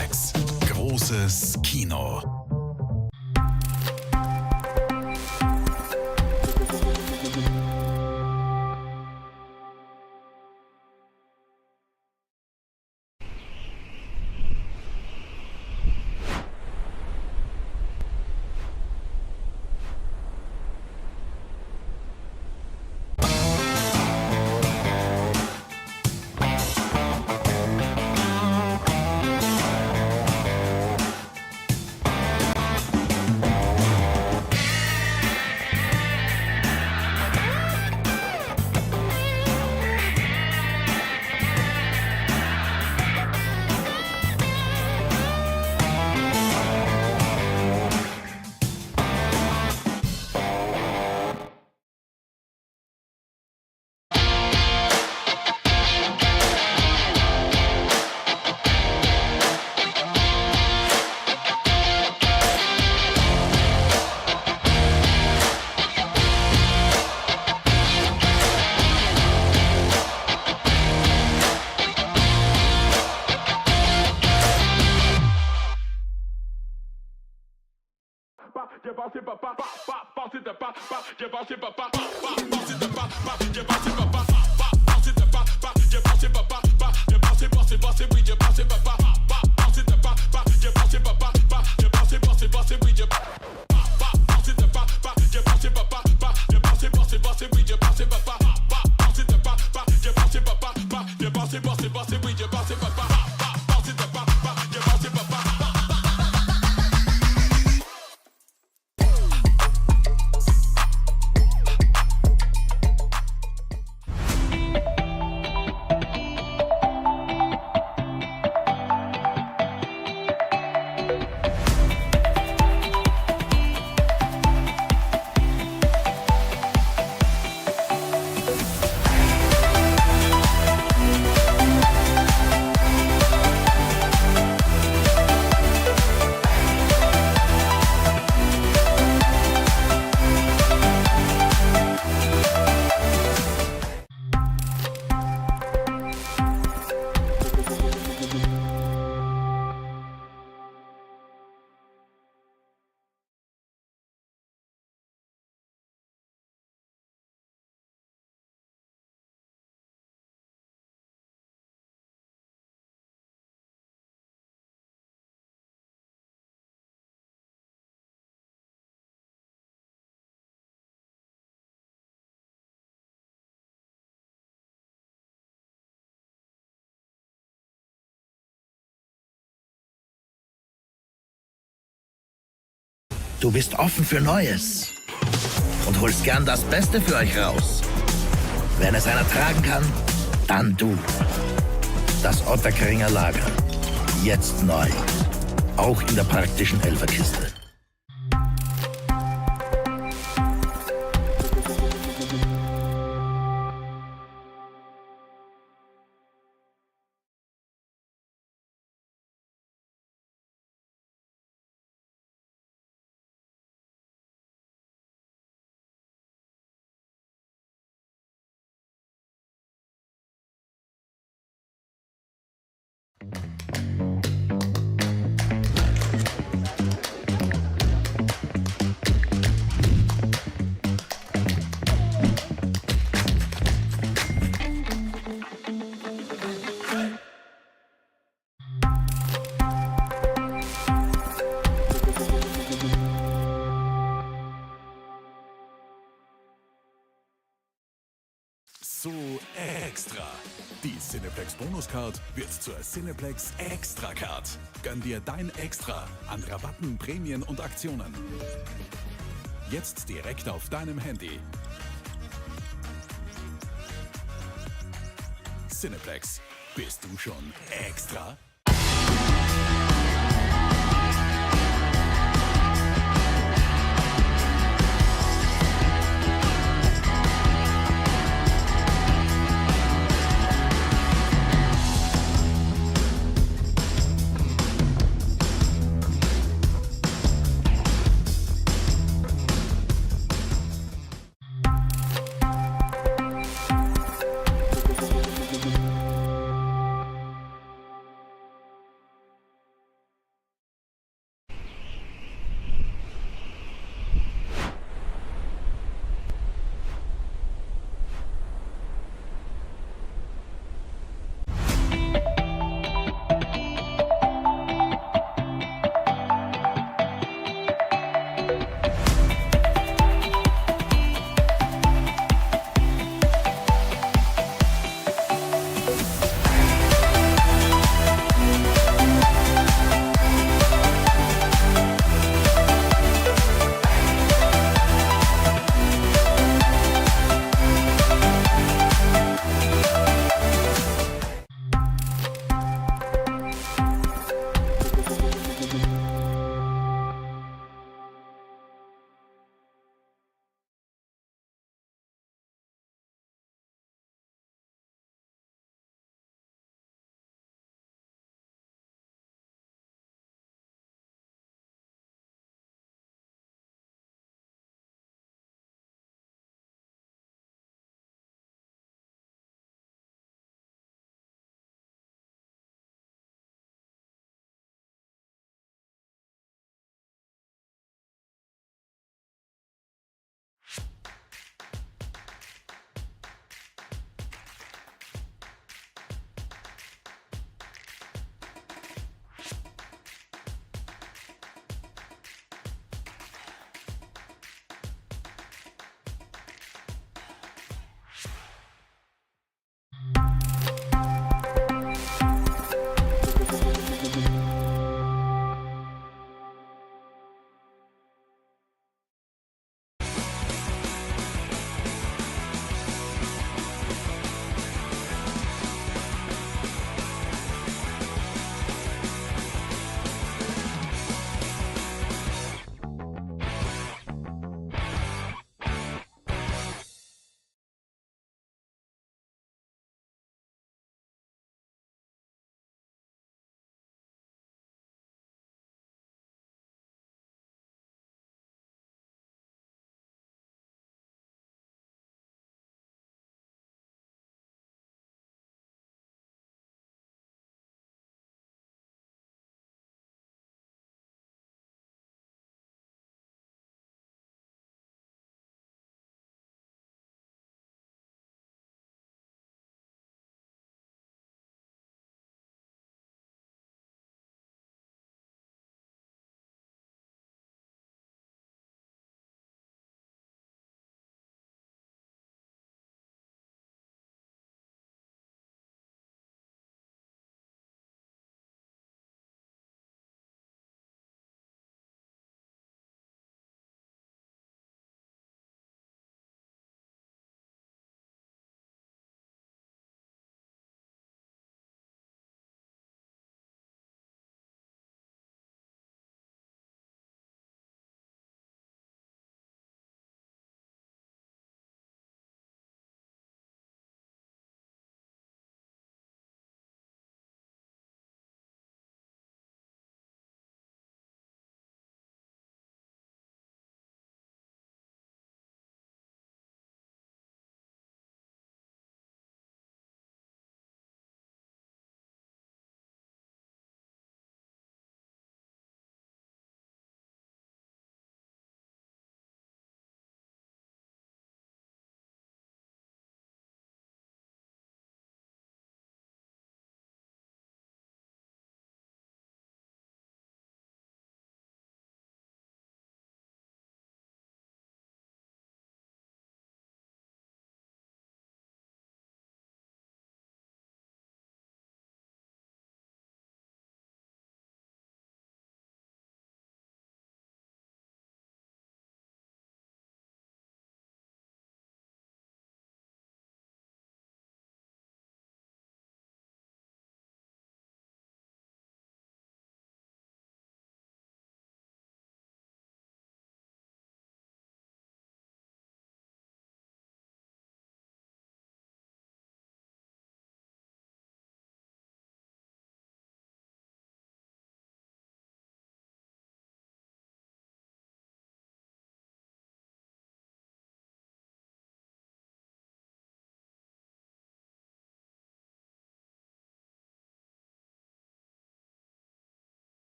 Speaker 1: Cineplex. Großes Kino.
Speaker 2: Du bist offen für Neues und holst gern das Beste für euch raus. Wenn es einer tragen kann, dann du. Das Otterkringer Lager. Jetzt neu. Auch in der praktischen Elferkiste.
Speaker 1: So extra. Die Cineplex Bonuscard wird zur Cineplex Extra Card. Gönn dir dein Extra an Rabatten, Prämien und Aktionen. Jetzt direkt auf deinem Handy. Cineplex, bist du schon extra?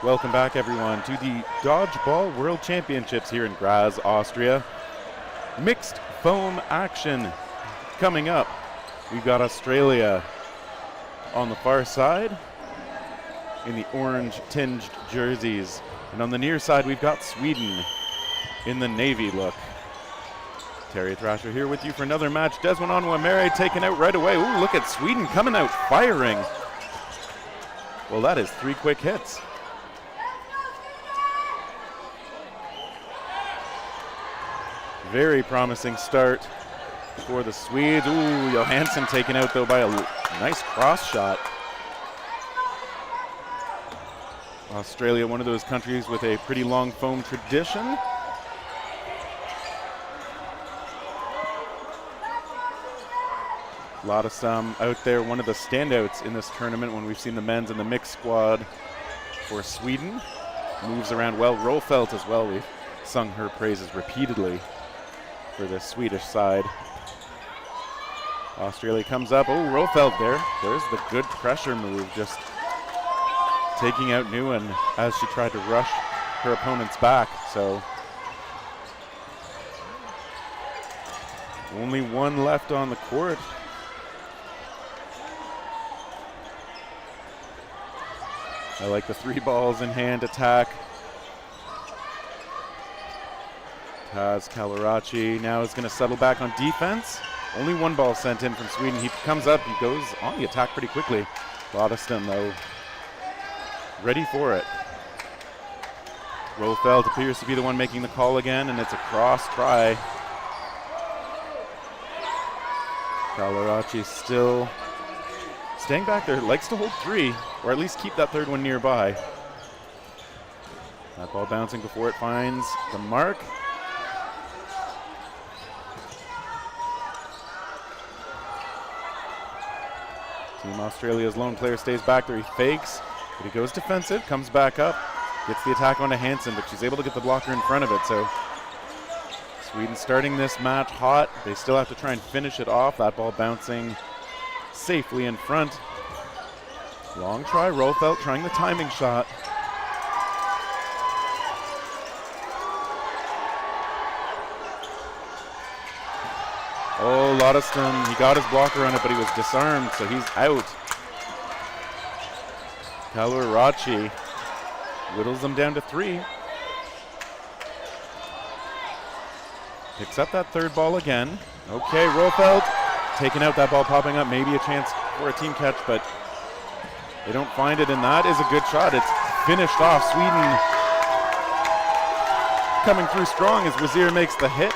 Speaker 4: Welcome back, everyone, to the Dodgeball World Championships here in Graz, Austria. Mixed foam action coming up. We've got Australia on the far side in the orange-tinged jerseys. And on the near side, we've got Sweden in the navy look. Terry Thrasher here with you for another match. Desmond Onwamere taken out right away. Ooh, look at Sweden coming out firing. Well, that is 3 quick hits. Very promising start for the Swedes. Ooh, Johansson taken out though by a nice cross shot. Australia, one of those countries with a pretty long foam tradition. Lodestam out there, one of the standouts in this tournament when we've seen the men's and the mixed squad for Sweden. Moves around well. Rolfelt as well. We've sung her praises repeatedly for the Swedish side. Australia comes up. Oh, Rolfelt there. There's the good pressure move, just taking out Nguyen as she tried to rush her opponent's back. So only one left on the court. I like the 3 balls in hand attack. Taz Kalarachi now is going to settle back on defense. Only 1 ball sent in from Sweden. He comes up, he goes on the attack pretty quickly. Lodestam though, ready for it. Rolfelt appears to be the one making the call again, and it's a cross try. Kalarachi still staying back there, likes to hold 3, or at least keep that 3rd one nearby. That ball bouncing before it finds the mark. Team Australia's lone player stays back there. He fakes, but he goes defensive, comes back up, gets the attack onto Hansen, but she's able to get the blocker in front of it. So Sweden starting this match hot. They still have to try and finish it off. That ball bouncing safely in front. Long try, Rolfelt trying the timing shot. Oh, Lodestam, he got his blocker on it, but he was disarmed, so he's out. Kalarachi whittles them down to 3. Picks up that 3rd ball again. Okay, Rolfelt taking out that ball, popping up, maybe a chance for a team catch, but they don't find it, and that is a good shot. It's finished off. Sweden coming through strong as Wazir makes the hit.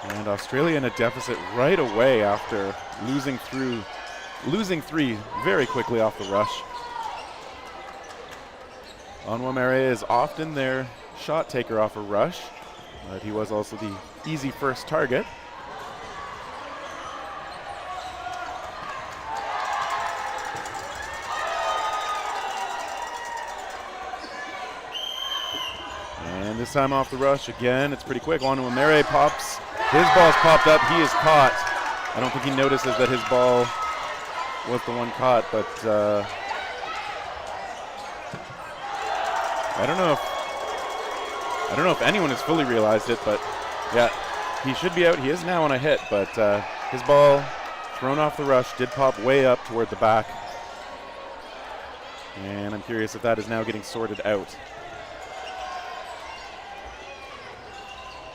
Speaker 4: And Australia in a deficit right away after losing 3 very quickly off the rush. Onwamere is often their shot taker off a rush, but he was also the easy first target. And this time off the rush again, it's pretty quick. Onwamere pops. His ball's popped up, he is caught. I don't think he notices that his ball was the one caught, but I don't know if anyone has fully realized it, but yeah, he should be out. He is now on a hit, but his ball thrown off the rush did pop way up toward the back. And I'm curious if that is now getting sorted out.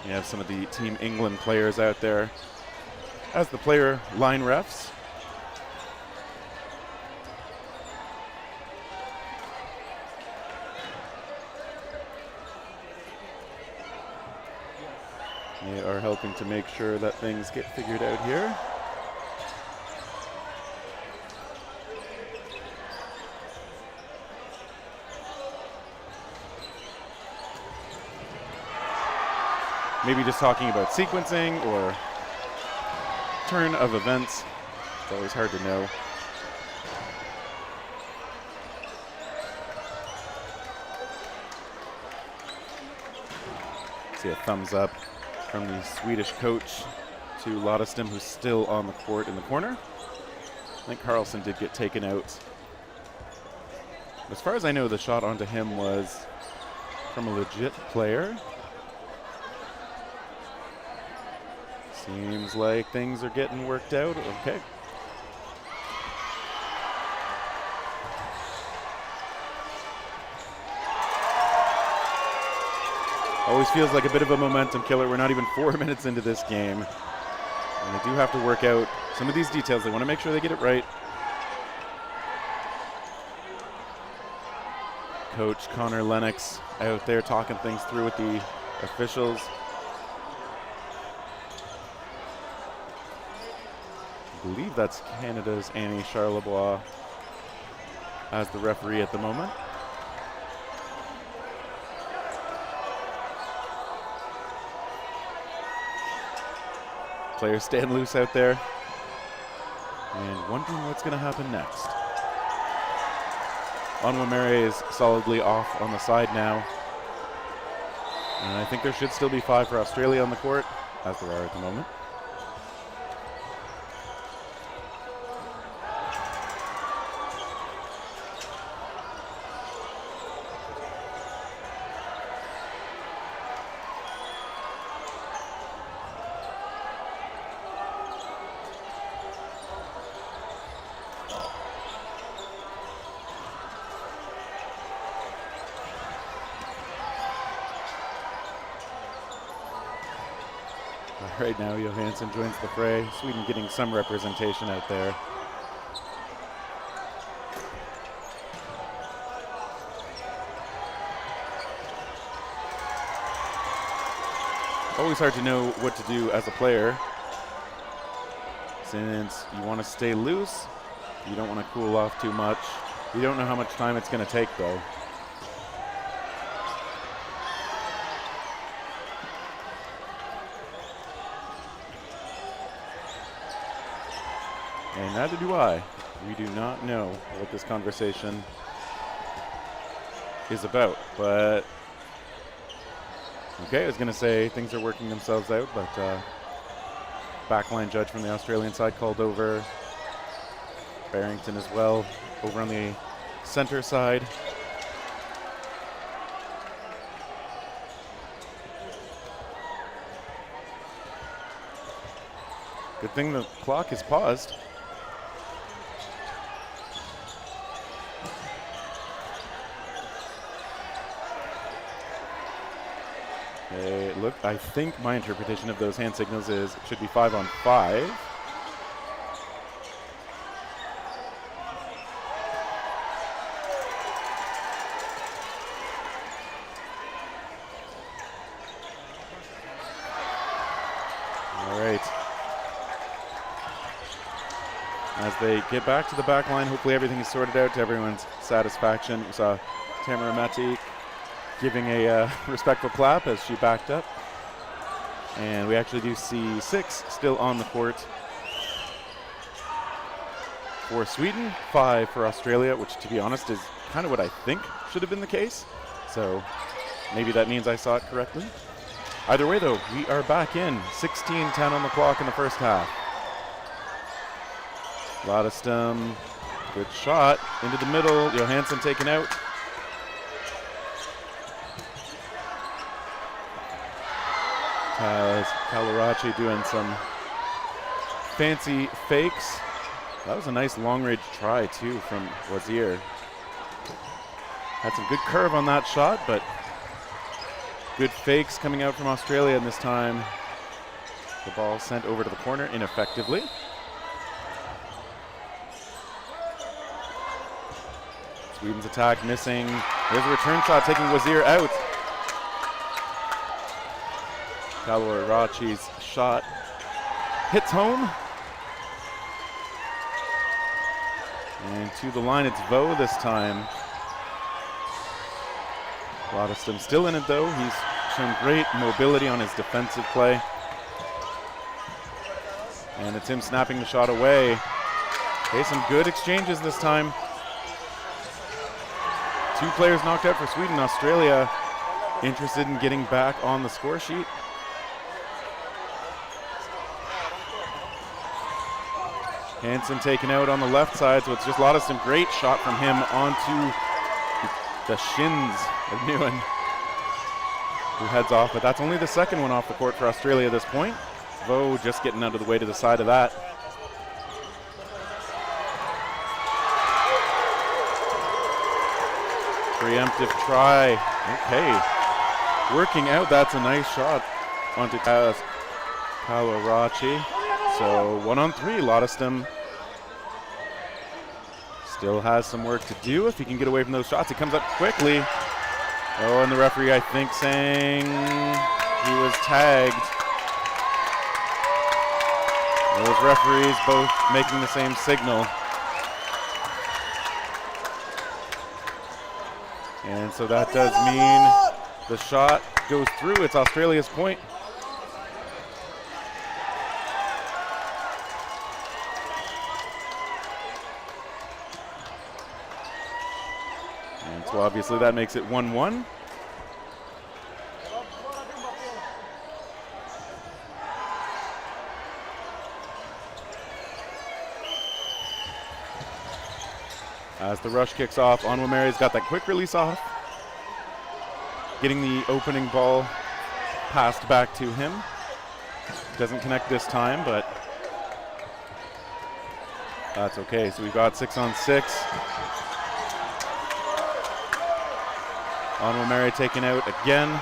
Speaker 4: We have some of the Team England players out there as the player line refs. They are helping to make sure that things get figured out here. Maybe just talking about sequencing or turn of events. It's always hard to know. See a thumbs up from the Swedish coach to Lodestam, who's still on the court in the corner. I think Carlson did get taken out. As far as I know, the shot onto him was from a legit player. Seems like things are getting worked out. Okay. Always feels like a bit of a momentum killer. We're not even 4 minutes into this game. And they do have to work out some of these details. They want to make sure they get it right. Coach Connor Lennox out there talking things through with the officials. I believe that's Canada's Annie Charlebois as the referee at the moment. Players staying loose out there and wondering what's going to happen next. Onwamere is solidly off on the side now. And I think there should still be 5 for Australia on the court, as there are at the moment. Right now, Johansson joins the fray. Sweden getting some representation out there. Always hard to know what to do as a player, since you want to stay loose, you don't want to cool off too much. You don't know how much time it's going to take, though. And neither do I. We do not know what this conversation is about, but okay, I was going to say things are working themselves out, but backline judge from the Australian side called over. Barrington as well over on the center side. Good thing the clock is paused. Look, I think my interpretation of those hand signals is it should be 5 on 5. All right. As they get back to the back line, hopefully everything is sorted out to everyone's satisfaction. We saw Tamara Mati giving a respectful clap as she backed up. And we actually do see 6 still on the court for Sweden, 5 for Australia, which to be honest is kind of what I think should have been the case. So maybe that means I saw it correctly. Either way though, we are back in. 16:10 on the clock in the first half. Lodestam, good shot into the middle. Johansson taken out. Kalarachi doing some fancy fakes. That was a nice long-range try too from Wazir. Had some good curve on that shot, but good fakes coming out from Australia, and this time the ball sent over to the corner ineffectively. Sweden's attack missing. There's a return shot taking Wazir out. Kalarachi's shot hits home. And to the line, it's Vo this time. Lodestam still in it though. He's shown great mobility on his defensive play. And it's him snapping the shot away. Okay, some good exchanges this time. 2 players knocked out for Sweden. Australia interested in getting back on the score sheet. Hansen taken out on the left side, so it's just Lodestam. Great shot from him onto the shins of Nguyen, who heads off, but that's only the second one off the court for Australia at this point. Vo just getting out of the way to the side of that. Preemptive try. Okay. Working out, that's a nice shot onto Kalarachi. So 1-on-3, Lottiston still has some work to do if he can get away from those shots. He comes up quickly. Oh, and the referee, I think, saying he was tagged. Those referees both making the same signal. And so that does mean the shot goes through. It's Australia's point. And so obviously that makes it 1-1. As the rush kicks off, Onwamari's got that quick release off. Getting the opening ball passed back to him. Doesn't connect this time, but that's okay. So we've got 6-on-6. Onwamari taken out again.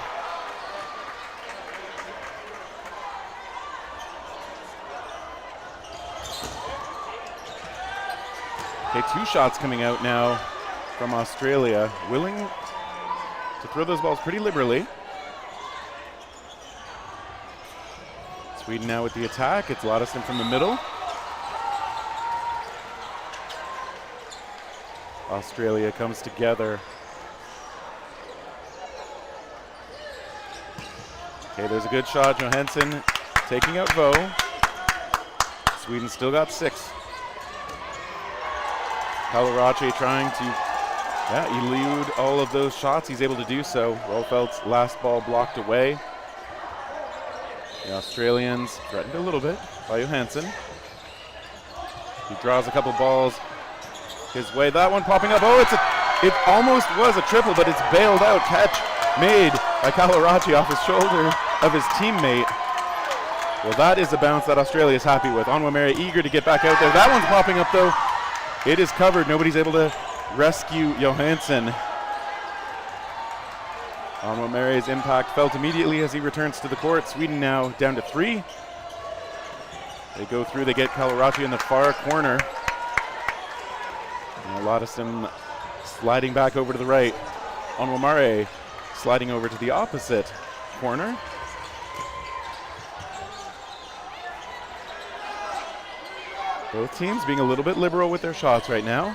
Speaker 4: Okay, 2 shots coming out now from Australia, willing to throw those balls pretty liberally. Sweden now with the attack. It's Lottiston from the middle. Australia comes together. Okay, there's a good shot. Johansson taking out Vo. Sweden still got 6. Kalarachi trying to elude all of those shots. He's able to do so. Rolfeld's last ball blocked away. The Australians threatened a little bit by Johansson. He draws a couple balls his way. That one popping up. Oh, it almost was a triple, but it's bailed out. Catch made by Kalarachi off his shoulder of his teammate. Well, that is a bounce that Australia is happy with. Onwamari eager to get back out there. That one's popping up, though. It is covered. Nobody's able to rescue Johansson. Onwamari's impact felt immediately as he returns to the court. Sweden now down to 3. They go through. They get Kalarachi in the far corner. And Lottiston sliding back over to the right. Onwamari sliding over to the opposite corner. Both teams being a little bit liberal with their shots right now.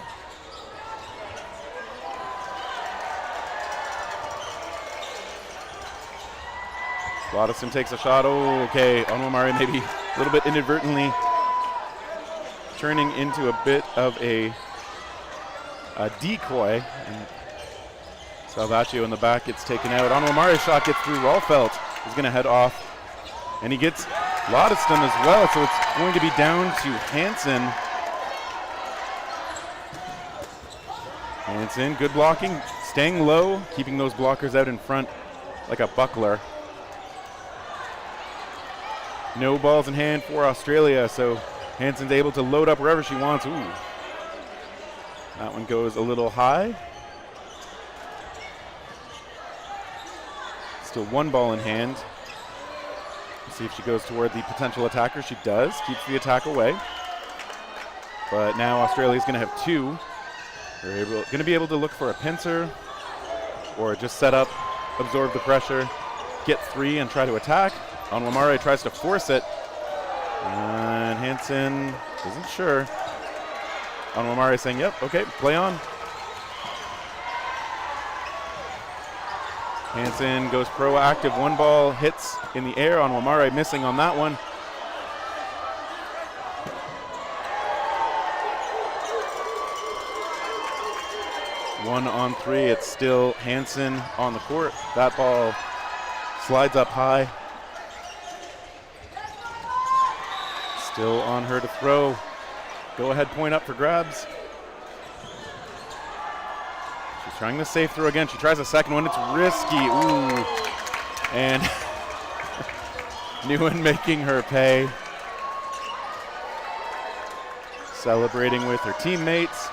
Speaker 4: Lottiston takes a shot. Oh, okay. Onwamari maybe a little bit inadvertently turning into a bit of a decoy. And Salvatio in the back gets taken out. Onwamari's shot gets through. Rolfelt is going to head off. And he gets Lottiston as well, so it's going to be down to Hansen. Hansen, good blocking, staying low, keeping those blockers out in front like a buckler. No balls in hand for Australia, so Hansen's able to load up wherever she wants. Ooh. That one goes a little high. Still 1 ball in hand. See if she goes toward the potential attacker. She does. Keeps the attack away. But now Australia's going to have 2. They're going to be able to look for a pincer or just set up, absorb the pressure, get 3 and try to attack. Onwamari tries to force it. And Hansen isn't sure. Onwamari saying, yep, okay, play on. Hansen goes proactive. 1 ball hits in the air. Onwamari missing on that one. One on 3. It's still Hansen on the court. That ball slides up high. Still on her to throw. Go ahead point up for grabs. She's trying the safe throw again. She tries a second one. It's risky. Ooh. And Nguyen making her pay. Celebrating with her teammates.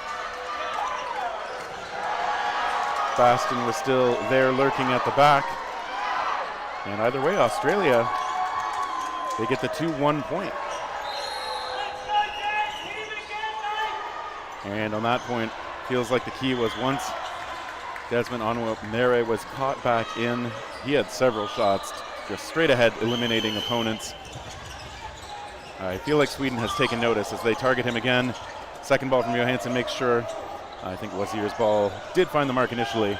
Speaker 4: Baston was still there lurking at the back. And either way, Australia, they get the 2-1 point. And on that point, feels like the key was once Desmond Onwumere was caught back in, he had several shots just straight ahead, eliminating opponents. I feel like Sweden has taken notice as they target him again. Second ball from Johansson makes sure, I think Wazir's ball did find the mark initially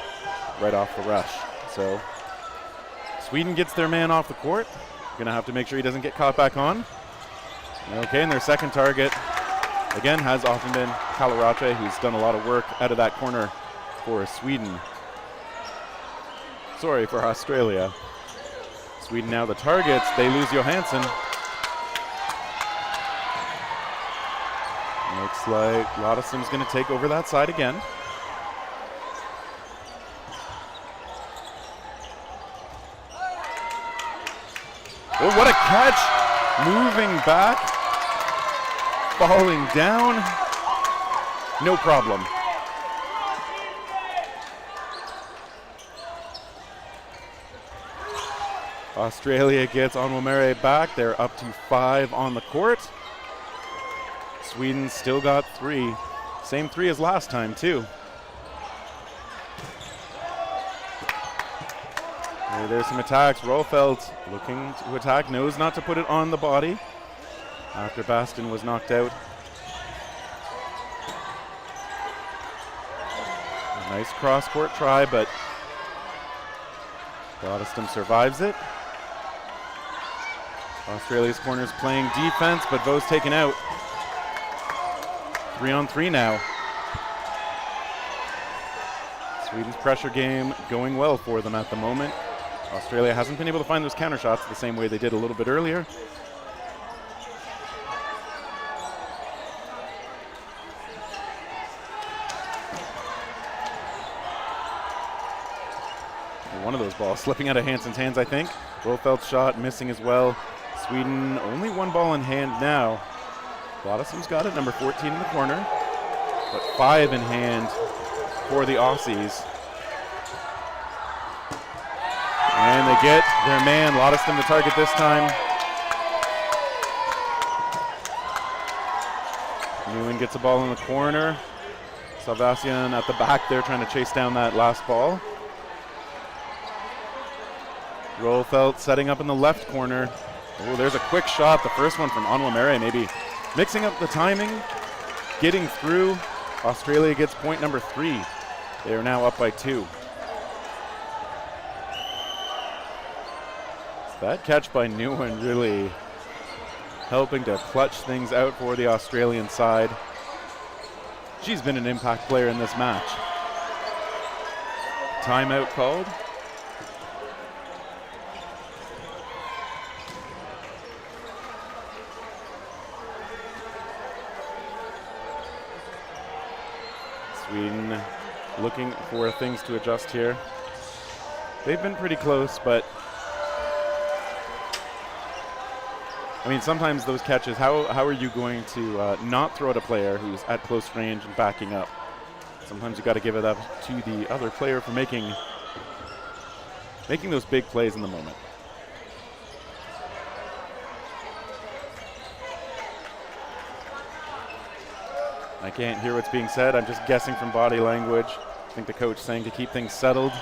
Speaker 4: right off the rush. So Sweden gets their man off the court. Gonna have to make sure he doesn't get caught back on. Okay, and their second target again has often been Kalarache, who's done a lot of work out of that corner for Sweden. Sorry, for Australia. Sweden now the targets. They lose Johansson. Looks like Lotteson's going to take over that side again. Oh, what a catch! Moving back, falling down. No problem. Australia gets Onwumere back. They're up to 5 on the court. Sweden still got 3. Same 3 as last time, too. There's some attacks. Rolfeld looking to attack, knows not to put it on the body after Baston was knocked out. A nice cross-court try, but Gottesdam survives it. Australia's corner's playing defense, but Vo's taken out. 3-on-3 now. Sweden's pressure game going well for them at the moment. Australia hasn't been able to find those counter shots the same way they did a little bit earlier. One of those balls slipping out of Hansen's hands, I think. Rolfeld's shot missing as well. Sweden only 1 ball in hand now. Lotteson's got it, number 14 in the corner, but 5 in hand for the Aussies. And they get their man, Lotteston, the target this time. Nguyen gets a ball in the corner. Salvasian at the back there trying to chase down that last ball. Rolfeld setting up in the left corner. Oh, there's a quick shot. The first one from Onwumere, maybe mixing up the timing, getting through. Australia gets point number 3. They are now up by 2. That catch by Nguyen really helping to clutch things out for the Australian side. She's been an impact player in this match. Timeout called. Sweden looking for things to adjust here. They've been pretty close, but I mean, sometimes those catches, how are you going to not throw at a player who's at close range and backing up? Sometimes you got to give it up to the other player for making those big plays in the moment. I can't hear what's being said. I'm just guessing from body language. I think the coach saying to keep things settled.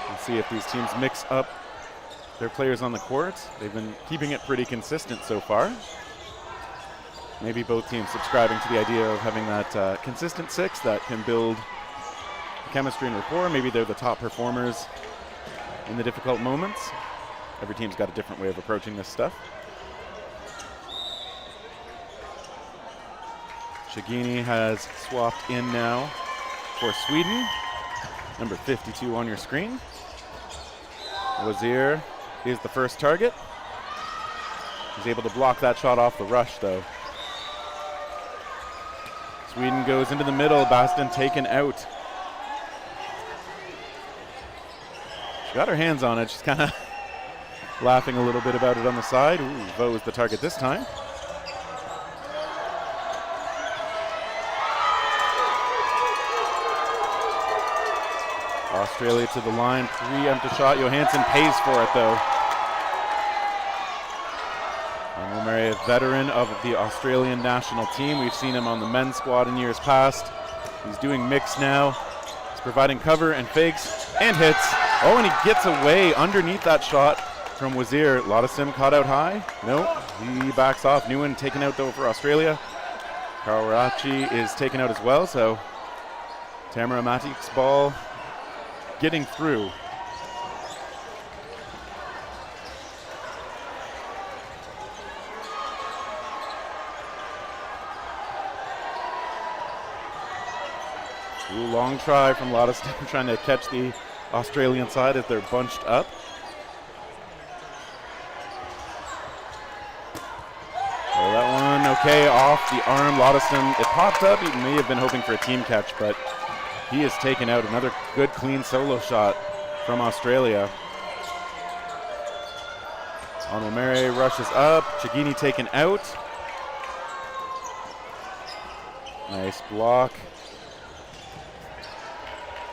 Speaker 4: Let's see if these teams mix up their players on the court. They've been keeping it pretty consistent so far. Maybe both teams subscribing to the idea of having that consistent 6 that can build chemistry and rapport. Maybe they're the top performers in the difficult moments. Every team's got a different way of approaching this stuff. Shagini has swapped in now for Sweden. Number 52 on your screen. Wazir is the first target. He's able to block that shot off the rush, though. Sweden goes into the middle. Baston taken out. She got her hands on it. She's kind of laughing a little bit about it on the side. Ooh, Vo is the target this time. Australia to the line, preempt a shot. Johansson pays for it, though. And Murray, a veteran of the Australian national team. We've seen him on the men's squad in years past. He's doing mix now. He's providing cover and fakes and hits. Oh, and he gets away underneath that shot from Wazir. Lottasim caught out high. Nope, he backs off. Nguyen taken out, though, for Australia. Karachi is taken out as well, so Tamara Matik's ball getting through. Ooh, long try from Lottasim trying to catch the Australian side as they're bunched up. Oh, that one, okay, off the arm. Lottasim, it popped up. He may have been hoping for a team catch, but he is taken out. Another good, clean solo shot from Australia. Onwumere rushes up. Chagini taken out. Nice block.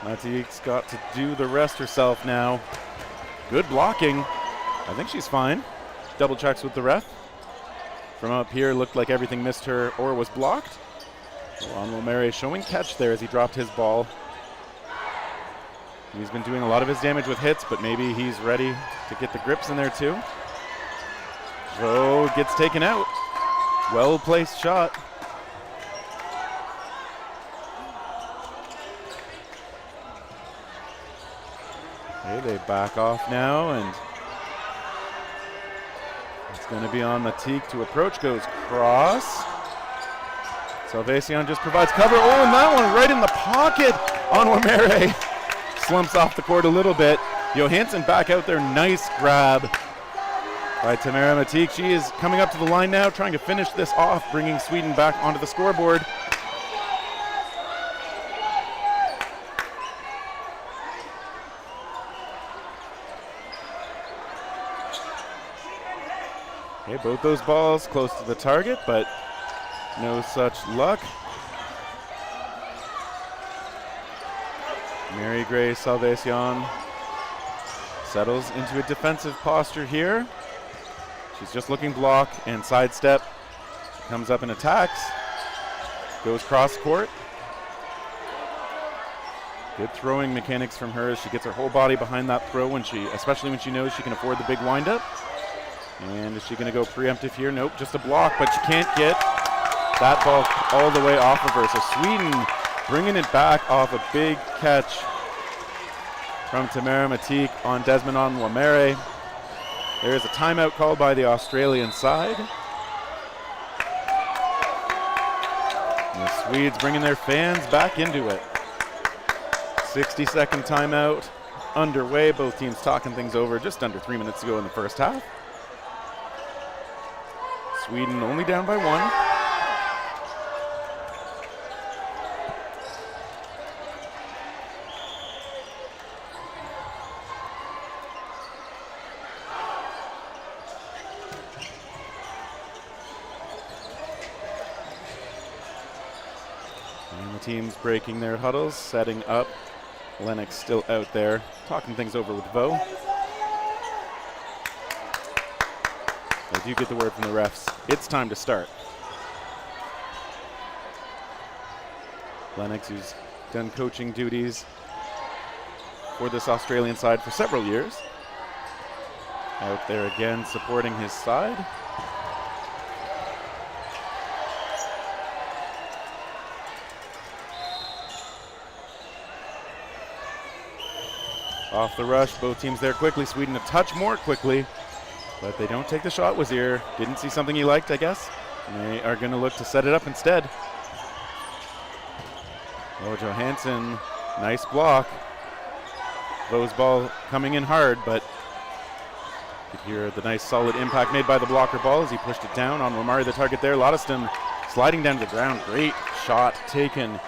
Speaker 4: Matik's got to do the rest herself now. Good blocking. I think she's fine. Double checks with the ref. From up here, looked like everything missed her or was blocked. Onwumere showing catch there as he dropped his ball. He's been doing a lot of his damage with hits, but maybe he's ready to get the grips in there too. Vo gets taken out. Well-placed shot. Okay, they back off now, and it's going to be on Matik to approach. Goes cross. Salvacion just provides cover. Oh, and that one right in the pocket. Onwumere slumps off the court a little bit. Johansson back out there. Nice grab by Tamara Matik. She is coming up to the line now, trying to finish this off, bringing Sweden back onto the scoreboard. Okay, both those balls close to the target, but no such luck. Mary Grace Salvacion settles into a defensive posture here. She's just looking block and sidestep. She comes up and attacks. Goes cross court. Good throwing mechanics from her as she gets her whole body behind that throw, especially when she knows she can afford the big windup. And is she going to go preemptive here? Nope, just a block, but she can't get that ball all the way off of her. So Sweden bringing it back off a big catch from Tamara Matik on Desmond Onwumere. There is a timeout called by the Australian side. And the Swedes bringing their fans back into it. 60-second timeout underway. Both teams talking things over just under 3 minutes to go in the first half. Sweden only down by one. And the teams breaking their huddles, setting up. Lennox still out there, talking things over with Vo. I do get the word from the refs. It's time to start. Lennox, who's done coaching duties for this Australian side for several years. Out there again, supporting his side. Off the rush, both teams there quickly. Sweden a touch more quickly, but they don't take the shot. Wazir didn't see something he liked, I guess. And they are going to look to set it up instead. Oh, Johansson, nice block. Vo's ball coming in hard, but You could hear the nice solid impact made by the blocker ball as he pushed it down on Romari, the target there. Lodeston sliding down to the ground. Great shot taken.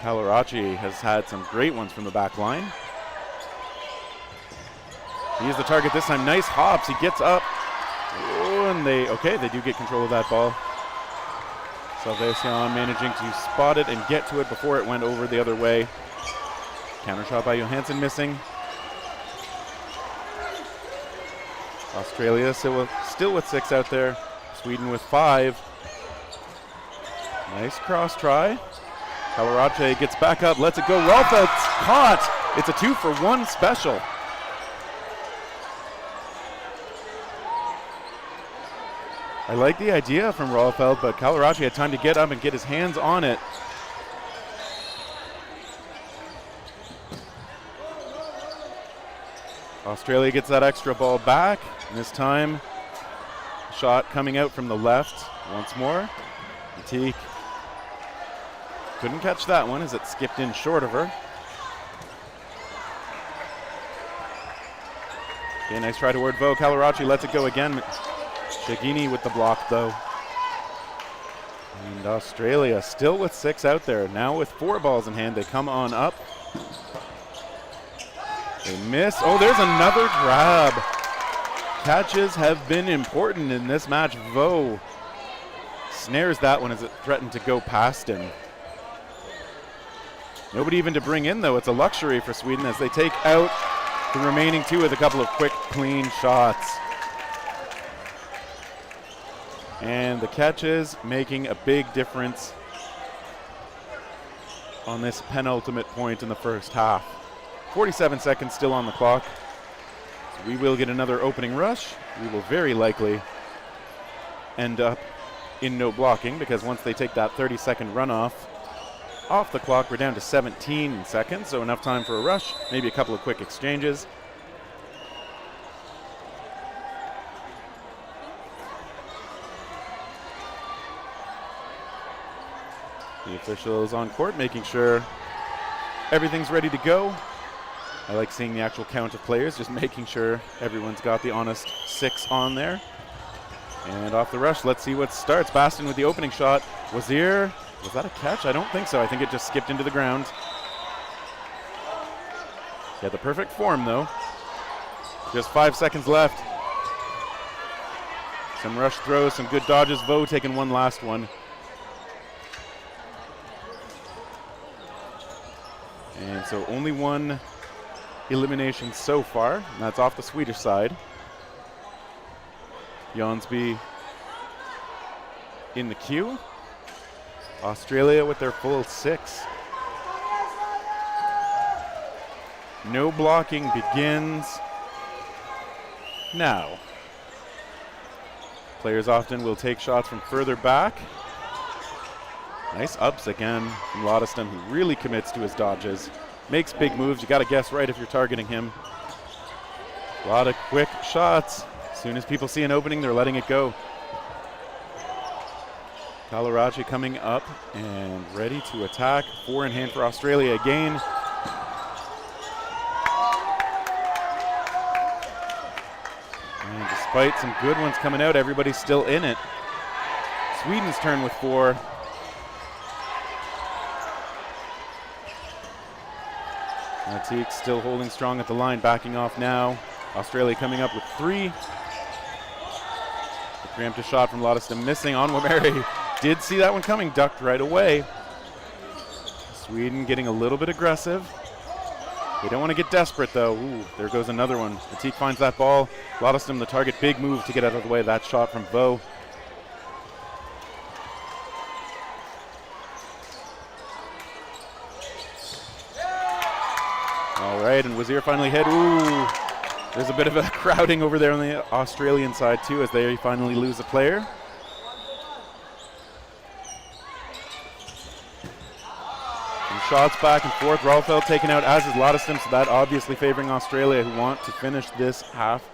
Speaker 4: Calarachi has had some great ones from the back line. He's the target this time. Nice hops. He gets up. Oh, and they do get control of that ball. Salvation managing to spot it and get to it before it went over the other way. Counter shot by Johansson missing. Australia still with 6 out there. Sweden with 5. Nice cross try. Calarache gets back up, lets it go. Rolfeld's caught. It's a 2-for-1 special. I like the idea from Rolfeld, but Calarachi had time to get up and get his hands on it. Australia gets that extra ball back, and this time, shot coming out from the left once more. Matique couldn't catch that one as it skipped in short of her. Okay, nice try toward Vo. Calarachi lets it go again. Shagini with the block though. And Australia still with 6 out there. Now with 4 balls in hand, they come on up. They miss. Oh, there's another grab. Catches have been important in this match. Vo snares that one as it threatened to go past him. Nobody even to bring in though. It's a luxury for Sweden as they take out the remaining 2 with a couple of quick, clean shots. And the catches making a big difference on this penultimate point in the first half. 47 seconds still on the clock. So we will get another opening rush. We will very likely end up in no blocking because once they take that 30-second runoff off the clock, we're down to 17 seconds, so enough time for a rush, maybe a couple of quick exchanges. The officials on court making sure everything's ready to go. I like seeing the actual count of players, just making sure everyone's got the honest 6 on there. And off the rush, let's see what starts. Baston with the opening shot. Was that a catch? I don't think so. I think it just skipped into the ground. He had the perfect form though. Just 5 seconds left. Some rush throws, some good dodges. Vo taking one last one. And so only one elimination so far, and that's off the Swedish side. Jonsby in the queue. Australia with their full 6. No blocking begins now. Players often will take shots from further back. Nice ups again from Lodeston, who really commits to his dodges. Makes big moves. You got to guess right if you're targeting him. A lot of quick shots. As soon as people see an opening, they're letting it go. Calarachi coming up and ready to attack. 4 in hand for Australia again. And despite some good ones coming out, everybody's still in it. Sweden's turn with 4. Matique still holding strong at the line, backing off now. Australia coming up with 3. The preemptive shot from Lodeston missing on Wameri. Did see that one coming, ducked right away. Sweden getting a little bit aggressive. They don't want to get desperate though. Ooh, there goes another one. Matique finds that ball. Lodeston the target, big move to get out of the way. That shot from Vo. All right, and Wazir finally hit. Ooh, there's a bit of a crowding over there on the Australian side too as they finally lose a player. Some shots back and forth. Rolfeld taken out, as is Lodeston, so that obviously favoring Australia, who want to finish this half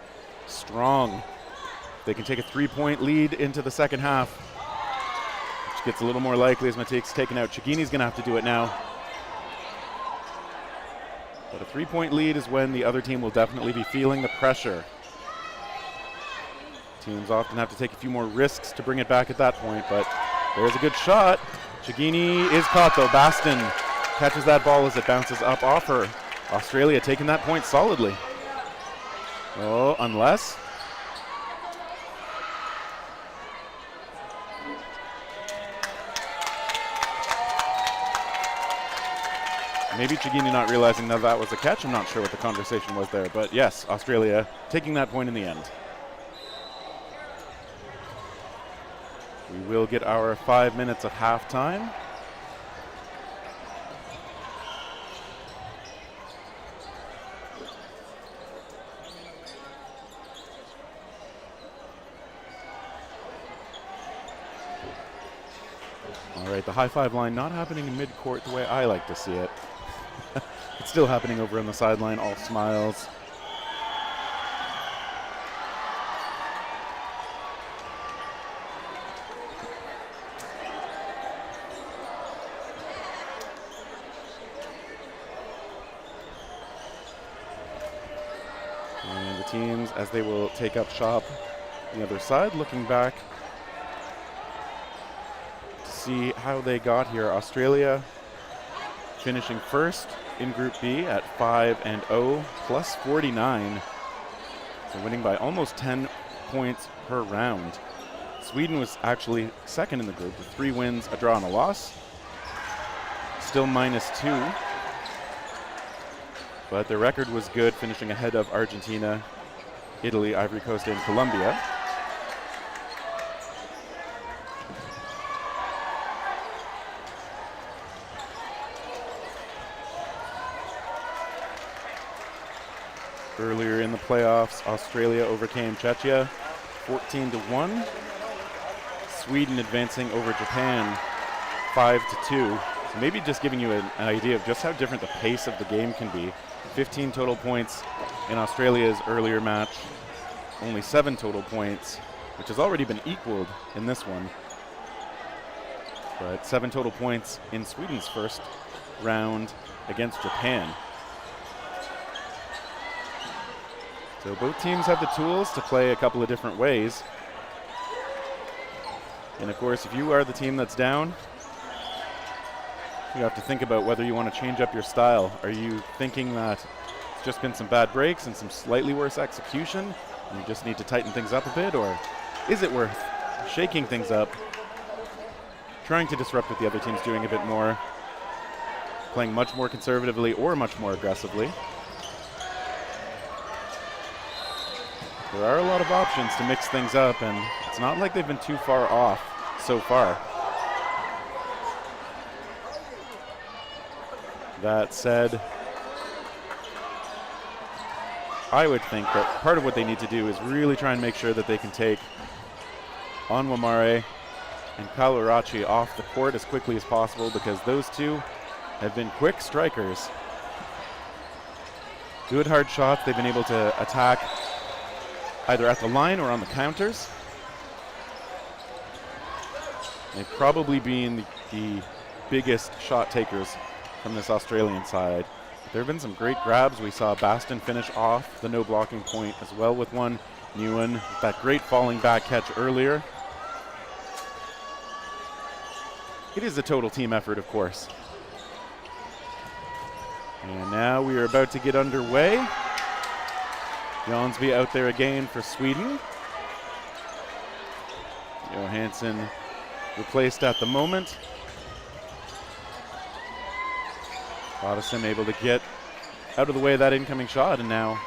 Speaker 4: strong. They can take a 3-point lead into the second half, which gets a little more likely as Matike's taken out. Chigini's going to have to do it now. But a 3-point lead is when the other team will definitely be feeling the pressure. Teams often have to take a few more risks to bring it back at that point, but there's a good shot. Chigini is caught though. Baston catches that ball as it bounces up off her. Australia taking that point solidly. Oh, unless. Maybe Chigini not realizing that that was a catch. I'm not sure what the conversation was there, but yes, Australia taking that point in the end. We will get our 5 minutes of halftime. All right, the high five line not happening in mid-court the way I like to see it. It's still happening over on the sideline, all smiles. And the teams, as they will take up shop on the other side, looking back to see how they got here. Australia finishing first in Group B at 5-0 plus 49. So winning by almost 10 points per round. Sweden was actually second in the group with 3 wins, a draw, and a loss. Still -2. But their record was good, finishing ahead of Argentina, Italy, Ivory Coast, and Colombia. Earlier in the playoffs, Australia overcame Czechia 14-1. Sweden advancing over Japan 5-2. So maybe just giving you an idea of just how different the pace of the game can be. 15 total points in Australia's earlier match, only 7 total points, which has already been equaled in this one. But 7 total points in Sweden's first round against Japan. So both teams have the tools to play a couple of different ways. And of course, if you are the team that's down, you have to think about whether you want to change up your style. Are you thinking that it's just been some bad breaks and some slightly worse execution, and you just need to tighten things up a bit? Or is it worth shaking things up, trying to disrupt what the other team's doing a bit more, playing much more conservatively or much more aggressively? There are a lot of options to mix things up, and it's not like they've been too far off so far. That said, I would think that part of what they need to do is really try and make sure that they can take Onwamare and Kalurachi off the court as quickly as possible, because those two have been quick strikers. Good hard shots. They've been able to attack either at the line or on the counters. They've probably been the biggest shot takers from this Australian side. There have been some great grabs. We saw Baston finish off the no blocking point as well with one. Nguyen, that great falling back catch earlier. It is a total team effort, of course. And now we are about to get underway. Jonsby out there again for Sweden. Johansson replaced at the moment. Ottoson able to get out of the way of that incoming shot, and now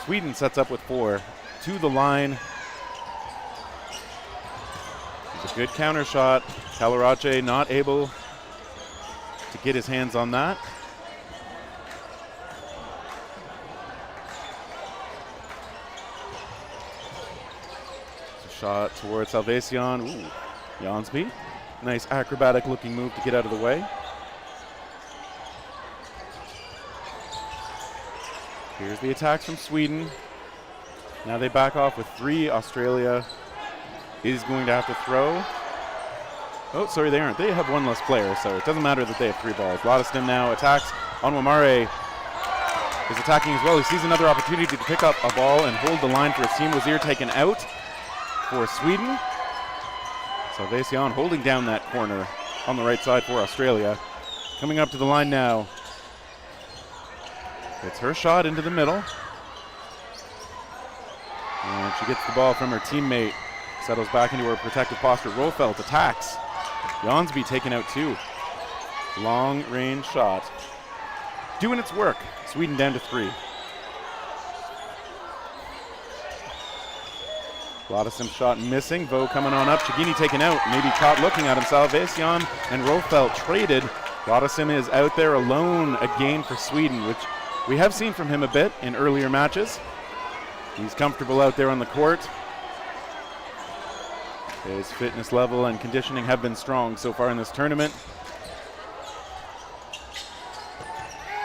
Speaker 4: Sweden sets up with 4 to the line. It's a good counter shot. Kalurache not able to get his hands on that. Shot towards Salvacion. Ooh, Jonsby. Nice acrobatic looking move to get out of the way. Here's the attacks from Sweden. Now they back off with 3. Australia is going to have to throw. Oh, sorry, they aren't. They have 1 less player, so it doesn't matter that they have 3 balls. Lodeston now attacks. Onwamare is attacking as well. He sees another opportunity to pick up a ball and hold the line for his team. Wazir taken out for Sweden. Salvation holding down that corner on the right side for Australia. Coming up to the line now. It's her shot into the middle. And she gets the ball from her teammate. Settles back into her protective posture. Rofelt attacks. Jonsby taken out too. Long range shot. Doing its work. Sweden down to 3. Lodison shot missing. Vo coming on up. Chigini taken out. Maybe caught looking at him. Salvation and Rofelt traded. Lodison is out there alone again for Sweden, which we have seen from him a bit in earlier matches. He's comfortable out there on the court. His fitness level and conditioning have been strong so far in this tournament.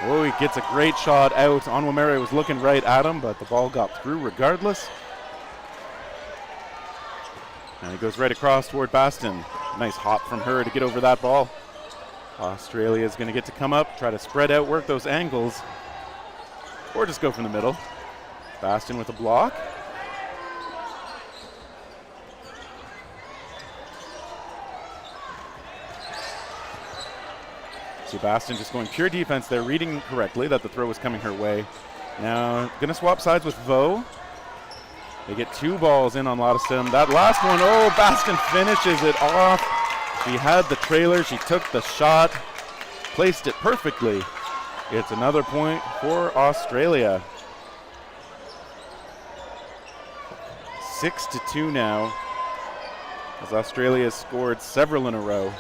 Speaker 4: Oh, he gets a great shot out. Onwumere was looking right at him, but the ball got through regardless. And he goes right across toward Baston. Nice hop from her to get over that ball. Australia is going to get to come up, try to spread out, work those angles, or just go from the middle. Baston with a block. Sebastian just going pure defense there, reading correctly that the throw was coming her way. Now going to swap sides with Vo. They get 2 balls in on Lodeston. That last one, oh, Baston finishes it off. She had the trailer, she took the shot, placed it perfectly. It's another point for Australia. 6-2 now, as Australia has scored several in a row.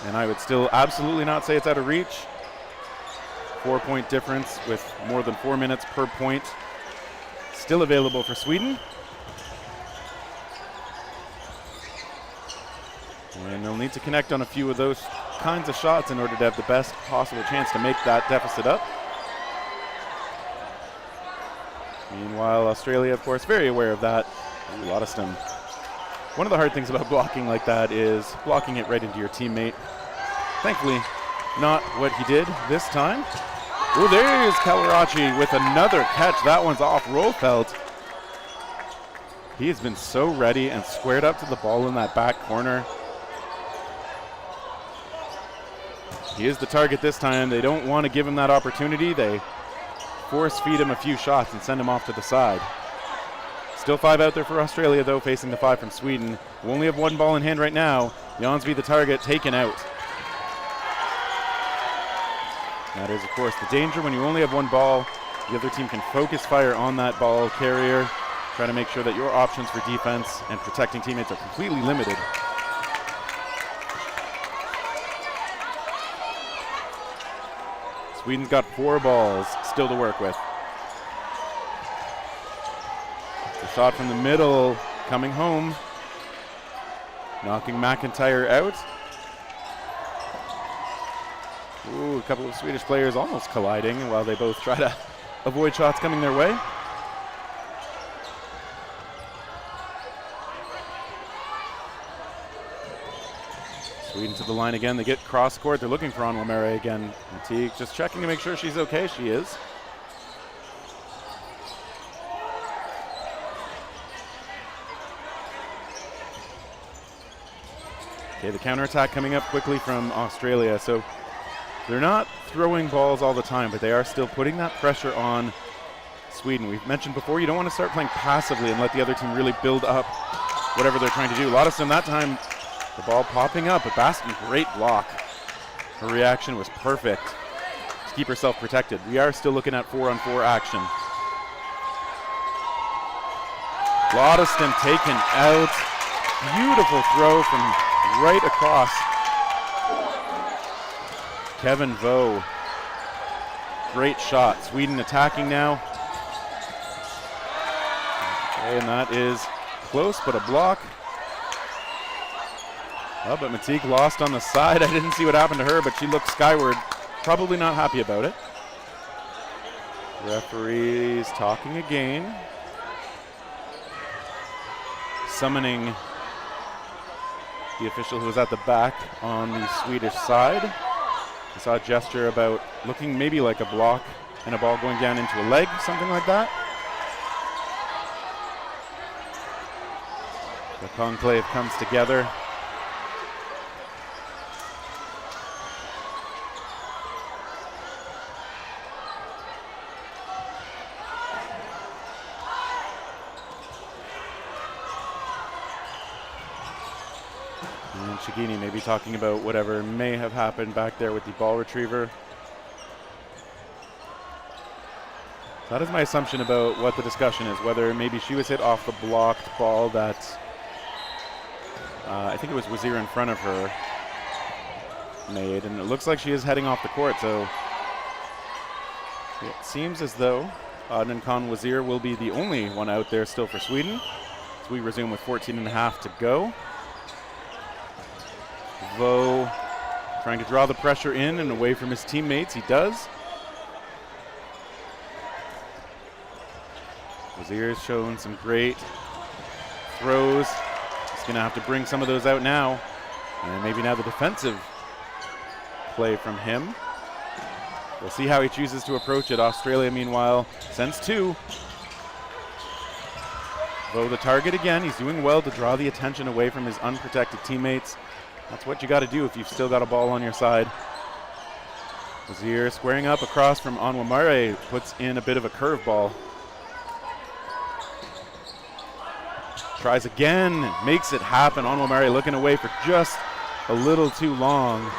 Speaker 4: And I would still absolutely not say it's out of reach. 4-point difference with more than 4 minutes per point. Still available for Sweden. And they'll need to connect on a few of those kinds of shots in order to have the best possible chance to make that deficit up. Meanwhile, Australia, of course, very aware of that. Ooh, Lodeston. One of the hard things about blocking like that is blocking it right into your teammate. Thankfully, not what he did this time. Oh, there's Kalarachi with another catch. That one's off Rofelt. He has been so ready and squared up to the ball in that back corner. He is the target this time. They don't want to give him that opportunity. They force feed him a few shots and send him off to the side. Still 5 out there for Australia, though, facing the 5 from Sweden, who only have 1 ball in hand right now. Jonsby, the target, taken out. That is, of course, the danger when you only have 1 ball. The other team can focus fire on that ball carrier, try to make sure that your options for defense and protecting teammates are completely limited. Sweden's got 4 balls still to work with. The shot from the middle coming home, knocking McIntyre out. Ooh, a couple of Swedish players almost colliding while they both try to avoid shots coming their way. Sweden to the line again. They get cross court. They're looking for Onwumere again. Teague just checking to make sure she's okay. She is. Okay, the counterattack coming up quickly from Australia. So they're not throwing balls all the time, but they are still putting that pressure on Sweden. We've mentioned before, you don't want to start playing passively and let the other team really build up whatever they're trying to do. Lodeston that time, the ball popping up, but Baston, great block. Her reaction was perfect to keep herself protected. We are still looking at 4-on-4 action. Lodeston taken out. Beautiful throw from right across. Kevin Vo. Great shot. Sweden attacking now. Okay, and that is close, but a block. Oh, but Matique lost on the side. I didn't see what happened to her, but she looked skyward. Probably not happy about it. Referees talking again. Summoning the official who was at the back on the Swedish side. I saw a gesture about looking maybe like a block and a ball going down into a leg, something like that. The conclave comes together. And Shigini may be talking about whatever may have happened back there with the ball retriever. That is my assumption about what the discussion is, whether maybe she was hit off the blocked ball that I think it was Wazir in front of her made, and it looks like she is heading off the court, so it seems as though Adnan Khan Wazir will be the only one out there still for Sweden. So we resume with 14.5 to go. Vo trying to draw the pressure in and away from his teammates. He does. Wazir has shown some great throws. He's going to have to bring some of those out now. And maybe now the defensive play from him. We'll see how he chooses to approach it. Australia, meanwhile, sends 2. Vo the target again. He's doing well to draw the attention away from his unprotected teammates. That's what you got to do if you've still got a ball on your side. Wazir squaring up across from Anwamare, puts in a bit of a curveball. Tries again, makes it happen. Anwamare looking away for just a little too long.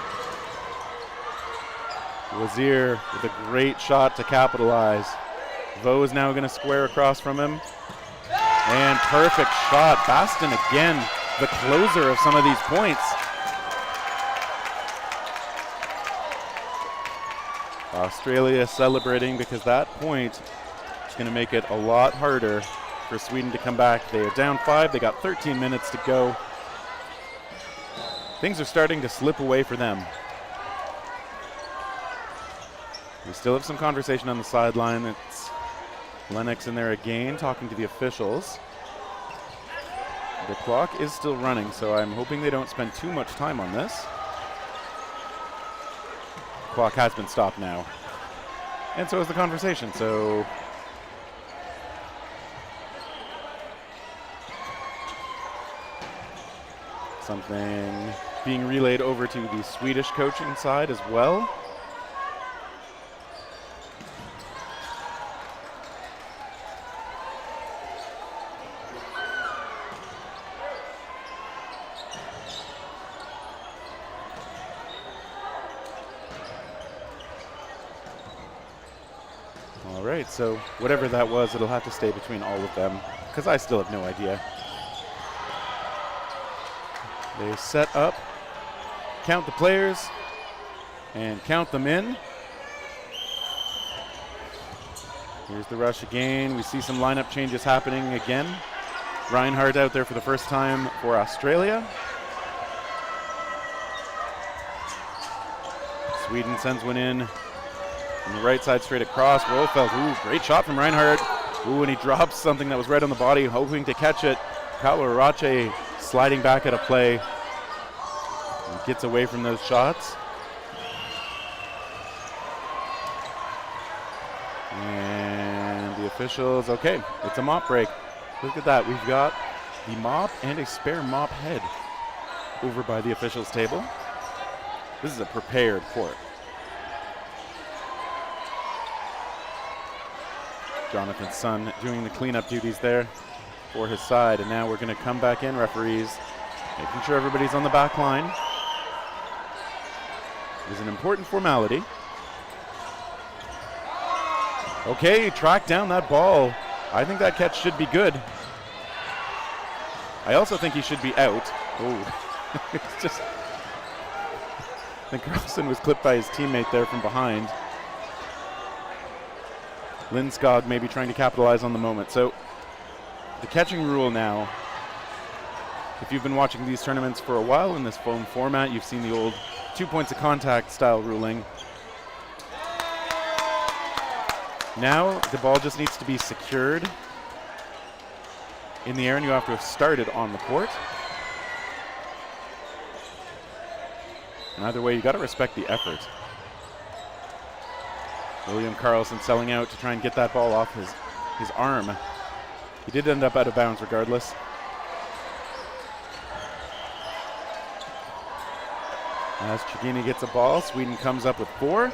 Speaker 4: Wazir with a great shot to capitalize. Vo is now going to square across from him. And perfect shot. Baston again, the closer of some of these points. Australia celebrating because that point is going to make it a lot harder for Sweden to come back. They are down 5. They got 13 minutes to go. Things are starting to slip away for them. We still have some conversation on the sideline. It's Lennox in there again talking to the officials. The clock is still running, so I'm hoping they don't spend too much time on this. Clock has been stopped now. And so is the conversation, so something being relayed over to the Swedish coaching side as well. All right, so whatever that was, it'll have to stay between all of them, because I still have no idea. They set up, count the players, and count them in. Here's the rush again. We see some lineup changes happening again. Reinhardt out there for the first time for Australia. Sweden sends one in from the right side straight across. Rolfeld, ooh, great shot from Reinhardt. Ooh, and he drops something that was right on the body, hoping to catch it. Paolo Arache sliding back at a play. And gets away from those shots. And the officials, okay, it's a mop break. Look at that, we've got the mop and a spare mop head over by the officials table. This is a prepared court. Jonathan's son doing the cleanup duties there for his side. And now we're going to come back in, referees, making sure everybody's on the back line. It is an important formality. Okay, track down that ball. I think that catch should be good. I also think he should be out. Oh, it's just, I think Carlson was clipped by his teammate there from behind. Lindskog maybe trying to capitalize on the moment. So the catching rule now, if you've been watching these tournaments for a while in this foam format, you've seen the old 2 points of contact style ruling. Now the ball just needs to be secured in the air, and you have to have started on the court. And either way, you got to respect the effort. William Karlsson selling out to try and get that ball off his arm. He did end up out of bounds regardless. As Chigini gets a ball, Sweden comes up with 4.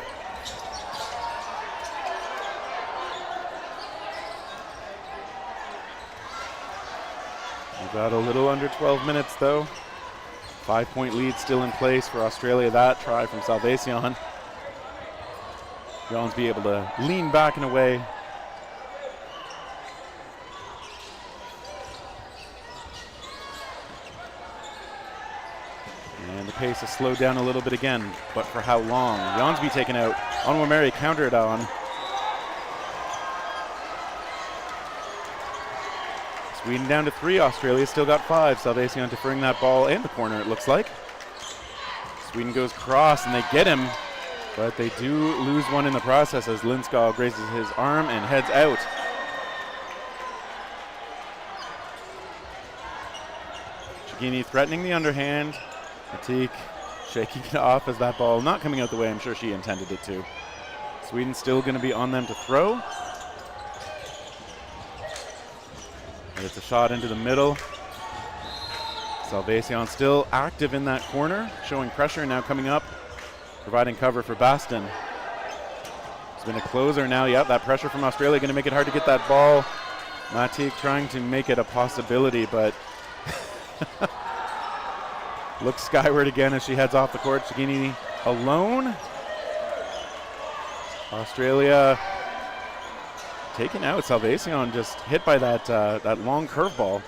Speaker 4: We've got a little under 12 minutes though. 5-point lead still in place for Australia. That try from Salvation. Jones be able to lean back and away. And the pace has slowed down a little bit again, but for how long? Jonsby taken out. Onwamere countered on. Sweden down to 3. Australia still got 5. Salvation deferring that ball in the corner, it looks like. Sweden goes cross and they get him, but they do lose one in the process as Lindskog raises his arm and heads out. Chigini threatening the underhand. Matik shaking it off as that ball not coming out the way I'm sure she intended it to. Sweden still going to be on them to throw. And it's a shot into the middle. Salvation still active in that corner, showing pressure now coming up, providing cover for Baston. It's been a closer now. Yep, that pressure from Australia going to make it hard to get that ball. Matik trying to make it a possibility, but looks skyward again as she heads off the court. Chigini alone. Australia taken out. Salvation just hit by that long curveball.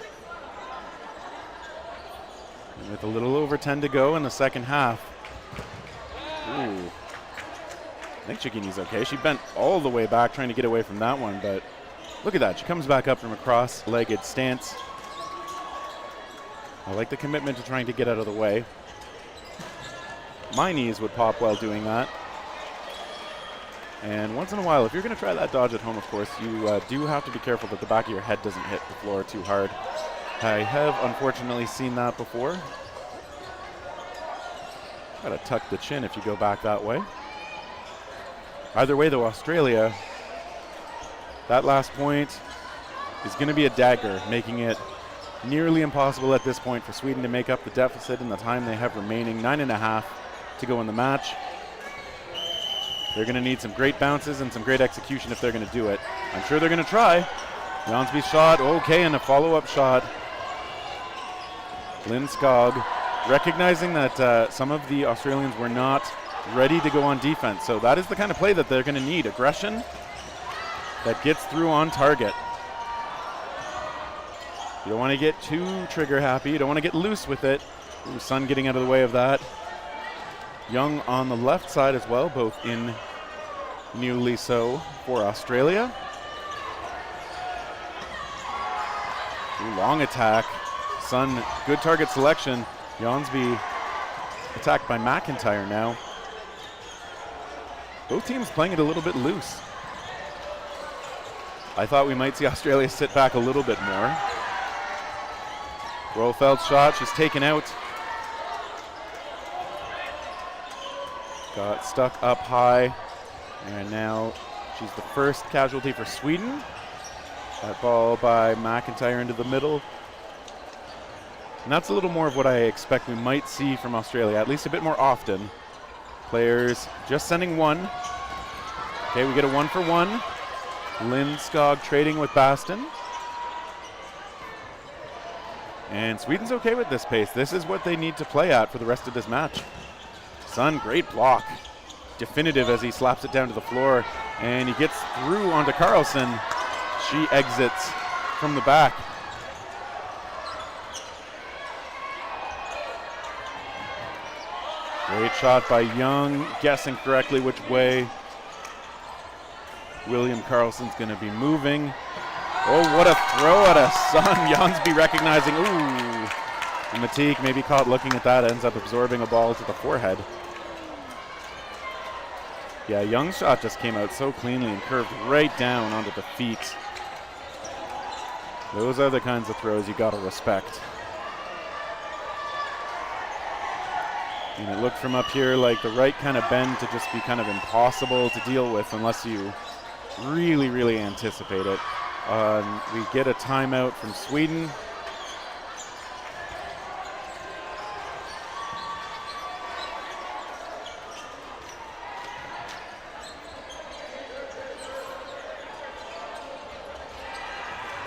Speaker 4: And with a little over 10 to go in the second half. Ooh. I think Chigini's okay. She bent all the way back trying to get away from that one, but look at that. She comes back up from a cross-legged stance. I like the commitment to trying to get out of the way. My knees would pop while doing that. And once in a while, if you're going to try that dodge at home, of course, you do have to be careful that the back of your head doesn't hit the floor too hard. I have unfortunately seen that before. Gotta tuck the chin if you go back that way. Either way though, Australia, that last point is going to be a dagger, making it nearly impossible at this point for Sweden to make up the deficit in the time they have remaining. 9.5 to go in the match. They're going to need some great bounces and some great execution if they're going to do it. I'm sure they're going to try. Jonsby's shot, okay, and a follow-up shot. Lindskog recognizing that some of the Australians were not ready to go on defense. So that is the kind of play that they're going to need. Aggression that gets through on target. You don't want to get too trigger happy. You don't want to get loose with it. Ooh, Sun getting out of the way of that. Young on the left side as well, both in newly so for Australia. Ooh, long attack. Sun, good target selection. Jonsby attacked by McIntyre now. Both teams playing it a little bit loose. I thought we might see Australia sit back a little bit more. Roelfeld's shot, she's taken out. Got stuck up high, and now she's the first casualty for Sweden. That ball by McIntyre into the middle. And that's a little more of what I expect we might see from Australia, at least a bit more often. Players just sending one. Okay, we get a 1-for-1. Lindskog trading with Baston. And Sweden's okay with this pace. This is what they need to play at for the rest of this match. Sun, great block. Definitive as he slaps it down to the floor. And he gets through onto Karlsson. She exits from the back. Great shot by Young, guessing correctly which way William Karlsson's going to be moving. Oh, what a throw at a Sun. Jonsby recognizing, ooh. And Matik maybe caught looking at that, ends up absorbing a ball to the forehead. Yeah, Young's shot just came out so cleanly and curved right down onto the feet. Those are the kinds of throws you got to respect. And it looked from up here like the right kind of bend to just be kind of impossible to deal with unless you really, really anticipate it. We get a timeout from Sweden.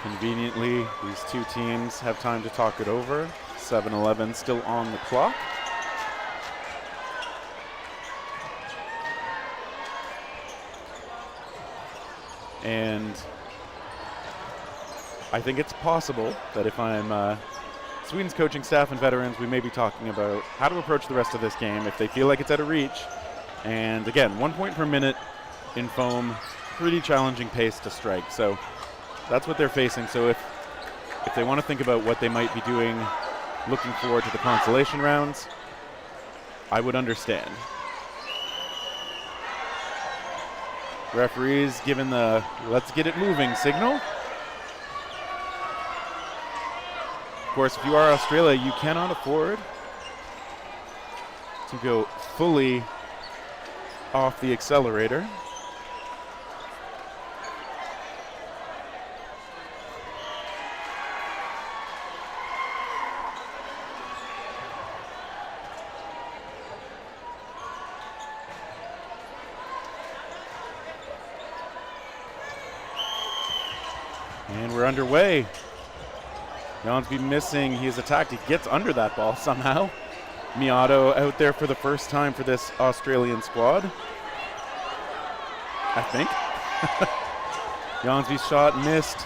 Speaker 4: Conveniently, these two teams have time to talk it over. 7-11 still on the clock. And I think it's possible that if I'm Sweden's coaching staff and veterans, we may be talking about how to approach the rest of this game if they feel like it's out of reach. And again, 1 point per minute in foam, pretty challenging pace to strike. So that's what they're facing. So if they want to think about what they might be doing looking forward to the consolation rounds, I would understand. Referees given the let's get it moving signal. Of course, if you are Australia, you cannot afford to go fully off the accelerator. And we're underway. Jansby missing. He is attacked. He gets under that ball somehow. Miato out there for the first time for this Australian squad, I think. Jansby's shot missed.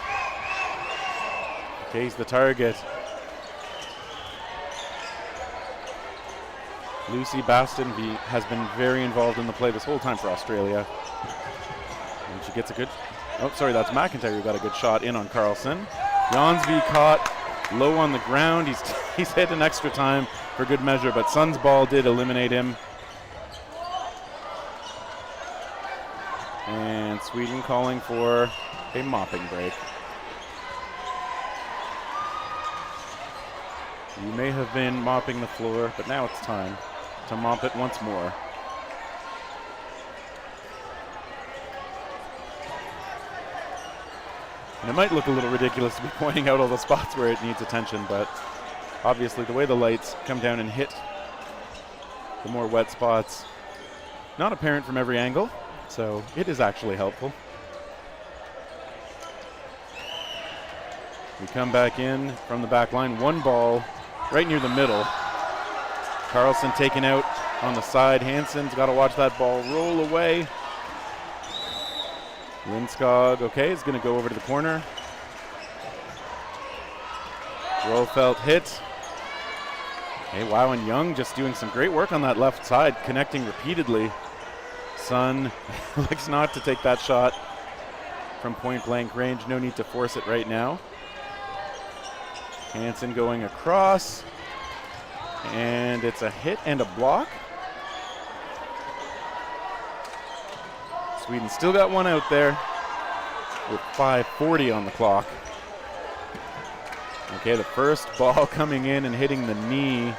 Speaker 4: Okay, he's the target. Lucy Bastonby has been very involved in the play this whole time for Australia. And she gets a good... Oh, sorry, that's McIntyre who got a good shot in on Carlson. Jansby caught low on the ground. He's hit an extra time for good measure, but Sun's ball did eliminate him. And Sweden calling for a mopping break. You may have been mopping the floor, but now it's time to mop it once more. And it might look a little ridiculous to be pointing out all the spots where it needs attention, but obviously the way the lights come down and hit the more wet spots, not apparent from every angle, so it is actually helpful. We come back in from the back line, one ball right near the middle. Carlson taken out on the side. Hansen's got to watch that ball roll away. Lindskog, okay, is going to go over to the corner. Rofelt hit. Okay, wow, and Young just doing some great work on that left side, connecting repeatedly. Sun likes not to take that shot from point blank range. No need to force it right now. Hansen going across. And it's a hit and a block. Sweden still got one out there with 5:40 on the clock. Okay, the first ball coming in and hitting the knee.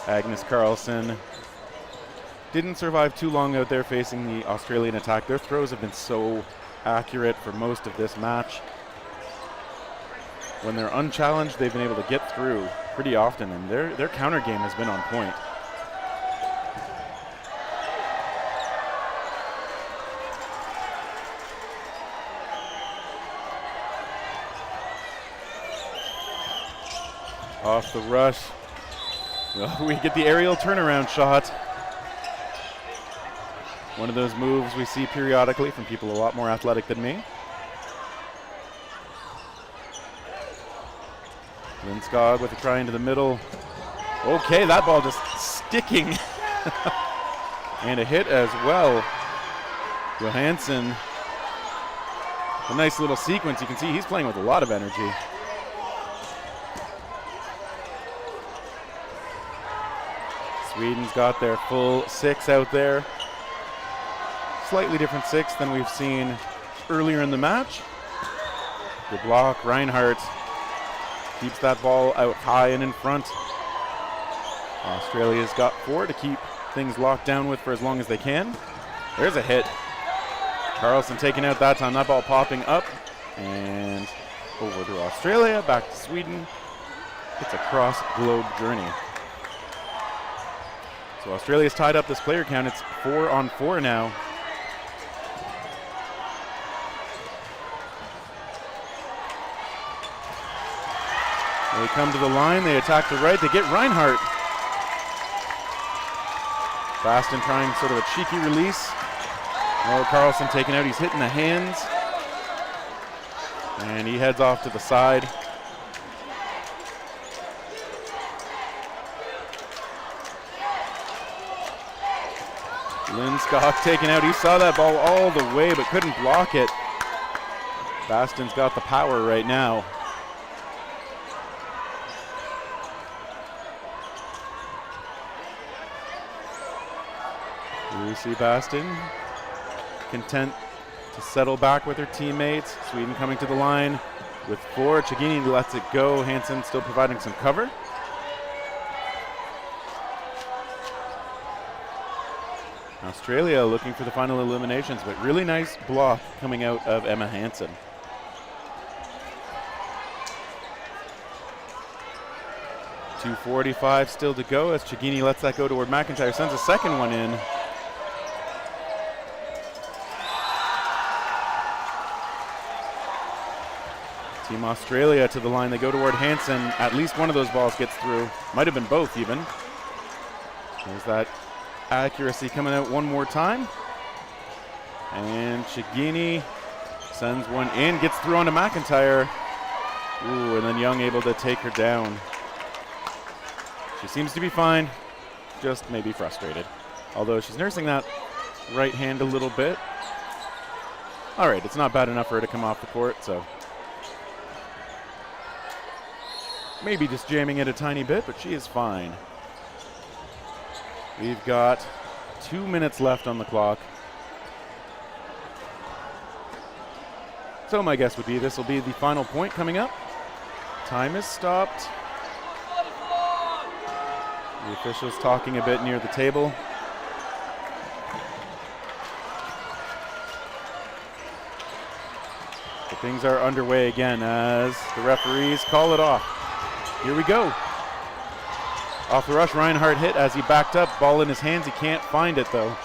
Speaker 4: Agnes Carlson didn't survive too long out there facing the Australian attack. Their throws have been so accurate for most of this match. When they're unchallenged, they've been able to get through pretty often, and their counter game has been on point. Off the rush. Well, we get the aerial turnaround shot. One of those moves we see periodically from people a lot more athletic than me. Lindskog with a try into the middle. Okay, that ball just sticking. And a hit as well. Johansson, a nice little sequence. You can see he's playing with a lot of energy. Sweden's got their full six out there. Slightly different six than we've seen earlier in the match. Good block, Reinhardt. keeps that ball out high and in front. Australia's got 4 to keep things locked down with for as long as they can. There's a hit. Carlson taken out that time. That ball popping up and over to Australia, back to Sweden. It's a cross-globe journey. So Australia's tied up this player count. It's 4-on-4 now. They come to the line, they attack the right, they get Reinhardt. Baston trying sort of a cheeky release. Oh, Carlson taken out, he's hitting the hands. And he heads off to the side. Lindskog taken out, he saw that ball all the way but couldn't block it. Baston's got the power right now. Lucy Baston content to settle back with her teammates. Sweden coming to the line with 4. Chigini lets it go. Hansen still providing some cover. Australia looking for the final eliminations, but really nice block coming out of Emma Hansen. .245 still to go as Chigini lets that go toward McIntyre, sends a second one in. Team Australia to the line, they go toward Hansen. At least one of those balls gets through. Might have been both even. There's that accuracy coming out one more time. And Chigini sends one in, gets through onto McIntyre. Ooh, and then Young able to take her down. She seems to be fine, just maybe frustrated. Although she's nursing that right hand a little bit. All right, it's not bad enough for her to come off the court, so maybe just jamming it a tiny bit, but she is fine. We've got 2 minutes left on the clock. So my guess would be this will be the final point coming up. Time is stopped. The officials talking a bit near the table. But things are underway again as the referees call it off. Here we go. Off the rush, Reinhardt hit as he backed up. Ball in his hands, he can't find it though.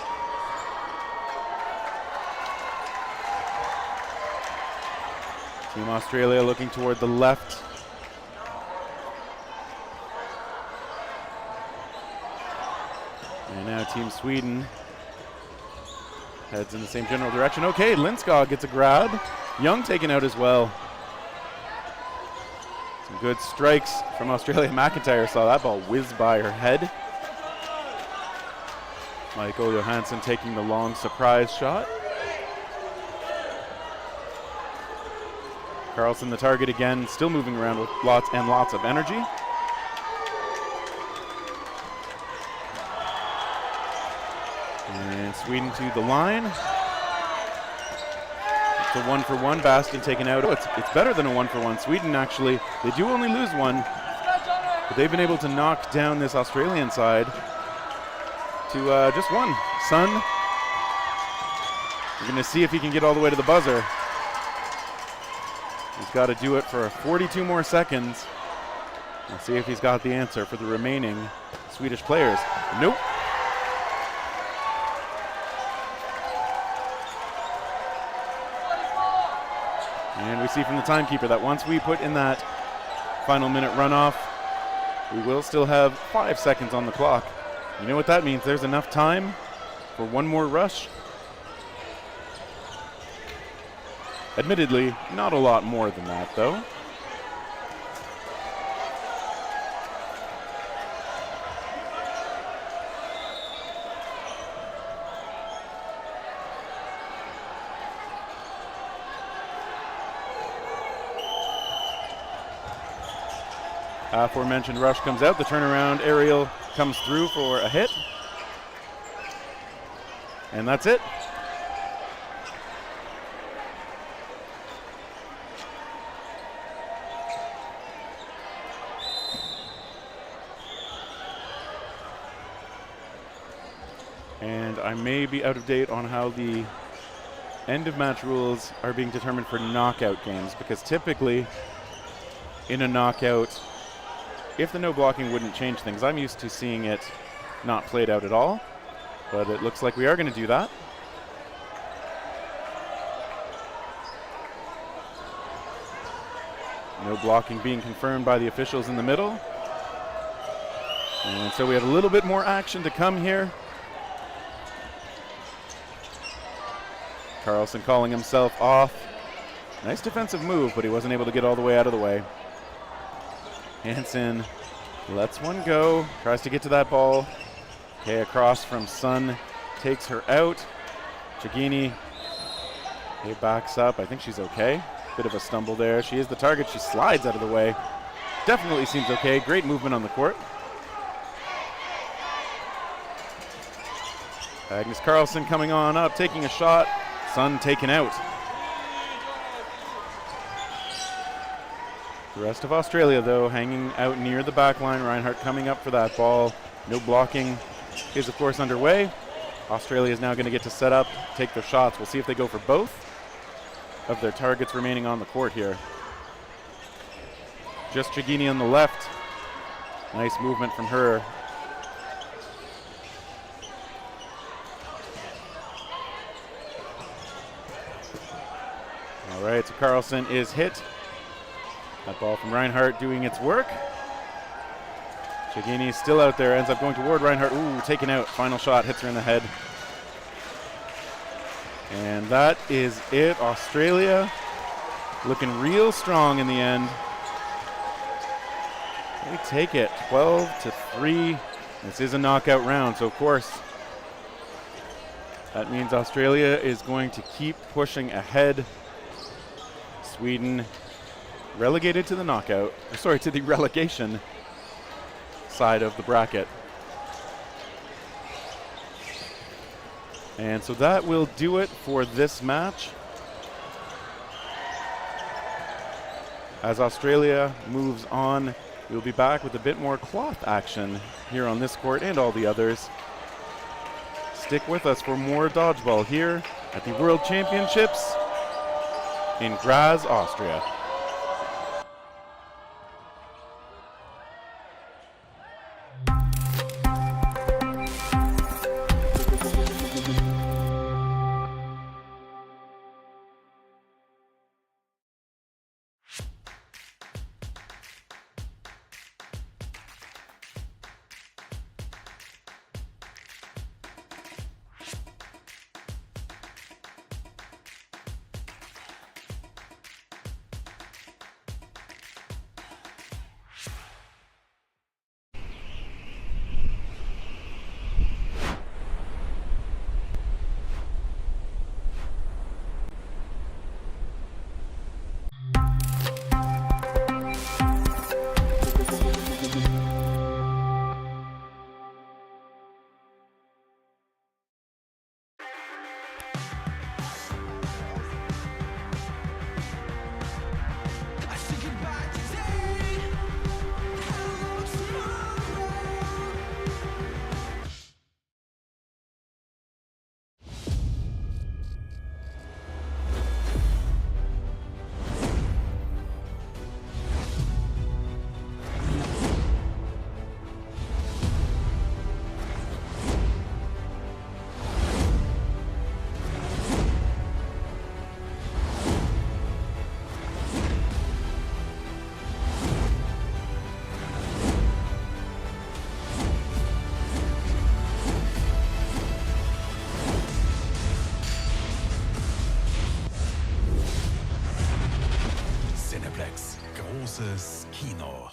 Speaker 4: Team Australia looking toward the left. And now Team Sweden heads in the same general direction. Okay, Lindskog gets a grab. Young taken out as well. Some good strikes from Australia. McIntyre saw that ball whiz by her head. Michael Johansson taking the long surprise shot. Carlson the target again, still moving around with lots and lots of energy. And Sweden to the line. It's a 1-for-1. Baston taken out. Oh, it's better than a 1-for-1. Sweden actually, they do only lose one, but they've been able to knock down this Australian side to just one. Sun, we're going to see if he can get all the way to the buzzer. He's got to do it for 42 more seconds. We'll see if he's got the answer for the remaining Swedish players. Nope. And we see from the timekeeper that once we put in that final minute runoff, we will still have 5 seconds on the clock. You know what that means? There's enough time for one more rush. Admittedly, not a lot more than that, though. Aforementioned rush comes out. The turnaround aerial comes through for a hit. And that's it. And I may be out of date on how the end of match rules are being determined for knockout games, because typically in a knockout, if the no blocking wouldn't change things, I'm used to seeing it not played out at all, but it looks like we are going to do that. No blocking being confirmed by the officials in the middle. And so we have a little bit more action to come here. Carlson calling himself off. Nice defensive move, but he wasn't able to get all the way out of the way. Hansen lets one go, tries to get to that ball. Okay, across from Sun, takes her out. Chagini backs up. I think she's okay. Bit of a stumble there. She is the target. She slides out of the way. Definitely seems okay. Great movement on the court. Agnes Carlson coming on up, taking a shot. Sun taken out. The rest of Australia, though, hanging out near the back line. Reinhardt coming up for that ball. No blocking is, of course, underway. Australia is now going to get to set up, take their shots. We'll see if they go for both of their targets remaining on the court here. Just Chagini on the left. Nice movement from her. All right, so Carlson is hit. That ball from Reinhardt doing its work. Chagini still out there, ends up going toward Reinhardt. Ooh, taken out. Final shot, hits her in the head. And that is it. Australia looking real strong in the end. They take it 12-3. This is a knockout round, so of course that means Australia is going to keep pushing ahead. Sweden relegated to the knockout, to the relegation side of the bracket. And so that will do it for this match. As Australia moves on, we'll be back with a bit more cloth action here on this court and all the others. Stick with us for more dodgeball here at the World Championships in Graz, Austria.
Speaker 1: Großes Kino.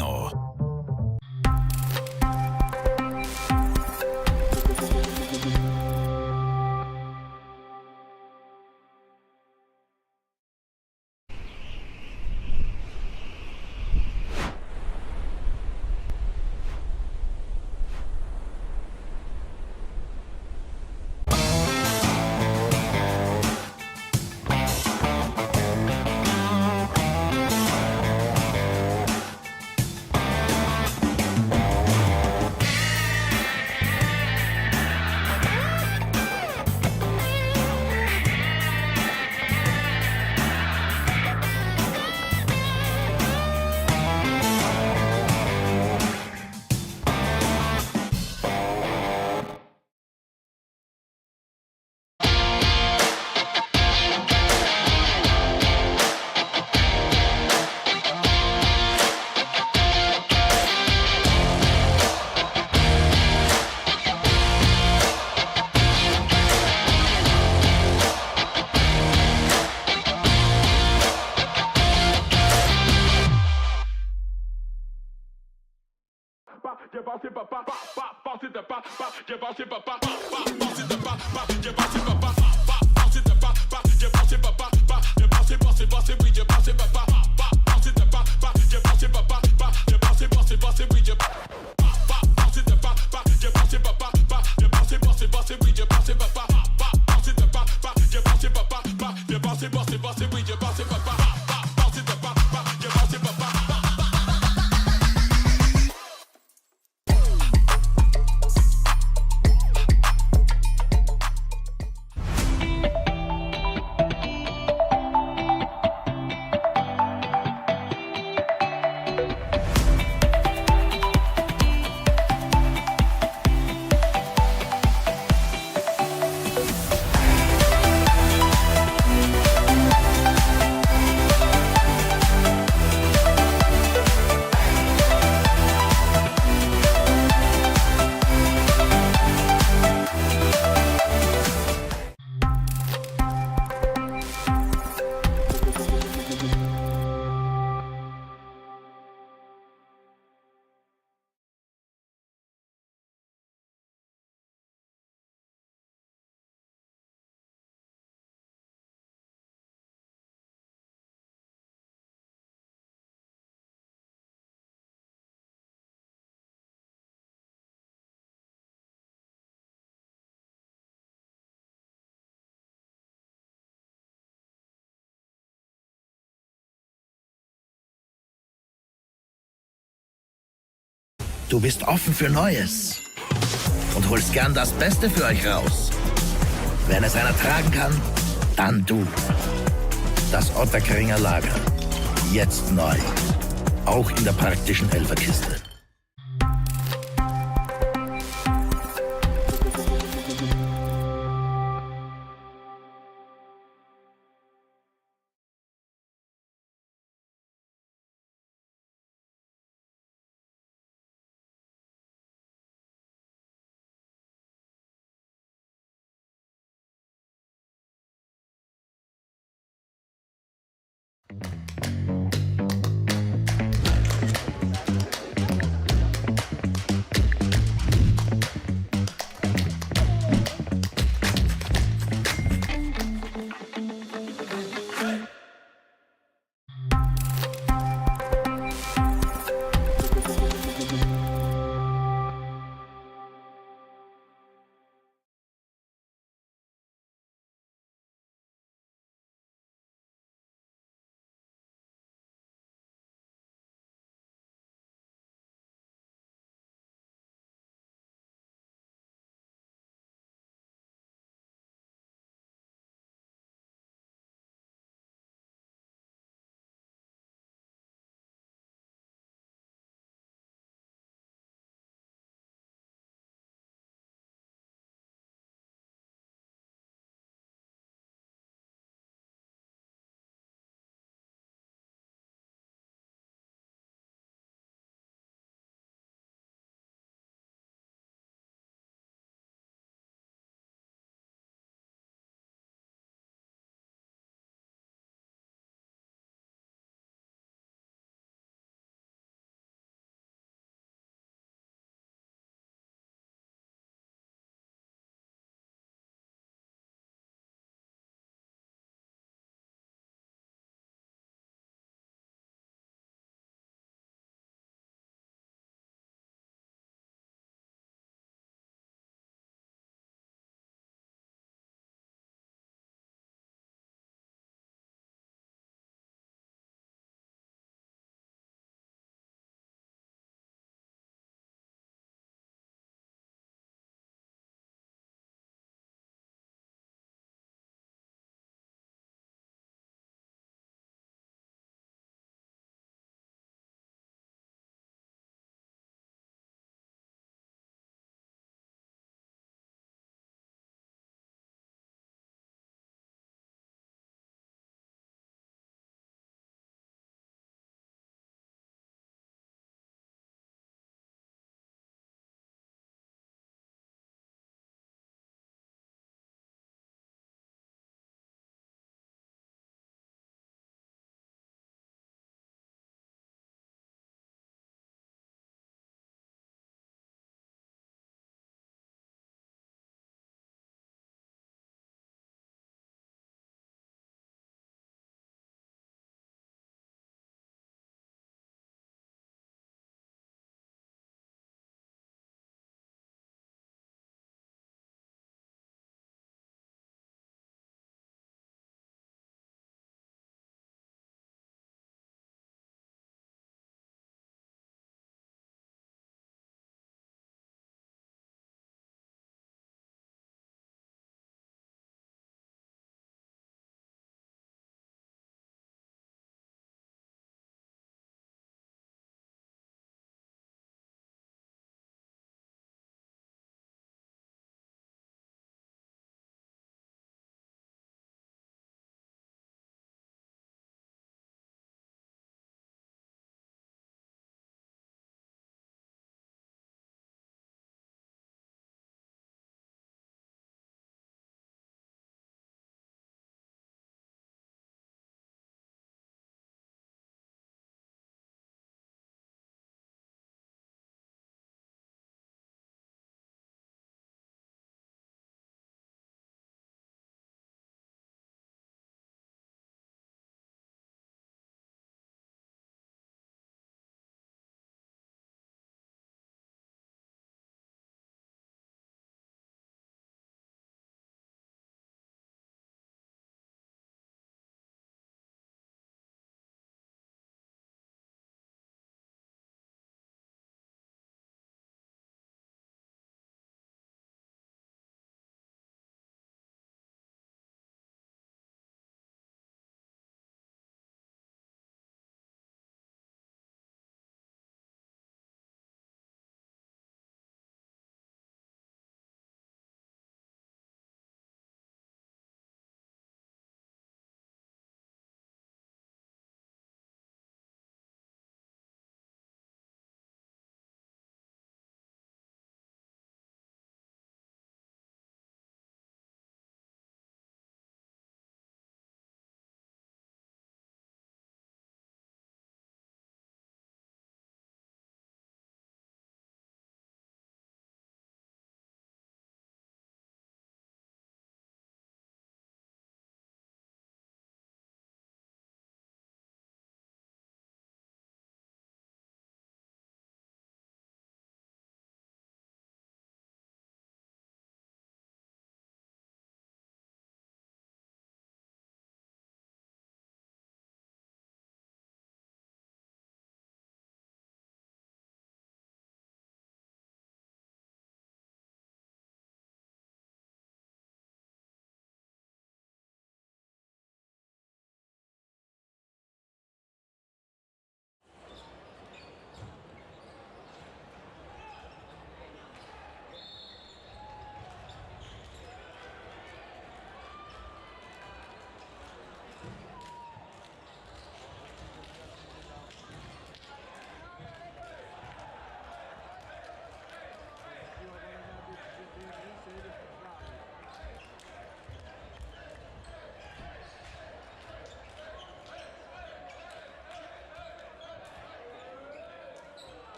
Speaker 1: Kino.
Speaker 2: Du bist offen für Neues und holst gern das Beste für euch raus. Wenn es einer tragen kann, dann du. Das Otterkringer Lager. Jetzt neu. Auch in der praktischen Elferkiste.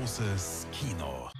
Speaker 1: Großes Kino.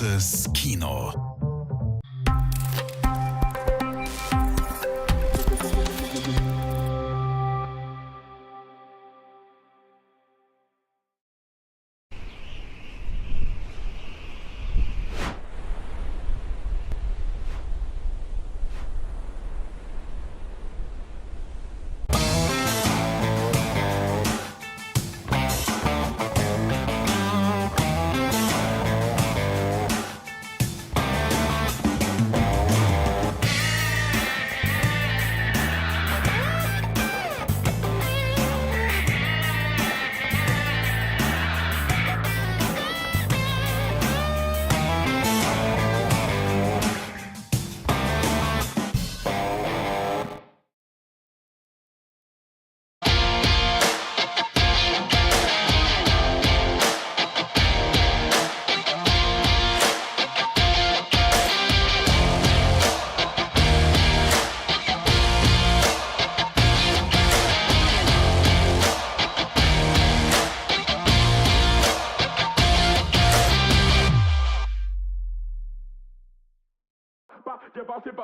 Speaker 1: großes Kino.
Speaker 13: Bounce it,